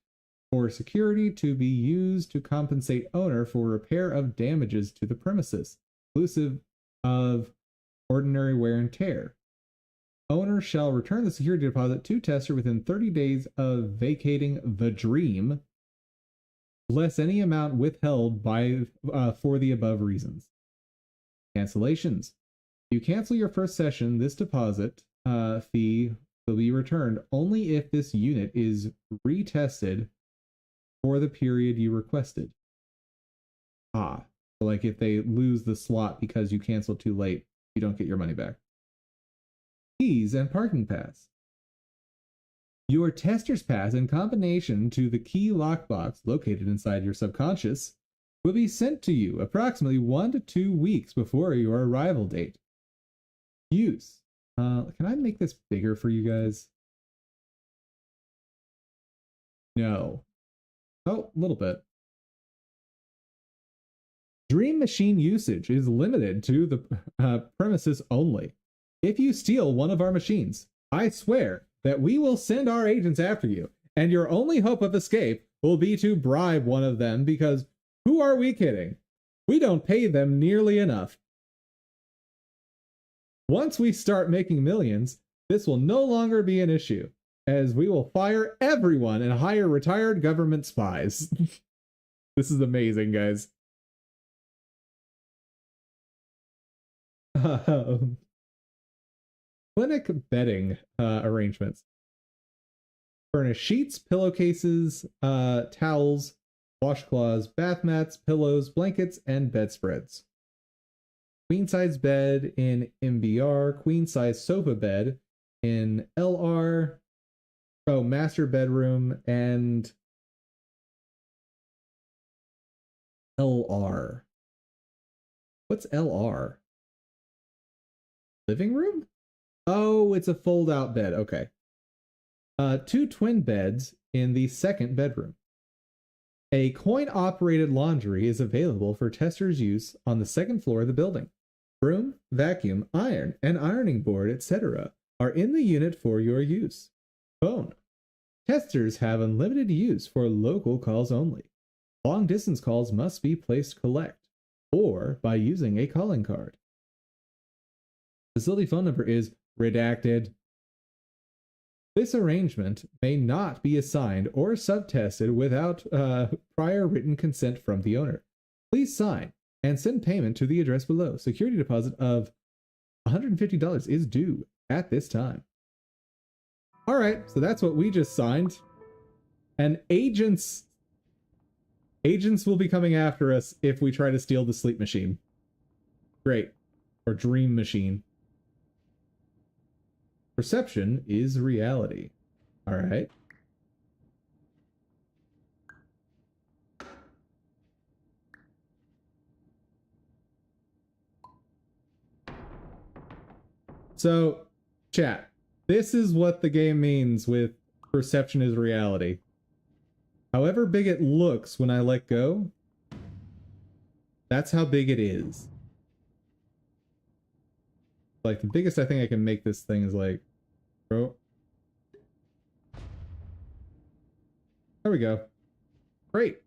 for security to be used to compensate owner for repair of damages to the premises, inclusive of ordinary wear and tear. Owner shall return the security deposit to tester within 30 days of vacating the dream, less any amount withheld for the above reasons. Cancellations. If you cancel your first session, this deposit fee will be returned only if this unit is retested for the period you requested. So like if they lose the slot because you canceled too late, you don't get your money back. Keys and parking pass. Your tester's pass in combination to the key lockbox located inside your subconscious will be sent to you approximately 1 to 2 weeks before your arrival date. Use. Can I make this bigger for you guys? No. Oh, a little bit. Dream machine usage is limited to the premises only. If you steal one of our machines, I swear that we will send our agents after you, and your only hope of escape will be to bribe one of them, because who are we kidding? We don't pay them nearly enough. Once we start making millions, this will no longer be an issue, as we will fire everyone and hire retired government spies. This is amazing, guys. Clinic bedding arrangements. Furnish sheets, pillowcases, towels, washcloths, bath mats, pillows, blankets, and bedspreads. Queen size bed in MBR, queen size sofa bed in LR, master bedroom, and LR. What's LR? Living room? Oh, it's a fold-out bed. Okay. 2 twin beds in the second bedroom. A coin-operated laundry is available for testers' use on the second floor of the building. Broom, vacuum, iron, and ironing board, etc. are in the unit for your use. Phone. Testers have unlimited use for local calls only. Long-distance calls must be placed collect, or by using a calling card. Facility phone number is redacted. This arrangement may not be assigned or subtested without prior written consent from the owner. Please sign and send payment to the address below. Security deposit of $150 is due at this time. All right, so that's what we just signed. And agents will be coming after us if we try to steal the sleep machine. Great. Or dream machine. Perception is reality. All right. So, chat, this is what the game means with perception is reality. However big it looks when I let go, that's how big it is. Like, the biggest I think I can make this thing is like Bro. There we go. Great.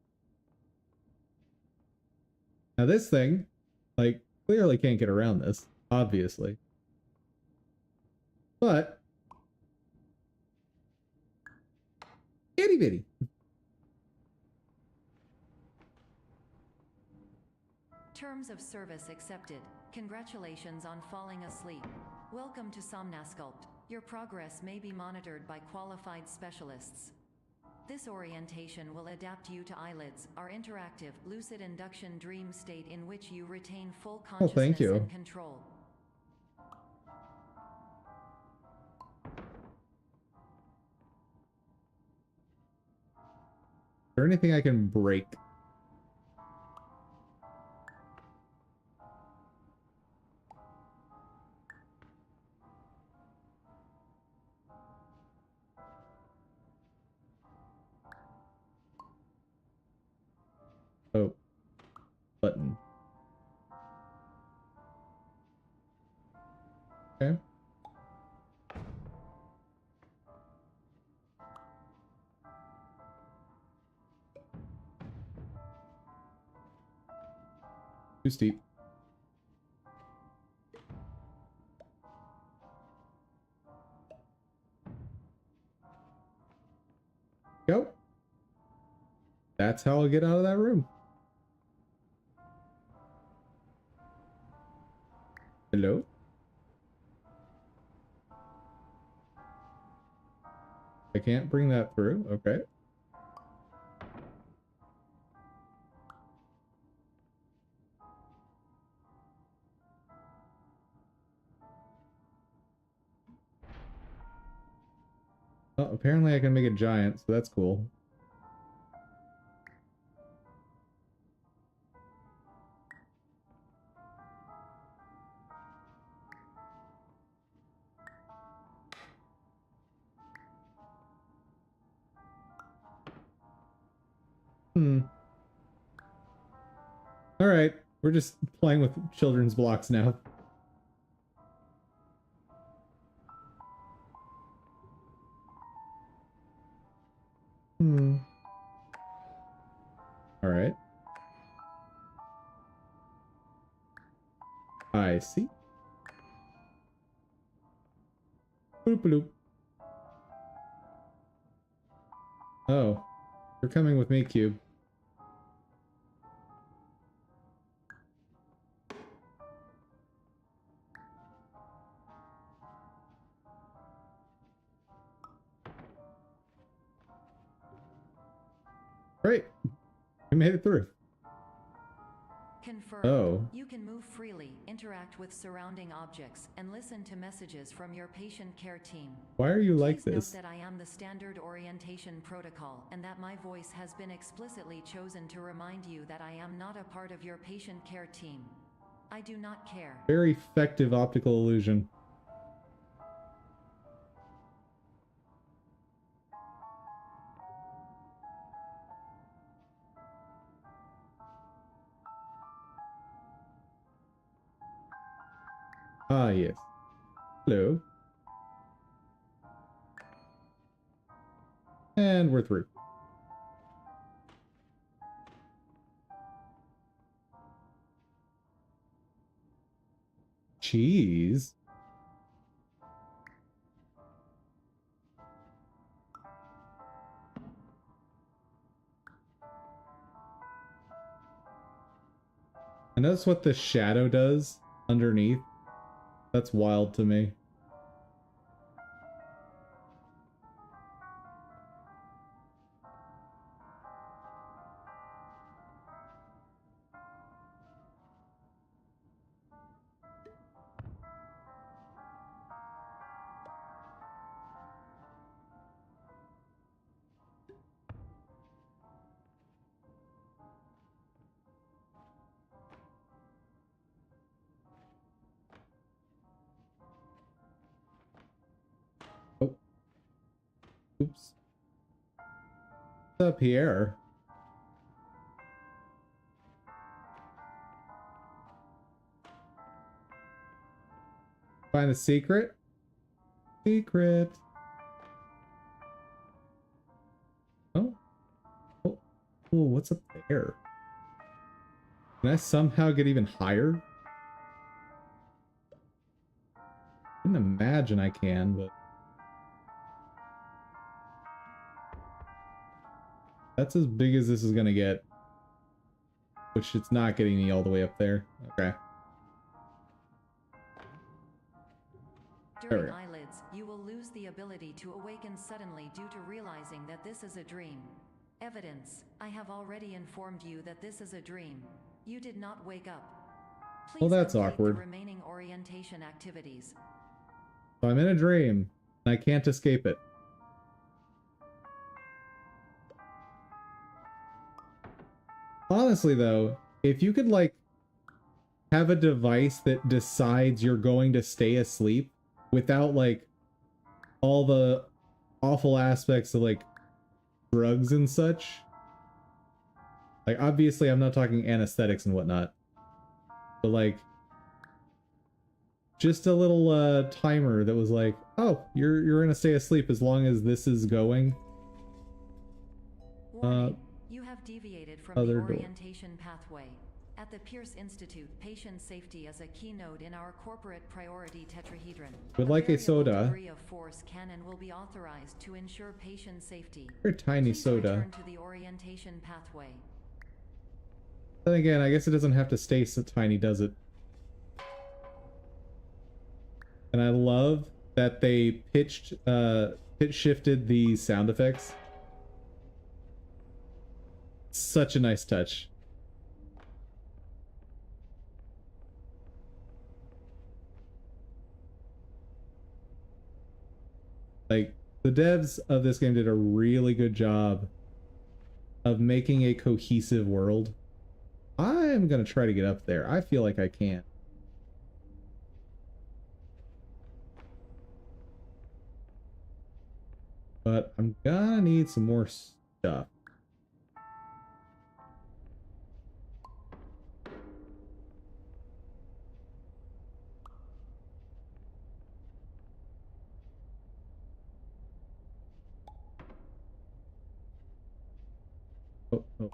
Now this thing, like, clearly can't get around this, obviously. But itty bitty. Terms of service accepted. Congratulations on falling asleep. Welcome to Somnasculpt. Your progress may be monitored by qualified specialists. This orientation will adapt you to eyelids, our interactive, lucid induction dream state in which you retain full consciousness thank you. and control. Is there anything I can break? Oh. Button. Okay. Too steep. Go. That's how I'll get out of that room. Hello? I can't bring that through. Okay. Well, apparently I can make it giant, so that's cool. All right, we're just playing with children's blocks now. All right. I see. Bloop bloop. Oh, you're coming with me, Cube. Great. We made it through. Confirmed. Oh. You can move freely, interact with surrounding objects, and listen to messages from your patient care team. Why are you like Please this? note that I am the standard orientation protocol, and that my voice has been explicitly chosen to remind you that I am not a part of your patient care team. I do not care. Very effective optical illusion. Ah, yes. Hello. And we're through. Cheese. And that's what the shadow does underneath. That's wild to me. Oh. Oops. What's up here? Find the secret? Secret. Oh. Oh. Oh, what's up there? Can I somehow get even higher? Didn't imagine I can, but that's as big as this is gonna get. Which it's not getting me all the way up there. Okay. During eyelids, you will lose the ability to awaken suddenly due to realizing that this is a dream. Evidence: I have already informed you that this is a dream. You did not wake up. Please Well, that's complete awkward. the remaining orientation activities. So I'm in a dream, and I can't escape it. Honestly, though, if you could, like, have a device that decides you're going to stay asleep without, like, all the awful aspects of, like, drugs and such. Like, obviously, I'm not talking anesthetics and whatnot. But, like, just a little timer that was like, oh, you're gonna stay asleep as long as this is going. Warning, you have deviated from the other door. orientation pathway. At the Pierce Institute, patient safety is a keynote in our corporate priority tetrahedron. Would like a variable soda. degree of force can and will be authorized to ensure patient safety. Very tiny Please soda. return to the orientation pathway. Then again, I guess it doesn't have to stay so tiny, does it? And I love that they pitch shifted the sound effects. Such a nice touch. Like, the devs of this game did a really good job of making a cohesive world. I'm gonna try to get up there. I feel like I can. But I'm gonna need some more stuff. Oh, oh.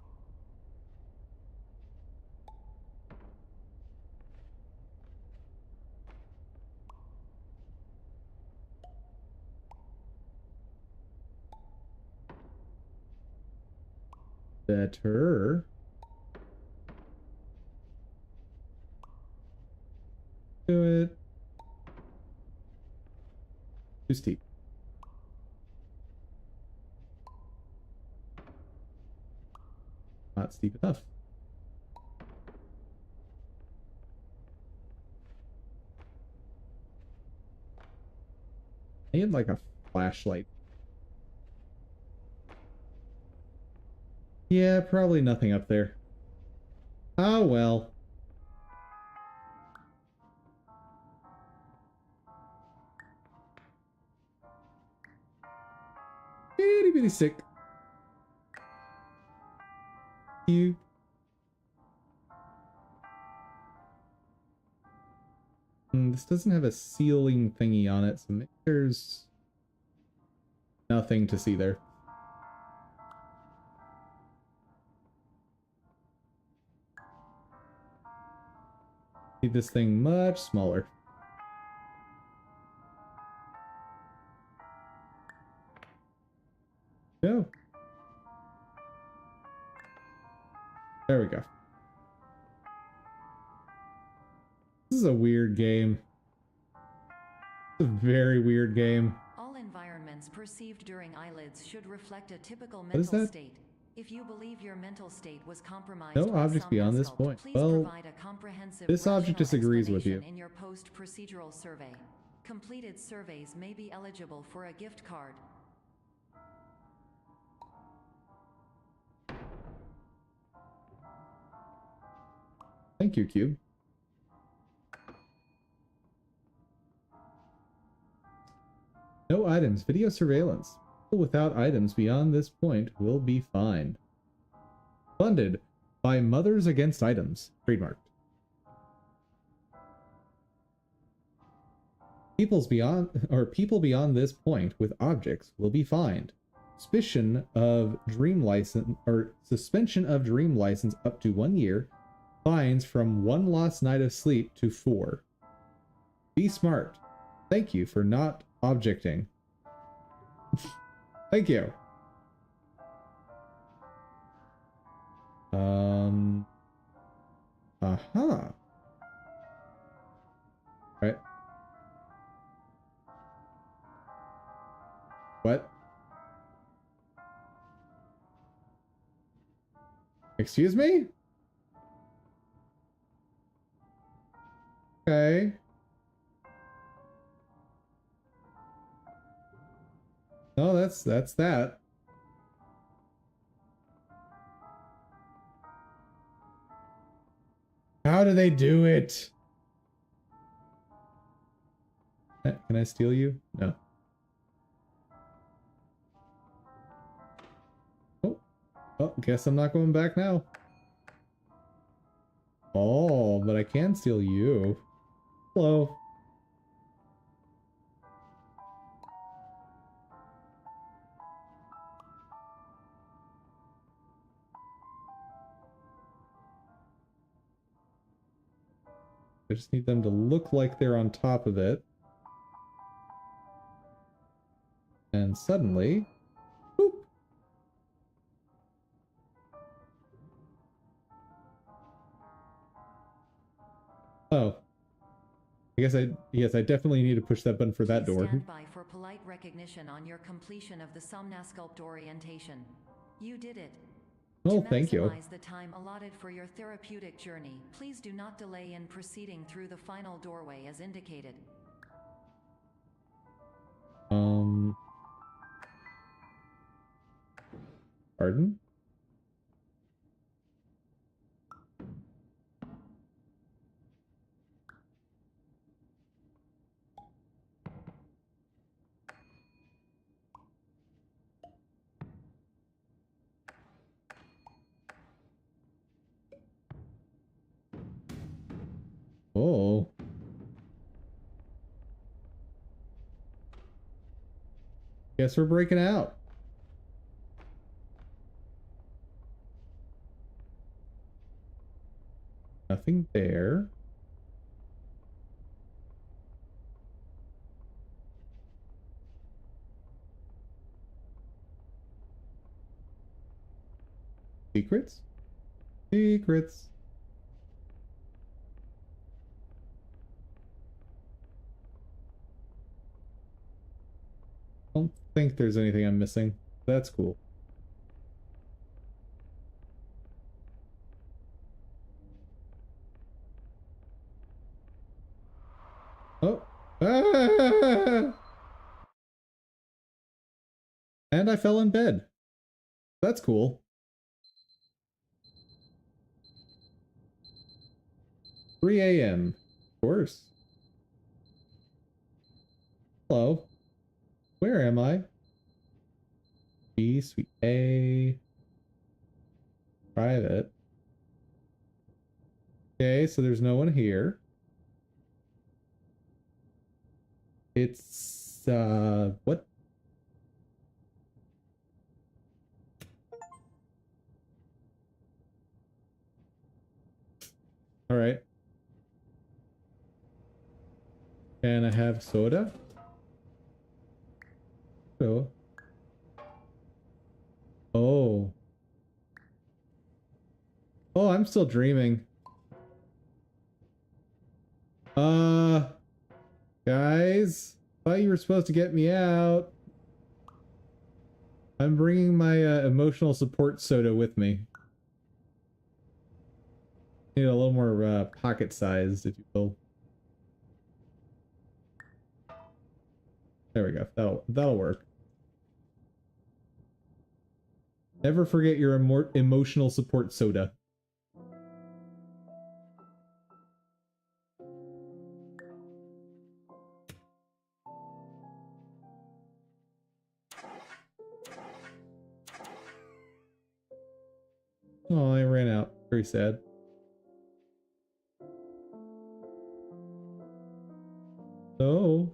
Better. Do it. Too steep. Not steep enough. I need like a flashlight. Yeah, probably nothing up there. Oh well. Itty bitty sick. You. This doesn't have a ceiling thingy on it, so maybe there's nothing to see there. Need this thing much smaller. Go. There we go. This is a weird game. It's a very weird game. All environments perceived during eyelids should reflect a typical is mental that? state. If you believe your mental state was compromised No by objects beyond this Somnasculpt, point. please Well, provide a comprehensive this object rational disagrees with you. explanation in your post-procedural survey. Completed surveys may be eligible for a gift card. Thank you, Cube. No items. Video surveillance. People without items beyond this point will be fine. Funded by Mothers Against Items. Trademarked. People beyond this point with objects will be fined. Suspension of dream license up to 1 year. Fines from 1 lost night of sleep to 4. Be smart. Thank you for not objecting. Thank you. Right. What? Excuse me? Okay. No, that's that. How do they do it? Can I steal you? No. Oh, guess I'm not going back now. Oh, but I can steal you. Hello. I just need them to look like they're on top of it. And suddenly, boop. Oh. Yes, I definitely need to push that button for that door. Stand by for polite recognition on your completion of the Somnasculpt orientation. You did it. Oh, To thank you. maximize the time allotted for your therapeutic journey, please do not delay in proceeding through the final doorway as indicated. Pardon? Oh. Guess we're breaking out. Nothing there. Secrets? Secrets. I don't think there's anything I'm missing. That's cool. Oh. Ah! And I fell in bed. That's cool. "3 a.m. Of course. Hello. Where am I? B, Suite A. Private. Okay, so there's no one here. It's, what? All right. Can I have soda? Oh. Oh. Oh, I'm still dreaming. Guys, thought you were supposed to get me out. I'm bringing my emotional support soda with me. Need a little more pocket sized, if you will. There we go. That'll work. Never forget your emotional support soda. Oh, I ran out. Very sad. So,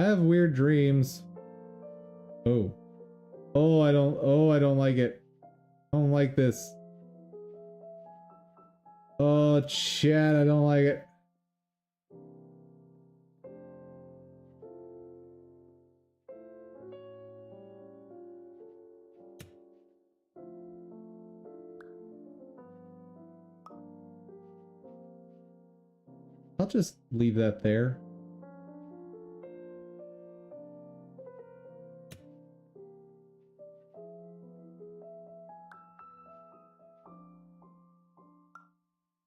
I have weird dreams. Oh. Oh, I don't like it. I don't like this. Oh, Chad, I don't like it. I'll just leave that there.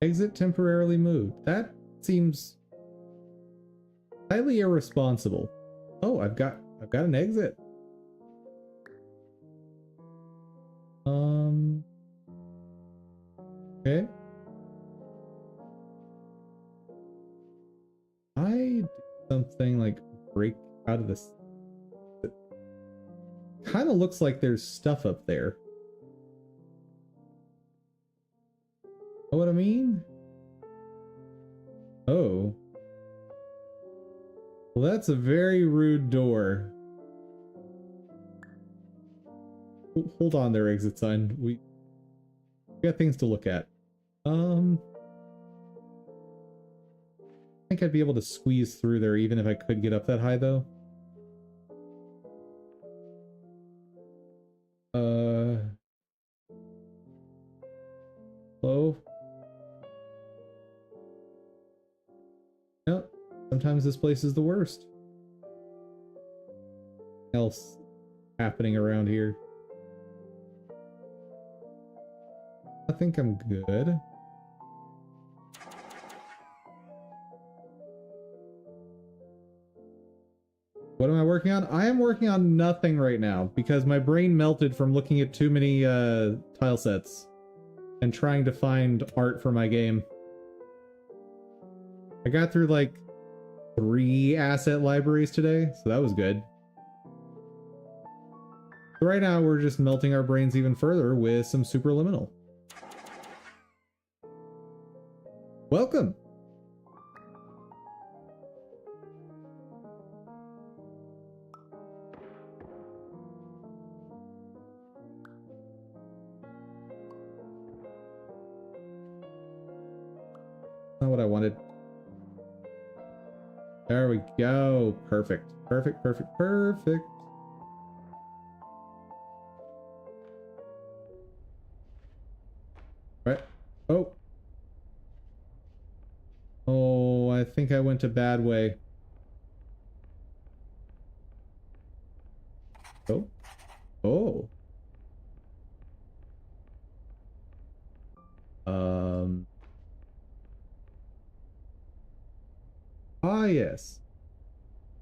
Exit temporarily moved. That seems highly irresponsible. Oh, I've got an exit. Okay. I do something like break out of this. It kind of looks like there's stuff up there. Know what I mean? Oh. Well, that's a very rude door. Hold on there, exit sign. We got things to look at. I think I'd be able to squeeze through there even if I could get up that high, though. Hello? Yep. Sometimes this place is the worst. Else happening around here. I think I'm good. What am I working on? I am working on nothing right now because my brain melted from looking at too many tile sets and trying to find art for my game. I got through like 3 asset libraries today, so that was good. So right now we're just melting our brains even further with some superliminal. Welcome! Not what I wanted. There we go. Perfect. Perfect, perfect, perfect. Right. Oh. Oh, I think I went a bad way. Oh. Oh. Ah, yes.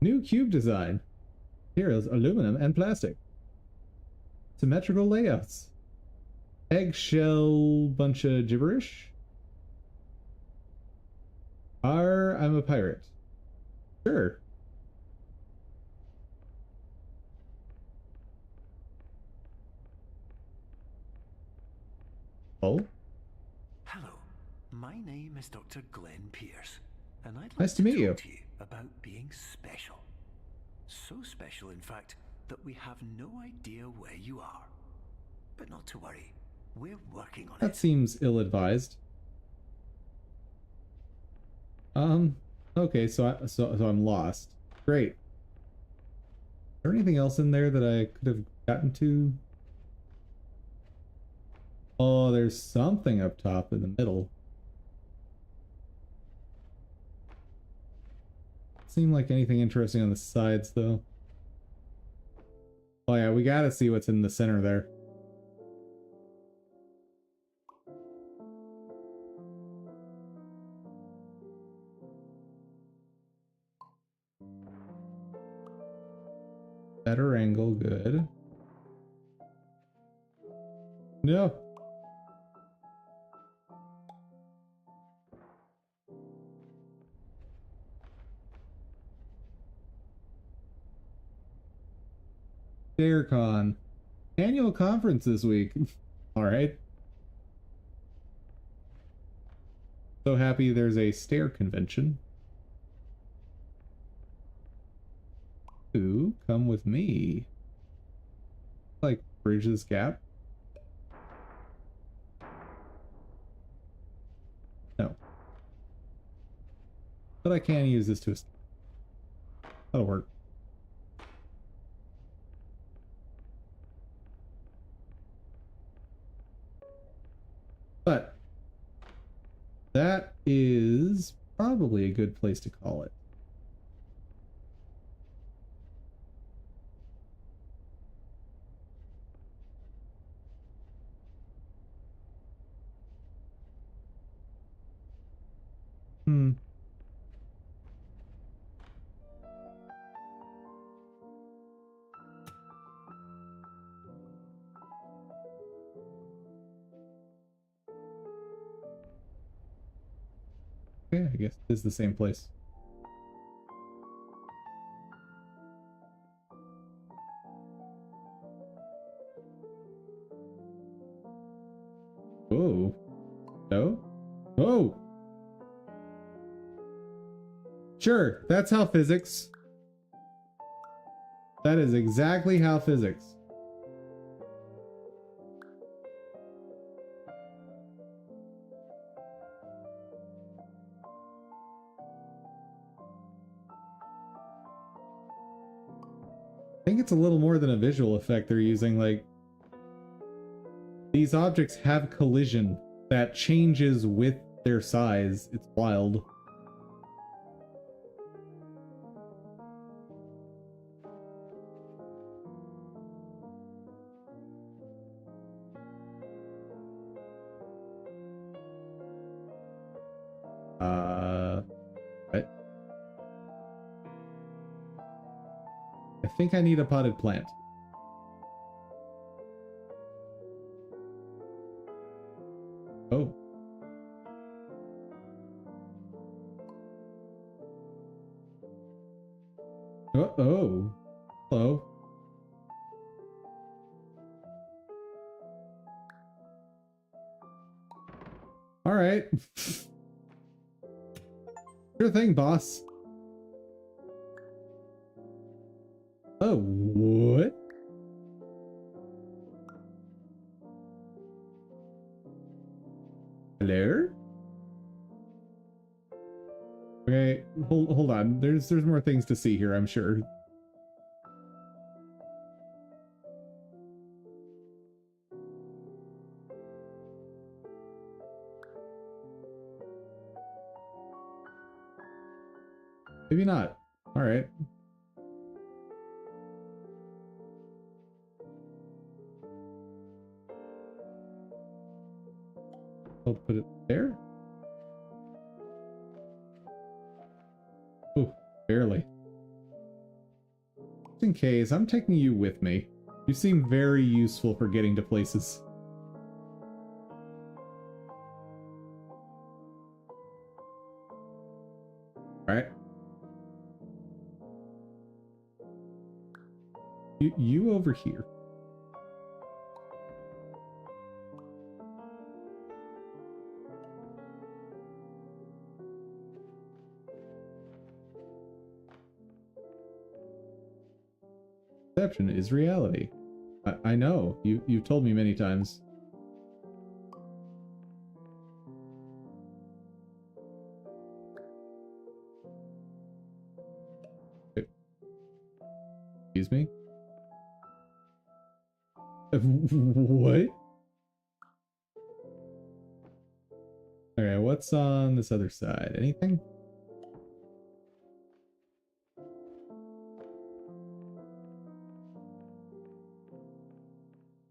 New cube design. Materials, aluminum and plastic. Symmetrical layouts. Eggshell bunch of gibberish. I'm a pirate. Sure. Oh? Hello, my name is Dr. Glenn Pierce, and I'd like Nice to meet you. talk to you about being special. So special, in fact, that we have no idea where you are. But not to worry, we're working on it. That seems ill-advised. Okay, so I'm lost. Great. Is there anything else in there that I could have gotten to? Oh, there's something up top in the middle. Seemed like anything interesting on the sides, though. Oh yeah, we gotta see what's in the center there. Better angle, good. No. StairCon. Annual conference this week. Alright. So happy there's a stair convention. to come with me. Like, bridge this gap? No. But I can use this to... That'll work. But that is probably a good place to call it. Okay, I guess it is the same place. Whoa. No? Oh! Sure, that's how physics. That is exactly how physics. I think it's a little more than a visual effect they're using, like... These objects have collision that changes with their size. It's wild. What? I think I need a potted plant. Oh. Oh. Hello. All right. Sure thing, boss. Oh, what? Hello? Okay, hold on. There's more things to see here, I'm sure. Maybe not. All right. I'll put it there. Ooh, barely. Just in case, I'm taking you with me. You seem very useful for getting to places. Alright. You over here. Perception is reality. I know. You've told me many times. Excuse me? What? Okay, what's on this other side? Anything?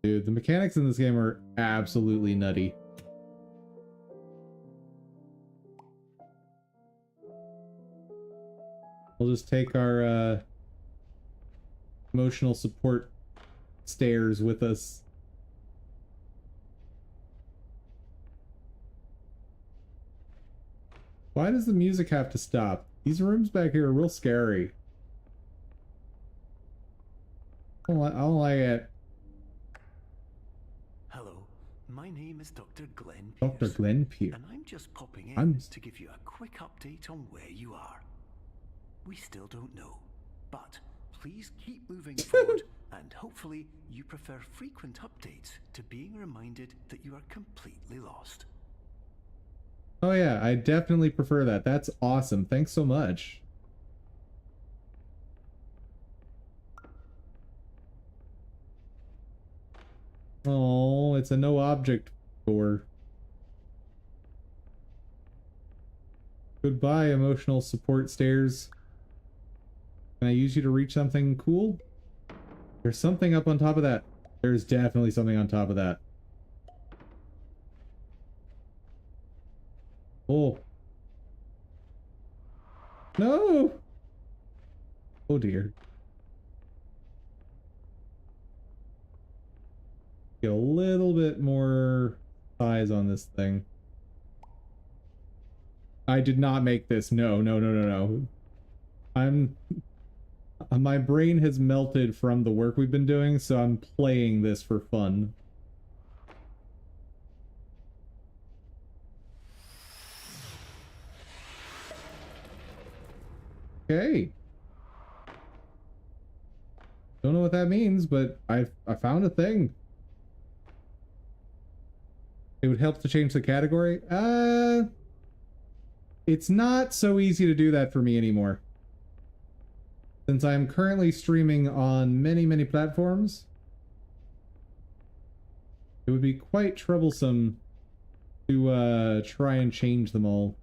Dude, the mechanics in this game are absolutely nutty. We'll just take our emotional support stairs with us. Why does the music have to stop? These rooms back here are real scary. I don't like it. Hello, my name is Dr. Glenn Dr. Pierce, Glenn Pierce. and I'm just popping in to give you a quick update on where you are. We still don't know, but Please keep moving forward, and hopefully you prefer frequent updates to being reminded that you are completely lost. Oh yeah, I definitely prefer that. That's awesome. Thanks so much. Oh, it's a no object door. Goodbye, emotional support stairs. Can I use you to reach something cool? There's something up on top of that. There's definitely something on top of that. Oh. No! Oh dear. Get a little bit more size on this thing. I did not make this. No, no, no, no, no. My brain has melted from the work we've been doing, so I'm playing this for fun. Okay. Don't know what that means, but I found a thing. It would help to change the category. It's not so easy to do that for me anymore. Since I am currently streaming on many, many platforms, it would be quite troublesome to try and change them all.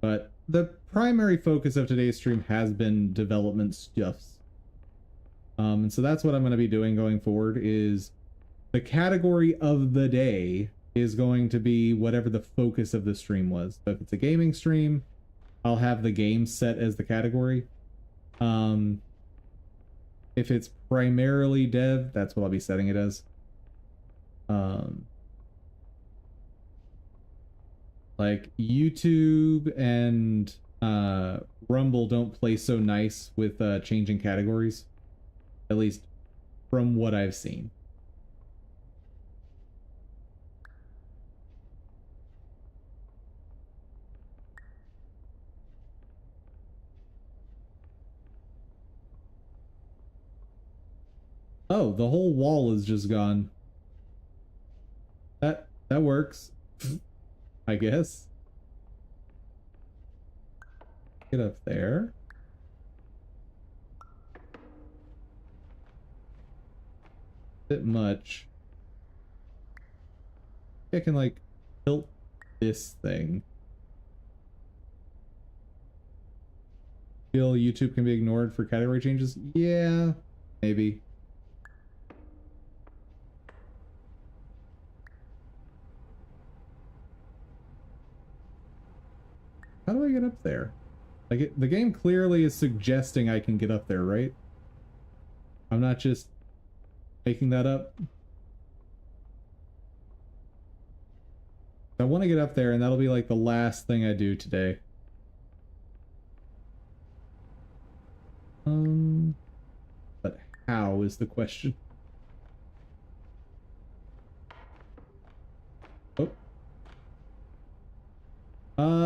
But the primary focus of today's stream has been development stuffs. And so that's what I'm going to be doing going forward is the category of the day is going to be whatever the focus of the stream was. So if it's a gaming stream, I'll have the game set as the category. If it's primarily dev, that's what I'll be setting it as. Like YouTube and Rumble don't play so nice with changing categories, at least from what I've seen. Oh, the whole wall is just gone. That works. I guess. Get up there. Bit much. I can like tilt this thing. Feel YouTube can be ignored for category changes? Yeah, maybe. How do I get up there? Like, the game clearly is suggesting I can get up there, right? I'm not just making that up. I want to get up there, and that'll be like the last thing I do today. But how is the question? Oh.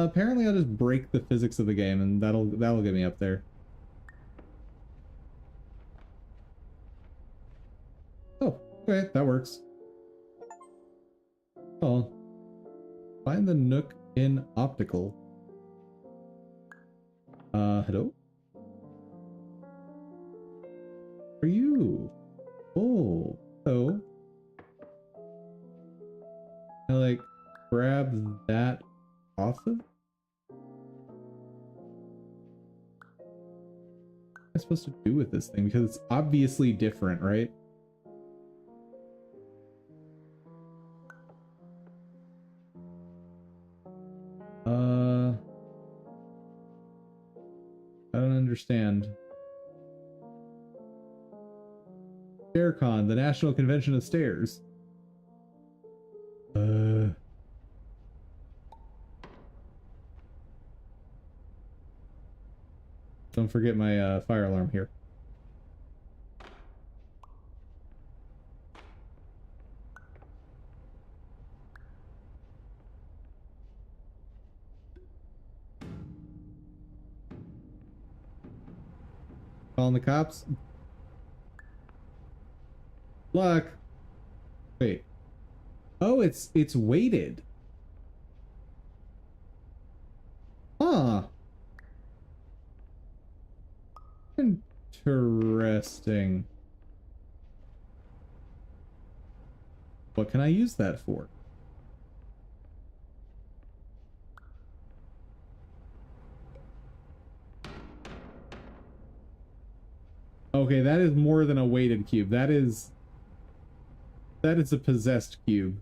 Apparently I'll just break the physics of the game, and that'll get me up there. Oh, okay, that works. Oh. Find the nook in optical. Hello? Are you? Oh, hello. I like grab that off of? What am I supposed to do with this thing? Because it's obviously different, right? I don't understand. StairCon, the National Convention of Stairs. Don't forget my fire alarm here. Calling the cops. Luck. Wait. Oh, it's weighted. Huh. Interesting. What can I use that for? Okay, that is more than a weighted cube. That is a possessed cube.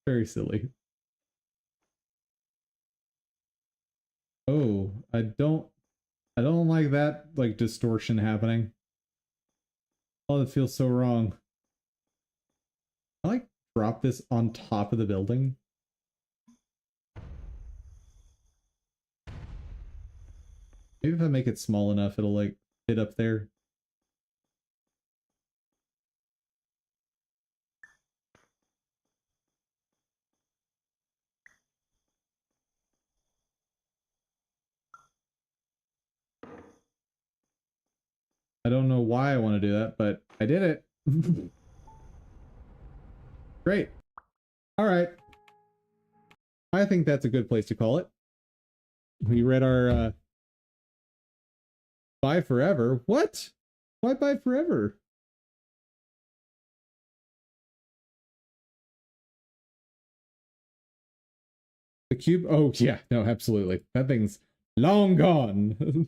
Very silly. Oh, I don't like that, like, distortion happening. Oh, that feels so wrong. I like drop this on top of the building. Maybe if I make it small enough, it'll like fit up there. I don't know why I want to do that, but I did it. Great. All right. I think that's a good place to call it. We read our buy forever. What? Why buy forever? The cube? Oh, yeah. No, absolutely. That thing's long gone.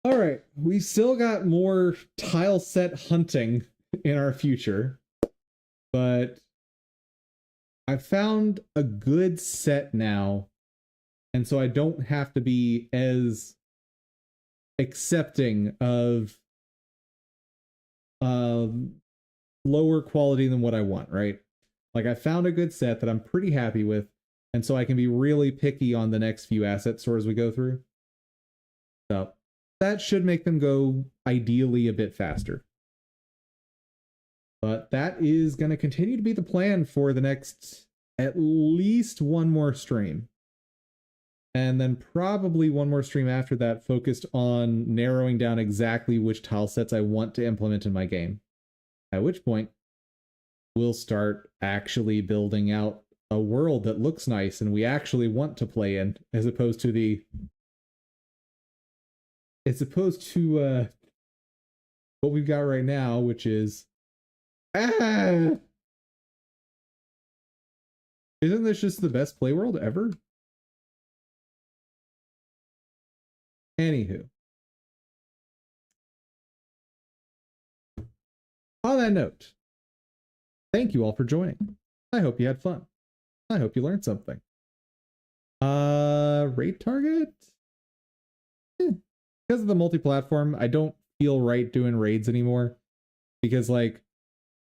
All right. We still got more tile set hunting in our future, but I found a good set now, and so I don't have to be as accepting of lower quality than what I want, right? Like, I found a good set that I'm pretty happy with, and so I can be really picky on the next few asset stores we go through. So that should make them go ideally a bit faster. But that is going to continue to be the plan for the next at least one more stream. And then probably one more stream after that focused on narrowing down exactly which tile sets I want to implement in my game. At which point, we'll start actually building out a world that looks nice and we actually want to play in, as opposed to what we've got right now, which is isn't this just the best play world ever? Anywho. On that note, thank you all for joining. I hope you had fun. I hope you learned something. Raid target? Because of the multi-platform, I don't feel right doing raids anymore. Because, like,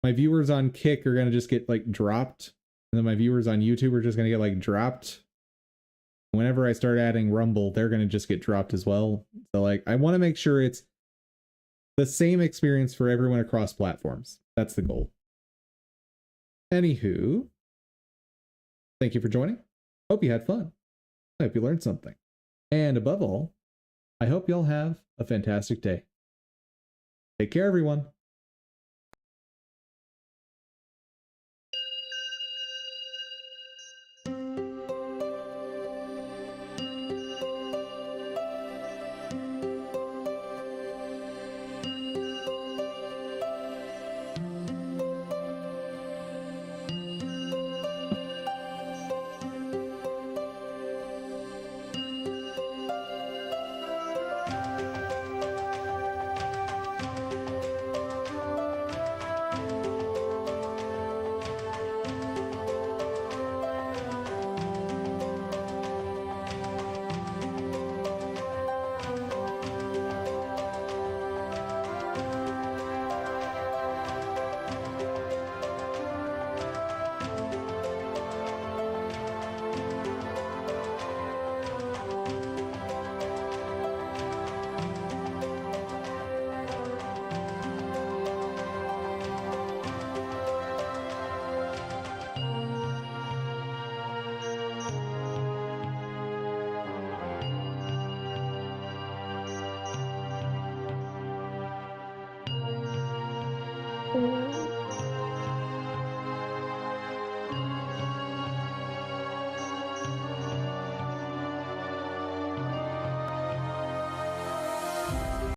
my viewers on Kick are going to just get, like, dropped. And then my viewers on YouTube are just going to get, like, dropped. Whenever I start adding Rumble, they're going to just get dropped as well. So, like, I want to make sure it's the same experience for everyone across platforms. That's the goal. Anywho, thank you for joining. Hope you had fun. I hope you learned something. And above all, I hope y'all have a fantastic day. Take care, everyone.